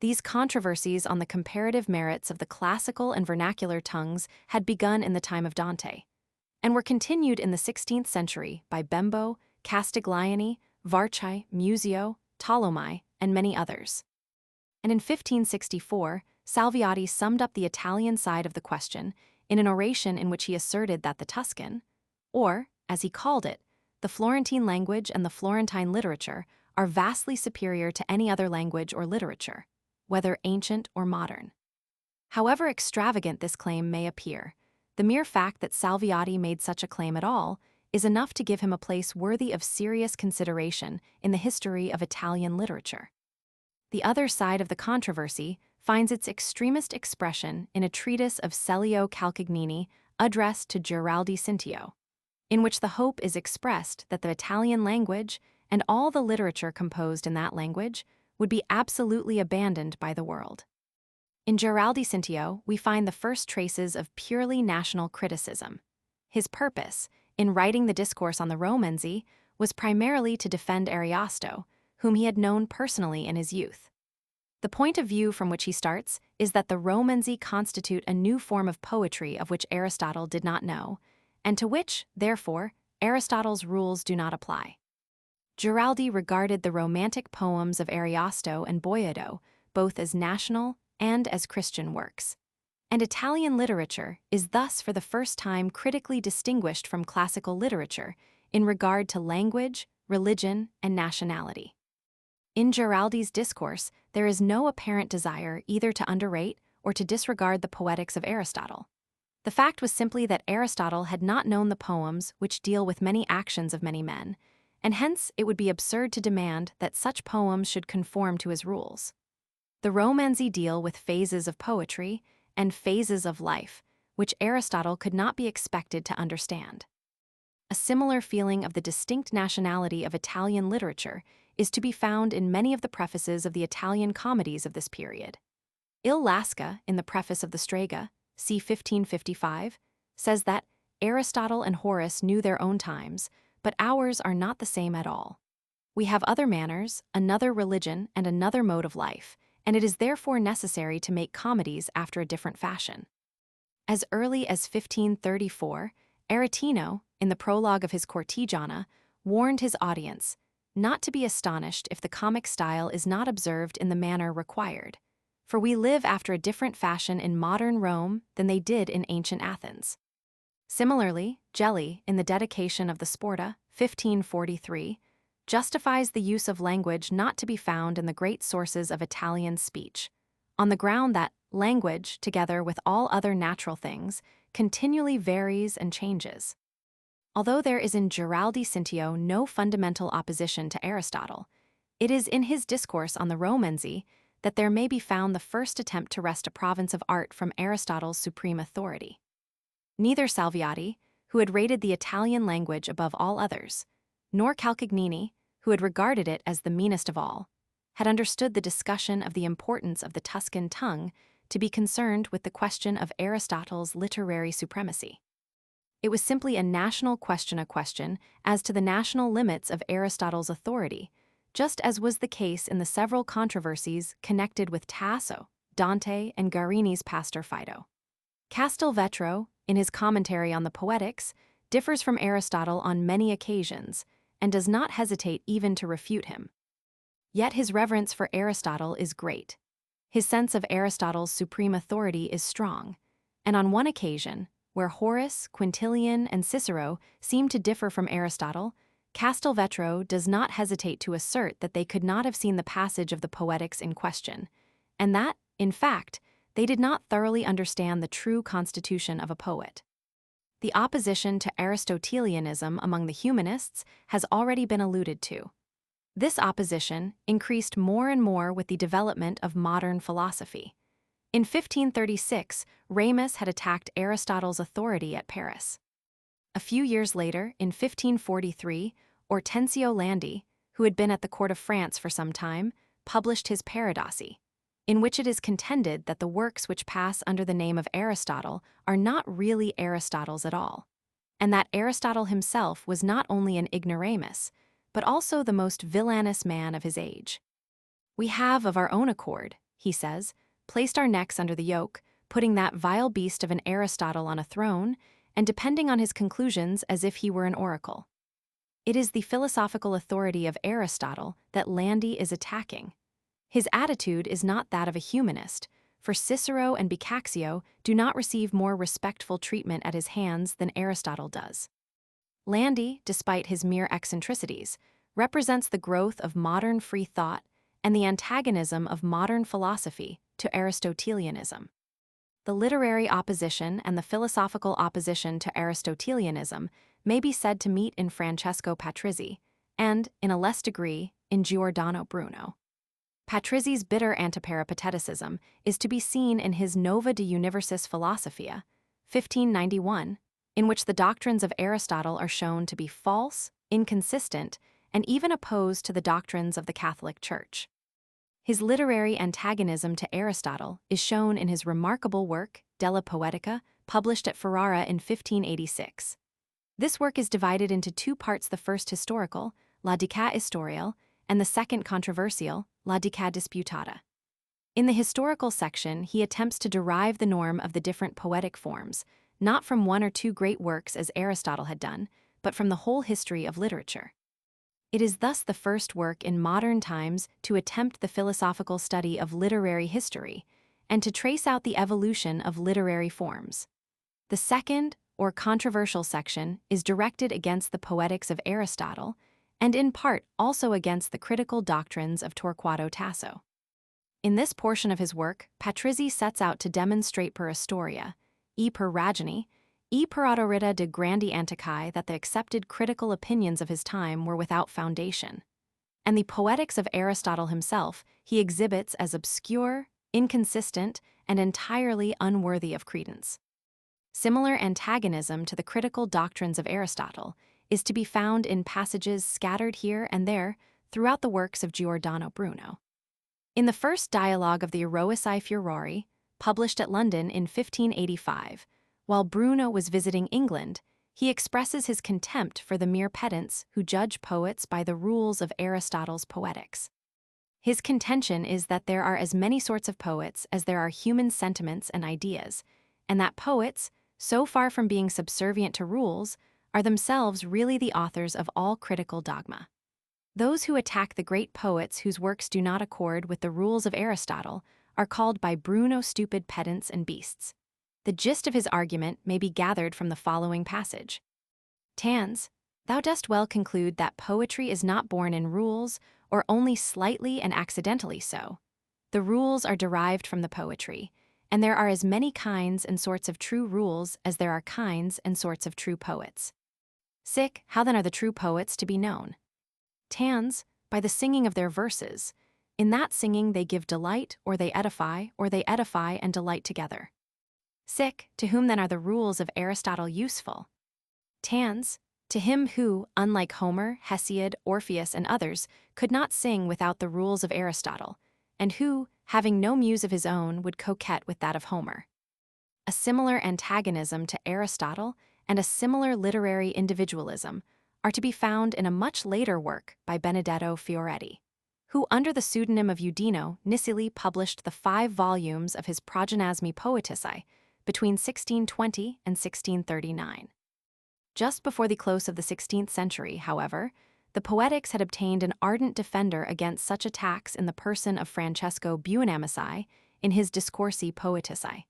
These controversies on the comparative merits of the classical and vernacular tongues had begun in the time of Dante, and were continued in the 16th century by Bembo, Castiglione, Varchi, Musio, Ptolemy, and many others. And in 1564, Salviati summed up the Italian side of the question in an oration in which he asserted that the Tuscan, or, as he called it, the Florentine language and the Florentine literature are vastly superior to any other language or literature, whether ancient or modern. However extravagant this claim may appear, the mere fact that Salviati made such a claim at all is enough to give him a place worthy of serious consideration in the history of Italian literature. The other side of the controversy finds its extremist expression in a treatise of Celio Calcagnini addressed to Giraldi Cintio, in which the hope is expressed that the Italian language and all the literature composed in that language would be absolutely abandoned by the world. In Giraldi Cintio, we find the first traces of purely national criticism. His purpose, in writing the discourse on the Romanzi, was primarily to defend Ariosto, whom he had known personally in his youth. The point of view from which he starts is that the Romanzi constitute a new form of poetry of which Aristotle did not know, and to which, therefore, Aristotle's rules do not apply. Giraldi regarded the romantic poems of Ariosto and Boileau both as national and as Christian works, and Italian literature is thus for the first time critically distinguished from classical literature in regard to language, religion, and nationality. In Giraldi's discourse, there is no apparent desire either to underrate or to disregard the poetics of Aristotle. The fact was simply that Aristotle had not known the poems which deal with many actions of many men, and hence it would be absurd to demand that such poems should conform to his rules. The Romanzi deal with phases of poetry and phases of life, which Aristotle could not be expected to understand. A similar feeling of the distinct nationality of Italian literature is to be found in many of the prefaces of the Italian comedies of this period. Il Lasca, in the preface of the Strega, c. 1555, says that Aristotle and Horace knew their own times, but ours are not the same at all. We have other manners, another religion, and another mode of life, and it is therefore necessary to make comedies after a different fashion. As early as 1534, Aretino, in the prologue of his Cortegiana, warned his audience not to be astonished if the comic style is not observed in the manner required, for we live after a different fashion in modern Rome than they did in ancient Athens. Similarly, Gelli, in the dedication of the Sporta, 1543, justifies the use of language not to be found in the great sources of Italian speech, on the ground that language, together with all other natural things, continually varies and changes. Although there is in Giraldi Cintio no fundamental opposition to Aristotle, it is in his discourse on the Romanzi that there may be found the first attempt to wrest a province of art from Aristotle's supreme authority. Neither Salviati, who had rated the Italian language above all others, nor Calcagnini, who had regarded it as the meanest of all, had understood the discussion of the importance of the Tuscan tongue to be concerned with the question of Aristotle's literary supremacy. It was simply a national question as to the national limits of Aristotle's authority, just as was the case in the several controversies connected with Tasso, Dante, and Guarini's Pastor Fido. Castelvetro, in his commentary on the Poetics, differs from Aristotle on many occasions, and does not hesitate even to refute him. Yet his reverence for Aristotle is great. His sense of Aristotle's supreme authority is strong, and on one occasion, where Horace, Quintilian, and Cicero seem to differ from Aristotle, Castelvetro does not hesitate to assert that they could not have seen the passage of the Poetics in question, and that, in fact, they did not thoroughly understand the true constitution of a poet. The opposition to Aristotelianism among the humanists has already been alluded to. This opposition increased more and more with the development of modern philosophy. In 1536, Ramus had attacked Aristotle's authority at Paris. A few years later, in 1543, Hortensio Landi, who had been at the court of France for some time, published his Paradoxy, in which it is contended that the works which pass under the name of Aristotle are not really Aristotle's at all, and that Aristotle himself was not only an ignoramus, but also the most villainous man of his age. We have, of our own accord, he says, placed our necks under the yoke, putting that vile beast of an Aristotle on a throne, and depending on his conclusions as if he were an oracle. It is the philosophical authority of Aristotle that Landi is attacking. His attitude is not that of a humanist, for Cicero and Boccaccio do not receive more respectful treatment at his hands than Aristotle does. Landi, despite his mere eccentricities, represents the growth of modern free thought and the antagonism of modern philosophy to Aristotelianism. The literary opposition and the philosophical opposition to Aristotelianism may be said to meet in Francesco Patrizzi, and, in a less degree, in Giordano Bruno. Patrizzi's bitter antiperipateticism is to be seen in his Nova de Universis Philosophia, 1591, in which the doctrines of Aristotle are shown to be false, inconsistent, and even opposed to the doctrines of the Catholic Church. His literary antagonism to Aristotle is shown in his remarkable work, Della Poetica, published at Ferrara in 1586. This work is divided into two parts: the first historical, La Dica Historiale, and the second controversial, La Dica Disputata. In the historical section, he attempts to derive the norm of the different poetic forms, not from one or two great works as Aristotle had done, but from the whole history of literature. It is thus the first work in modern times to attempt the philosophical study of literary history and to trace out the evolution of literary forms. The second, or controversial section, is directed against the poetics of Aristotle and in part also against the critical doctrines of Torquato Tasso. In this portion of his work, Patrizzi sets out to demonstrate per historia, e per ragione, e per autorita de grandi antiqui that the accepted critical opinions of his time were without foundation, and the poetics of Aristotle himself he exhibits as obscure, inconsistent, and entirely unworthy of credence. Similar antagonism to the critical doctrines of Aristotle is to be found in passages scattered here and there throughout the works of Giordano Bruno. In the first dialogue of the ROIS I Furori, published at London in 1585, while Bruno was visiting England, he expresses his contempt for the mere pedants who judge poets by the rules of Aristotle's poetics. His contention is that there are as many sorts of poets as there are human sentiments and ideas, and that poets, so far from being subservient to rules, are themselves really the authors of all critical dogma. Those who attack the great poets whose works do not accord with the rules of Aristotle are called by Bruno stupid pedants and beasts. The gist of his argument may be gathered from the following passage. Tans, thou dost well conclude that poetry is not born in rules, or only slightly and accidentally so. The rules are derived from the poetry, and there are as many kinds and sorts of true rules as there are kinds and sorts of true poets. Sic, how then are the true poets to be known? Tans, by the singing of their verses. In that singing they give delight, or they edify and delight together. Sic, to whom then are the rules of Aristotle useful? Tans, to him who, unlike Homer, Hesiod, Orpheus, and others, could not sing without the rules of Aristotle, and who, having no muse of his own, would coquet with that of Homer. A similar antagonism to Aristotle and a similar literary individualism are to be found in a much later work by Benedetto Fioretti, who under the pseudonym of Udino Nicili published the 5 volumes of his Progenasmi Poeticae between 1620 and 1639. Just before the close of the 16th century, however, the Poetics had obtained an ardent defender against such attacks in the person of Francesco Buonamici in his Discorsi Poeticae.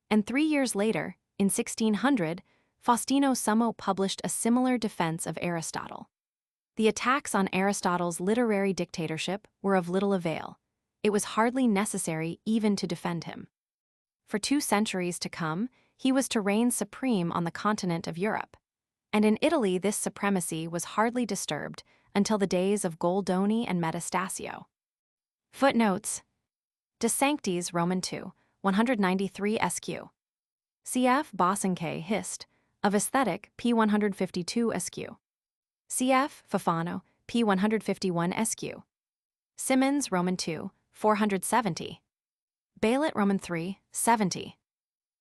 And 3 years later, in 1600, Faustino Summo published a similar defense of Aristotle. The attacks on Aristotle's literary dictatorship were of little avail. It was hardly necessary even to defend him. For 2 centuries to come, he was to reign supreme on the continent of Europe, and in Italy this supremacy was hardly disturbed until the days of Goldoni and Metastasio. Footnotes: De Sanctis Roman II, 193 SQ. Cf. Bosanquet Hist. Of Aesthetic, p. 152 SQ. Cf. Fafano, p. 151 SQ. Simmons Roman II, 470. Baylet Roman III, 70.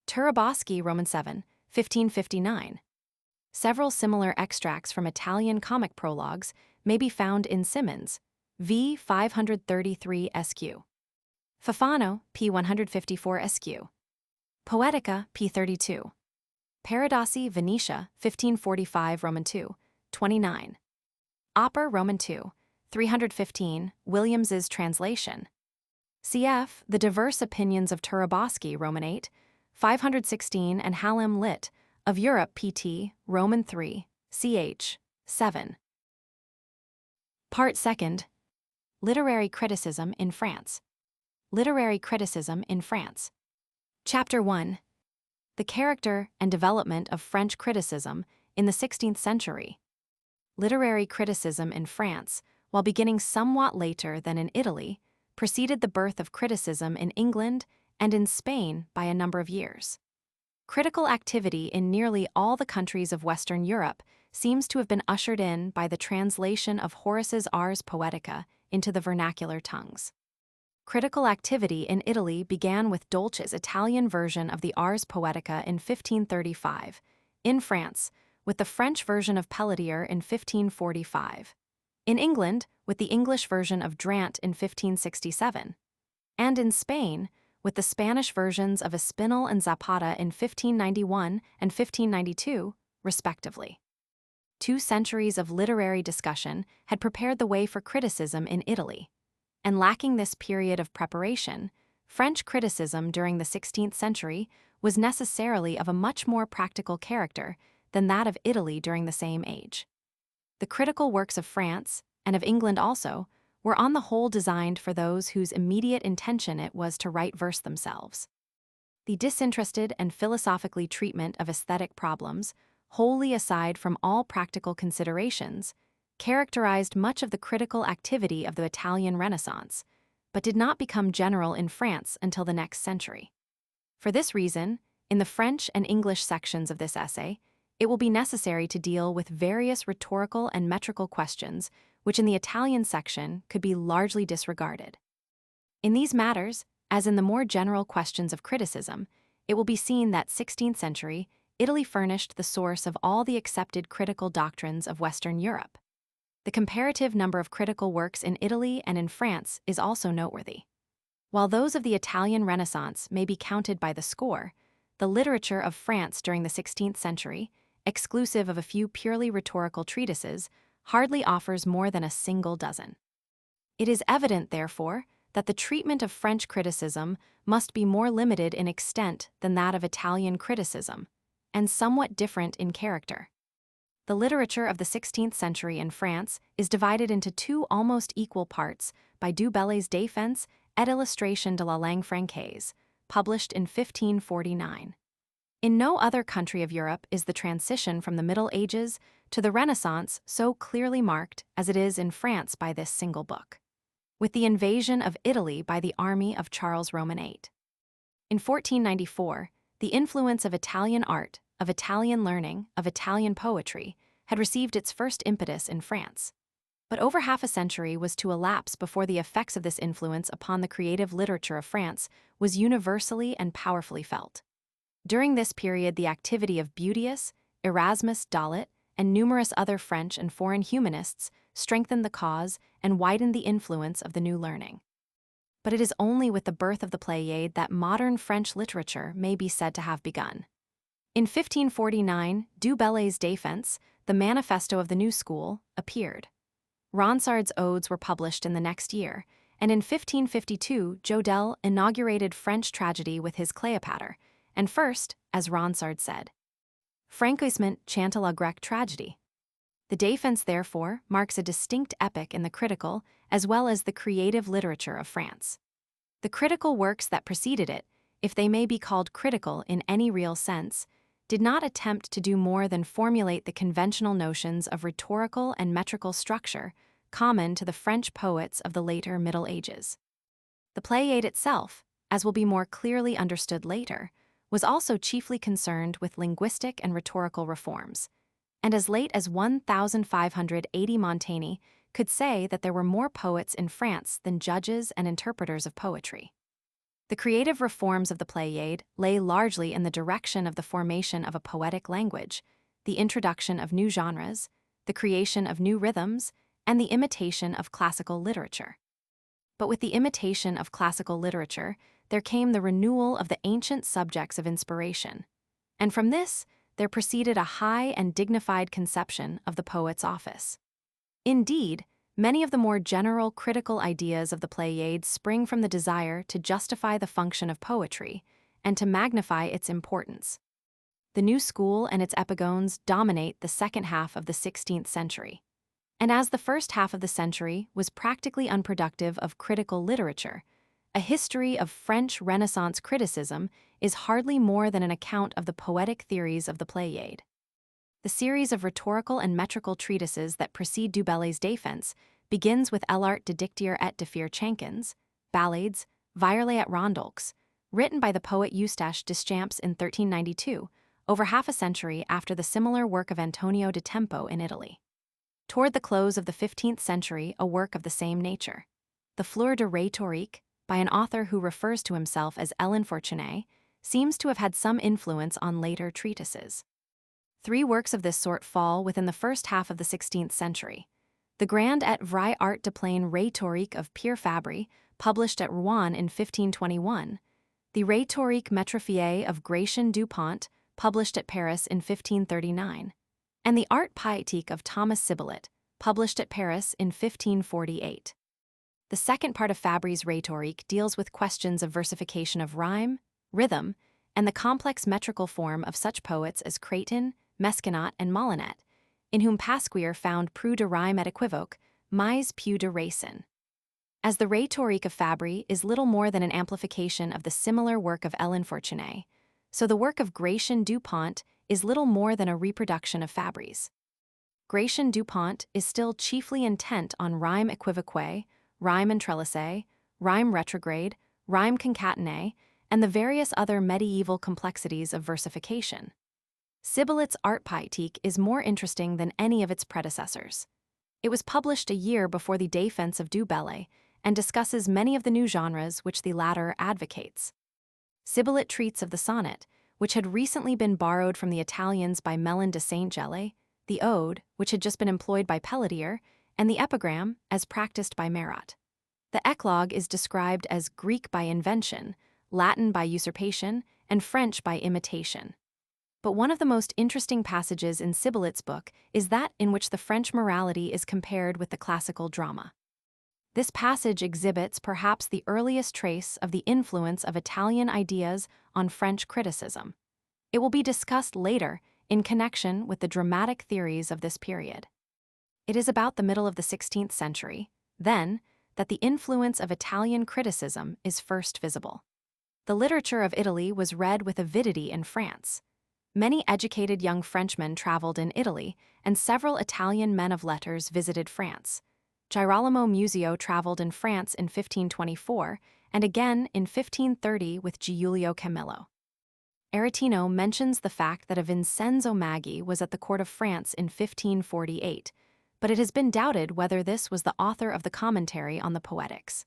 Turaboschi Roman VII, 1559. Several similar extracts from Italian comic prologues may be found in Simmons, v. 533 SQ. Fafano, p. 154 SQ. Poetica, p. 32. Paradossi Venetia, 1545 Roman II, 29. Opper Roman II, 315, Williams's translation. Cf. The Diverse Opinions of Turaboschi Roman VIII, 516 and Hallam lit. Of Europe pt. Roman III, ch. 7. Part 2. Literary Criticism in France. Literary Criticism in France. Chapter 1. The character and development of French criticism in the 16th century. Literary criticism in France, while beginning somewhat later than in Italy, preceded the birth of criticism in England and in Spain by a number of years. Critical activity in nearly all the countries of Western Europe seems to have been ushered in by the translation of Horace's Ars Poetica into the vernacular tongues. Critical activity in Italy began with Dolce's Italian version of the Ars Poetica in 1535, in France, with the French version of Pelletier in 1545, in England, with the English version of Drant in 1567, and in Spain, with the Spanish versions of Espinal and Zapata in 1591 and 1592, respectively. 2 centuries of literary discussion had prepared the way for criticism in Italy, and lacking this period of preparation, French criticism during the 16th century was necessarily of a much more practical character than that of Italy during the same age. The critical works of France, and of England also, were on the whole designed for those whose immediate intention it was to write verse themselves. The disinterested and philosophically treatment of aesthetic problems, wholly aside from all practical considerations, characterized much of the critical activity of the Italian Renaissance, but did not become general in France until the next century. For this reason, in the French and English sections of this essay, it will be necessary to deal with various rhetorical and metrical questions which in the Italian section could be largely disregarded. In these matters, as in the more general questions of criticism, it will be seen that 16th century Italy furnished the source of all the accepted critical doctrines of Western Europe. The comparative number of critical works in Italy and in France is also noteworthy. While those of the Italian Renaissance may be counted by the score, the literature of France during the 16th century, exclusive of a few purely rhetorical treatises, hardly offers more than a single dozen. It is evident, therefore, that the treatment of French criticism must be more limited in extent than that of Italian criticism, and somewhat different in character. The literature of the 16th century in France is divided into 2 almost equal parts by du Bellay's Défense et illustration de la langue francaise, published in 1549. In no other country of Europe is the transition from the Middle Ages to the Renaissance so clearly marked as it is in France by this single book, with the invasion of Italy by the army of Charles Roman VIII. In 1494, the influence of Italian art, of Italian learning, of Italian poetry, had received its first impetus in France. But over half a century was to elapse before the effects of this influence upon the creative literature of France was universally and powerfully felt. During this period, the activity of Boileau, Erasmus Dalet, and numerous other French and foreign humanists strengthened the cause and widened the influence of the new learning. But it is only with the birth of the Pléiade that modern French literature may be said to have begun. In 1549, du Bellay's Défense, the manifesto of the new school, appeared. Ronsard's odes were published in the next year, and in 1552 Jodelle inaugurated French tragedy with his Cléopâtre, and first, as Ronsard said, franchissement chante la Grecque tragedy. The Défense, therefore, marks a distinct epoch in the critical as well as the creative literature of France. The critical works that preceded it, if they may be called critical in any real sense, did not attempt to do more than formulate the conventional notions of rhetorical and metrical structure common to the French poets of the later Middle Ages. The Pléiade itself, as will be more clearly understood later, was also chiefly concerned with linguistic and rhetorical reforms, and as late as 1580 Montaigne could say that there were more poets in France than judges and interpreters of poetry. The creative reforms of the Pléiade lay largely in the direction of the formation of a poetic language, the introduction of new genres, the creation of new rhythms, and the imitation of classical literature. But with the imitation of classical literature, there came the renewal of the ancient subjects of inspiration, and from this there proceeded a high and dignified conception of the poet's office. Indeed, many of the more general critical ideas of the Pléiade spring from the desire to justify the function of poetry and to magnify its importance. The new school and its epigones dominate the second half of the 16th century. And as the first half of the century was practically unproductive of critical literature, a history of French Renaissance criticism is hardly more than an account of the poetic theories of the Pléiade. The series of rhetorical and metrical treatises that precede du Bellay's Défense begins with L'art de dicter et de faire chansons, ballades, virelais et rondolks, written by the poet Eustache Deschamps in 1392, over half a century after the similar work of Antonio da Tempo in Italy. Toward the close of the 15th century, a work of the same nature, the Fleur de Rhétorique, by an author who refers to himself as Hélène Fortuné, seems to have had some influence on later treatises. 3 works of this sort fall within the first half of the 16th century. The Grand et Vrai Art de Plaine Rhétorique of Pierre Fabry, published at Rouen in 1521, the Rhétorique Métrifiée of Gratien Dupont, published at Paris in 1539, and the Art Poétique of Thomas Sibylet, published at Paris in 1548. The second part of Fabry's Rhétorique deals with questions of versification of rhyme, rhythm, and the complex metrical form of such poets as Crétin, Mesquinot, and Molinet, in whom Pasquier found plus de rhyme et équivoque, mais plus de racine. As the Rhétorique of Fabry is little more than an amplification of the similar work of Hélène Fortuné, so the work of Gratien Dupont is little more than a reproduction of Fabry's. Gratien Dupont is still chiefly intent on rhyme équivoque, rhyme entrelacé, rhyme retrograde, rhyme concatené, and the various other medieval complexities of versification. Sibylet's Art Poétique is more interesting than any of its predecessors. It was published a year before the Défense of du Bellay and discusses many of the new genres which the latter advocates. Sibylet treats of the sonnet, which had recently been borrowed from the Italians by Melun de Saint-Gelais, the ode, which had just been employed by Pelletier, and the epigram, as practiced by Marat. The eclogue is described as Greek by invention, Latin by usurpation, and French by imitation. But one of the most interesting passages in Sibylet's book is that in which the French morality is compared with the classical drama. This passage exhibits perhaps the earliest trace of the influence of Italian ideas on French criticism. It will be discussed later in connection with the dramatic theories of this period. It is about the middle of the 16th century, then, that the influence of Italian criticism is first visible. The literature of Italy was read with avidity in France. Many educated young Frenchmen traveled in Italy, and several Italian men of letters visited France. Girolamo Muzio traveled in France in 1524, and again in 1530 with Giulio Camillo. Aretino mentions the fact that a Vincenzo Maggi was at the court of France in 1548, but it has been doubted whether this was the author of the commentary on the Poetics.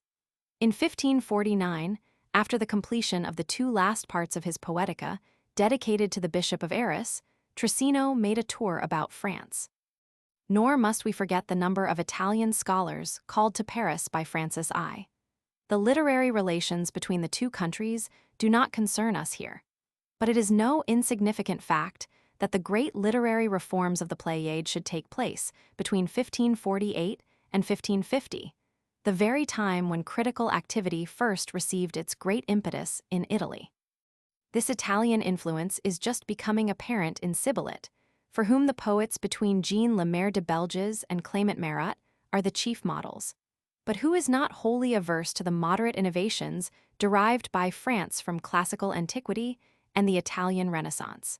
In 1549, after the completion of the 2 last parts of his Poetica, dedicated to the Bishop of Arras, Trissino made a tour about France. Nor must we forget the number of Italian scholars called to Paris by Francis I. The literary relations between the 2 countries do not concern us here, but it is no insignificant fact that the great literary reforms of the Pléiade should take place between 1548 and 1550, the very time when critical activity first received its great impetus in Italy. This Italian influence is just becoming apparent in Sibylet, for whom the poets between Jean Le Maire de Belges and Clément Marat are the chief models, but who is not wholly averse to the moderate innovations derived by France from classical antiquity and the Italian Renaissance.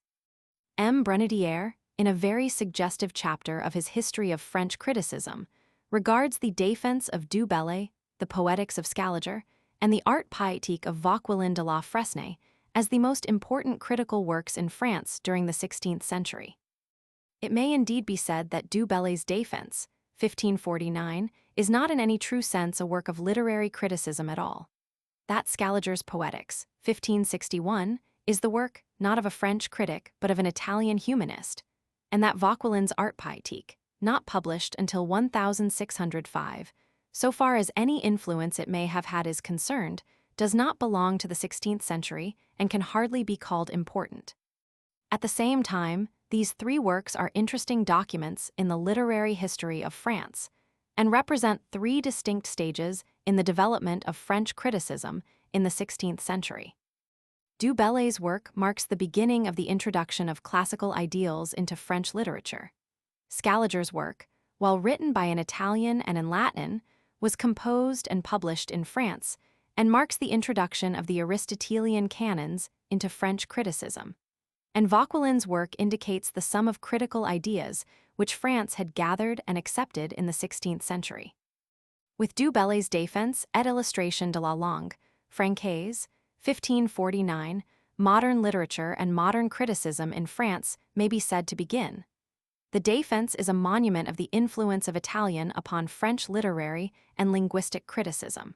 M. Brunetière, in a very suggestive chapter of his History of French Criticism, regards the Défense of du Bellay, the Poetics of Scaliger, and the Art Poétique of Vauquelin de la Fresnaye as the most important critical works in France during the 16th century. It may indeed be said that du Bellay's Défense, 1549, is not in any true sense a work of literary criticism at all. That Scaliger's Poetics, 1561, is the work not of a French critic but of an Italian humanist, and that Vauquelin's Art Poétique, not published until 1605, so far as any influence it may have had is concerned, does not belong to the 16th century and can hardly be called important. At the same time, these 3 works are interesting documents in the literary history of France and represent 3 distinct stages in the development of French criticism in the 16th century. Du Bellay's work marks the beginning of the introduction of classical ideals into French literature. Scaliger's work, while written by an Italian and in Latin, was composed and published in France and marks the introduction of the Aristotelian canons into French criticism. and Vauquelin's work indicates the sum of critical ideas which France had gathered and accepted in the 16th century. With Du Bellay's Défense et illustration de la langue française, 1549, modern literature and modern criticism in France may be said to begin. The Défense is a monument of the influence of Italian upon French literary and linguistic criticism.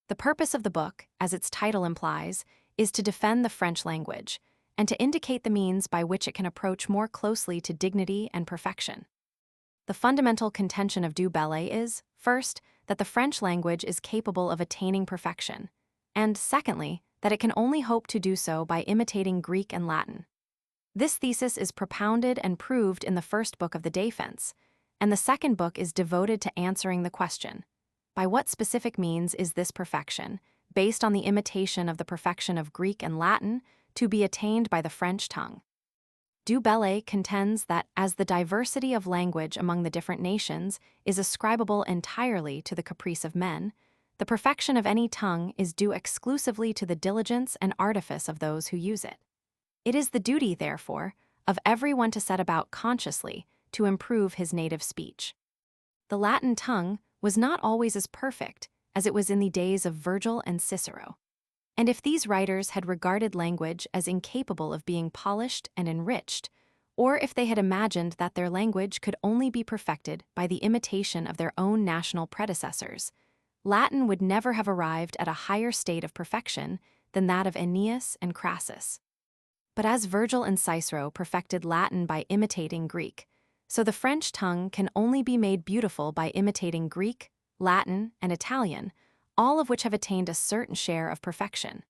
The purpose of the book, as its title implies, is to defend the French language, and to indicate the means by which it can approach more closely to dignity and perfection. The fundamental contention of Du Bellay is, first, that the French language is capable of attaining perfection, and secondly, that it can only hope to do so by imitating Greek and Latin. This thesis is propounded and proved in the first book of the Défense, and the second book is devoted to answering the question, by what specific means is this perfection, based on the imitation of the perfection of Greek and Latin, to be attained by the French tongue? Du Bellay contends that as the diversity of language among the different nations is ascribable entirely to the caprice of men, the perfection of any tongue is due exclusively to the diligence and artifice of those who use it. It is the duty, therefore, of everyone to set about consciously to improve his native speech. The Latin tongue was not always as perfect as it was in the days of Virgil and Cicero. And if these writers had regarded language as incapable of being polished and enriched, or if they had imagined that their language could only be perfected by the imitation of their own national predecessors, Latin would never have arrived at a higher state of perfection than that of Aeneas and Crassus. But as Virgil and Cicero perfected Latin by imitating Greek, so the French tongue can only be made beautiful by imitating Greek, Latin, and Italian, all of which have attained a certain share of perfection.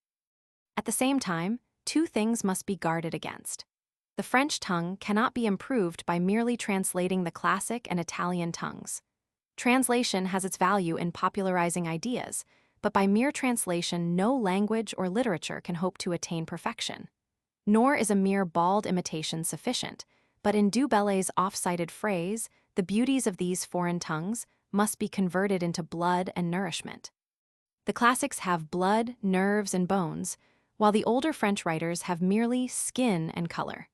At the same time, two things must be guarded against. The French tongue cannot be improved by merely translating the classic and Italian tongues. Translation has its value in popularizing ideas, but by mere translation no language or literature can hope to attain perfection. Nor is a mere bald imitation sufficient, but in Du Bellay's oft-cited phrase, the beauties of these foreign tongues must be converted into blood and nourishment. The classics have blood, nerves, and bones, while the older French writers have merely skin and color.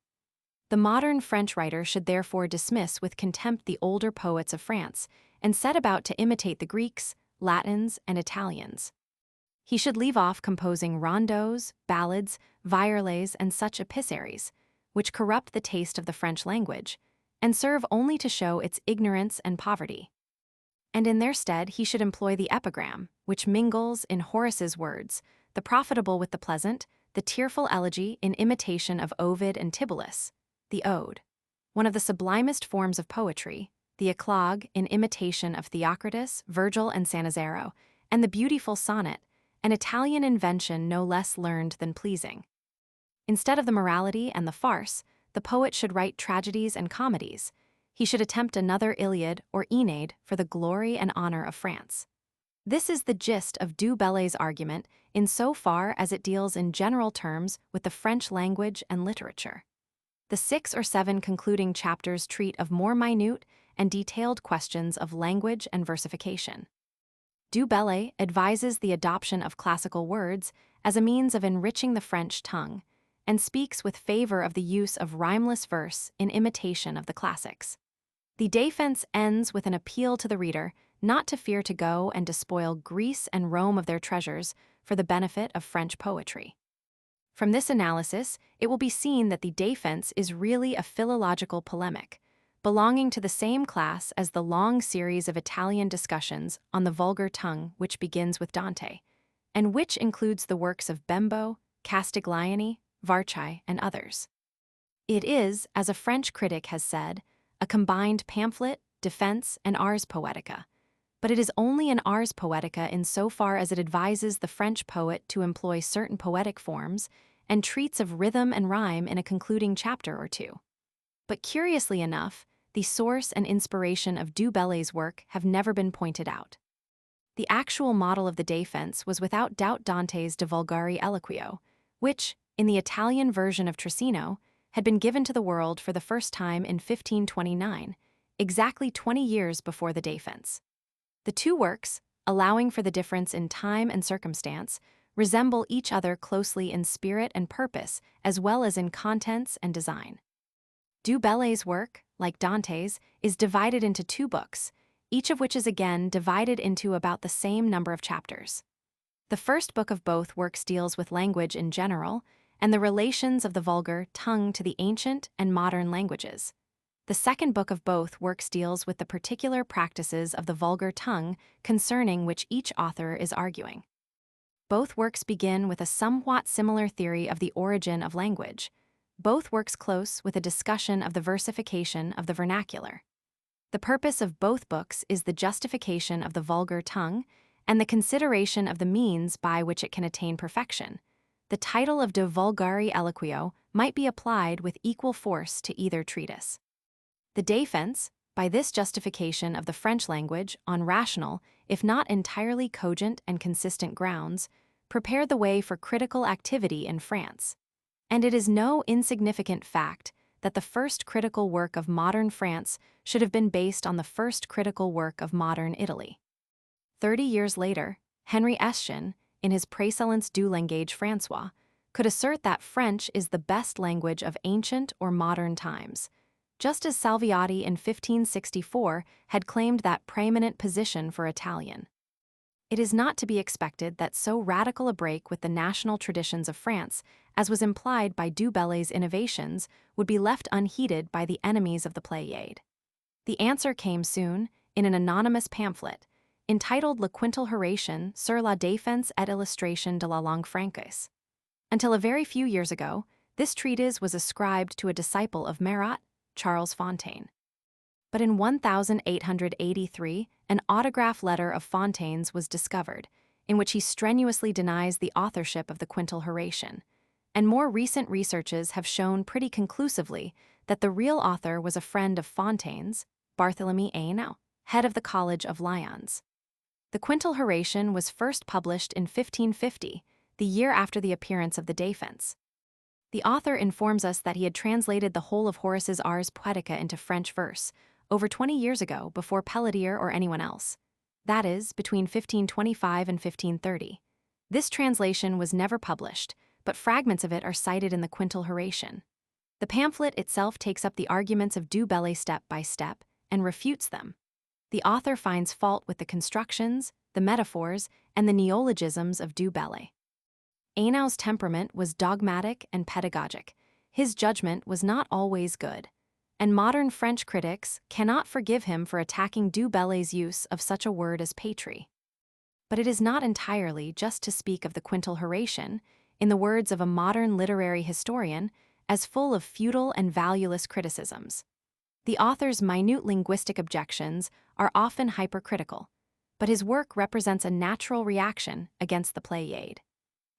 The modern French writer should therefore dismiss with contempt the older poets of France and set about to imitate the Greeks, Latins, and Italians. He should leave off composing rondeaus, ballads, virelays, and such epissaries, which corrupt the taste of the French language, and serve only to show its ignorance and poverty. And in their stead he should employ the epigram, which mingles, in Horace's words, the profitable with the pleasant, the tearful elegy in imitation of Ovid and Tibullus, the ode, one of the sublimest forms of poetry, the eclogue in imitation of Theocritus, Virgil, and Sannazaro, and the beautiful sonnet, an Italian invention no less learned than pleasing. Instead of the morality and the farce, the poet should write tragedies and comedies. He should attempt another Iliad or Aeneid for the glory and honor of France. This is the gist of Du Bellay's argument in so far as it deals in general terms with the French language and literature. The 6 or 7 concluding chapters treat of more minute and detailed questions of language and versification. Du Bellay advises the adoption of classical words as a means of enriching the French tongue, and speaks with favor of the use of rhymeless verse in imitation of the classics. The Défense ends with an appeal to the reader not to fear to go and despoil Greece and Rome of their treasures for the benefit of French poetry. From this analysis, it will be seen that the Défense is really a philological polemic, belonging to the same class as the long series of Italian discussions on the vulgar tongue which begins with Dante, and which includes the works of Bembo, Castiglione, Varchi, and others. It is, as a French critic has said, a combined pamphlet, defense, and ars poetica, but it is only an ars poetica in so far as it advises the French poet to employ certain poetic forms and treats of rhythm and rhyme in a concluding chapter or two. But curiously enough, the source and inspiration of Du Bellay's work have never been pointed out. The actual model of the Défense was without doubt Dante's De Vulgari Eloquio, which, in the Italian version of Trissino, had been given to the world for the first time in 1529, exactly 20 years before the Défense. The two works, allowing for the difference in time and circumstance, resemble each other closely in spirit and purpose, as well as in contents and design. Du Bellay's work, like Dante's, is divided into two books, each of which is again divided into about the same number of chapters. The first book of both works deals with language in general and the relations of the vulgar tongue to the ancient and modern languages. The second book of both works deals with the particular practices of the vulgar tongue concerning which each author is arguing. Both works begin with a somewhat similar theory of the origin of language. Both works close with a discussion of the versification of the vernacular. The purpose of both books is the justification of the vulgar tongue and the consideration of the means by which it can attain perfection. The title of De Vulgari Eloquio might be applied with equal force to either treatise. The defense, by this justification of the French language on rational, if not entirely cogent and consistent grounds, prepared the way for critical activity in France. And it is no insignificant fact that the first critical work of modern France should have been based on the first critical work of modern Italy. 30 years later, Henry Ascham, in his Précellence du langage françois, could assert that French is the best language of ancient or modern times, just as Salviati in 1564 had claimed that preeminent position for Italian. It is not to be expected that so radical a break with the national traditions of France, as was implied by Du Bellay's innovations, would be left unheeded by the enemies of the Pléiade. The answer came soon, in an anonymous pamphlet, entitled Le Quintilhoration sur la défense et illustration de la langue francaise. Until a very few years ago, this treatise was ascribed to a disciple of Marat, Charles Fontaine. But in 1883, an autograph letter of Fontaine's was discovered, in which he strenuously denies the authorship of the Quintilhoration, and more recent researches have shown pretty conclusively that the real author was a friend of Fontaine's, Barthélemy Hainaut, head of the College of Lyons. The Quintilhoration was first published in 1550, the year after the appearance of the Defense. The author informs us that he had translated the whole of Horace's Ars Poetica into French verse over 20 years ago before Pelletier or anyone else. That is, between 1525 and 1530. This translation was never published, but fragments of it are cited in the Quintilhoration. The pamphlet itself takes up the arguments of Du Bellay step by step and refutes them. The author finds fault with the constructions, the metaphors, and the neologisms of Du Bellay. Hainaut's temperament was dogmatic and pedagogic. His judgment was not always good, and modern French critics cannot forgive him for attacking Du Bellay's use of such a word as patrie. But it is not entirely just to speak of the Quintilhoration, in the words of a modern literary historian, as full of futile and valueless criticisms. The author's minute linguistic objections are often hypercritical, but his work represents a natural reaction against the Pléiade.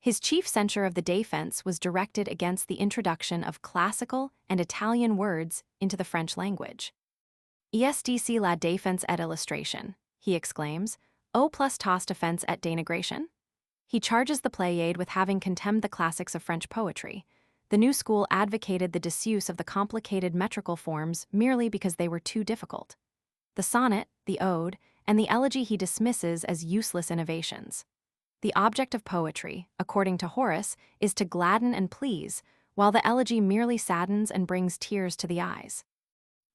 His chief censure of the Defense was directed against the introduction of classical and Italian words into the French language. Est la défense et illustration, he exclaims, O plus tas defense et dénigration? He charges the Pléiade with having contemned the classics of French poetry. The new school advocated the disuse of the complicated metrical forms merely because they were too difficult. The sonnet, the ode, and the elegy he dismisses as useless innovations. The object of poetry, according to Horace, is to gladden and please, while the elegy merely saddens and brings tears to the eyes.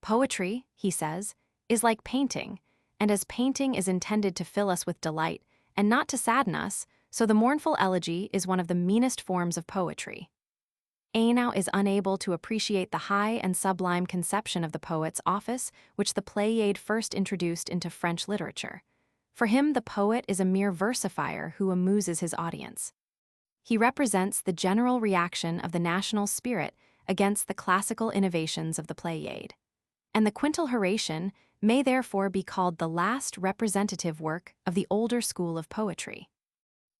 Poetry, he says, is like painting, and as painting is intended to fill us with delight and not to sadden us, so the mournful elegy is one of the meanest forms of poetry. Hainaut is unable to appreciate the high and sublime conception of the poet's office which the Pléiade first introduced into French literature. For him, the poet is a mere versifier who amuses his audience. He represents the general reaction of the national spirit against the classical innovations of the Pléiade. And the Quintilhoration may therefore be called the last representative work of the older school of poetry.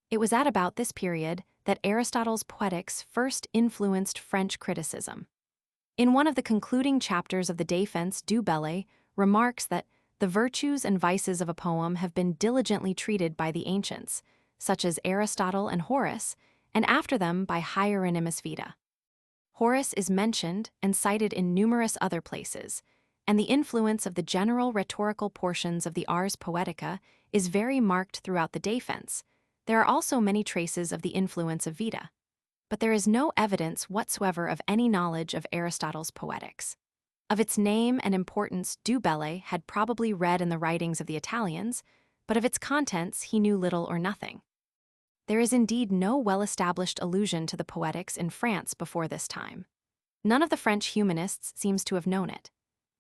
It was at about this period that Aristotle's Poetics first influenced French criticism. In one of the concluding chapters of the Defense, Du Bellay remarks that the virtues and vices of a poem have been diligently treated by the ancients, such as Aristotle and Horace, and after them by Hieronymus Vita. Horace is mentioned and cited in numerous other places, and the influence of the general rhetorical portions of the Ars Poetica is very marked throughout the Defense, There are also many traces of the influence of Vita, but there is no evidence whatsoever of any knowledge of Aristotle's Poetics. Of its name and importance, Du Bellay had probably read in the writings of the Italians, but of its contents he knew little or nothing. There is indeed no well-established allusion to the Poetics in France before this time. None of the French humanists seems to have known it.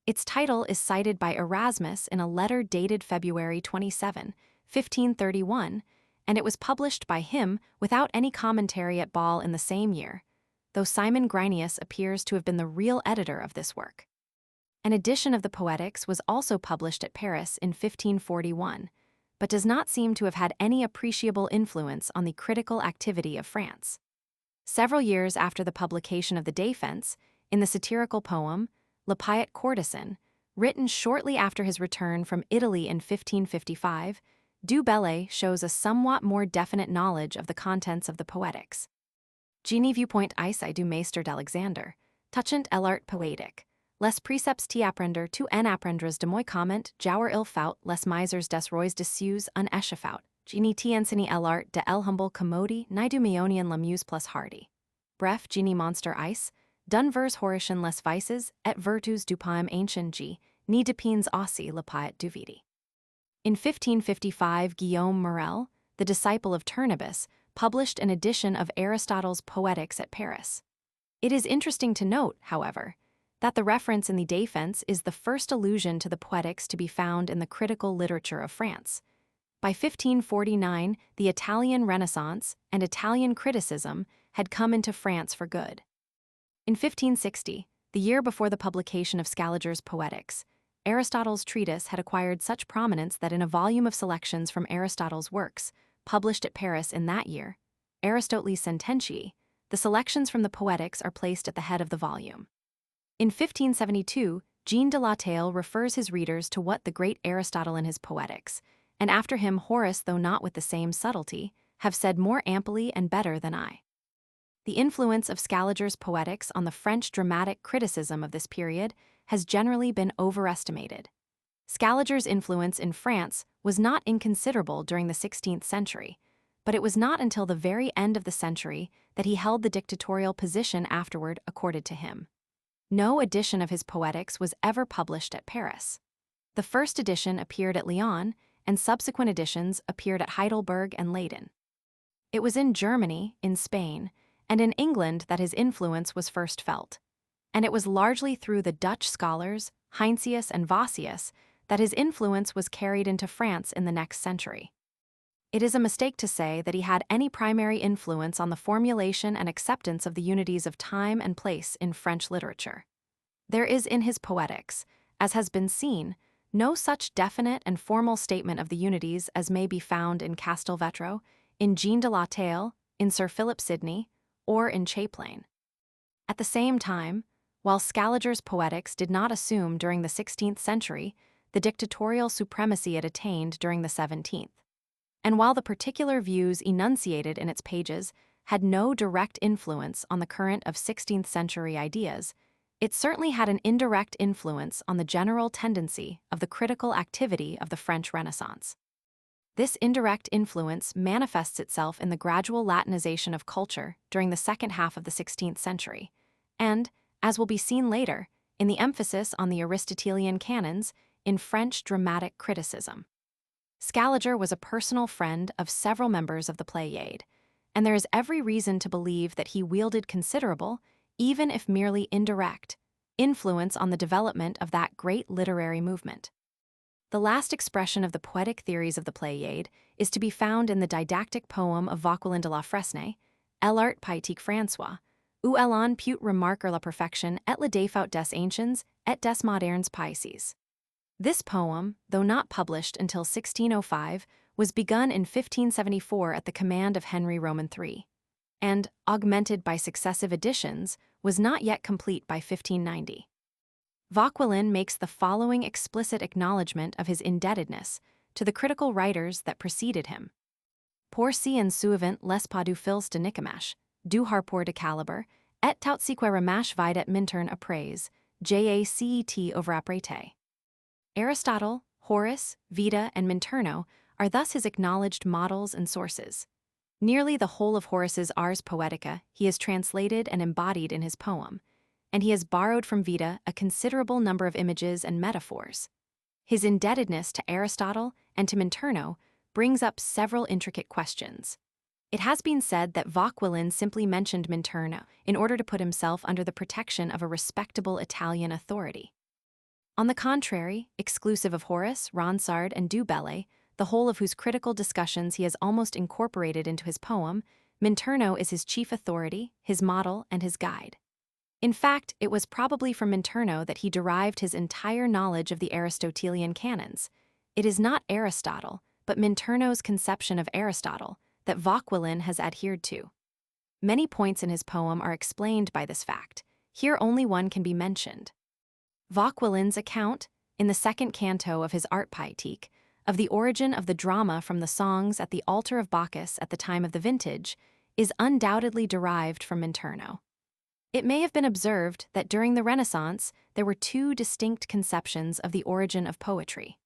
Its title is cited by Erasmus in a letter dated February 27, 1531, and it was published by him without any commentary at Bâle in the same year, though Simon Grynæus appears to have been the real editor of this work. An edition of the Poetics was also published at Paris in 1541, but does not seem to have had any appreciable influence on the critical activity of France. Several years after the publication of the Défense, in the satirical poem Le Piet Courtesan, written shortly after his return from Italy in 1555, Du Bellay shows a somewhat more definite knowledge of the contents of the Poetics. Genie viewpoint Isai du Meister d'Alexander, touchant l'art poétique, les préceptes t'apprendre tu en apprendras de moi comment, jouer il faut, les misères des rois dessus un échafaud, genie t'enseigne l'art de l'humble commodie, ni du meonian la muse plus hardy. Bref, genie monster ice, dun vers horischen les vices, et vertus du poem ancien g, ni depends aussi le piet du vidi. In 1555, Guillaume Morel, the disciple of Turnebus, published an edition of Aristotle's Poetics at Paris. It is interesting to note, however, that the reference in the Défense is the first allusion to the Poetics to be found in the critical literature of France. By 1549, the Italian Renaissance and Italian criticism had come into France for good. In 1560, the year before the publication of Scaliger's Poetics, Aristotle's treatise had acquired such prominence that in a volume of selections from Aristotle's works, published at Paris in that year, Aristotelis Sententiae, the selections from the Poetics are placed at the head of the volume. In 1572, Jean de la Taille refers his readers to what the great Aristotle in his Poetics, and after him Horace, though not with the same subtlety, have said more amply and better than I. The influence of Scaliger's Poetics on the French dramatic criticism of this period has generally been overestimated. Scaliger's influence in France was not inconsiderable during the 16th century, but it was not until the very end of the century that he held the dictatorial position afterward accorded to him. No edition of his Poetics was ever published at Paris. The first edition appeared at Lyon, and subsequent editions appeared at Heidelberg and Leyden. It was in Germany, in Spain, and in England that his influence was first felt, and it was largely through the Dutch scholars, Heinsius and Vossius, that his influence was carried into France in the next century. It is a mistake to say that he had any primary influence on the formulation and acceptance of the unities of time and place in French literature. There is in his Poetics, as has been seen, no such definite and formal statement of the unities as may be found in Castelvetro, in Jean de la Taille, in Sir Philip Sidney, or in Chaplain. At the same time, while Scaliger's Poetics did not assume during the 16th century the dictatorial supremacy it attained during the 17th, and while the particular views enunciated in its pages had no direct influence on the current of 16th century ideas, it certainly had an indirect influence on the general tendency of the critical activity of the French Renaissance. This indirect influence manifests itself in the gradual Latinization of culture during the second half of the 16th century, and, as will be seen later, in the emphasis on the Aristotelian canons in French dramatic criticism. Scaliger was a personal friend of several members of the Pléiade, and there is every reason to believe that he wielded considerable, even if merely indirect, influence on the development of that great literary movement. The last expression of the poetic theories of the Pléiade is to be found in the didactic poem of Vauquelin de la Fresnaye, L'art poétique François, où elle put remarquer la perfection et la défaut des anciens et des modernes païses. This poem, though not published until 1605, was begun in 1574 at the command of Henry Roman III, and, augmented by successive editions, was not yet complete by 1590. Vauquelin makes the following explicit acknowledgement of his indebtedness to the critical writers that preceded him. Pour si en souvent les pas du fils de Nicomache, du harpur de Calibre, et tout si que Ramache vide et Mintern appraise, JACET over apprete. Aristotle, Horace, Vita, and Minturno are thus his acknowledged models and sources. Nearly the whole of Horace's Ars Poetica he has translated and embodied in his poem, and he has borrowed from Vita a considerable number of images and metaphors. His indebtedness to Aristotle and to Minturno brings up several intricate questions. It has been said that Vauquelin simply mentioned Minturno in order to put himself under the protection of a respectable Italian authority. On the contrary, exclusive of Horace, Ronsard, and du Bellay, the whole of whose critical discussions he has almost incorporated into his poem, Minturno is his chief authority, his model, and his guide. In fact, it was probably from Minturno that he derived his entire knowledge of the Aristotelian canons. It is not Aristotle, but Minturno's conception of Aristotle that Vauquelin has adhered to. Many points in his poem are explained by this fact. Here only one can be mentioned. Vauquelin's account, in the second canto of his Art Poetique, of the origin of the drama from the songs at the altar of Bacchus at the time of the vintage, is undoubtedly derived from Minturno. It may have been observed that during the Renaissance there were two distinct conceptions of the origin of poetry.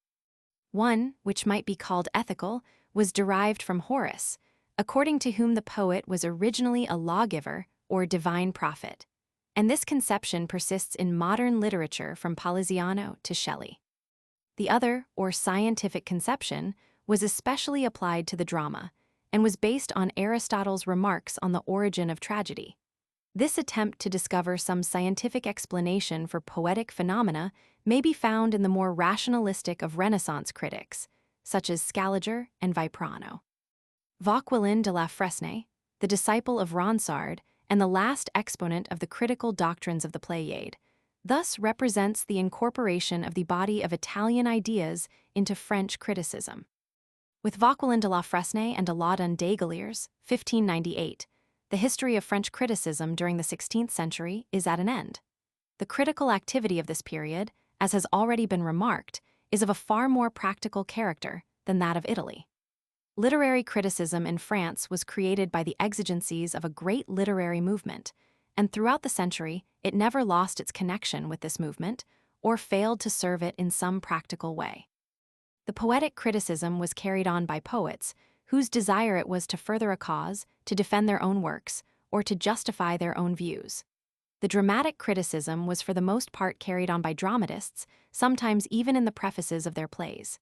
One, which might be called ethical, was derived from Horace, according to whom the poet was originally a lawgiver or divine prophet, and this conception persists in modern literature from Poliziano to Shelley. The other, or scientific conception, was especially applied to the drama, and was based on Aristotle's remarks on the origin of tragedy. This attempt to discover some scientific explanation for poetic phenomena may be found in the more rationalistic of Renaissance critics, such as Scaliger and Viprano. Vauquelin de la Fresnaye, the disciple of Ronsard and the last exponent of the critical doctrines of the Pléiade, thus represents the incorporation of the body of Italian ideas into French criticism. With Vauquelin de la Fresnaye and de Laudon d'Aiguillers, 1598, the history of French criticism during the 16th century is at an end. The critical activity of this period, as has already been remarked, is of a far more practical character than that of Italy. Literary criticism in France was created by the exigencies of a great literary movement, and throughout the century it never lost its connection with this movement or failed to serve it in some practical way. The poetic criticism was carried on by poets whose desire it was to further a cause, to defend their own works, or to justify their own views. The dramatic criticism was for the most part carried on by dramatists, sometimes even in the prefaces of their plays.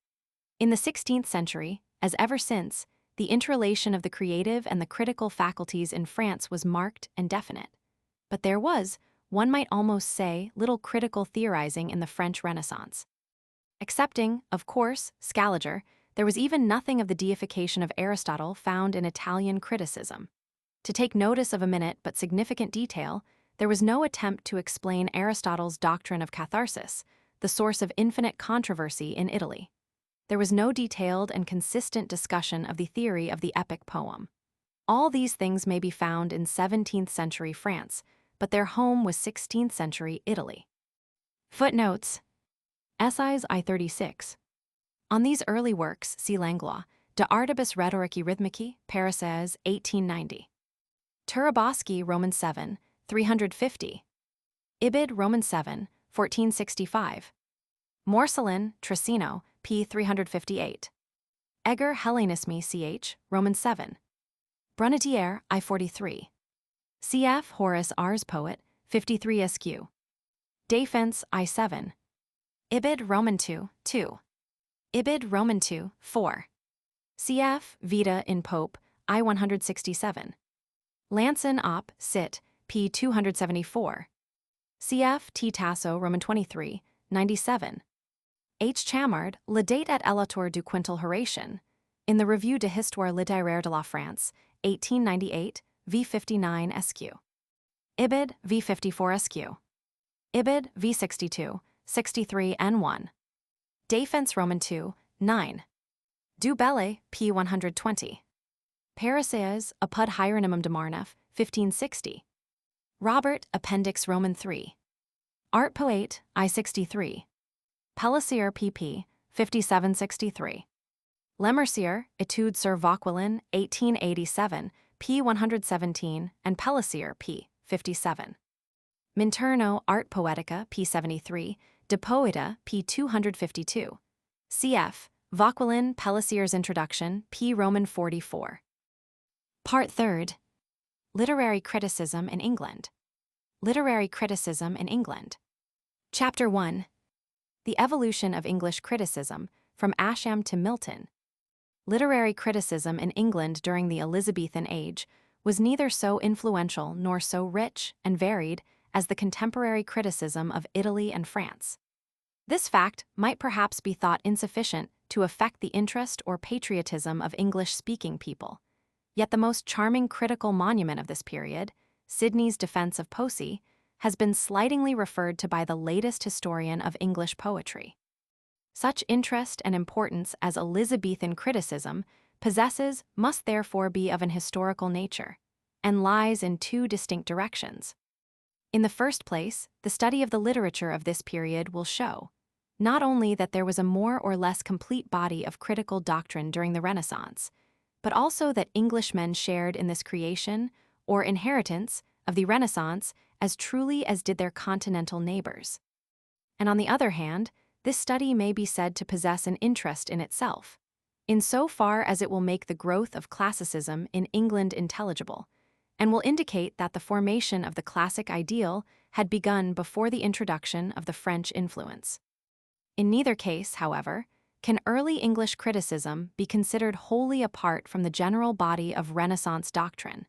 In the 16th century, as ever since, the interrelation of the creative and the critical faculties in France was marked and definite. But there was, one might almost say, little critical theorizing in the French Renaissance. Excepting, of course, Scaliger, there was even nothing of the deification of Aristotle found in Italian criticism. To take notice of a minute but significant detail, there was no attempt to explain Aristotle's doctrine of catharsis, the source of infinite controversy in Italy. There was no detailed and consistent discussion of the theory of the epic poem. All these things may be found in 17th century France, but their home was 16th century Italy. Footnotes. Essays I-36. On these early works, see Langlois, De Artibus Rhetorici Rhythmici, Paracels, 1890. Turabosky, Roman 7, 350. Ibid, Roman 7, 1465. Morcellin, Trissino, p. 358. Egger Hellenismi, ch. Roman 7. Brunetière, I-43. Cf. Horace Ars Poet, 53 SQ. Defense, I-7. Ibid, Roman 2, 2. Ibid, Roman 2, 4. Cf. Vita in Pope, I-167. Lanson op. Cit. p. 274. Cf. T. Tasso, Roman 23, 97. H. Chamard, La date et l'auteur du quintal Horatian, in the Revue de Histoire littéraire de la France, 1898, v. 59 SQ. Ibid, v. 54 SQ. Ibid, v. 62, 63 N1. Defense Roman 2, 9. Du Bellay, p. 120. Paracels, apud Hieronymus de Marnef, 1560. Robert, Appendix Roman 3. Art Poet, I-63. Pellissier, pp. 5763. Lemercier, Etudes sur Vauquelin, 1887, p. 117, and Pellissier, p. 57. Minturno, Art Poetica, p. 73, De Poeta, p. 252. Cf. Vauquelin, Pellicier's Introduction, p. Roman 44. Part 3. Literary Criticism in England. Literary Criticism in England. Chapter 1. The Evolution of English Criticism, from Ascham to Milton. Literary criticism in England during the Elizabethan age was neither so influential nor so rich and varied as the contemporary criticism of Italy and France. This fact might perhaps be thought insufficient to affect the interest or patriotism of English-speaking people. Yet the most charming critical monument of this period, Sidney's defense of Poesy, has been slightingly referred to by the latest historian of English poetry. Such interest and importance as Elizabethan criticism possesses must therefore be of an historical nature, and lies in two distinct directions. In the first place, the study of the literature of this period will show not only that there was a more or less complete body of critical doctrine during the Renaissance, but also that Englishmen shared in this creation, or inheritance, of the Renaissance as truly as did their continental neighbors. And on the other hand, this study may be said to possess an interest in itself, in so far as it will make the growth of classicism in England intelligible, and will indicate that the formation of the classic ideal had begun before the introduction of the French influence. In neither case, however, can early English criticism be considered wholly apart from the general body of Renaissance doctrine,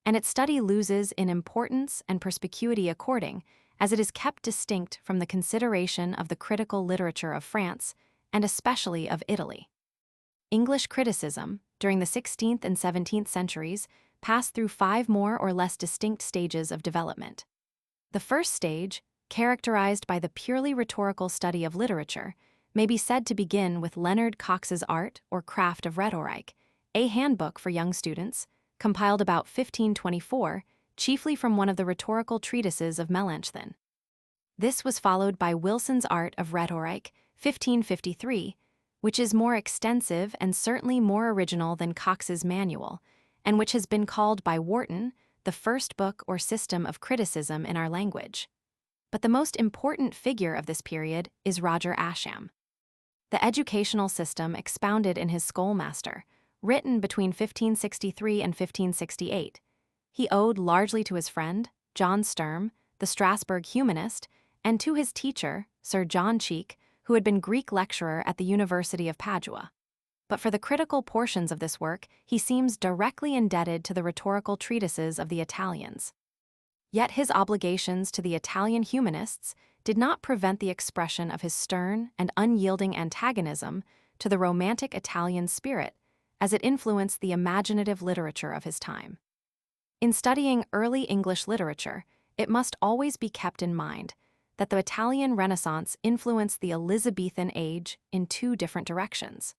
and its study loses in importance and perspicuity according as it is kept distinct from the consideration of the critical literature of France, and especially of Italy. English criticism, during the 16th and 17th centuries, passed through 5 more or less distinct stages of development. The first stage, characterized by the purely rhetorical study of literature, may be said to begin with Leonard Cox's Art or Craft of Rhetoric, a handbook for young students, compiled about 1524, chiefly from one of the rhetorical treatises of Melanchthon. This was followed by Wilson's Art of Rhetoric, 1553, which is more extensive and certainly more original than Cox's manual, and which has been called by Wharton the first book or system of criticism in our language. But the most important figure of this period is Roger Ascham. The educational system expounded in his Schoolmaster, written between 1563 and 1568, he owed largely to his friend, John Sturm, the Strasbourg humanist, and to his teacher, Sir John Cheek, who had been Greek lecturer at the University of Padua. But for the critical portions of this work, he seems directly indebted to the rhetorical treatises of the Italians. Yet his obligations to the Italian humanists did not prevent the expression of his stern and unyielding antagonism to the romantic Italian spirit as it influenced the imaginative literature of his time. In studying early English literature, it must always be kept in mind that the Italian Renaissance influenced the Elizabethan age in 2 different directions.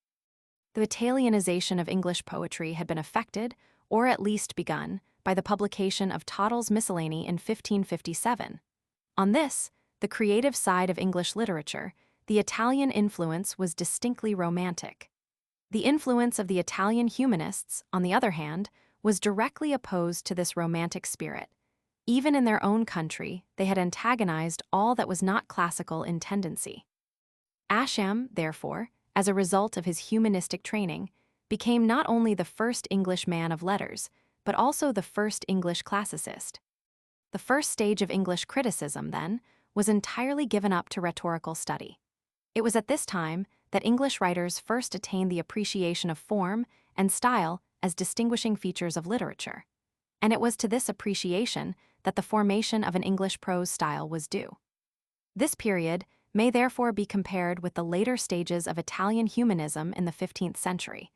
The Italianization of English poetry had been effected, or at least begun, by the publication of Tottel's Miscellany in 1557. On this, the creative side of English literature, the Italian influence was distinctly romantic. The influence of the Italian humanists, on the other hand, was directly opposed to this romantic spirit. Even in their own country, they had antagonized all that was not classical in tendency. Ascham, therefore, as a result of his humanistic training, became not only the first English man of letters, but also the first English classicist. The first stage of English criticism, then, was entirely given up to rhetorical study. It was at this time that English writers first attained the appreciation of form and style as distinguishing features of literature, and it was to this appreciation that the formation of an English prose style was due. This period may therefore be compared with the later stages of Italian humanism in the 15th century,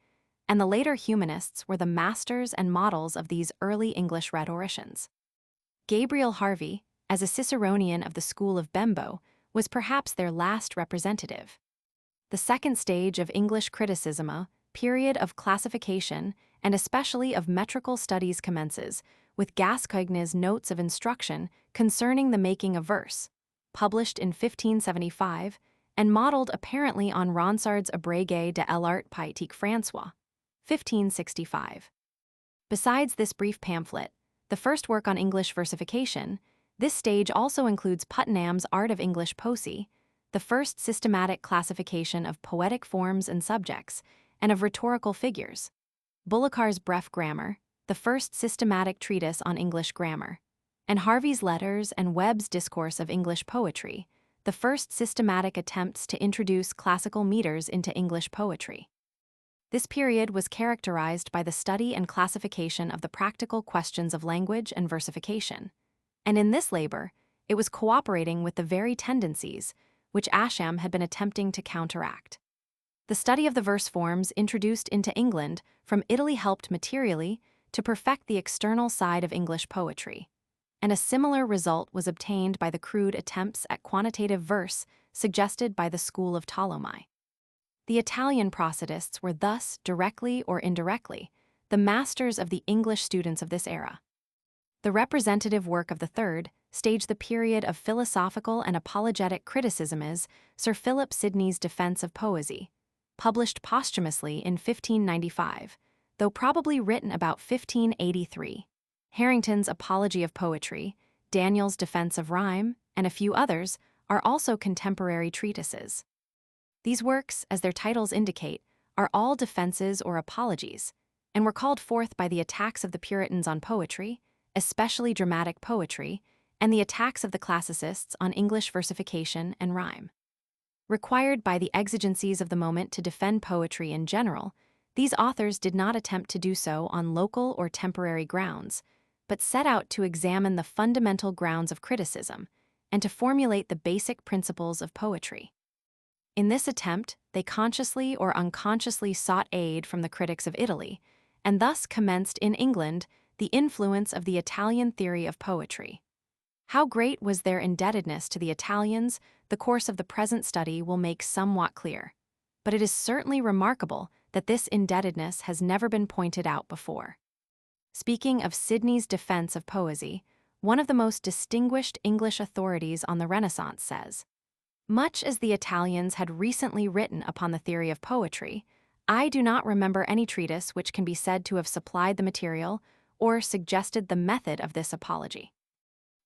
and the later humanists were the masters and models of these early English rhetoricians. Gabriel Harvey, as a Ciceronian of the school of Bembo, was perhaps their last representative. The second stage of English criticism, a period of classification and especially of metrical studies, commences with Gascogne's Notes of Instruction concerning the making of verse, published in 1575 and modeled apparently on Ronsard's Abrégé de l'art poétique François, 1565. Besides this brief pamphlet, the first work on English versification, this stage also includes Puttenham's Art of English Poesy, the first systematic classification of poetic forms and subjects, and of rhetorical figures. Bullikar's Bref Grammar, the first systematic treatise on English grammar, and Harvey's Letters and Webb's Discourse of English Poetry, the first systematic attempts to introduce classical meters into English poetry. This period was characterized by the study and classification of the practical questions of language and versification, and in this labor, it was cooperating with the very tendencies which Ascham had been attempting to counteract. The study of the verse forms introduced into England from Italy helped materially to perfect the external side of English poetry, and a similar result was obtained by the crude attempts at quantitative verse suggested by the school of Ptolemy. The Italian prosodists were thus, directly or indirectly, the masters of the English students of this era. The representative work of the third stage, the period of philosophical and apologetic criticism, is Sir Philip Sidney's Defense of Poesy, published posthumously in 1595, though probably written about 1583. Harrington's Apology of Poetry, Daniel's Defense of Rhyme, and a few others are also contemporary treatises. These works, as their titles indicate, are all defenses or apologies, and were called forth by the attacks of the Puritans on poetry, especially dramatic poetry, and the attacks of the classicists on English versification and rhyme. Required by the exigencies of the moment to defend poetry in general, these authors did not attempt to do so on local or temporary grounds, but set out to examine the fundamental grounds of criticism and to formulate the basic principles of poetry. In this attempt, they consciously or unconsciously sought aid from the critics of Italy, and thus commenced in England the influence of the Italian theory of poetry. How great was their indebtedness to the Italians, the course of the present study will make somewhat clear, but it is certainly remarkable that this indebtedness has never been pointed out before. Speaking of Sidney's Defense of Poesy, one of the most distinguished English authorities on the Renaissance says, "Much as the Italians had recently written upon the theory of poetry, I do not remember any treatise which can be said to have supplied the material or suggested the method of this apology.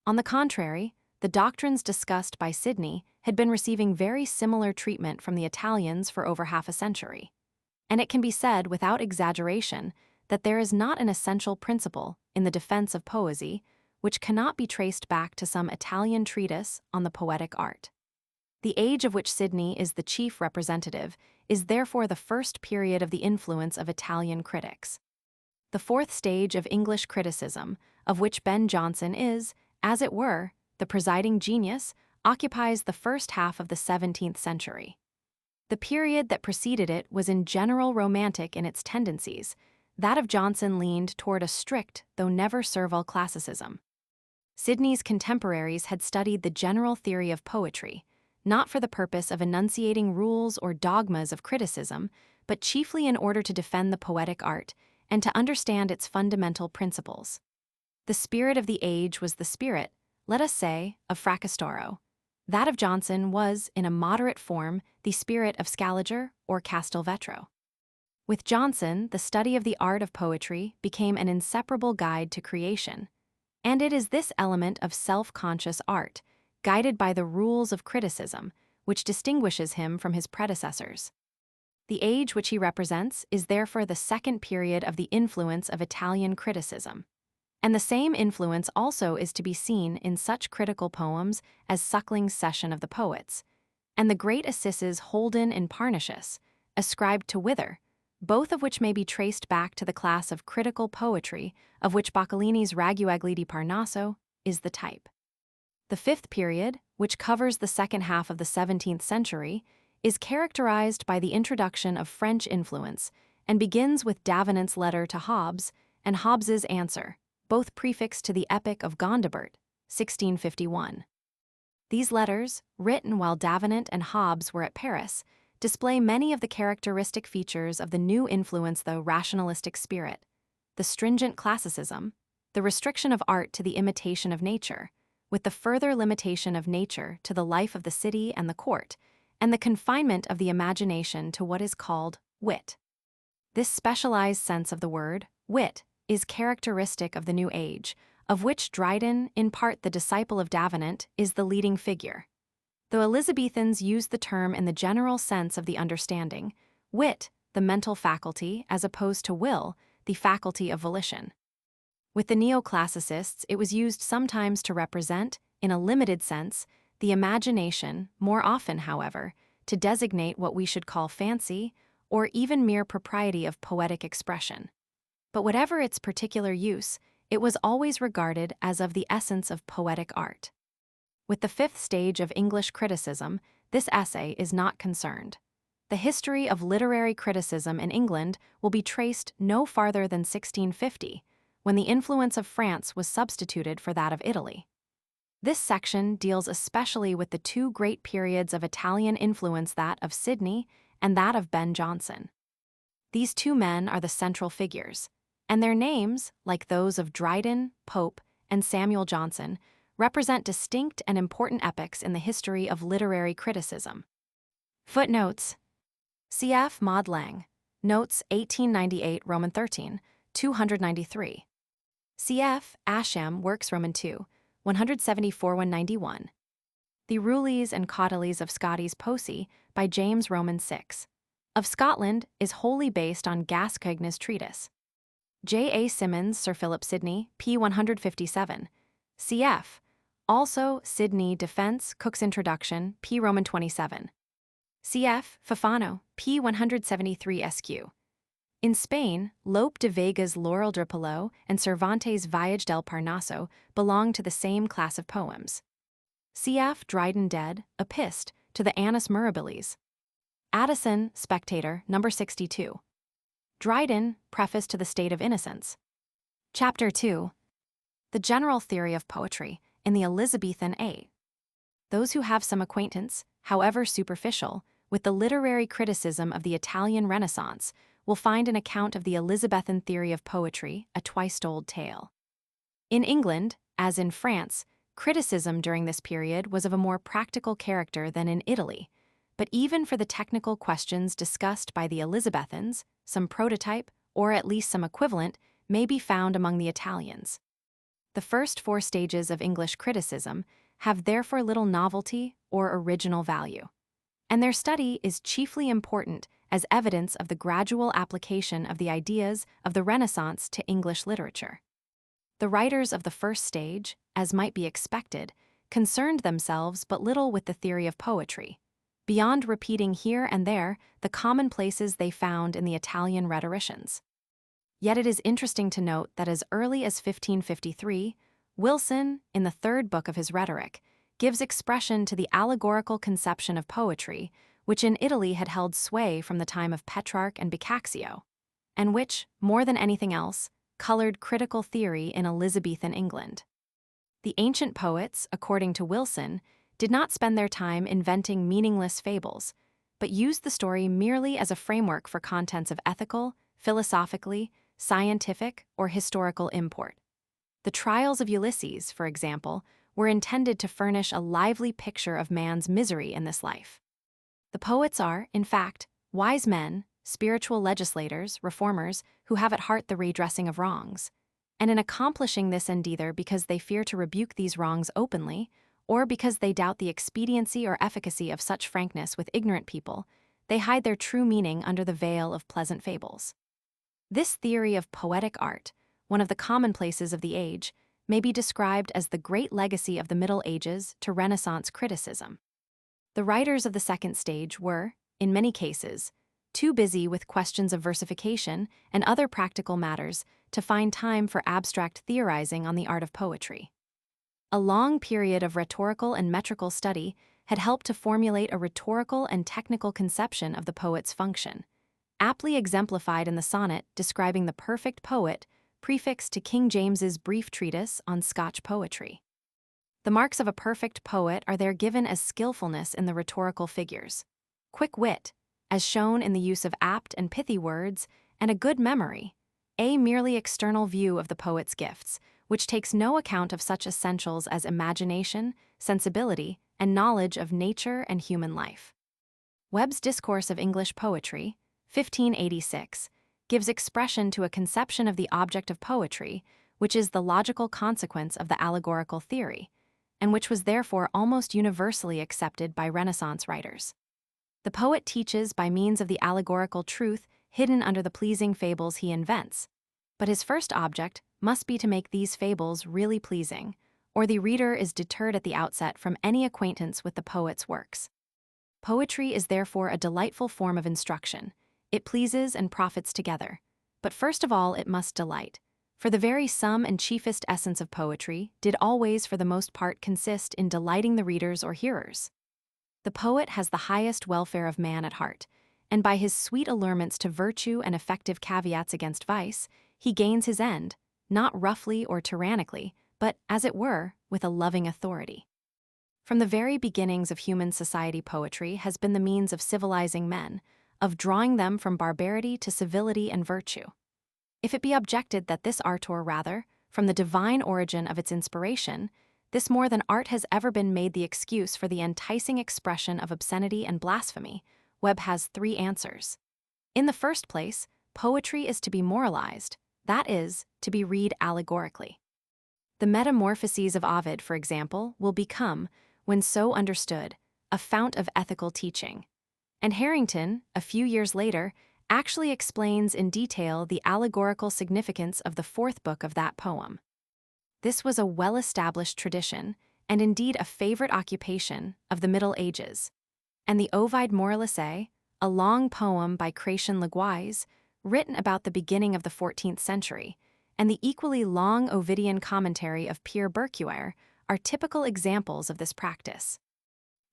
On the contrary, the doctrines discussed by Sidney had been receiving very similar treatment from the Italians for over half a century, and it can be said without exaggeration that there is not an essential principle in the defense of poesy which cannot be traced back to some Italian treatise on the poetic art. The age of which Sidney is the chief representative is therefore the first period of the influence of Italian critics. The fourth stage of English criticism, of which Ben Jonson is, as it were, the presiding genius, occupies the first half of the 17th century. The period that preceded it was in general romantic in its tendencies. That of Jonson leaned toward a strict, though never servile classicism. Sidney's contemporaries had studied the general theory of poetry, not for the purpose of enunciating rules or dogmas of criticism, but chiefly in order to defend the poetic art and to understand its fundamental principles. The spirit of the age was the spirit, let us say, of Fracastoro. That of Jonson was, in a moderate form, the spirit of Scaliger or Castelvetro. With Jonson, the study of the art of poetry became an inseparable guide to creation, and it is this element of self-conscious art, guided by the rules of criticism, which distinguishes him from his predecessors. The age which he represents is therefore the second period of the influence of Italian criticism, and the same influence also is to be seen in such critical poems as Suckling's Session of the Poets, and the great assizes Holden and Parnasius, ascribed to Wither, both of which may be traced back to the class of critical poetry of which Boccalini's Raguegli di Parnaso is the type. The fifth period, which covers the second half of the 17th century, is characterized by the introduction of French influence and begins with Davenant's letter to Hobbes and Hobbes's answer, both prefixed to the Epic of Gondibert, 1651. These letters, written while Davenant and Hobbes were at Paris, display many of the characteristic features of the new influence, the rationalistic spirit, the stringent classicism, the restriction of art to the imitation of nature, with the further limitation of nature to the life of the city and the court, and the confinement of the imagination to what is called wit. This specialized sense of the word, wit, is characteristic of the New Age, of which Dryden, in part the disciple of Davenant, is the leading figure. though Elizabethans used the term in the general sense of the understanding, wit, the mental faculty, as opposed to will, the faculty of volition. With the neoclassicists, it was used sometimes to represent, in a limited sense, the imagination, more often, however, to designate what we should call fancy, or even mere propriety of poetic expression. But whatever its particular use, it was always regarded as of the essence of poetic art. With the fifth stage of English criticism, this essay is not concerned. The history of literary criticism in England will be traced no farther than 1650, when the influence of France was substituted for that of Italy. This section deals especially with the two great periods of Italian influence, that of Sidney and that of Ben Jonson. These two men are the central figures, and their names, like those of Dryden, Pope, and Samuel Johnson, represent distinct and important epochs in the history of literary criticism. Footnotes: cf. Maud Lang, Notes 1898 Roman 13, 293. Cf. Ascham Works Roman 2, 174-191. The Ruleys and Caudileys of Scotti's Poesy by James Roman 6. Of Scotland is wholly based on Gascoigne's treatise. J. A. Symonds, Sir Philip Sidney, p. 157. Cf. Also Sidney Defense, Cook's Introduction, p. Roman 27. Cf. Fafano, p. 173 SQ. In Spain, Lope de Vega's Laurel de Pilot and Cervantes' Viage del Parnaso belong to the same class of poems. Cf. Dryden Dead, Epist to the Annus Mirabilis. Addison, Spectator, No. 62. Dryden, Preface to the State of Innocence. Chapter 2. The General Theory of Poetry in the Elizabethan Age. Those who have some acquaintance, however superficial, with the literary criticism of the Italian Renaissance will find an account of the Elizabethan theory of poetry a twice-told tale. In England, as in France, criticism during this period was of a more practical character than in Italy, but even for the technical questions discussed by the Elizabethans, some prototype, or at least some equivalent, may be found among the Italians. The first four stages of English criticism have therefore little novelty or original value, and their study is chiefly important as evidence of the gradual application of the ideas of the Renaissance to English literature. The writers of the first stage, as might be expected, concerned themselves but little with the theory of poetry, beyond repeating here and there the commonplaces they found in the Italian rhetoricians. Yet it is interesting to note that as early as 1553, Wilson, in the third book of his Rhetoric, gives expression to the allegorical conception of poetry which in Italy had held sway from the time of Petrarch and Boccaccio, and which, more than anything else, colored critical theory in Elizabethan England. The ancient poets, according to Wilson, did not spend their time inventing meaningless fables, but used the story merely as a framework for contents of ethical, philosophically, scientific, or historical import. The trials of Ulysses, for example, were intended to furnish a lively picture of man's misery in this life. The poets are, in fact, wise men, spiritual legislators, reformers, who have at heart the redressing of wrongs, and in accomplishing this end either because they fear to rebuke these wrongs openly, or because they doubt the expediency or efficacy of such frankness with ignorant people, they hide their true meaning under the veil of pleasant fables. This theory of poetic art, one of the commonplaces of the age, may be described as the great legacy of the Middle Ages to Renaissance criticism. The writers of the second stage were, in many cases, too busy with questions of versification and other practical matters to find time for abstract theorizing on the art of poetry. A long period of rhetorical and metrical study had helped to formulate a rhetorical and technical conception of the poet's function, aptly exemplified in the sonnet describing the perfect poet prefixed to King James's brief treatise on Scotch poetry. The marks of a perfect poet are there given as skillfulness in the rhetorical figures, quick wit, as shown in the use of apt and pithy words, and a good memory, a merely external view of the poet's gifts, which takes no account of such essentials as imagination, sensibility, and knowledge of nature and human life. Webb's Discourse of English Poetry, 1586, gives expression to a conception of the object of poetry, which is the logical consequence of the allegorical theory, and which was therefore almost universally accepted by Renaissance writers. The poet teaches by means of the allegorical truth hidden under the pleasing fables he invents, but his first object must be to make these fables really pleasing, or the reader is deterred at the outset from any acquaintance with the poet's works. Poetry is therefore a delightful form of instruction. It pleases and profits together. But first of all it must delight, for the very sum and chiefest essence of poetry did always for the most part consist in delighting the readers or hearers. The poet has the highest welfare of man at heart, and by his sweet allurements to virtue and effective caveats against vice, he gains his end, not roughly or tyrannically, but, as it were, with a loving authority. From the very beginnings of human society, poetry has been the means of civilizing men, of drawing them from barbarity to civility and virtue. If it be objected that this art, or rather, from the divine origin of its inspiration, this more than art has ever been made the excuse for the enticing expression of obscenity and blasphemy, Webb has three answers. In the first place, poetry is to be moralized, that is, to be read allegorically. The Metamorphoses of Ovid, for example, will become, when so understood, a fount of ethical teaching. And Harrington, a few years later, actually explains in detail the allegorical significance of the fourth book of that poem. This was a well-established tradition, and indeed a favorite occupation, of the Middle Ages. And the Ovid Moralisae, a long poem by Chrétien Laguize, written about the beginning of the 14th century, and the equally long Ovidian commentary of Pierre Bercuer are typical examples of this practice.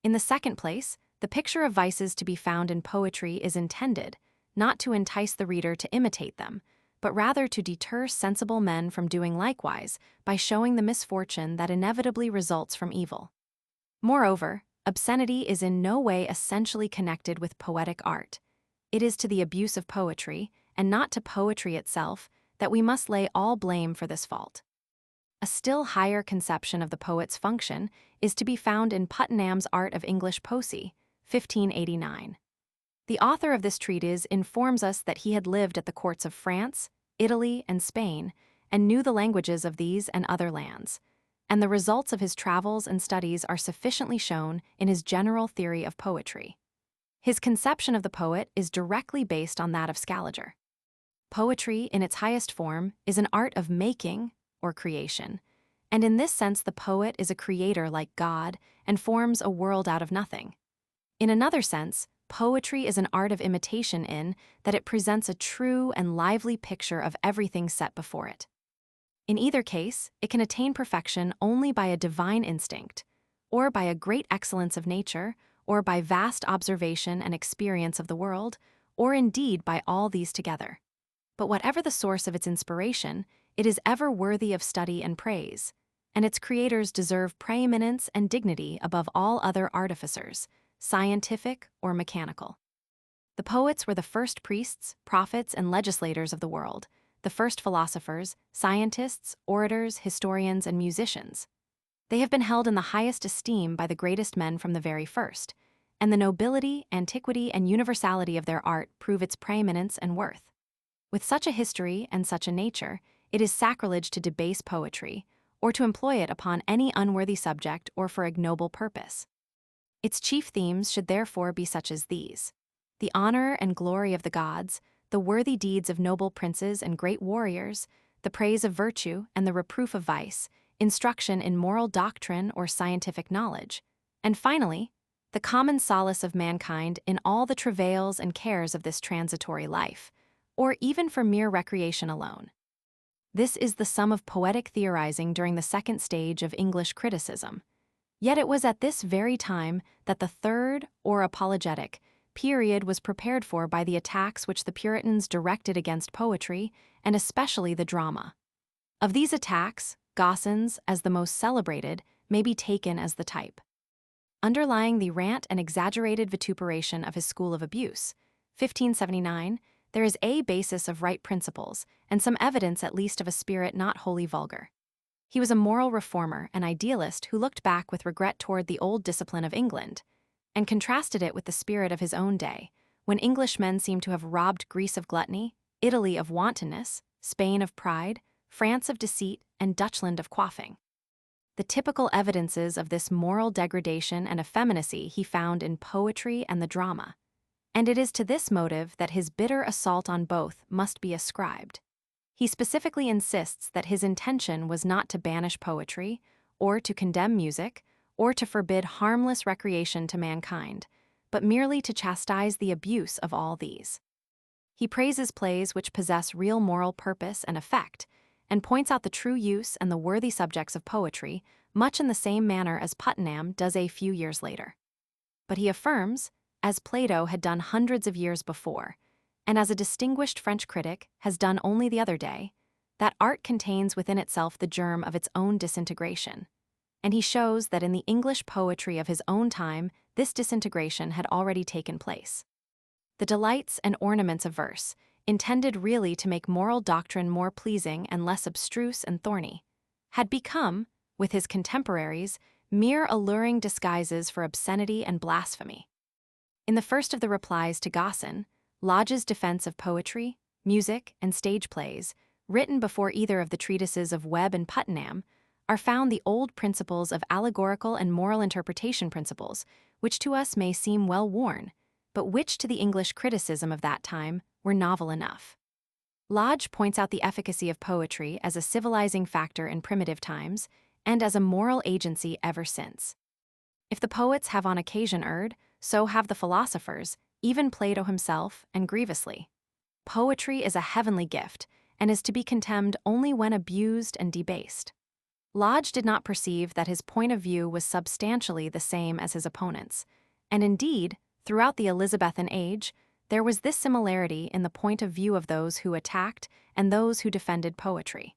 In the second place, the picture of vices to be found in poetry is intended, not to entice the reader to imitate them, but rather to deter sensible men from doing likewise by showing the misfortune that inevitably results from evil. Moreover, obscenity is in no way essentially connected with poetic art. It is to the abuse of poetry, and not to poetry itself, that we must lay all blame for this fault. A still higher conception of the poet's function is to be found in Puttenham's Art of English Poesy, 1589. The author of this treatise informs us that he had lived at the courts of France, Italy, and Spain, and knew the languages of these and other lands, and the results of his travels and studies are sufficiently shown in his general theory of poetry. His conception of the poet is directly based on that of Scaliger. Poetry, in its highest form, is an art of making, or creation, and in this sense the poet is a creator like God and forms a world out of nothing. In another sense, poetry is an art of imitation in that it presents a true and lively picture of everything set before it. In either case, it can attain perfection only by a divine instinct, or by a great excellence of nature, or by vast observation and experience of the world, or indeed by all these together. But whatever the source of its inspiration, it is ever worthy of study and praise, and its creators deserve preeminence and dignity above all other artificers, scientific or mechanical. The poets were the first priests, prophets, and legislators of the world, the first philosophers, scientists, orators, historians, and musicians. They have been held in the highest esteem by the greatest men from the very first, and the nobility, antiquity, and universality of their art prove its preeminence and worth. With such a history and such a nature, it is sacrilege to debase poetry, or to employ it upon any unworthy subject or for ignoble purpose. Its chief themes should therefore be such as these: the honor and glory of the gods, the worthy deeds of noble princes and great warriors, the praise of virtue and the reproof of vice, instruction in moral doctrine or scientific knowledge, and finally, the common solace of mankind in all the travails and cares of this transitory life, or even for mere recreation alone. This is the sum of poetic theorizing during the second stage of English criticism. Yet it was at this very time that the third, or apologetic, period was prepared for by the attacks which the Puritans directed against poetry, and especially the drama. Of these attacks, Gosson's, as the most celebrated, may be taken as the type. Underlying the rant and exaggerated vituperation of his school of abuse, 1579, there is a basis of right principles, and some evidence at least of a spirit not wholly vulgar. He was a moral reformer and idealist who looked back with regret toward the old discipline of England, and contrasted it with the spirit of his own day, when Englishmen seem to have robbed Greece of gluttony, Italy of wantonness, Spain of pride, France of deceit, and Dutchland of quaffing. the typical evidences of this moral degradation and effeminacy he found in poetry and the drama, and it is to this motive that his bitter assault on both must be ascribed. He specifically insists that his intention was not to banish poetry, or to condemn music, or to forbid harmless recreation to mankind, but merely to chastise the abuse of all these. He praises plays which possess real moral purpose and effect, and points out the true use and the worthy subjects of poetry, much in the same manner as Puttenham does a few years later. But he affirms, as Plato had done hundreds of years before, and as a distinguished French critic has done only the other day, that art contains within itself the germ of its own disintegration. And he shows that in the English poetry of his own time, this disintegration had already taken place. The delights and ornaments of verse, intended really to make moral doctrine more pleasing and less abstruse and thorny, had become, with his contemporaries, mere alluring disguises for obscenity and blasphemy. In the first of the replies to Gosson, Lodge's defense of poetry, music, and stage plays, written before either of the treatises of Webb and Puttenham, are found the old principles of allegorical and moral interpretation principles, which to us may seem well worn, but which to the English criticism of that time were novel enough. Lodge points out the efficacy of poetry as a civilizing factor in primitive times and as a moral agency ever since. If the poets have on occasion erred, so have the philosophers, even Plato himself, and grievously. Poetry is a heavenly gift and is to be contemned only when abused and debased. Lodge did not perceive that his point of view was substantially the same as his opponents, and indeed, throughout the Elizabethan age, there was this similarity in the point of view of those who attacked and those who defended poetry.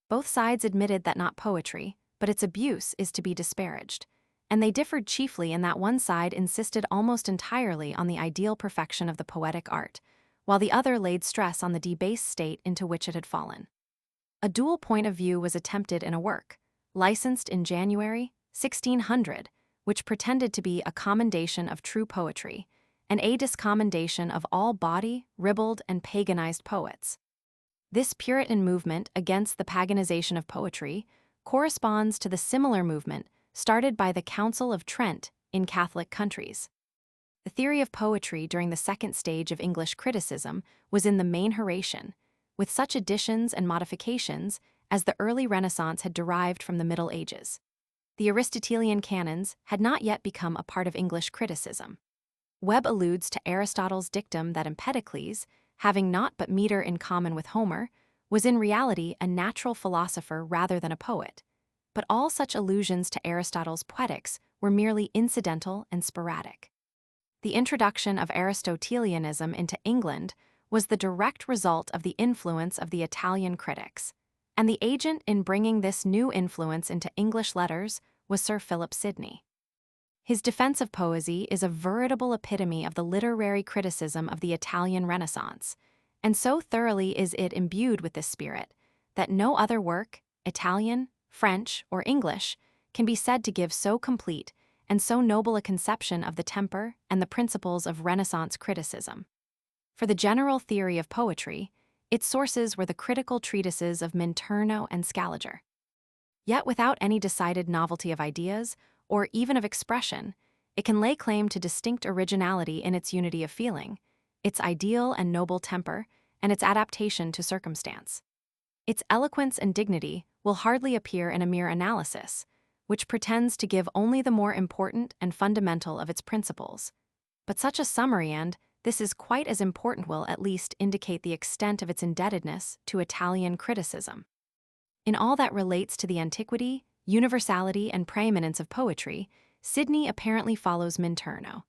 Both sides admitted that not poetry, but its abuse is to be disparaged, and they differed chiefly in that one side insisted almost entirely on the ideal perfection of the poetic art, while the other laid stress on the debased state into which it had fallen. A dual point of view was attempted in a work, licensed in January 1600, which pretended to be a commendation of true poetry, and a discommendation of all bawdy, ribald, and paganized poets. This Puritan movement against the paganization of poetry corresponds to the similar movement started by the Council of Trent in Catholic countries. The theory of poetry during the second stage of English criticism was in the main Horatian, with such additions and modifications as the early Renaissance had derived from the Middle Ages. The Aristotelian canons had not yet become a part of English criticism. Webb alludes to Aristotle's dictum that Empedocles, having naught but meter in common with Homer, was in reality a natural philosopher rather than a poet, but all such allusions to Aristotle's Poetics were merely incidental and sporadic. The introduction of Aristotelianism into England was the direct result of the influence of the Italian critics, and the agent in bringing this new influence into English letters was Sir Philip Sidney. His defense of poesy is a veritable epitome of the literary criticism of the Italian Renaissance, and so thoroughly is it imbued with this spirit that no other work, Italian, French, or English, can be said to give so complete and so noble a conception of the temper and the principles of Renaissance criticism. For the general theory of poetry, its sources were the critical treatises of Minturno and Scaliger. Yet without any decided novelty of ideas, or even of expression, it can lay claim to distinct originality in its unity of feeling, its ideal and noble temper, and its adaptation to circumstance. Its eloquence and dignity will hardly appear in a mere analysis, which pretends to give only the more important and fundamental of its principles. But such a summary and, this is quite as important, will at least indicate the extent of its indebtedness to Italian criticism. In all that relates to the antiquity, universality, and preeminence of poetry, Sidney apparently follows Minturno.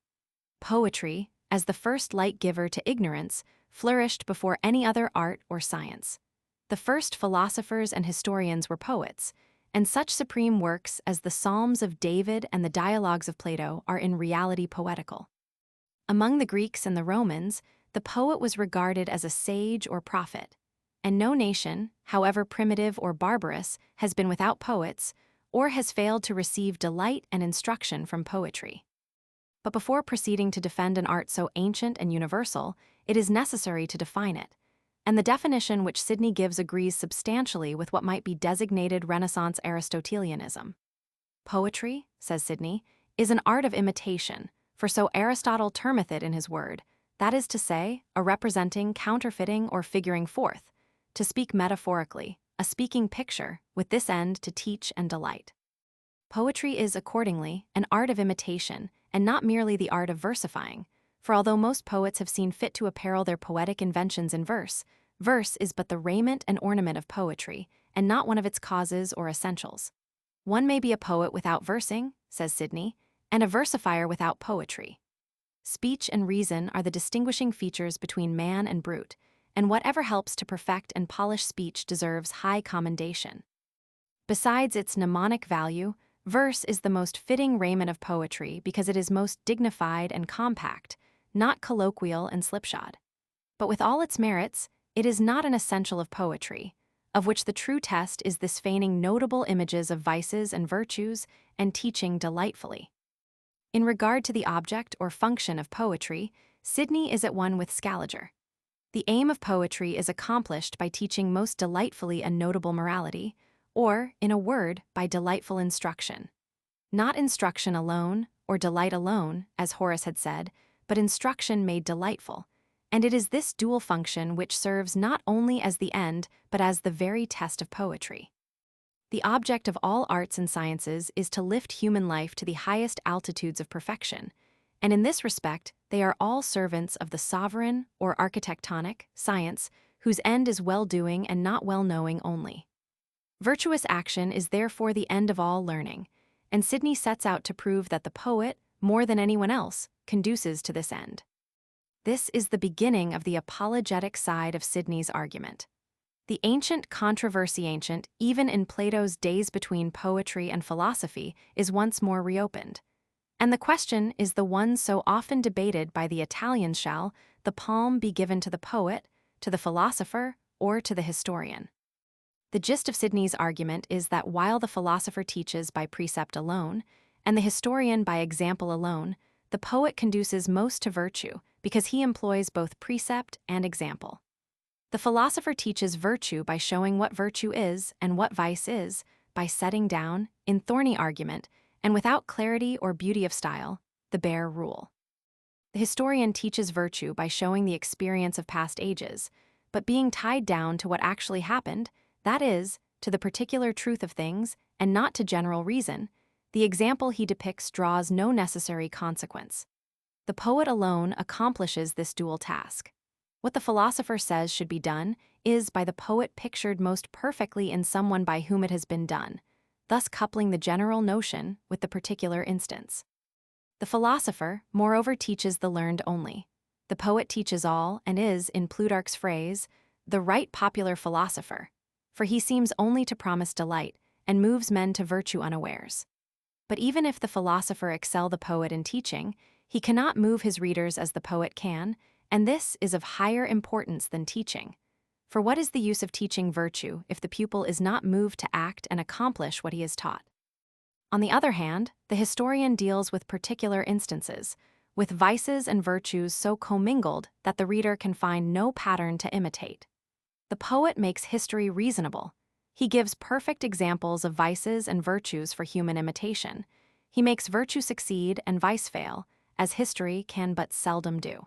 Poetry, as the first light giver to ignorance, flourished before any other art or science. The first philosophers and historians were poets, and such supreme works as the Psalms of David and the Dialogues of Plato are in reality poetical. Among the Greeks and the Romans, the poet was regarded as a sage or prophet, and no nation, however primitive or barbarous, has been without poets, or has failed to receive delight and instruction from poetry. But before proceeding to defend an art so ancient and universal, it is necessary to define it, and the definition which Sidney gives agrees substantially with what might be designated Renaissance Aristotelianism. Poetry, says Sidney, is an art of imitation, for so Aristotle termeth it in his word, that is to say, a representing, counterfeiting, or figuring forth, to speak metaphorically, a speaking picture, with this end to teach and delight. Poetry is, accordingly, an art of imitation, and not merely the art of versifying, for although most poets have seen fit to apparel their poetic inventions in verse, verse is but the raiment and ornament of poetry, and not one of its causes or essentials. One may be a poet without versing, says Sidney, and a versifier without poetry. Speech and reason are the distinguishing features between man and brute, and whatever helps to perfect and polish speech deserves high commendation. Besides its mnemonic value, verse is the most fitting raiment of poetry because it is most dignified and compact, not colloquial and slipshod. But with all its merits, it is not an essential of poetry, of which the true test is this feigning notable images of vices and virtues and teaching delightfully. In regard to the object or function of poetry, Sidney is at one with Scaliger. The aim of poetry is accomplished by teaching most delightfully a notable morality, or, in a word, by delightful instruction. Not instruction alone, or delight alone, as Horace had said, but instruction made delightful, and it is this dual function which serves not only as the end, but as the very test of poetry. The object of all arts and sciences is to lift human life to the highest altitudes of perfection, and in this respect, they are all servants of the sovereign, or architectonic, science, whose end is well-doing and not well-knowing only. Virtuous action is therefore the end of all learning, and Sidney sets out to prove that the poet, more than anyone else, conduces to this end. This is the beginning of the apologetic side of Sidney's argument. The ancient controversy, ancient even in Plato's days between poetry and philosophy, is once more reopened. And the question is the one so often debated by the Italians: shall the palm be given to the poet, to the philosopher, or to the historian? The gist of Sidney's argument is that while the philosopher teaches by precept alone, and the historian by example alone, the poet conduces most to virtue because he employs both precept and example. The philosopher teaches virtue by showing what virtue is and what vice is, by setting down, in thorny argument, and without clarity or beauty of style, the bare rule. The historian teaches virtue by showing the experience of past ages, but being tied down to what actually happened, that is, to the particular truth of things, and not to general reason, the example he depicts draws no necessary consequence. The poet alone accomplishes this dual task. What the philosopher says should be done is by the poet pictured most perfectly in someone by whom it has been done, thus coupling the general notion with the particular instance. The philosopher, moreover, teaches the learned only. The poet teaches all and is, in Plutarch's phrase, the right popular philosopher, for he seems only to promise delight and moves men to virtue unawares. But even if the philosopher excel the poet in teaching, he cannot move his readers as the poet can, and this is of higher importance than teaching. For what is the use of teaching virtue if the pupil is not moved to act and accomplish what he is taught? On the other hand, the historian deals with particular instances, with vices and virtues so commingled that the reader can find no pattern to imitate. The poet makes history reasonable. He gives perfect examples of vices and virtues for human imitation. He makes virtue succeed and vice fail, as history can but seldom do.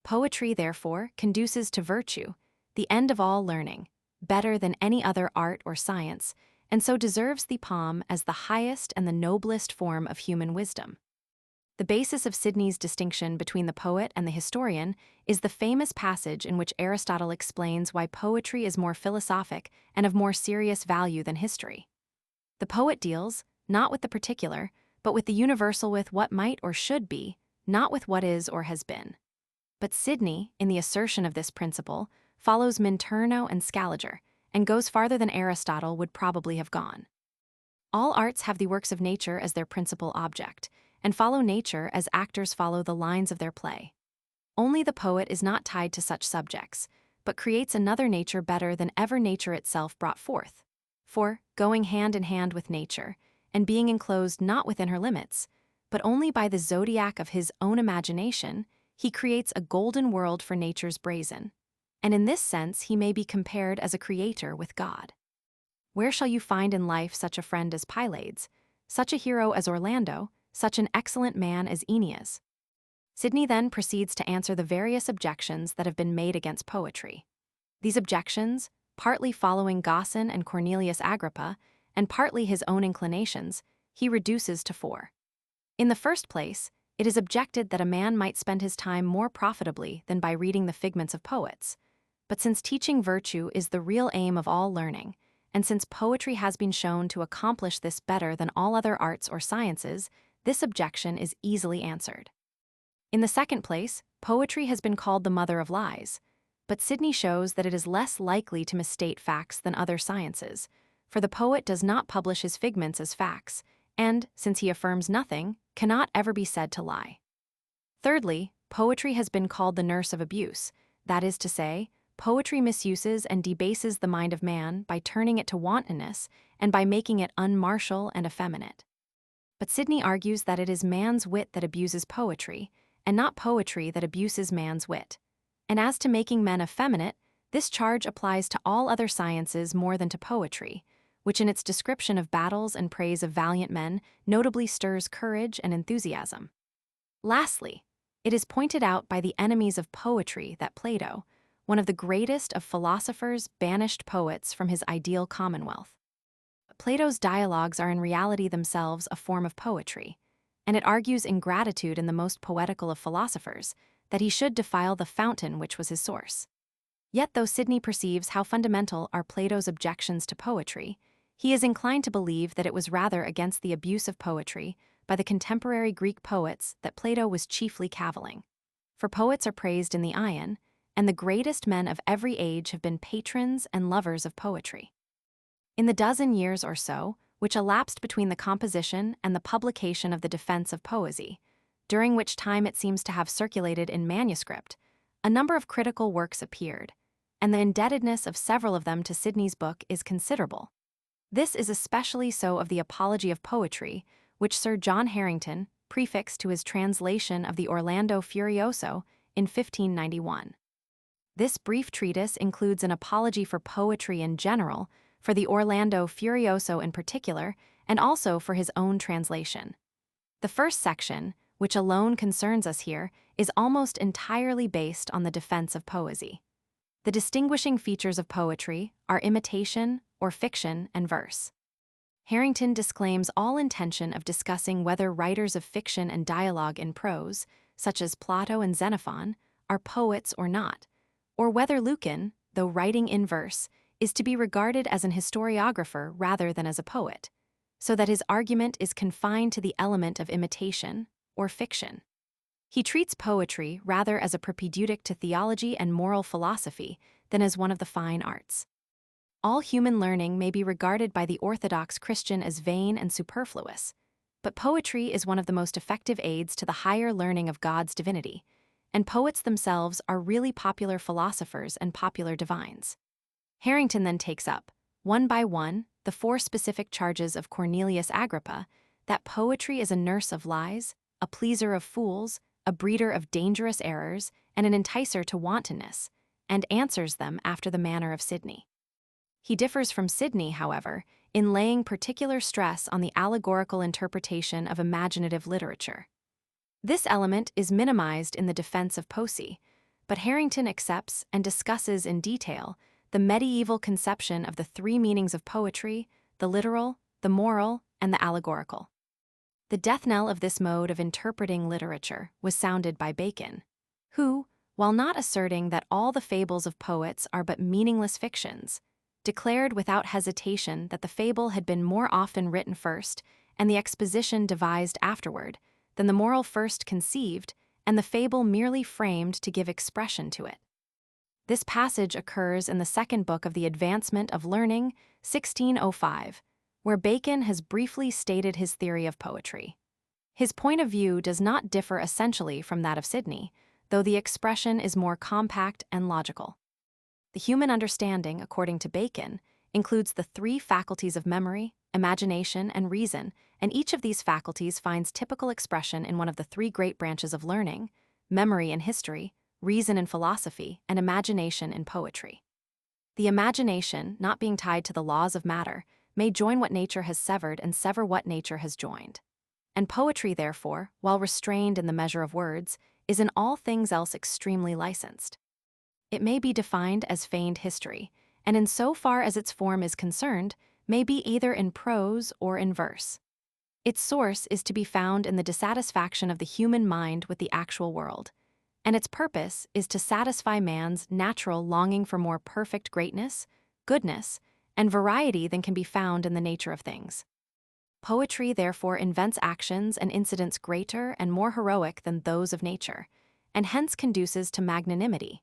Poetry, therefore, conduces to virtue, the end of all learning, better than any other art or science, and so deserves the palm as the highest and the noblest form of human wisdom. The basis of Sidney's distinction between the poet and the historian is the famous passage in which Aristotle explains why poetry is more philosophic and of more serious value than history. The poet deals, not with the particular, but with the universal, with what might or should be, not with what is or has been. But Sidney, in the assertion of this principle, follows Minturno and Scaliger, and goes farther than Aristotle would probably have gone. All arts have the works of nature as their principal object, and follow nature as actors follow the lines of their play. Only the poet is not tied to such subjects, but creates another nature better than ever nature itself brought forth. For, going hand in hand with nature, and being enclosed not within her limits, but only by the zodiac of his own imagination, he creates a golden world for nature's brazen. and in this sense he may be compared as a creator with God. Where shall you find in life such a friend as Pylades, such a hero as Orlando, such an excellent man as Aeneas? Sidney then proceeds to answer the various objections that have been made against poetry. These objections, partly following Gaussen and Cornelius Agrippa, and partly his own inclinations, he reduces to 4. In the first place, it is objected that a man might spend his time more profitably than by reading the figments of poets. But since teaching virtue is the real aim of all learning, and since poetry has been shown to accomplish this better than all other arts or sciences, this objection is easily answered. In the second place, poetry has been called the mother of lies, but Sidney shows that it is less likely to misstate facts than other sciences, for the poet does not publish his figments as facts, and, since he affirms nothing, cannot ever be said to lie. Thirdly, poetry has been called the nurse of abuse, that is to say, poetry misuses and debases the mind of man by turning it to wantonness and by making it unmartial and effeminate. But Sidney argues that it is man's wit that abuses poetry, and not poetry that abuses man's wit. And as to making men effeminate, this charge applies to all other sciences more than to poetry, which in its description of battles and praise of valiant men notably stirs courage and enthusiasm. Lastly, it is pointed out by the enemies of poetry that Plato, one of the greatest of philosophers, banished poets from his ideal commonwealth. Plato's dialogues are in reality themselves a form of poetry, and it argues ingratitude in the most poetical of philosophers, that he should defile the fountain which was his source. Yet though Sidney perceives how fundamental are Plato's objections to poetry, he is inclined to believe that it was rather against the abuse of poetry by the contemporary Greek poets that Plato was chiefly cavilling. For poets are praised in the Ion, and the greatest men of every age have been patrons and lovers of poetry. In the dozen years or so, which elapsed between the composition and the publication of the Defense of Poesy, during which time it seems to have circulated in manuscript, a number of critical works appeared, and the indebtedness of several of them to Sidney's book is considerable. This is especially so of the Apology of Poetry, which Sir John Harrington prefixed to his translation of the Orlando Furioso in 1591. This brief treatise includes an apology for poetry in general, for the Orlando Furioso in particular, and also for his own translation. The first section, which alone concerns us here, is almost entirely based on the defense of poesy. The distinguishing features of poetry are imitation, or fiction, and verse. Harrington disclaims all intention of discussing whether writers of fiction and dialogue in prose, such as Plato and Xenophon, are poets or not, or whether Lucan, though writing in verse, is to be regarded as an historiographer rather than as a poet, so that his argument is confined to the element of imitation, or fiction. He treats poetry rather as a propedeutic to theology and moral philosophy than as one of the fine arts. All human learning may be regarded by the orthodox Christian as vain and superfluous, but poetry is one of the most effective aids to the higher learning of God's divinity, and poets themselves are really popular philosophers and popular divines. Harrington then takes up, one by one, the 4 specific charges of Cornelius Agrippa, that poetry is a nurse of lies, a pleaser of fools, a breeder of dangerous errors, and an enticer to wantonness, and answers them after the manner of Sidney. He differs from Sidney, however, in laying particular stress on the allegorical interpretation of imaginative literature. This element is minimized in the Defense of Poesy, but Harrington accepts and discusses in detail the medieval conception of the 3 meanings of poetry, the literal, the moral, and the allegorical. The death knell of this mode of interpreting literature was sounded by Bacon, who, while not asserting that all the fables of poets are but meaningless fictions, declared without hesitation that the fable had been more often written first and the exposition devised afterward than the moral first conceived and the fable merely framed to give expression to it. This passage occurs in the second book of the Advancement of Learning, 1605, where Bacon has briefly stated his theory of poetry. His point of view does not differ essentially from that of Sidney, though the expression is more compact and logical. The human understanding, according to Bacon, includes the 3 faculties of memory, imagination, and reason, and each of these faculties finds typical expression in one of the 3 great branches of learning, memory and history, reason in philosophy, and imagination in poetry. The imagination, not being tied to the laws of matter, may join what nature has severed and sever what nature has joined. And poetry, therefore, while restrained in the measure of words, is in all things else extremely licensed. It may be defined as feigned history, and in so far as its form is concerned, may be either in prose or in verse. Its source is to be found in the dissatisfaction of the human mind with the actual world, and its purpose is to satisfy man's natural longing for more perfect greatness, goodness, and variety than can be found in the nature of things. Poetry therefore invents actions and incidents greater and more heroic than those of nature, and hence conduces to magnanimity.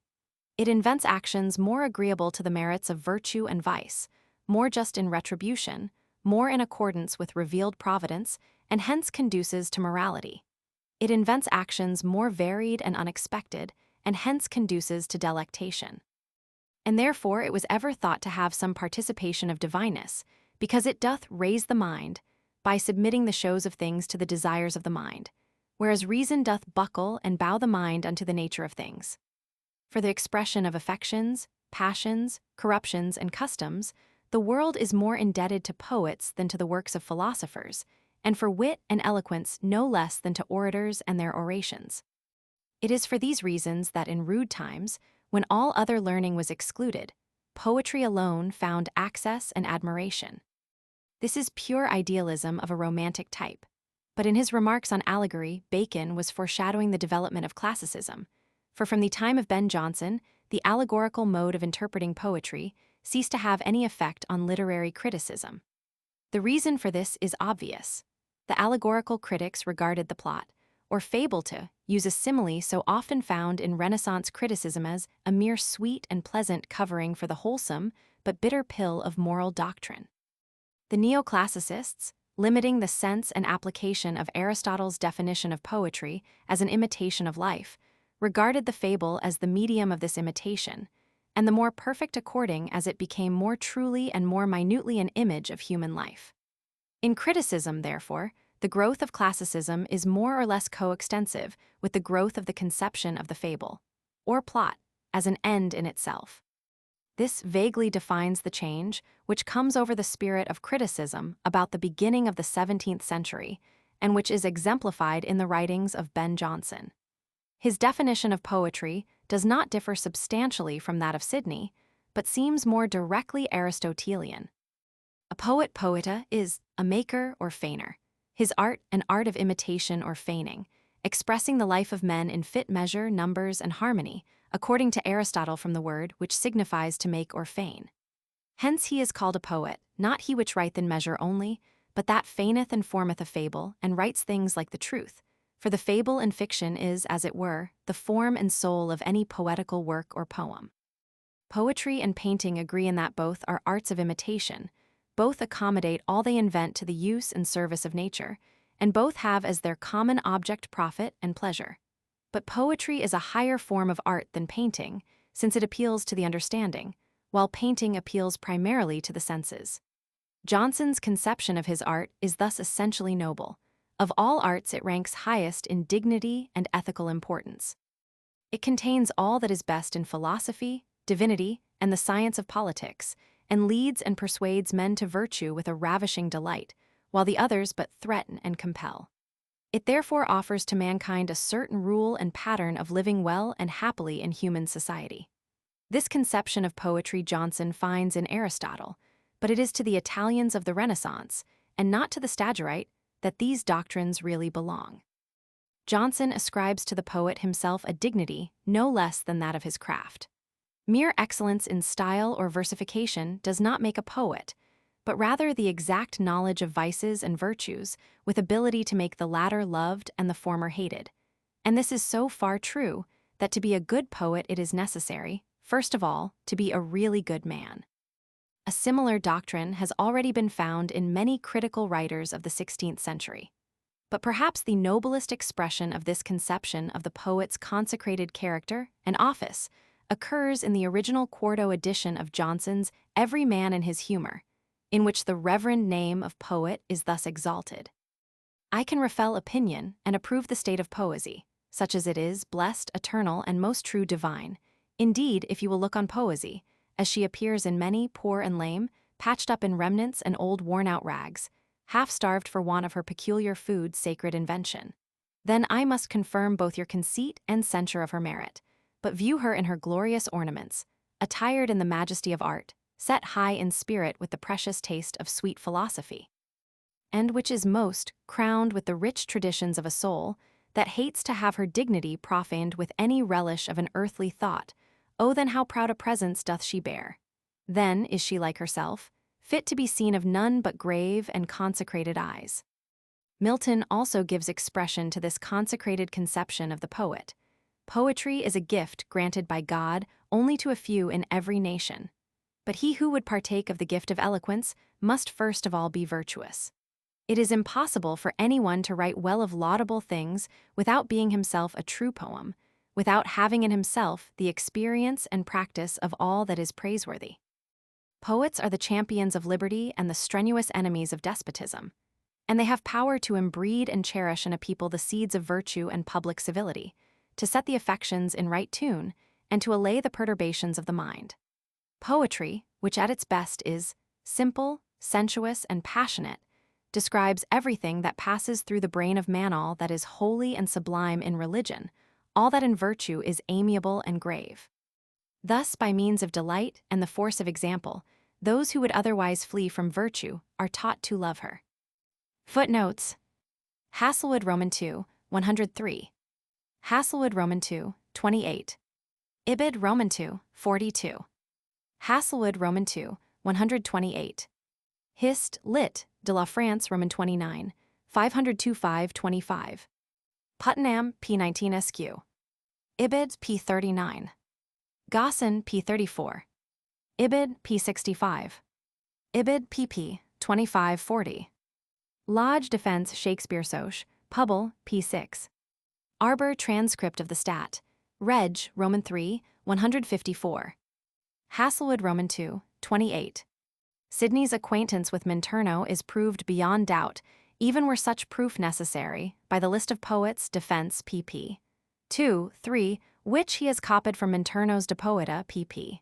It invents actions more agreeable to the merits of virtue and vice, more just in retribution, more in accordance with revealed providence, and hence conduces to morality. It invents actions more varied and unexpected, and hence conduces to delectation. And therefore it was ever thought to have some participation of divineness, because it doth raise the mind, by submitting the shows of things to the desires of the mind, whereas reason doth buckle and bow the mind unto the nature of things. For the expression of affections, passions, corruptions, and customs, the world is more indebted to poets than to the works of philosophers, and for wit and eloquence no less than to orators and their orations. It is for these reasons that in rude times, when all other learning was excluded, poetry alone found access and admiration. This is pure idealism of a romantic type, but in his remarks on allegory, Bacon was foreshadowing the development of classicism, for from the time of Ben Jonson, the allegorical mode of interpreting poetry ceased to have any effect on literary criticism. The reason for this is obvious. The allegorical critics regarded the plot, or fable to use a simile so often found in Renaissance criticism as a mere sweet and pleasant covering for the wholesome but bitter pill of moral doctrine. The neoclassicists, limiting the sense and application of Aristotle's definition of poetry as an imitation of life, regarded the fable as the medium of this imitation, and the more perfect according as it became more truly and more minutely an image of human life. In criticism, therefore, the growth of classicism is more or less coextensive with the growth of the conception of the fable, or plot, as an end in itself. This vaguely defines the change which comes over the spirit of criticism about the beginning of the 17th century, and which is exemplified in the writings of Ben Jonson. His definition of poetry does not differ substantially from that of Sidney, but seems more directly Aristotelian. A poet poeta is a maker or feigner, his art an art of imitation or feigning, expressing the life of men in fit measure, numbers, and harmony, according to Aristotle from the word which signifies to make or feign. Hence he is called a poet, not he which writeth in measure only, but that feigneth and formeth a fable, and writes things like the truth. For the fable and fiction is, as it were, the form and soul of any poetical work or poem. Poetry and painting agree in that both are arts of imitation, both accommodate all they invent to the use and service of nature, and both have as their common object profit and pleasure. But poetry is a higher form of art than painting, since it appeals to the understanding, while painting appeals primarily to the senses. Jonson's conception of his art is thus essentially noble. Of all arts it ranks highest in dignity and ethical importance. It contains all that is best in philosophy, divinity, and the science of politics, and leads and persuades men to virtue with a ravishing delight, while the others but threaten and compel. It therefore offers to mankind a certain rule and pattern of living well and happily in human society. This conception of poetry Jonson finds in Aristotle, but it is to the Italians of the Renaissance, and not to the Stagirite, that these doctrines really belong. Jonson ascribes to the poet himself a dignity no less than that of his craft. Mere excellence in style or versification does not make a poet, but rather the exact knowledge of vices and virtues, with ability to make the latter loved and the former hated. And this is so far true that to be a good poet it is necessary, first of all, to be a really good man. A similar doctrine has already been found in many critical writers of the 16th century. But perhaps the noblest expression of this conception of the poet's consecrated character and office occurs in the original quarto edition of Jonson's Every Man in His Humor, in which the reverend name of poet is thus exalted. I can refel opinion and approve the state of poesy, such as it is, blessed, eternal, and most true divine. Indeed, if you will look on poesy, as she appears in many, poor and lame, patched up in remnants and old worn-out rags, half-starved for want of her peculiar food, sacred invention, then I must confirm both your conceit and censure of her merit, but view her in her glorious ornaments, attired in the majesty of art, set high in spirit with the precious taste of sweet philosophy, and which is most crowned with the rich traditions of a soul that hates to have her dignity profaned with any relish of an earthly thought. Oh, then how proud a presence doth she bear! Then is she like herself, fit to be seen of none but grave and consecrated eyes. Milton also gives expression to this consecrated conception of the poet. Poetry is a gift granted by God only to a few in every nation. But he who would partake of the gift of eloquence must first of all be virtuous. It is impossible for anyone to write well of laudable things without being himself a true poem, without having in himself the experience and practice of all that is praiseworthy. Poets are the champions of liberty and the strenuous enemies of despotism, and they have power to embreed and cherish in a people the seeds of virtue and public civility, to set the affections in right tune, and to allay the perturbations of the mind. Poetry, which at its best is simple, sensuous, and passionate, describes everything that passes through the brain of man, all that is holy and sublime in religion, all that in virtue is amiable and grave. Thus, by means of delight and the force of example, those who would otherwise flee from virtue are taught to love her. Footnotes: Hasselwood Roman II, 103. Hasselwood Roman II, 28. Ibid Roman II, 42. Hasselwood Roman II, 128. Hist. Lit. de la France Roman 29, 502-525. Puttenham, p. 19 sq. Ibid, p. 39. Gosson, p. 34. Ibid, p. 65. Ibid, pp. 25-40. Lodge Defense Shakespeare Soch, Pubble, p. 6. Arbor Transcript of the Stat. Reg. Roman 3, 154. Hasselwood Roman II, 28. Sidney's acquaintance with Minturno is proved beyond doubt, even were such proof necessary, by the list of poets, defense, pp. 2, 3, which he has copied from Minturno's De Poeta, pp.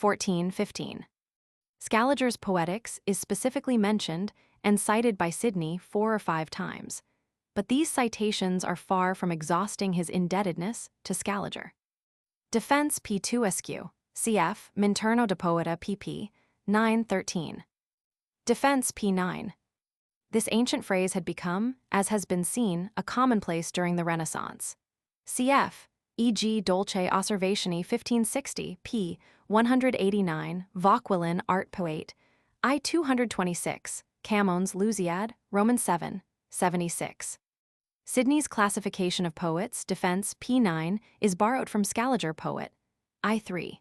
14-15. Scaliger's Poetics is specifically mentioned and cited by Sidney 4 or 5 times, but these citations are far from exhausting his indebtedness to Scaliger. Defense p2 sq. cf. Minturno De Poeta, pp. 9-13. Defense p9. This ancient phrase had become, as has been seen, a commonplace during the Renaissance. Cf. e.g. Dolce Osservationi 1560, p. 189, Vauquelin Art Poète, I 226, Camoens Lusiad, Roman 7, 76. Sidney's classification of poets, defense p9, is borrowed from Scaliger Poet, I3.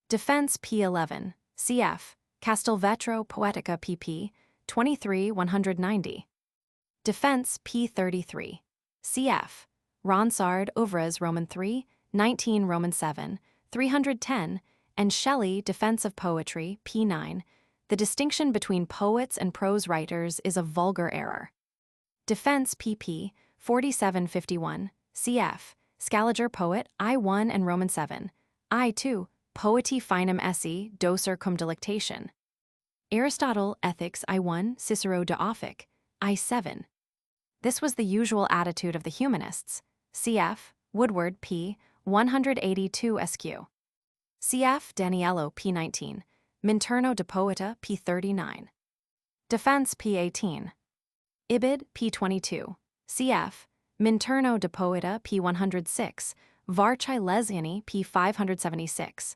Defense p11, cf. Castelvetro Poetica pp. 23 190. Defense p33, cf. Ronsard Ouvres Roman 3, 19 Roman 7, 310, and Shelley Defense of Poetry p9. The distinction between poets and prose writers is a vulgar error. Defense pp. 4751, cf. Scaliger Poet I1 and Roman 7, I2, Poeti Finem Esse, Docer cum Delectation. Aristotle Ethics I1, Cicero de Ophic, I7. This was the usual attitude of the humanists, cf. Woodward p. 182 sq. Cf. Daniello p19, Minturno de Poeta p39. Defense p18. Ibid p22, cf. Minturno de Poeta p106, Varchi Lesiani p576.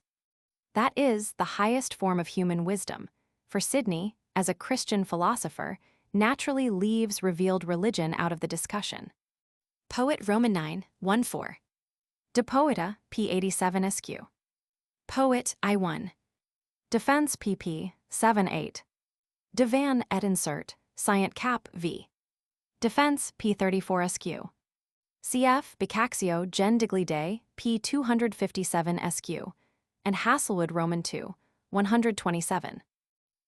That is the highest form of human wisdom, for Sidney, as a Christian philosopher, naturally leaves revealed religion out of the discussion. Poet Roman 9, 1-4. De Poeta, p87 sq. Poet I1. Defense pp. 7-8. De Van et Insert, Scient Cap v. Defense p34 sq. Cf. Bicaxio Gen Diglide, p257 sq. And Hasselwood Roman 2, 127.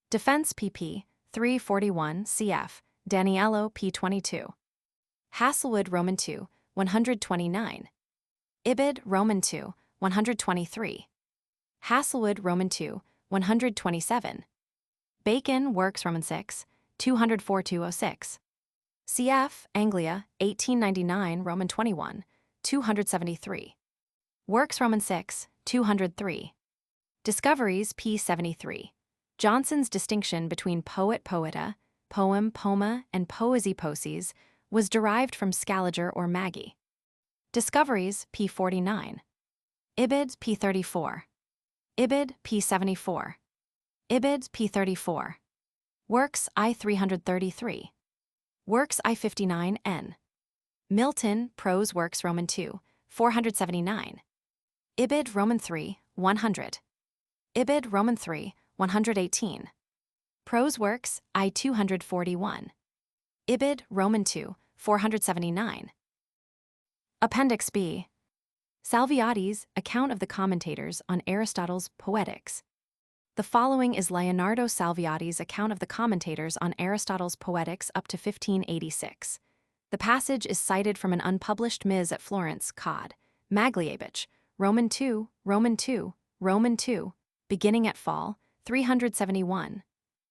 Defense pp. 341 cf. Daniello p22. Hasselwood Roman 2, 129. Ibid, Roman II, 123. Hasselwood, Roman II, 127. Bacon, Works, Roman VI, 204-206. Cf. Anglia, 1899, Roman 21, 273. Works, Roman VI, 203. Discoveries, p. 73. Johnson's distinction between poet-poeta, poem-poma, and poesy-poses was derived from Scaliger or Maggie. Discoveries, p. 49. Ibid, p. 34. Ibid, p. 74. Ibid, p. 34. Works, I. 333. Works, I. 59, n. Milton, Prose Works, Roman II, 479. Ibid, Roman III, 100. Ibid, Roman III, 118. Prose Works, I. 241. Ibid, Roman II, 479. Appendix B. Salviati's Account of the Commentators on Aristotle's Poetics. The following is Leonardo Salviati's account of the commentators on Aristotle's Poetics up to 1586. The passage is cited from an unpublished Ms. at Florence, Cod. Maglievich, Roman II, Roman II, Roman II, beginning at Fall, 371.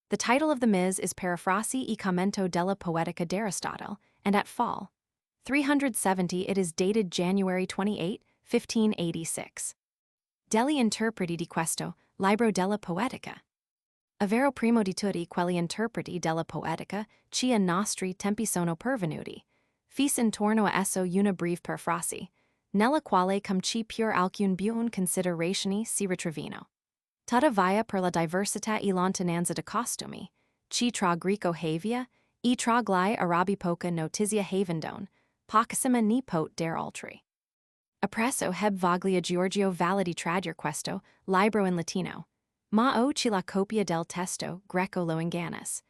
The title of the Ms. is Paraphrasi e commento della Poetica d'Aristotle, and at Fall, 370 it is dated January 28, 1586. Degli interpreti di questo libro della Poetica. A vero primo di tutti quelli interpreti della Poetica, che a nostri tempi sono pervenuti, fis intorno a esso una breve parafrasi, nella quale cum ci pur alcune buone considerationi si ritrovino. Tuttavia per la diversità e lontananza di costumi, ci tra Greco havia, e tra gli Arabi poca notizia havendon, pochissima ni pot der altri. Appresso heb voglia Giorgio Validi traducer questo libro in Latino, ma o ci la copia del testo greco lo ingannis.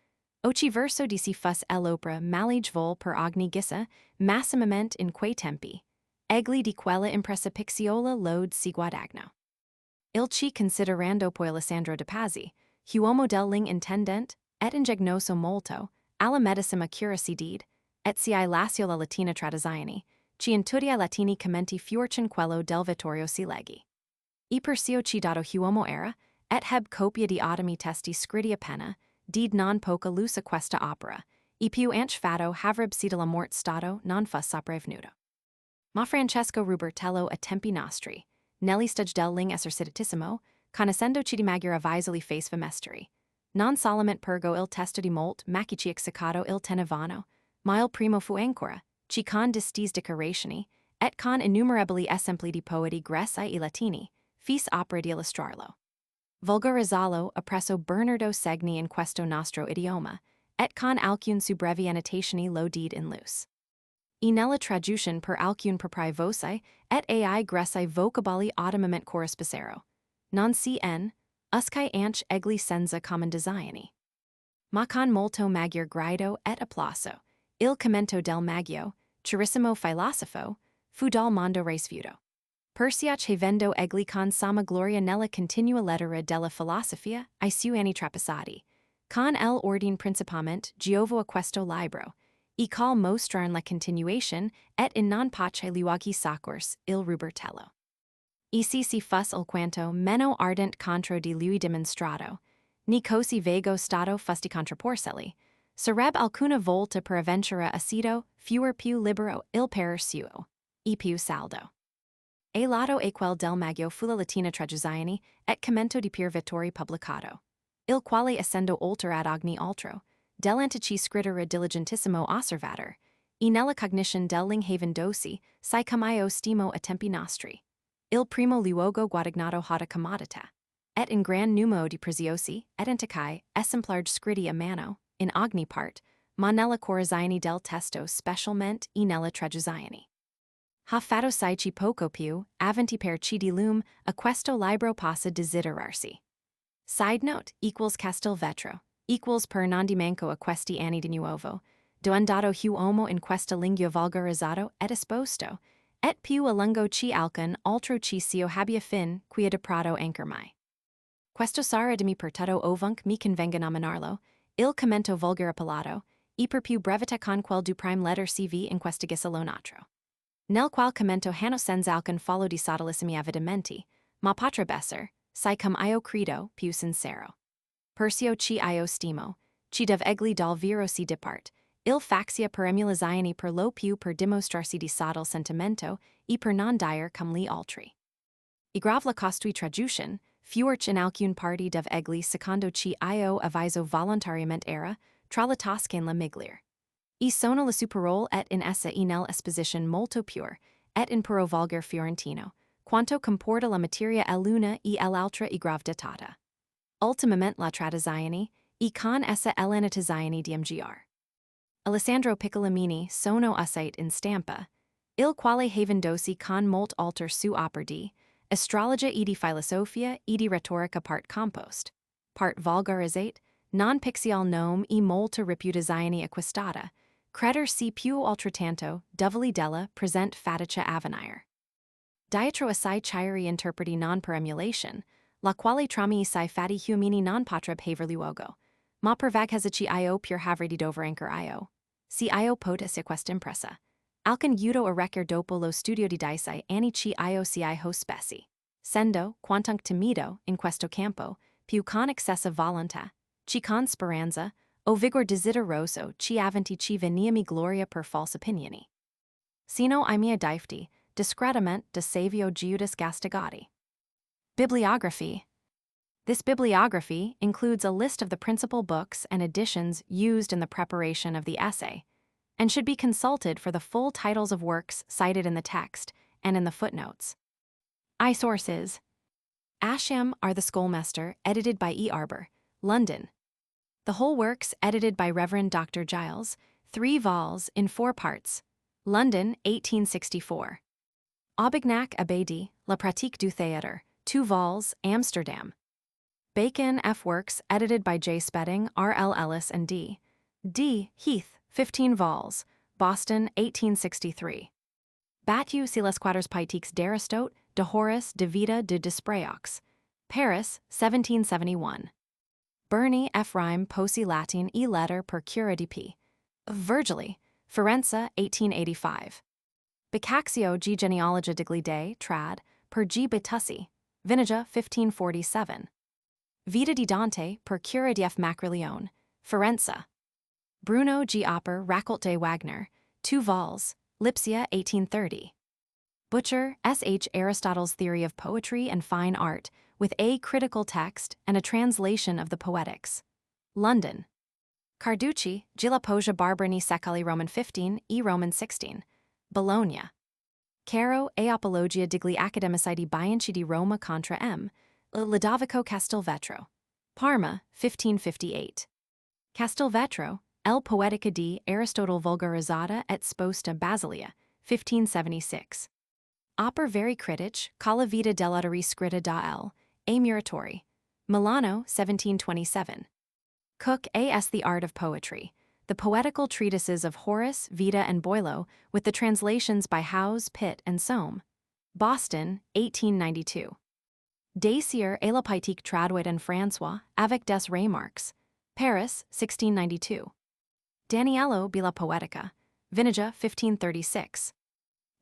O ci verso di si fus l'opera malige vol per ogni gissa, massimamente in quei tempi, egli di quella impressapixiola lode si guadagno. Il ci considerando poi Alessandro de Pazzi, uomo del ling intendent, et ingegnoso molto, alla medicima cura si did, et si lascio la latina traduzione, ci in tutti I latini commenti fiorcin quello del Vittorio si leggi. E persio ci dato uomo era, et heb copia di automi testi scritti appena, did non poca lusa questa opera, e più anche fatto havreb si della mort stato non fus sopravvenuto. Ma Francesco Rubertello a tempi nostri, nelli stag del ling esercitissimo, conoscendo ci di maggior avvisali face vemesteri, non solamente pergo il testo di molt macici execato il tenevano, ma il primo fu ancora, ci con distis decorationi, et con innumerabili esempli di poeti greci e latini, fis opera di illustrarlo. Vulgarizzalo appresso Bernardo Segni in questo nostro idioma, et con alcune su brevi annotationi lo did in luce. E nella traduzione per alcune proprie voci, et ai greci vocaboli ottimamente corrispondero. Non si n, usque anche egli senza commendazioni. Ma con molto maggior grido et applauso, il commento del Maggio, Carissimo filosofo, fu dal mondo resfuto. Persiac havendo egli con sama gloria nella continua lettera della filosofia, I suoi trapassati, con el ordine principalmente Giovo a questo libro, e call mostran la continuation et in non pace luoghi soccorsi il Rubertello. E si fus alquanto meno ardent contro di lui dimostrato, ni cosi vago stato fusti contraporcelli, sareb alcuna volta per avventura acido, fuer più libero il per suo, e più saldo. E lato e quel del Maggio fu la latina traduzione, et commento di Pier Vittori publicato, il quale essendo oltre ad ogni altro, dell'antici scrittore diligentissimo osservator, e nella cognition del ling havendosi, si cum io stimo a tempi nostri, il primo luogo guadagnato hada commodità, et in gran numero di preziosi, et anticae, exemplarge scritti a mano, in ogni part, ma nella correzione del testo specialmente e nella traduzione. Ha fatto ci poco più, avanti per ci di lume, a questo libro possa desiderarsi. Side note, equals Castelvetro, equals per non di manco a questi anni di nuovo, doandato uomo in questa lingua vulgarizzato et esposto, et più a lungo ci alcun altro ci sio habia fin, quia de prato anchor mai. Questo sarà di mi per tutto ovunque mi convenga nominarlo, il commento vulgar appellato, e per più brevità con quel du prime letter CV in questa gissa lo natro. nel qual commento hanno senz'alcun follow di sottilissimi avvedimenti, ma potrebbe essere, sai cum io credo, più sincero. Persio ci io stimo, ci dov egli dal vero si dipart, il faxia per emulazione per lo più per dimostrarsi di sottil sentimento, e per non dire cum li altri. I gravla costui traducian, fuorch in alcun parti dov egli secondo ci io avviso volontariamente era, tra le toscane la miglir. E sono la superole et in essa e nel esposition molto pure, et in puro vulgar fiorentino, quanto comporta la materia e l'una e l'altra e grav datata. Ultimament la traduzione, e con essa elenitizione di mgr. Alessandro Piccolomini sono usite in stampa, il quale havendosi con molt alter su opera di, astrologia e di filosofia e di retorica part compost, part vulgarizate, non pixial nome e molta reputazione acquistata, creder si più altrettanto, dovoli della present fatica avenire. Dietro assai chiari interpreti non per emulation, la quale trami assai fatti humini non potrebbe haver luogo, ma per vaghezzaci io pur havredi dover anchor io. Si io pot esse questa impressa. Alcun judo a recer dopo lo studio di dicei anni ci io si ho specie. Sendo, quantunc timido, in questo campo, più con excessa volontà, ci con speranza, o vigor desideroso ci avanti ci veniami gloria per false opinioni. Sino I mia difti, discretament de savio giudis gastigati. Bibliography. This bibliography includes a list of the principal books and editions used in the preparation of the essay, and should be consulted for the full titles of works cited in the text and in the footnotes. Sources. Ascham are the Schoolmaster, edited by E. Arbour, London. The whole works edited by Reverend Dr. Giles, 3 vols in 4 parts. London, 1864. Aubignac Abadi, La pratique du théâtre, 2 vols, Amsterdam. Bacon F. Works, edited by J. Spedding, R. L. Ellis and D. Heath, 15 vols, Boston, 1863. Battu si les quatres poétiques d'Aristote, de Horace, de Vita de Despreux, Paris, 1771. Burney F. Rime Posi Latin e Letter per Cura di P. Virgili, Firenze, 1885. Boccaccio G. Genealogia digli Dei, trad, per G. Betussi, Vinegia, 1547. Vita di Dante per Cura di F. Macrilione, Firenze. Bruno G. Opper Racolt de Wagner, 2 vols, Lipsia, 1830. Butcher, S. H. Aristotle's Theory of Poetry and Fine Art, with a critical text and a translation of the Poetics. London. Carducci, Gilla Posia Barberini Secoli Roman 15 e Roman 16. Bologna. Caro e Apologia digli Accademici di Bianchi di Roma contra M. Ludovico Castelvetro. Parma, 1558. Castelvetro, El Poetica di Aristotle vulgarizzata et sposta Basilia, 1576. Opera Very Critic, Calla Vita dell'Autore scritta da L. A. Muratori. Milano, 1727. Cook A.S. The Art of Poetry, the poetical treatises of Horace, Vita, and Boileau, with the translations by Howes, Pitt, and Soame. Boston, 1892. Dacier et la Poétique traduite en François, avec des remarques. Paris, 1692. Daniello B. La Poetica, Vinegia, 1536.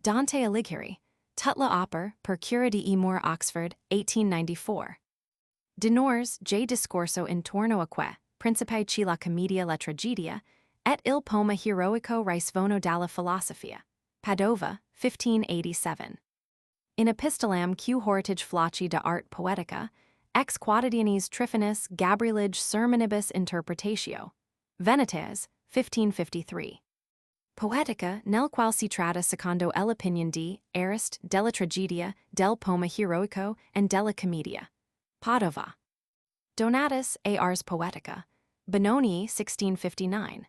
Dante Alighieri, Tutla Oper, per Cura di Emor, Oxford, 1894. Denors J. Discorso intorno a que, Principe ci la commedia la tragedia, et il poema heroico risvono dalla filosofia. Padova, 1587. In epistolam q horitage flacci de art poetica, ex quotidianis Tryphonis Gabrielage sermonibus interpretatio. Venetes, 1553. Poetica nel qual si tratta secondo l'opinion di Arist della tragedia, del poema heroico, and della commedia. Padova. Donatus A. Ars Poetica. Benoni, 1659.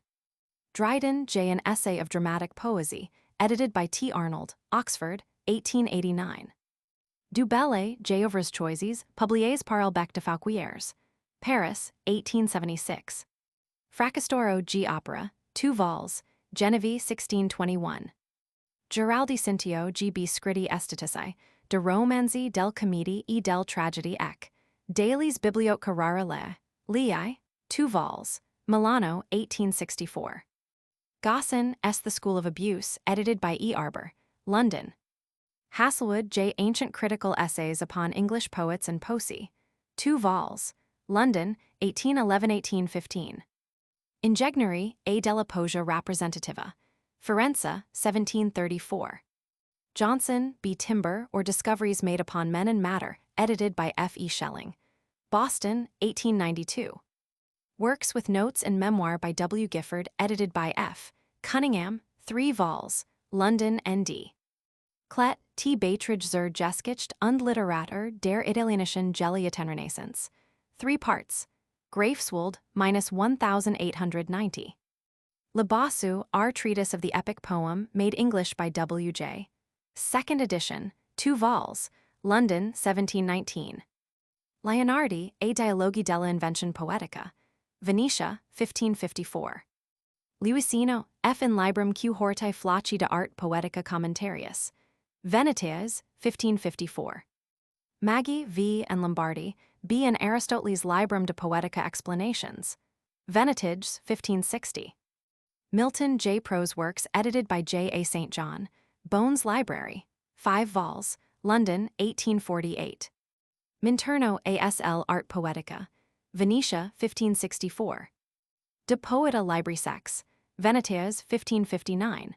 Dryden J. An Essay of Dramatic Poesy, edited by T. Arnold, Oxford, 1889. Du Bellay J. Overs Choises, Publiés par el Bec de Fauquiers. Paris, 1876. Fracastoro G. Opera, 2 vols, Genevieve, 1621. Geraldi Cintio G. B. Scritti Estetici, de Romanzi del Commedie e del Tragedie ec. Dailies Bibliotheca Rara Le, Lei, 2 vols, Milano, 1864. Gosson S. The School of Abuse, edited by E. Arbour, London. Hasselwood J. Ancient Critical Essays upon English Poets and Poesy. 2 vols. London, 1811–1815. Ingegnerie e della Poesia Rappresentativa. Firenze, 1734. Johnson, B. Timber, or Discoveries Made Upon Men and Matter, edited by F. E. Schelling. Boston, 1892. Works with Notes and Memoir by W. Gifford, edited by F. Cunningham, 3 vols. London, N.D. Klett, T. Beiträge zur Geschichte und Literatur der italienischen Gelehrtenrenaissance. 3 parts. Greifswald, -1890. Labasu, R. Treatise of the Epic Poem, made English by W. J. 2nd edition, 2 vols. London, 1719. Leonardi, A. Dialoghi della Invenzione Poetica. Venetia, 1554. Luisino, F. in Librum Q. Horti Flacci de Art Poetica Commentarius. Venetias, 1554. Maggi, V. and Lombardi, B. in Aristoteles Librum de Poetica Explanations. Venetiges, 1560. Milton J. Prose Works edited by J. A. St. John. Bones Library. 5 vols. London, 1848. Minturno A.S.L. Art Poetica. Venetia, 1564. De Poeta Libri Sex. Venetias, 1559.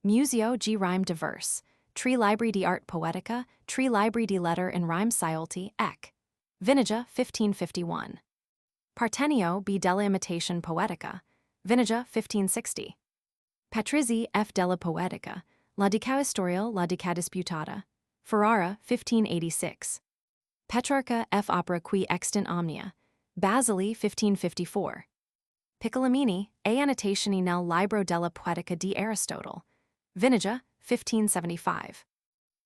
Museo G. Rime de Verse. Tri Libri di Art Poetica, Tri Libri di Letter in Rime Sciolti, Ec. Vinegia, 1551. Partenio B. della Imitation Poetica. Vinegia, 1560. Patrizzi F. della Poetica. La Dica Historial, La Dica Disputata. Ferrara, 1586. Petrarca F. Opera qui extant omnia. Basili, 1554. Piccolomini, A. Annotationi nel Libro della Poetica di Aristotle. Vinegia, 1575.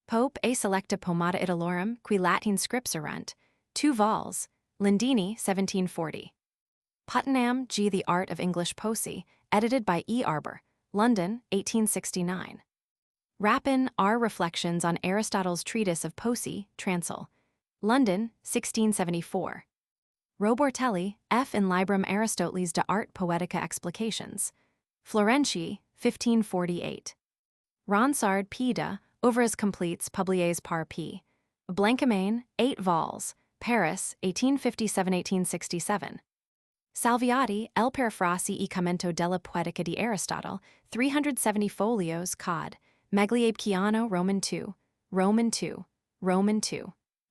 Pope A. Selecta Pomata Italorum qui Latin scripserunt. 2 vols. Lindini, 1740. Puttenham G. The Art of English Poesy, edited by E. Arbour. London, 1869. Rapin R. Reflections on Aristotle's Treatise of Poesy, Transl. London, 1674. Robortelli, F. in Librum Aristoteles de Art Poetica Explications. Florentii, 1548. Ronsard P. de Ouvres Completes Publiés par P. Blancamain, 8 vols. Paris, 1857–1867. Salviati, El Parafrasi e Commento della Poetica di Aristotle, 370 folios, Cod. Magliabechiano, Roman II. Roman II. Roman II.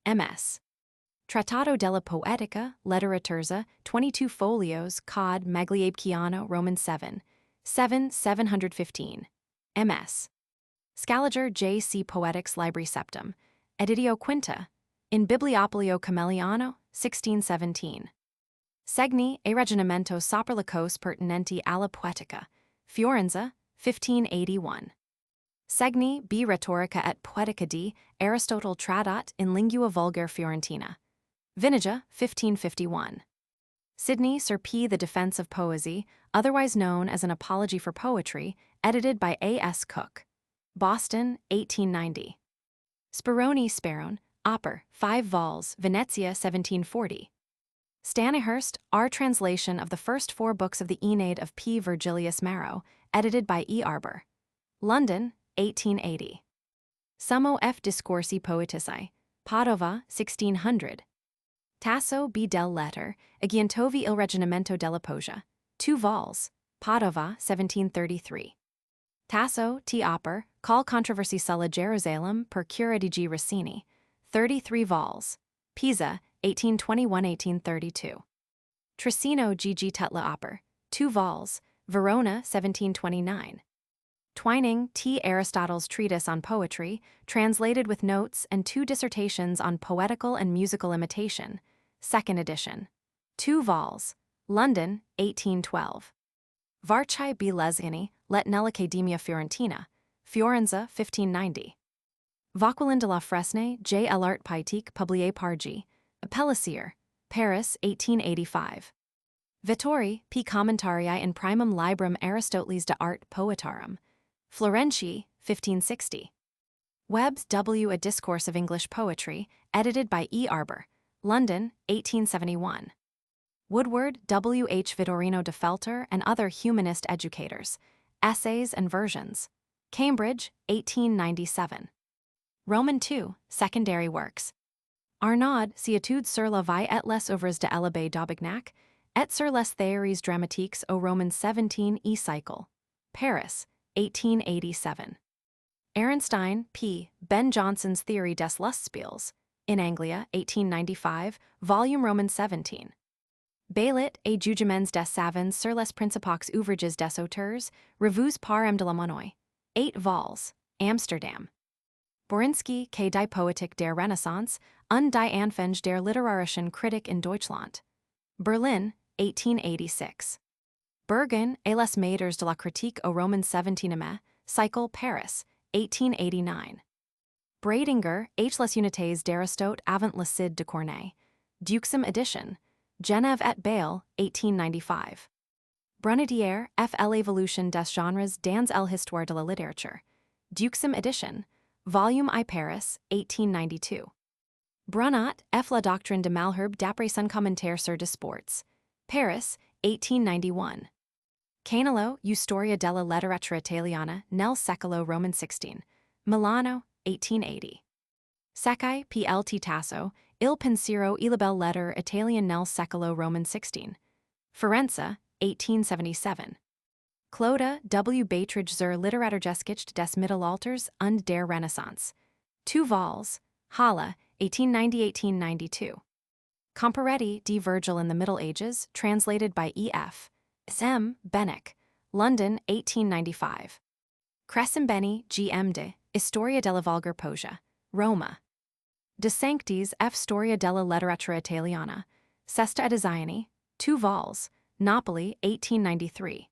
MS. Trattato della Poetica, Letteraturza, 22 folios, Cod. Magliabechiano, Roman VII. 715. MS. Scaliger J. C. Poetics Libri Septem. Editio Quinta. In Bibliopolio Cameliano, 1617. Segni e Ragionamento sopra le cose pertinenti alla poetica. Fiorenza, 1581. Segni B. Rhetorica et Poetica di Aristotle tradot in lingua vulgar fiorentina. Vinegia, 1551. Sidney Sir P. The Defense of Poesy, otherwise known as an Apology for Poetry, edited by A. S. Cook. Boston, 1890. Speroni Sperone, Oper, 5 vols, Venezia, 1740. Stanihurst, R. Translation of the first 4 books of the Aeneid of P. Virgilius Maro, edited by E. Arbour. London, 1880. Summo F. Discorsi Poetici. Padova, 1600. Tasso B. del Letter, Agiantovi il Reggimento della Poesia. 2 vols. Padova, 1733. Tasso T. Oper, Call Controversy sulla Gerusalem per cura di G. Rossini. 33 vols. Pisa, 1821–1832. Trissino G. G. Tutla Oper. 2 vols. Verona, 1729. Twining T. Aristotle's Treatise on Poetry, translated with notes and 2 dissertations on poetical and musical imitation. 2nd edition. 2 vols. London, 1812. Varchai B. Lesgani, Let nell'Accademia Fiorentina. Fiorenza, 1590. Vauquelin de la Fresne, J. L'Art Poétique publié par G. Pellissier, Paris, 1885. Vittori, P. Commentarii in Primum Librum Aristoteles de Arte Poetarum. Florentii, 1560. Webb's W. A Discourse of English Poetry, edited by E. Arbour. London, 1871. Woodward, W. H. Vittorino de Felter and other humanist educators. Essays and versions. Cambridge, 1897. Roman II, Secondary Works. Arnaud, si études sur la vie et les œuvres de l'Abbé d'Aubignac, et sur les théories dramatiques au Roman 17 e-cycle. Paris, 1887. Ehrenstein, P. Ben Jonson's Theory des Lustspiels. In Anglia, 1895, volume Roman 17. Baylet et Jugements des Savants sur les principaux ouvrages des auteurs, Revues par M. de la Monnoy. 8 vols. Amsterdam. Borinsky, K. Die Poetik der Renaissance, und die Anfänge der literarischen Kritik in Deutschland. Berlin, 1886. Bergen et les Maîtres de la Critique au Roman 17e, Cycle Paris, 1889. Bradinger, H. Les Unités d'Aristote avant le Cid de Corneille. Duxem edition. Genève et Bâle, 1895. Brunetière, F. L'évolution des genres dans l'histoire de la littérature. Duxem edition. Volume I Paris, 1892. Brunat, F. La doctrine de Malherbe d'après son commentaire sur des sports. Paris, 1891. Canelo, Storia della letteratura italiana nel secolo Roman 16. Milano, 1880. Secchi, P.L.T. Tasso, Il pensiero e la belle lettere Italian nel secolo Roman 16. Firenze, 1877. Cloda, W. Beiträge zur Literaturgeschichte des Mittelalters und der Renaissance. 2 vols. Halle, 1890-1892. Comparetti, D. Virgil in the Middle Ages, translated by E.F. S.M. Bennick. London, 1895. Crescembeni, G.M. de, Storia della Volgar Poesia. Roma. De Sanctis, F. Storia della letteratura italiana. Sesta edizione. 2 vols. Napoli, 1893.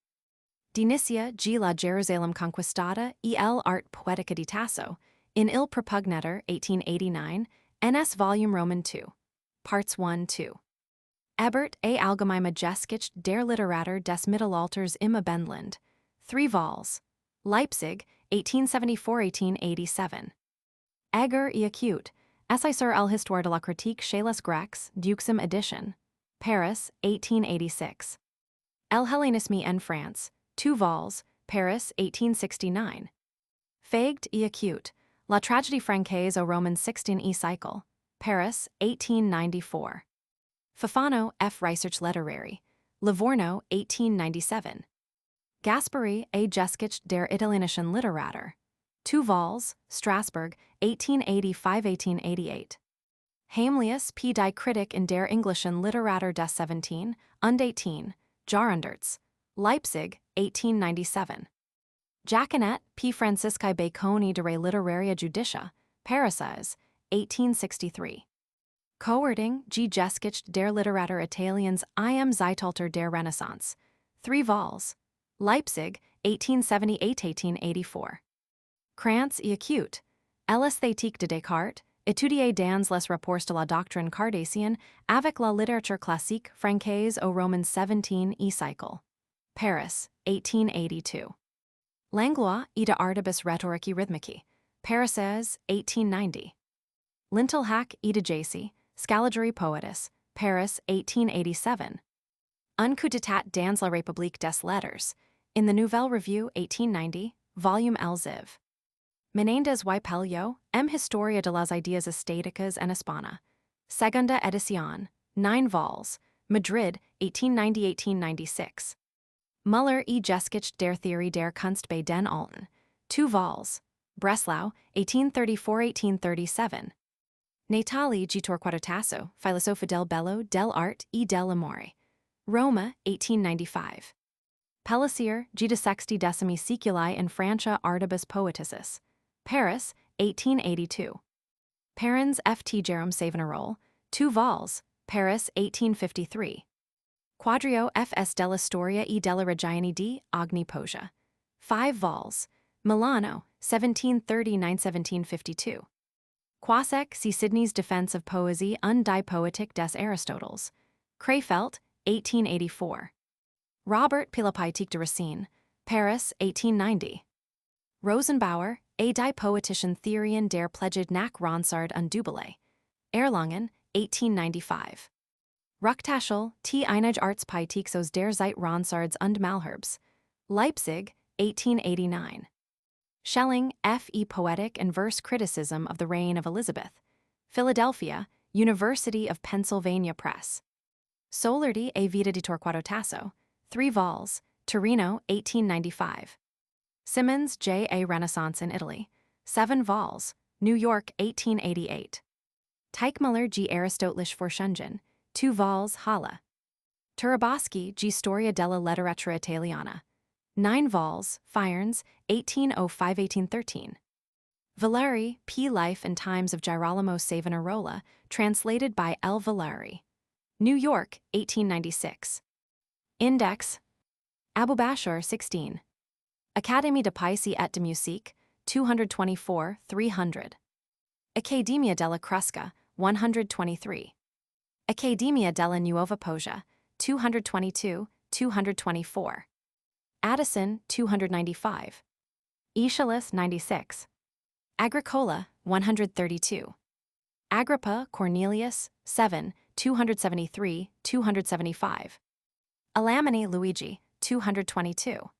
D'Initia, G. La Gerusalem Conquistata e l'Art Poetica di Tasso, in Il Propugnator, 1889, NS Volume Roman 2. Parts 1-2. Ebert A. Allgemeine Geschichte der Literatur des Mittelalters im Abendland. 3 vols. Leipzig, 1874-1887. Egger et Acute, Essai sur l'histoire de la critique chez les Grecs, Duxem edition. Paris, 1886. El Hellenisme en France, 2 vols, Paris, 1869. Faged et Acute, La Tragédie Francaise au Roman 16 e-cycle. Paris, 1894. Fafano, F. Research Literary. Livorno, 1897. Gasperi A. Geschichte der italienischen Literatur. 2 vols, Strasbourg, 1885-1888. Heimlius P. Die Kritik in der englischen Literatur des 17 und 18, Jahrhunderts. Leipzig, 1897. Jaconet P. Francisci Baconi de Re Literaria Judicia, Parisis, 1863. Coerting G. Geschichte der Literatur Italiens im Zeitalter der Renaissance. 3 vols. Leipzig, 1878-1884. Krantz et Acute, L'esthétique de Descartes, étudier dans les rapports de la doctrine cartésienne avec la littérature classique francaise au Roman 17 e-cycle. Paris, 1882. Langlois et de Artibus Rhetorici Rhythmici, Parisis, 1890. Lintelhack et de Jacy, Scaligerie Poetis, Paris, 1887. Un coup d'état dans la République des Lettres, in the Nouvelle Revue, 1890, volume Elziv. Menendez y Pello, M. Historia de las Ideas Estéticas en España. Segunda edición, 9 vols, Madrid, 1890-1896. Müller e Geschichte der Theorie der Kunst bei den Alten. 2 vols. Breslau, 1834-1837. Natali G. Torquato Tasso, Filosofia del Bello, dell'Arte e dell'Amore. Roma, 1895. Pellissier, G. de Sexti Decimi Seculi in Francia Artibus Poeticis. Paris, 1882. Perrins F. T. Jerome Savonarola, 2 vols, Paris, 1853. Quadrio F. S. della Storia e della Regione di Ogni Poesia. 5 vols, Milano, 1739-1752. Quasek C. Sidney's Defense of Poesy und die Poetik des Aristoteles. Crefeld, 1884. Robert Pilapaitik de Racine, Paris, 1890. Rosenbauer, A. Die Poetischen Theorien der Plegid nach Ronsard und Dubelay. Erlangen, 1895. Rucktaschel, T. Einige Artspoetik aus der Zeit Ronsards und Malherbes. Leipzig, 1889. Schelling, F.E. Poetic and Verse Criticism of the Reign of Elizabeth. Philadelphia, University of Pennsylvania Press. Solardi e Vita di Torquato Tasso. 3 vols. Torino, 1895. Simmons, J. A. Renaissance in Italy. 7 vols. New York, 1888. Teichmuller G. Aristotelische Forschungen. 2 vols. Halle. Turaboschi G. Storia della Letteratura Italiana. 9 vols. Fiernes, 1805-1813. Valeri, P. Life and Times of Girolamo Savonarola, translated by L. Valeri. New York, 1896. Index. Abubashir, 16. Académie de Paesi et de Musique, 224, 300. Accademia della Crusca, 123. Accademia della Nuova Poesia, 222, 224. Addison, 295. Aeschylus, 96. Agricola, 132. Agrippa, Cornelius, 7, 273, 275. Alamany, Luigi, 222.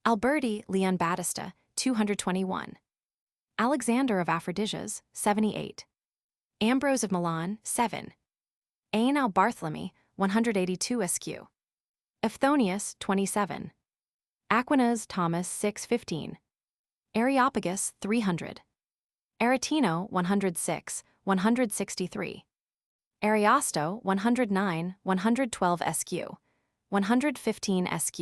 Alberti, Leon Battista, 221. Alexander of Aphrodisias, 78. Ambrose of Milan, 7. Ain al Barthelemy, 182 SQ. Euphthonius, 27. Aquinas Thomas, 615. Areopagus, 300. Aretino, 106, 163. Ariosto, 109, 112 SQ. 115 SQ.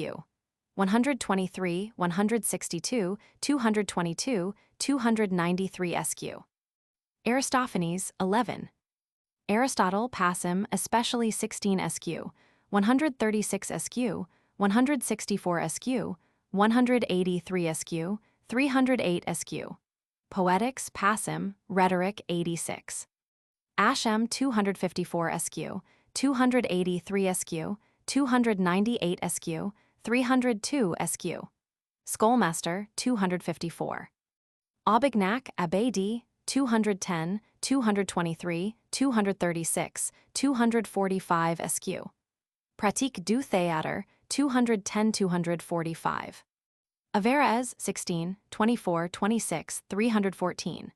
123, 162, 222, 293 SQ. Aristophanes, 11. Aristotle, Passim, especially 16 SQ, 136 SQ, 164 SQ, 183 SQ, 308 SQ. Poetics, Passim, Rhetoric, 86. Ascham, 254 SQ, 283 SQ, 298 SQ, 302 SQ. Schoolmaster, 254. Aubignac, Abbé D, 210, 223, 236, 245 SQ. Pratique du Théâtre, 210-245. Averroès, 16, 24, 26, 314.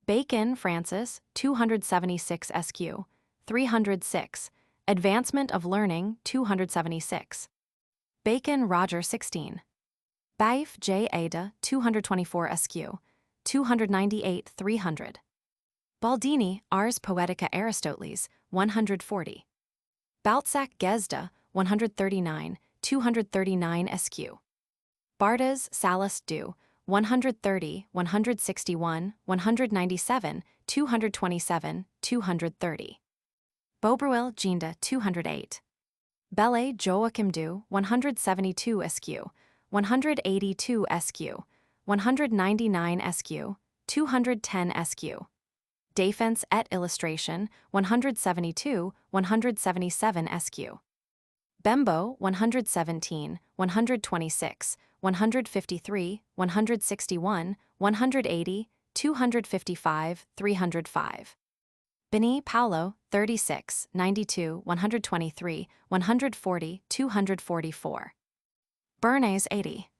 Bacon, Francis, 276 SQ, 306. Advancement of Learning, 276. Bacon, Roger, 16. Baif, J. Ada, 224 SQ, 298, 300. Baldini, Ars Poetica Aristoteles, 140. Balzac, Gesda, 139, 239 SQ. Bardas, Salus du, 130, 161, 197, 227, 230. Beaubruel, Ginda, 208. Bellay, Joachim du, 172 SQ, 182 SQ, 199 SQ, 210 SQ. Defense et Illustration, 172, 177 SQ. Bembo, 117, 126, 153, 161, 180, 255, 305. Bini, Paolo, 36, 92, 123, 140, 244. Bernays, 80.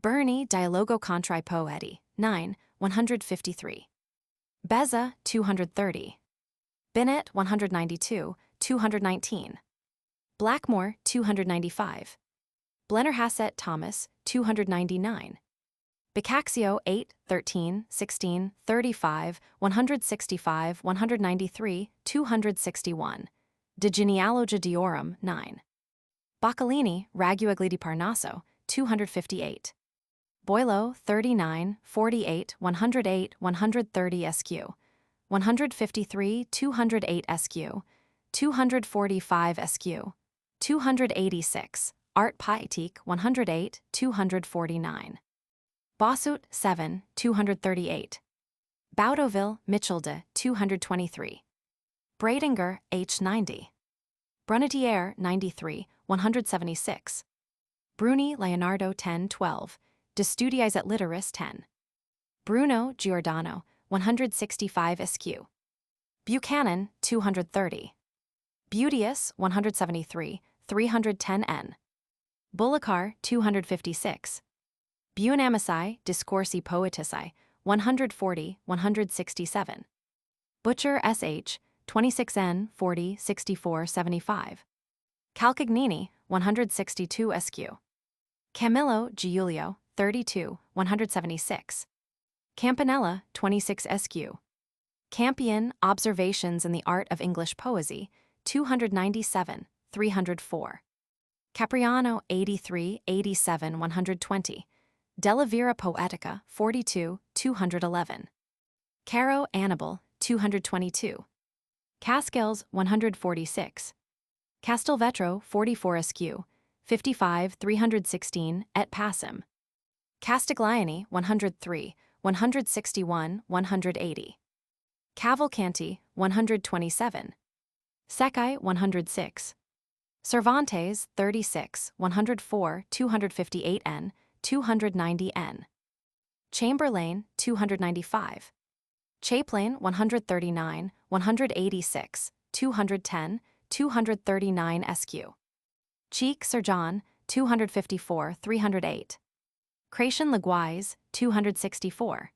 Berni, Dialogo contro I Poeti, 9, 153. Beza, 230. Binet, 192, 219. Blackmore, 295. Blennerhassett, Thomas, 299. Boccaccio, 8, 13, 16, 35, 165, 193, 261. De Genealogia Diorum, 9. Boccalini, Raguagli di Parnaso, 258. Boileau, 39, 48, 108, 130 SQ. 153, 208 SQ. 245 SQ. 286. Art Poétique, 108, 249. Bossut, 7, 238. Baudoville, Michelde, 223. Bradinger, H. 90. Brunetière, 93, 176. Bruni, Leonardo, 10, 12. De Studiis et Litteris, 10. Bruno, Giordano, 165 SQ. Buchanan, 230. Beautius, 173, 310 N. Bullicar, 256. Buonamici Discorsi Poetici, 140, 167. Butcher S.H., 26N 40 64 75. Calcagnini, 162 SQ. Camillo Giulio, 32, 176. Campanella, 26 SQ. Campion, Observations in the Art of English Poesy, 297, 304. Capriano, 83, 87, 120. Della Vera Poetica, 42, 211. Caro Annibal, 222. Cascales, 146. Castelvetro, 44 SQ, 55, 316, et passim. Castigliani, 103, 161, 180. Cavalcanti, 127. Secchi, 106. Cervantes, 36, 104, 258 N, 290 N. Chamberlain, 295. Chaplain, 139, 186, 210, 239 SQ. Cheek Sir John, 254, 308. Cration Leguise, 264.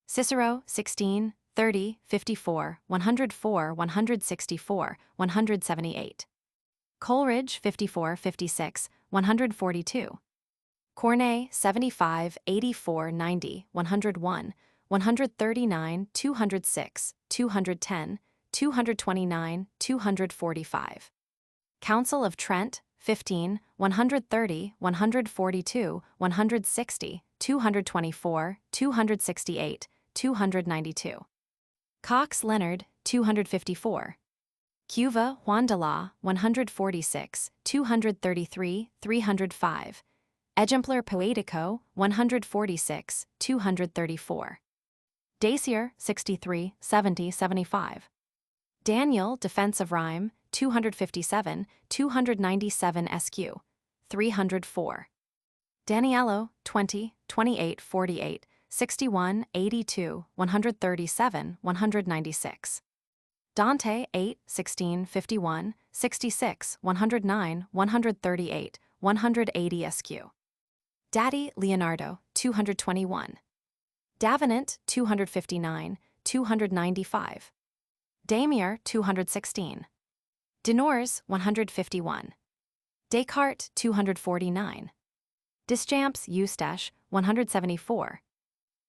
Cicero, 16, 30, 54, 104, 164, 178. Coleridge, 54, 56, 142. Corneille, 75, 84, 90, 101, 139, 206, 210, 229, 245. Council of Trent, 15, 130, 142, 160, 224, 268, 292. Cox Leonard, 254. Cuva Juan de la, 146, 233, 305. Exemplar Poetico, 146, 234. Dacier, 63, 70, 75. Daniel, Defense of Rhyme, 257, 297 SQ, 304. Daniello, 20, 28, 48, 61, 82, 137, 196. Dante, 8, 16, 51, 66, 109, 138, 180 SQ. Daddy, Leonardo, 221. Davenant, 259, 295. Damier, 216. Denors, 151. Descartes, 249. Deschamps Eustache, 174.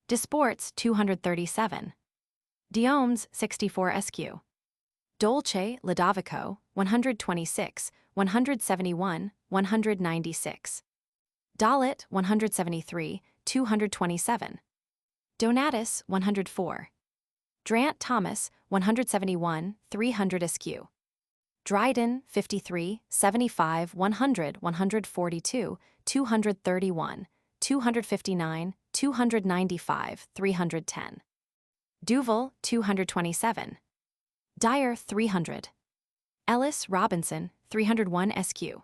Desportes, 237. Diomes, 64 SQ. Dolce, Ludovico, 126, 171, 196. Dalit, 173, 227. Donatus, 104. Drant Thomas, 171, 300 SQ. Dryden, 53, 75, 100, 142, 231, 259, 295, 310. Duval, 227. Dyer, 300. Ellis Robinson, 301 SQ.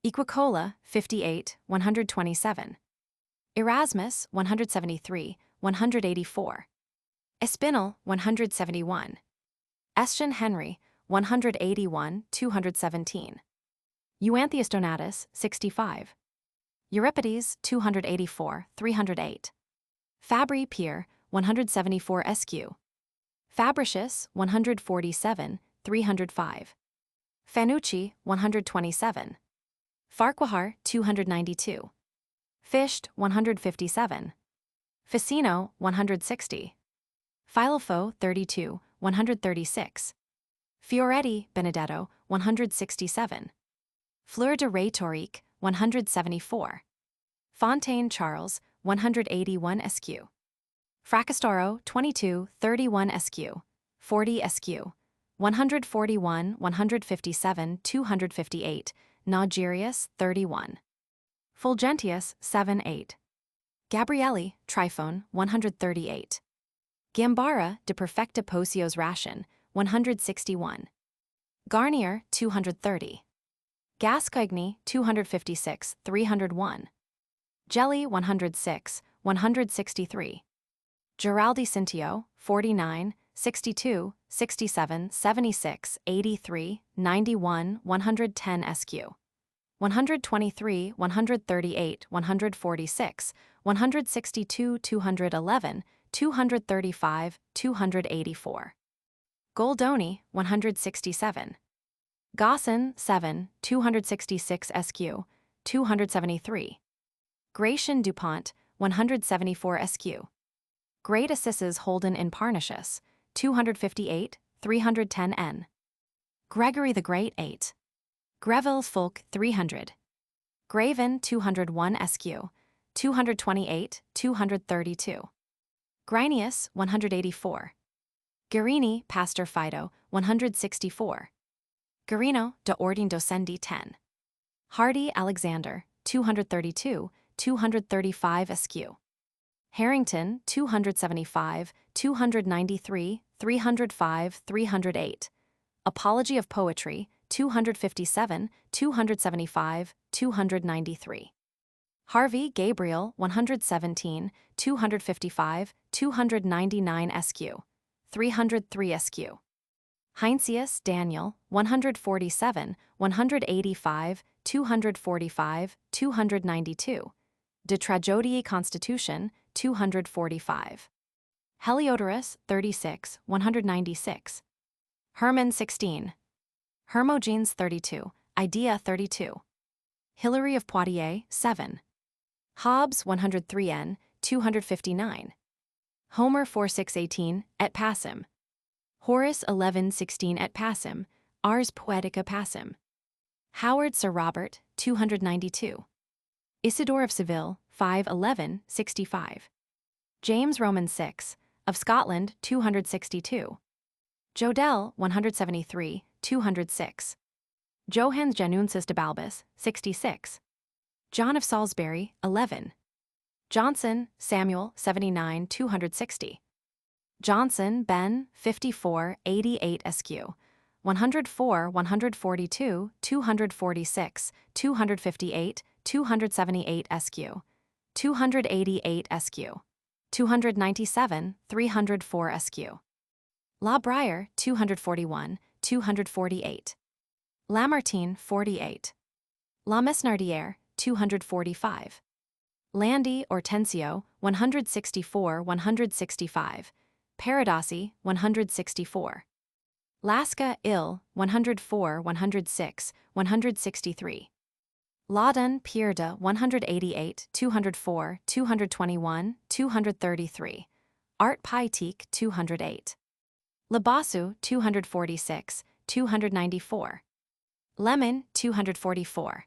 Equicola, 58, 127. Erasmus, 173, 184. Espinal, 171. Estienne Henry, 181, 217. Euanthius Donatus, 65. Euripides, 284, 308. Fabry Pierre, 174 SQ. Fabricius, 147, 305. Fanucci, 127. Farquhar, 292. Fichte, 157. Ficino, 160. Filofo, 32, 136. Fioretti, Benedetto, 167. Fleur de Rhétorique, 174. Fontaine Charles, 181 SQ. Fracastoro, 22, 31 SQ. 40 SQ. 141, 157, 258. Nogerius, 31. Fulgentius, 7, 8. Gabrielli, Tryphone, 138. Gambara, De Perfecta Posios Ration, 161. Garnier, 230. Gascoigne, 256, 301. Jelly, 106, 163. Giraldi Cintio, 49, 62, 67, 76, 83, 91, 110 SQ. 123, 138, 146, 162, 211, 235, 284. Goldoni, 167. Gosson, 7, 266 SQ, 273. Gratian Dupont, 174 SQ. Great Assizes Holden in Parnassus, 258, 310 N. Gregory the Great, 8. Greville Fulk, 300. Graven, 201 SQ, 228, 232. Grinius, 184. Guerini, Pastor Fido, 164. Guarino, de Ordine Docendi, 10. Hardy, Alexander, 232, 235 SQ. Harrington, 275, 293, 305, 308. Apology of Poetry, 257, 275, 293. Harvey, Gabriel, 117, 255, 299 SQ, 303 SQ. Heinsius, Daniel, 147, 185, 245, 292. De Tragedii Constitution, 245. Heliodorus, 36, 196. Hermann, 16. Hermogenes, 32, Idea, 32. Hilary of Poitiers, 7. Hobbes, 103n, 259. Homer, 4618, et passim. Horace, 1116 et passim, Ars Poetica passim. Howard, Sir Robert, 292. Isidore of Seville, 511, 65. James Roman 6, of Scotland, 262. Jodel, 173, 206. Johannes Janunsis de Balbus, 66. John of Salisbury, 11. Johnson, Samuel, 79, 260. Johnson, Ben, 54, 88 SQ, 104, 142, 246, 258, 278 SQ, 288 SQ, 297, 304 SQ. La Brière, 241, 248. Lamartine, 48. La Mesnardière, 245. Landi, Hortensio, 164, 165. Paradossi, 164. Lasca, Ill, 104, 106, 163. Laudon, Pierre de, 188, 204, 221, 233. Art Pietique, 208. Labasu, 246, 294. Lemon, 244.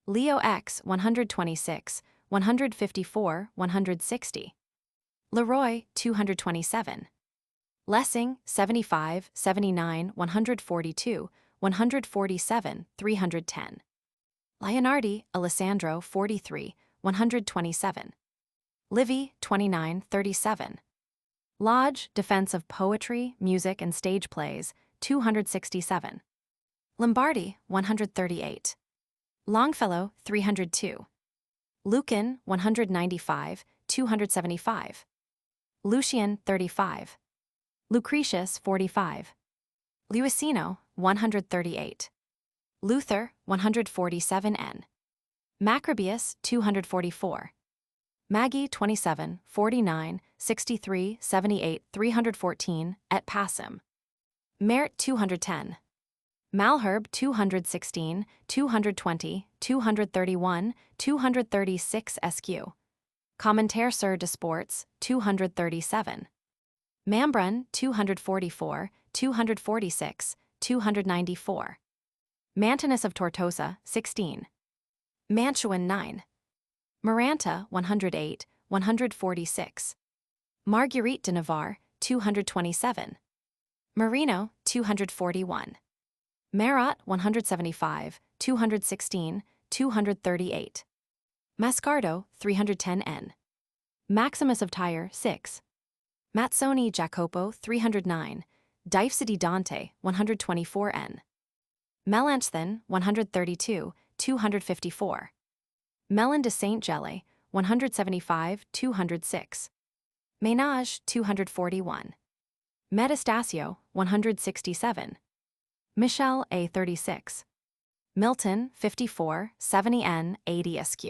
Leo X, 126, 154, 160. Leroy, 227. Lessing, 75, 79, 142, 147, 310. Leonardi, Alessandro, 43, 127. Livy, 29, 37. Lodge, Defense of Poetry, Music and Stage Plays, 267. Lombardi, 138. Longfellow, 302. Lucan, 195, 275. Lucian, 35. Lucretius, 45. Luisino, 138. Luther, 147 N. Macrobius, 244. Maggie, 27, 49, 63, 78, 314, et passim. Mert, 210. Malherbe, 216, 220, 231, 236 SQ. Commentaire sur des Sports, 237. Mambrun, 244, 246, 294. Mantinus of Tortosa, 16. Mantuan, 9. Maranta, 108, 146. Marguerite de Navarre, 227. Marino, 241. Marat, 175, 216, 238. Mascardo, 310 N. Maximus of Tyre, 6. Mazzoni Jacopo, 309. Diphsidi Dante, 124 N. Melanchthon, 132, 254. Melon de Saint Gelais, 175, 206. Ménage, 241. Metastasio, 167. Michel A. 36. Milton, 54, 70 N, 80 SQ.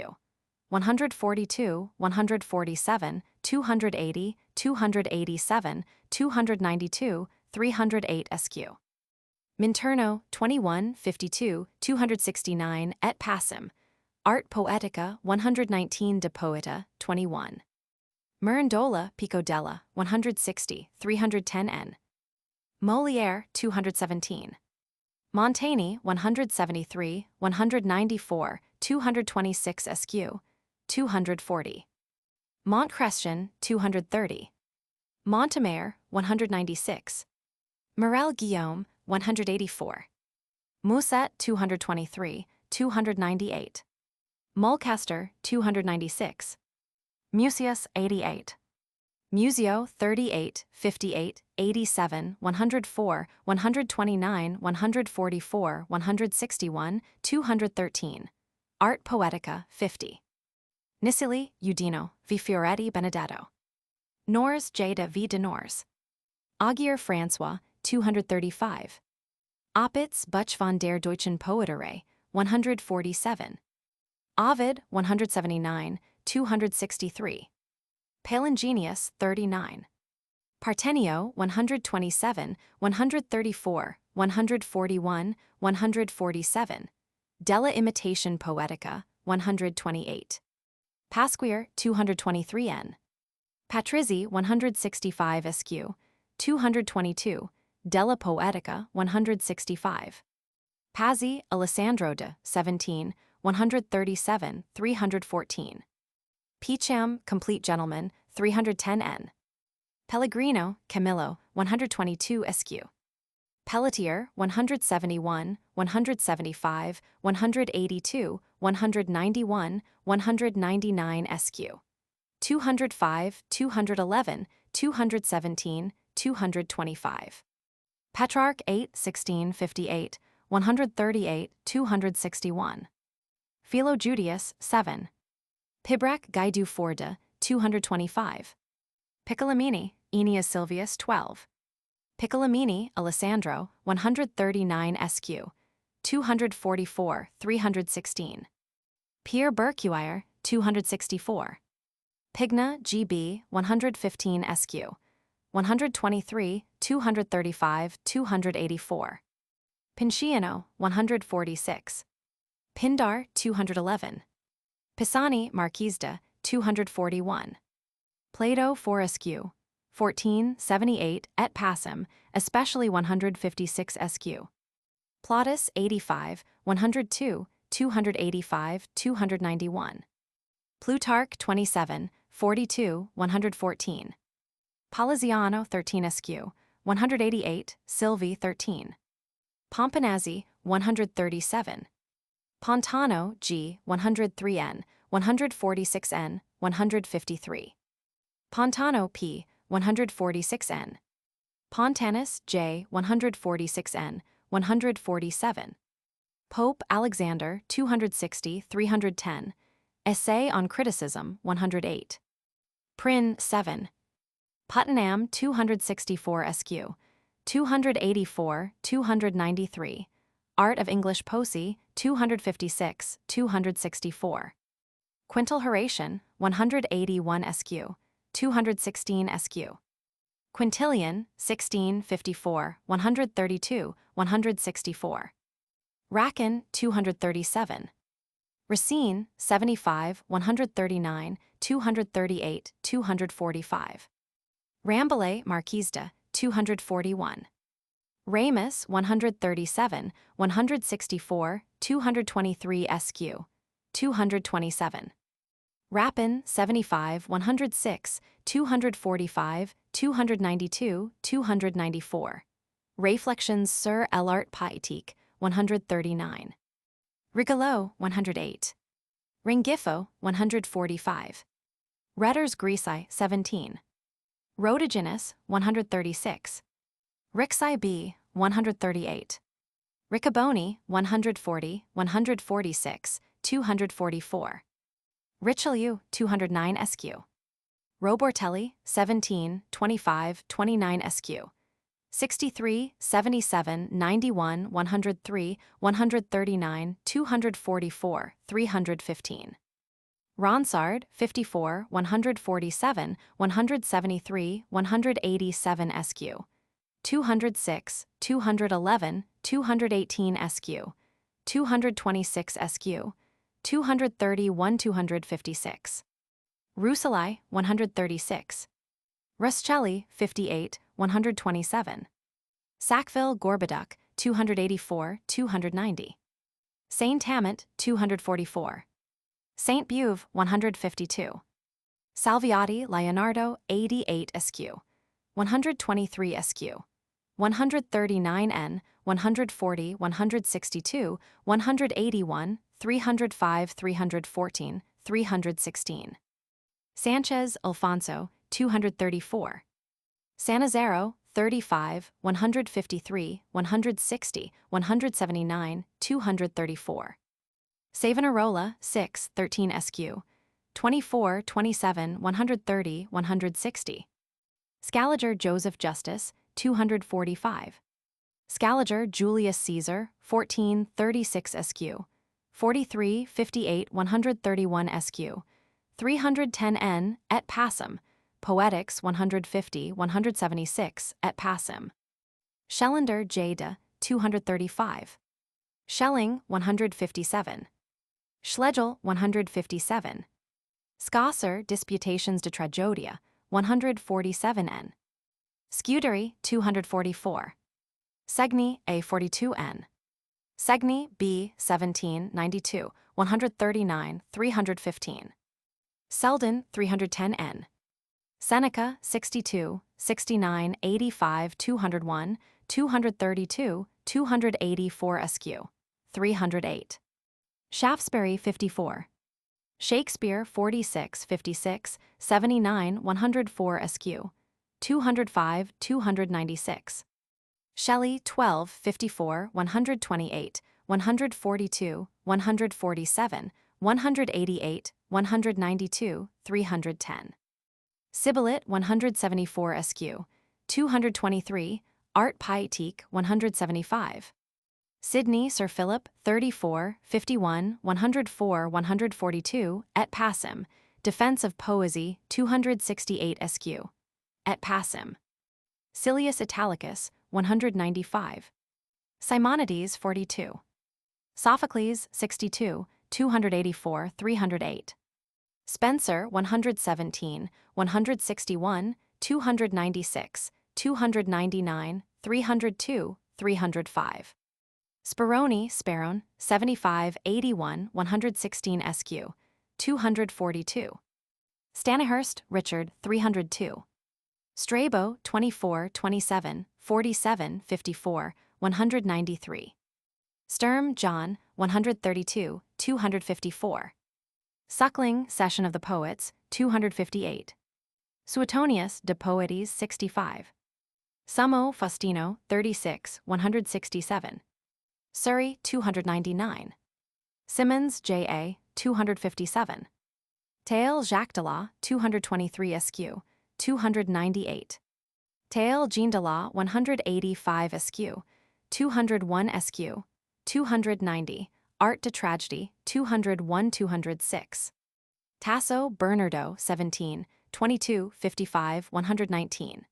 142, 147, 280, 287, 292, 308 SQ. Minturno, 21, 52, 269 et passim. Art Poetica, 119 de Poeta, 21. Mirandola, Picodella, 160, 310 n. Molière, 217. Montaigne, 173, 194, 226 SQ, 240. Montchrestien, 230. Montemare, 196. Morel Guillaume, 184. Musset, 223, 298. Mulcaster, 296. Mucius, 88. Museo, 38, 58, 87, 104, 129, 144, 161, 213. Art Poetica, 50. Nicili, Udino, v Fioretti Benedetto. Nors Jada v de Nors. Aguirre François, 235. Opitz Buch von der Deutschen Poeterei, 147. Ovid, 179, 263. Palingenius, 39. Partenio, 127, 134, 141, 147. Della Imitation Poetica, 128. Pasquier, 223 n. Patrizzi, 165 SQ, 222. Della Poetica, 165. Pazzi, Alessandro de, 17, 137, 314. Picham, Complete Gentleman, 310 n. Pellegrino, Camillo, 122 SQ. Pelletier, 171, 175, 182, 191, 199 SQ. 205, 211, 217, 225. Petrarch 8, 1658, 138, 261. Philojudius 7. Pibrac Gaidu Forda, 225. Piccolomini, Aeneas Silvius 12. Piccolomini, Alessandro, 139 SQ, 244, 316. Pierre Bercuyer, 264. Pigna, GB, 115 SQ, 123, 235, 284. Pinciano, 146. Pindar, 211. Pisani, Marquise de, 241. Plato 4 SQ, 14, 78 et passim, especially 156 SQ. Plautus 85, 102, 285, 291. Plutarch 27, 42, 114. Poliziano 13 SQ, 188, Silvi 13. Pomponazzi 137. Pontano, G, 103n, 146n, 153. Pontano, P, 146n. Pontanus, J, 146n, 147. Pope Alexander, 260, 310. Essay on Criticism, 108. Prin, 7. Puttenham, 264 SQ, 284, 293. Art of English Poesy, 256, 264. Quintal Horatian, 181 SQ, 216 SQ. Quintilian, 1654, 132, 164. Racan, 237. Racine, 75, 139, 238, 245. Rambouillet, Marquise de, 241. Ramus, 137, 164, 223 SQ, 227. Rapin, 75, 106, 245, 292, 294. Réflexions sur l'art poétique, 139. Rigolo, 108. Ringifo, 145. Retters Grisi, 17. Rhodogenus, 136. Rixi B, 138. Riccoboni, 140, 146, 244. Richelieu, 209 SQ. Robortelli, 17, 25, 29 SQ. 63, 77, 91, 103, 139, 244, 315. Ronsard, 54, 147, 173, 187 SQ. 206, 211, 218 SQ. 226 SQ. 231, 256. Rousselai, 136. Ruscelli, 58, 127. Sackville-Gorboduc, 284, 290. Saint-Amant, 244. Saint-Beuve, 152. Salviati, Leonardo, 88 SQ. 123 SQ. 139 N, 140, 162, 181, 305, 314, 316. Sanchez, Alfonso, 234. Sanazaro, 35, 153, 160, 179, 234. Savonarola, 6, 13 SQ. 24, 27, 130, 160. Scaliger, Joseph Justus, 245. Scaliger, Julius Caesar, 14, 36 SQ. 43, 58, 131 SQ. 310 N, et passum. Poetics, 150, 176, et passum. Schellender, J. de, 235. Schelling, 157. Schlegel, 157. Scosser, Disputations de Tragodia, 147 N. Scudery, 244. Segni, A. 42 N. Segni, B. 17, 92, 139, 315. Selden, 310 N. Seneca, 62, 69, 85, 201, 232, 284 SQ. 308. Shaftesbury, 54. Shakespeare, 46, 56, 79, 104 SQ. 205, 296. Shelley, 12, 54, 128, 142, 147, 188, 192, 310. Sibyllet, 174 SQ. 223, Art Piétique, 175. Sidney, Sir Philip, 34, 51, 104, 142, et passum. Defense of Poesy, 268 SQ. Et passum. Silius Italicus, 195. Simonides, 42. Sophocles, 62, 284, 308. Spencer, 117, 161, 296, 299, 302, 305. Speroni, Speron, 75, 81, 116 SQ. 242. Stanihurst, Richard, 302. Strabo, 24, 27, 47, 54, 193. Sturm, John, 132, 254. Suckling, Session of the Poets, 258. Suetonius, De Poetis, 65. Summo, Faustino, 36, 167. Surrey, 299. Simmons, J. A., 257. Tail, Jacques Delas, 223 SQ. 298. Tail, Jean Delas, 185 SQ. 201 SQ. 290. Art de Tragedy, 201, 206. Tasso, Bernardo, 17, 22, 55, 119.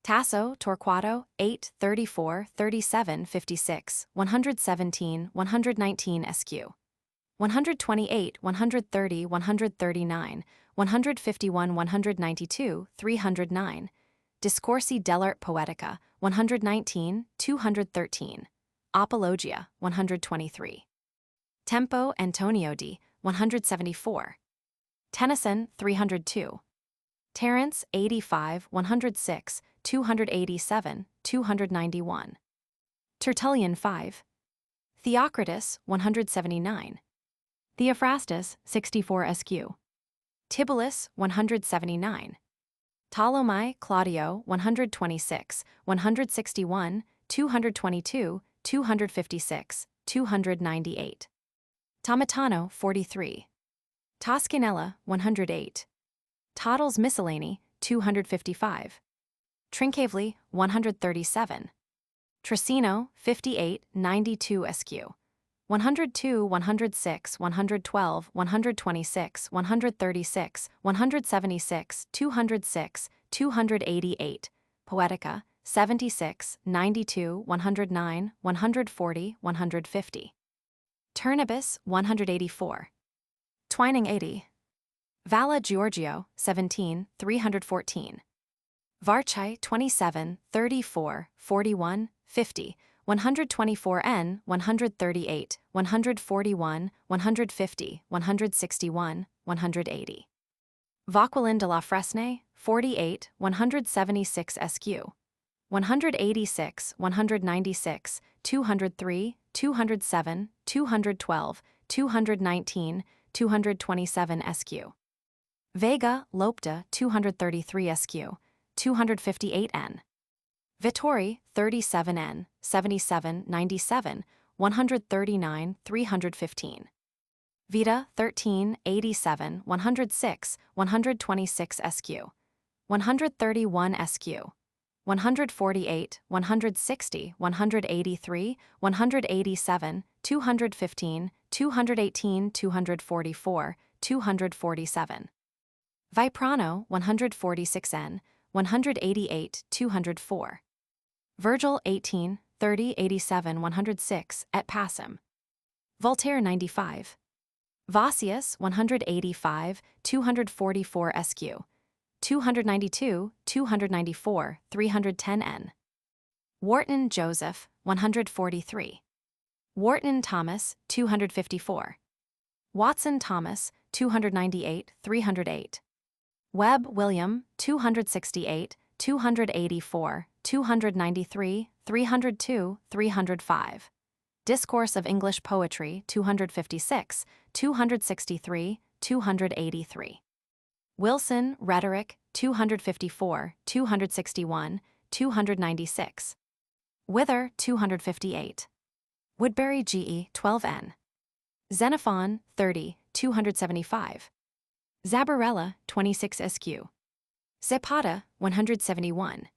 Tasso, Torquato, 8, 34, 37, 56, 117, 119 SQ. 128, 130, 139, 151, 192, 309. Discorsi dell'arte poetica, 119, 213. Apologia, 123. Tempo, Antonio D., 174. Tennyson, 302. Terence, 85, 106, 287, 291. Tertullian, 5. Theocritus, 179. Theophrastus, 64 SQ. Tibullus, 179. Ptolemy, Claudio, 126, 161, 222, 256, 298. Tomitano, 43. Toscanella, 108. Toddle's Miscellany, 255. Trincavely, 137. Trissino, 58, 92 SQ. 102, 106, 112, 126, 136, 176, 206, 288, Poetica, 76, 92, 109, 140, 150. Turnibus, 184. Twining 80. Valla Giorgio, 17, 314. Varchai, 27, 34, 41, 50, 124n, 138, 141, 150, 161, 180. Vauquelin de la Fresnaye, 48, 176 SQ. 186, 196, 203, 207, 212, 219, 227 SQ. Vega, Lopta, 233 SQ, 258n. Vittori, 37n, 77, 97, 139, 315. Vita, 13, 87, 106, 126 SQ. 131 SQ. 148, 160, 183, 187, 215, 218, 244, 247. Viprano, 146n, 188, 204. Virgil, 18, 30, 87, 106, et passum. Voltaire, 95. Vossius, 185, 244 SQ. 292, 294, 310n. Wharton, Joseph, 143. Wharton, Thomas, 254. Watson, Thomas, 298, 308. Webb, William, 268, 284, 293, 302, 305. Discourse of English Poetry, 256, 263, 283. Wilson, Rhetoric, 254, 261, 296. Wither, 258. Woodbury, G.E., 12n. Xenophon, 30, 275. Zabarella, 26 SQ. Zapata, 171.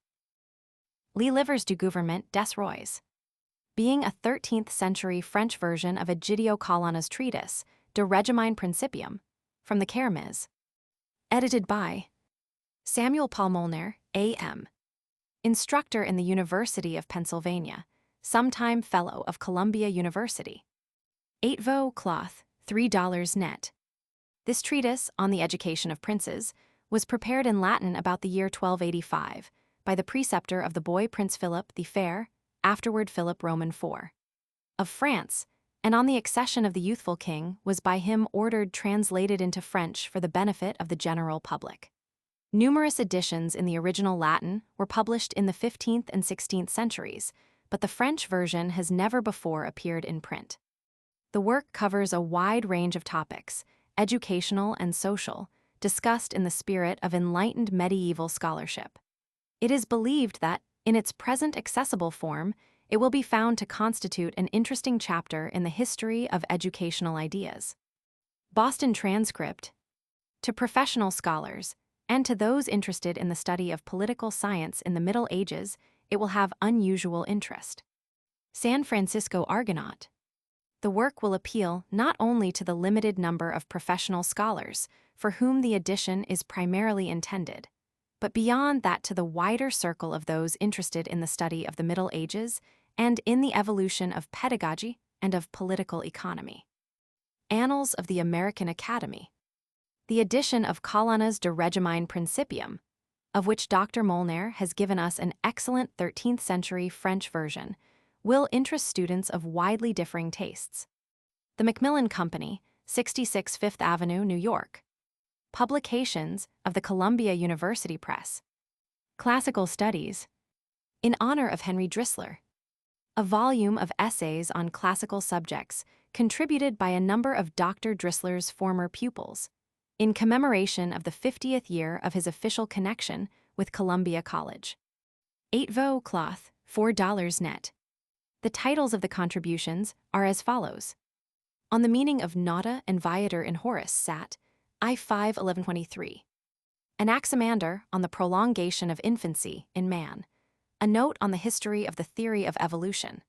LIVRES du Gouvernement des ROIS. Being a 13th-century French version of Egidio Colonna's treatise, De Regimine Principium, from the Kermes. Edited by Samuel Paul Molnar, A.M. Instructor in the University of Pennsylvania, sometime Fellow of Columbia University. 8vo cloth, $3 net. This treatise on the education of princes was prepared in Latin about the year 1285 by the preceptor of the boy Prince Philip the Fair, afterward Philip Roman IV, of France, and on the accession of the youthful king was by him ordered translated into French for the benefit of the general public. Numerous editions in the original Latin were published in the 15th and 16th centuries, but the French version has never before appeared in print. The work covers a wide range of topics, educational and social, discussed in the spirit of enlightened medieval scholarship. It is believed that, in its present accessible form, it will be found to constitute an interesting chapter in the history of educational ideas. Boston Transcript. To professional scholars, and to those interested in the study of political science in the Middle Ages, it will have unusual interest. San Francisco Argonaut. The work will appeal not only to the limited number of professional scholars, for whom the edition is primarily intended, but beyond that to the wider circle of those interested in the study of the Middle Ages and in the evolution of pedagogy and of political economy. Annals of the American Academy. The edition of Colonna's De Regimine Principium, of which Dr. Molnar has given us an excellent 13th century French version, will interest students of widely differing tastes. The Macmillan Company, 66 Fifth Avenue, New York. Publications of the Columbia University Press. Classical Studies. In honor of Henry Drisler. A volume of essays on classical subjects contributed by a number of Dr. Drisler's former pupils, in commemoration of the 50th year of his official connection with Columbia College. 8vo cloth, $4 net. The titles of the contributions are as follows. On the meaning of Nauta and Viator in Horace sat, I5 1123. Anaximander on the prolongation of infancy in man. A note on the history of the theory of evolution.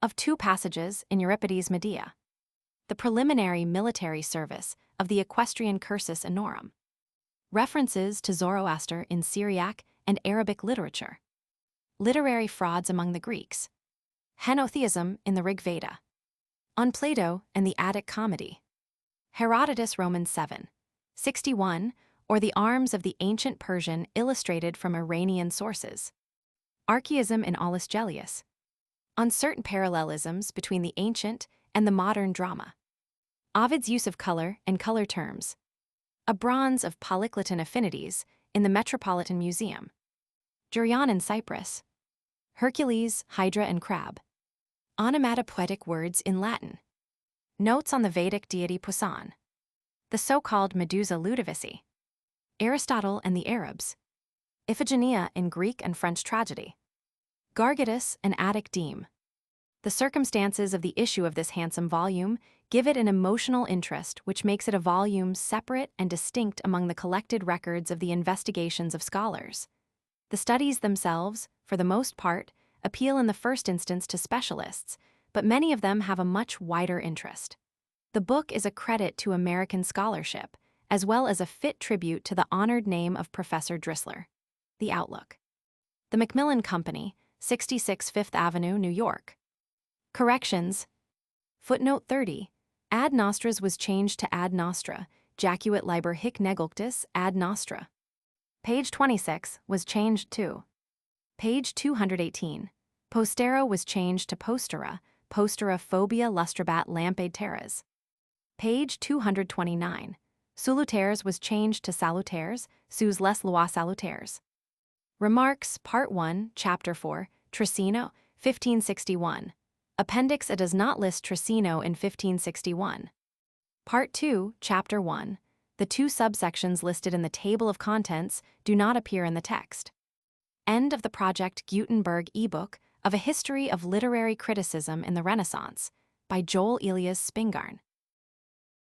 of 2 passages in Euripides' Medea, the preliminary military service of the equestrian cursus honorum, references to Zoroaster in Syriac and Arabic literature, literary frauds among the Greeks, henotheism in the Rig Veda, on Plato and the Attic Comedy, Herodotus Romans 7, 61, or the arms of the ancient Persian illustrated from Iranian sources, archaism in Aulus Gellius, on certain parallelisms between the ancient and the modern drama, Ovid's use of color and color terms, a bronze of polygloton affinities in the Metropolitan Museum, Jurion in Cyprus, Hercules, Hydra, and Crab, onomatopoetic words in Latin, notes on the Vedic deity Poseidon, the so-called Medusa Ludovisi, Aristotle and the Arabs, Iphigenia in Greek and French tragedy, Gargadus and Attic Deme. The circumstances of the issue of this handsome volume give it an emotional interest which makes it a volume separate and distinct among the collected records of the investigations of scholars. The studies themselves, for the most part, appeal in the first instance to specialists, but many of them have a much wider interest. The book is a credit to American scholarship, as well as a fit tribute to the honored name of Professor Drisler. The Outlook. The Macmillan Company, 66 Fifth Avenue, New York. Corrections. Footnote 30. Ad nostras was changed to ad nostra, jacuit liber hic negulctus ad nostra. Page 26 was changed to. Page 218. Postero was changed to postera, postera phobia lustrabat lampade terras. Page 229. Salutaires was changed to salutaires, sus les lois salutaires. Remarks, Part 1, Chapter 4, Trissino, 1561. Appendix A does not list Trissino in 1561. Part 2, Chapter 1. The 2 subsections listed in the table of contents do not appear in the text. End of the Project Gutenberg ebook of A History of Literary Criticism in the Renaissance by Joel Elias Spingarn.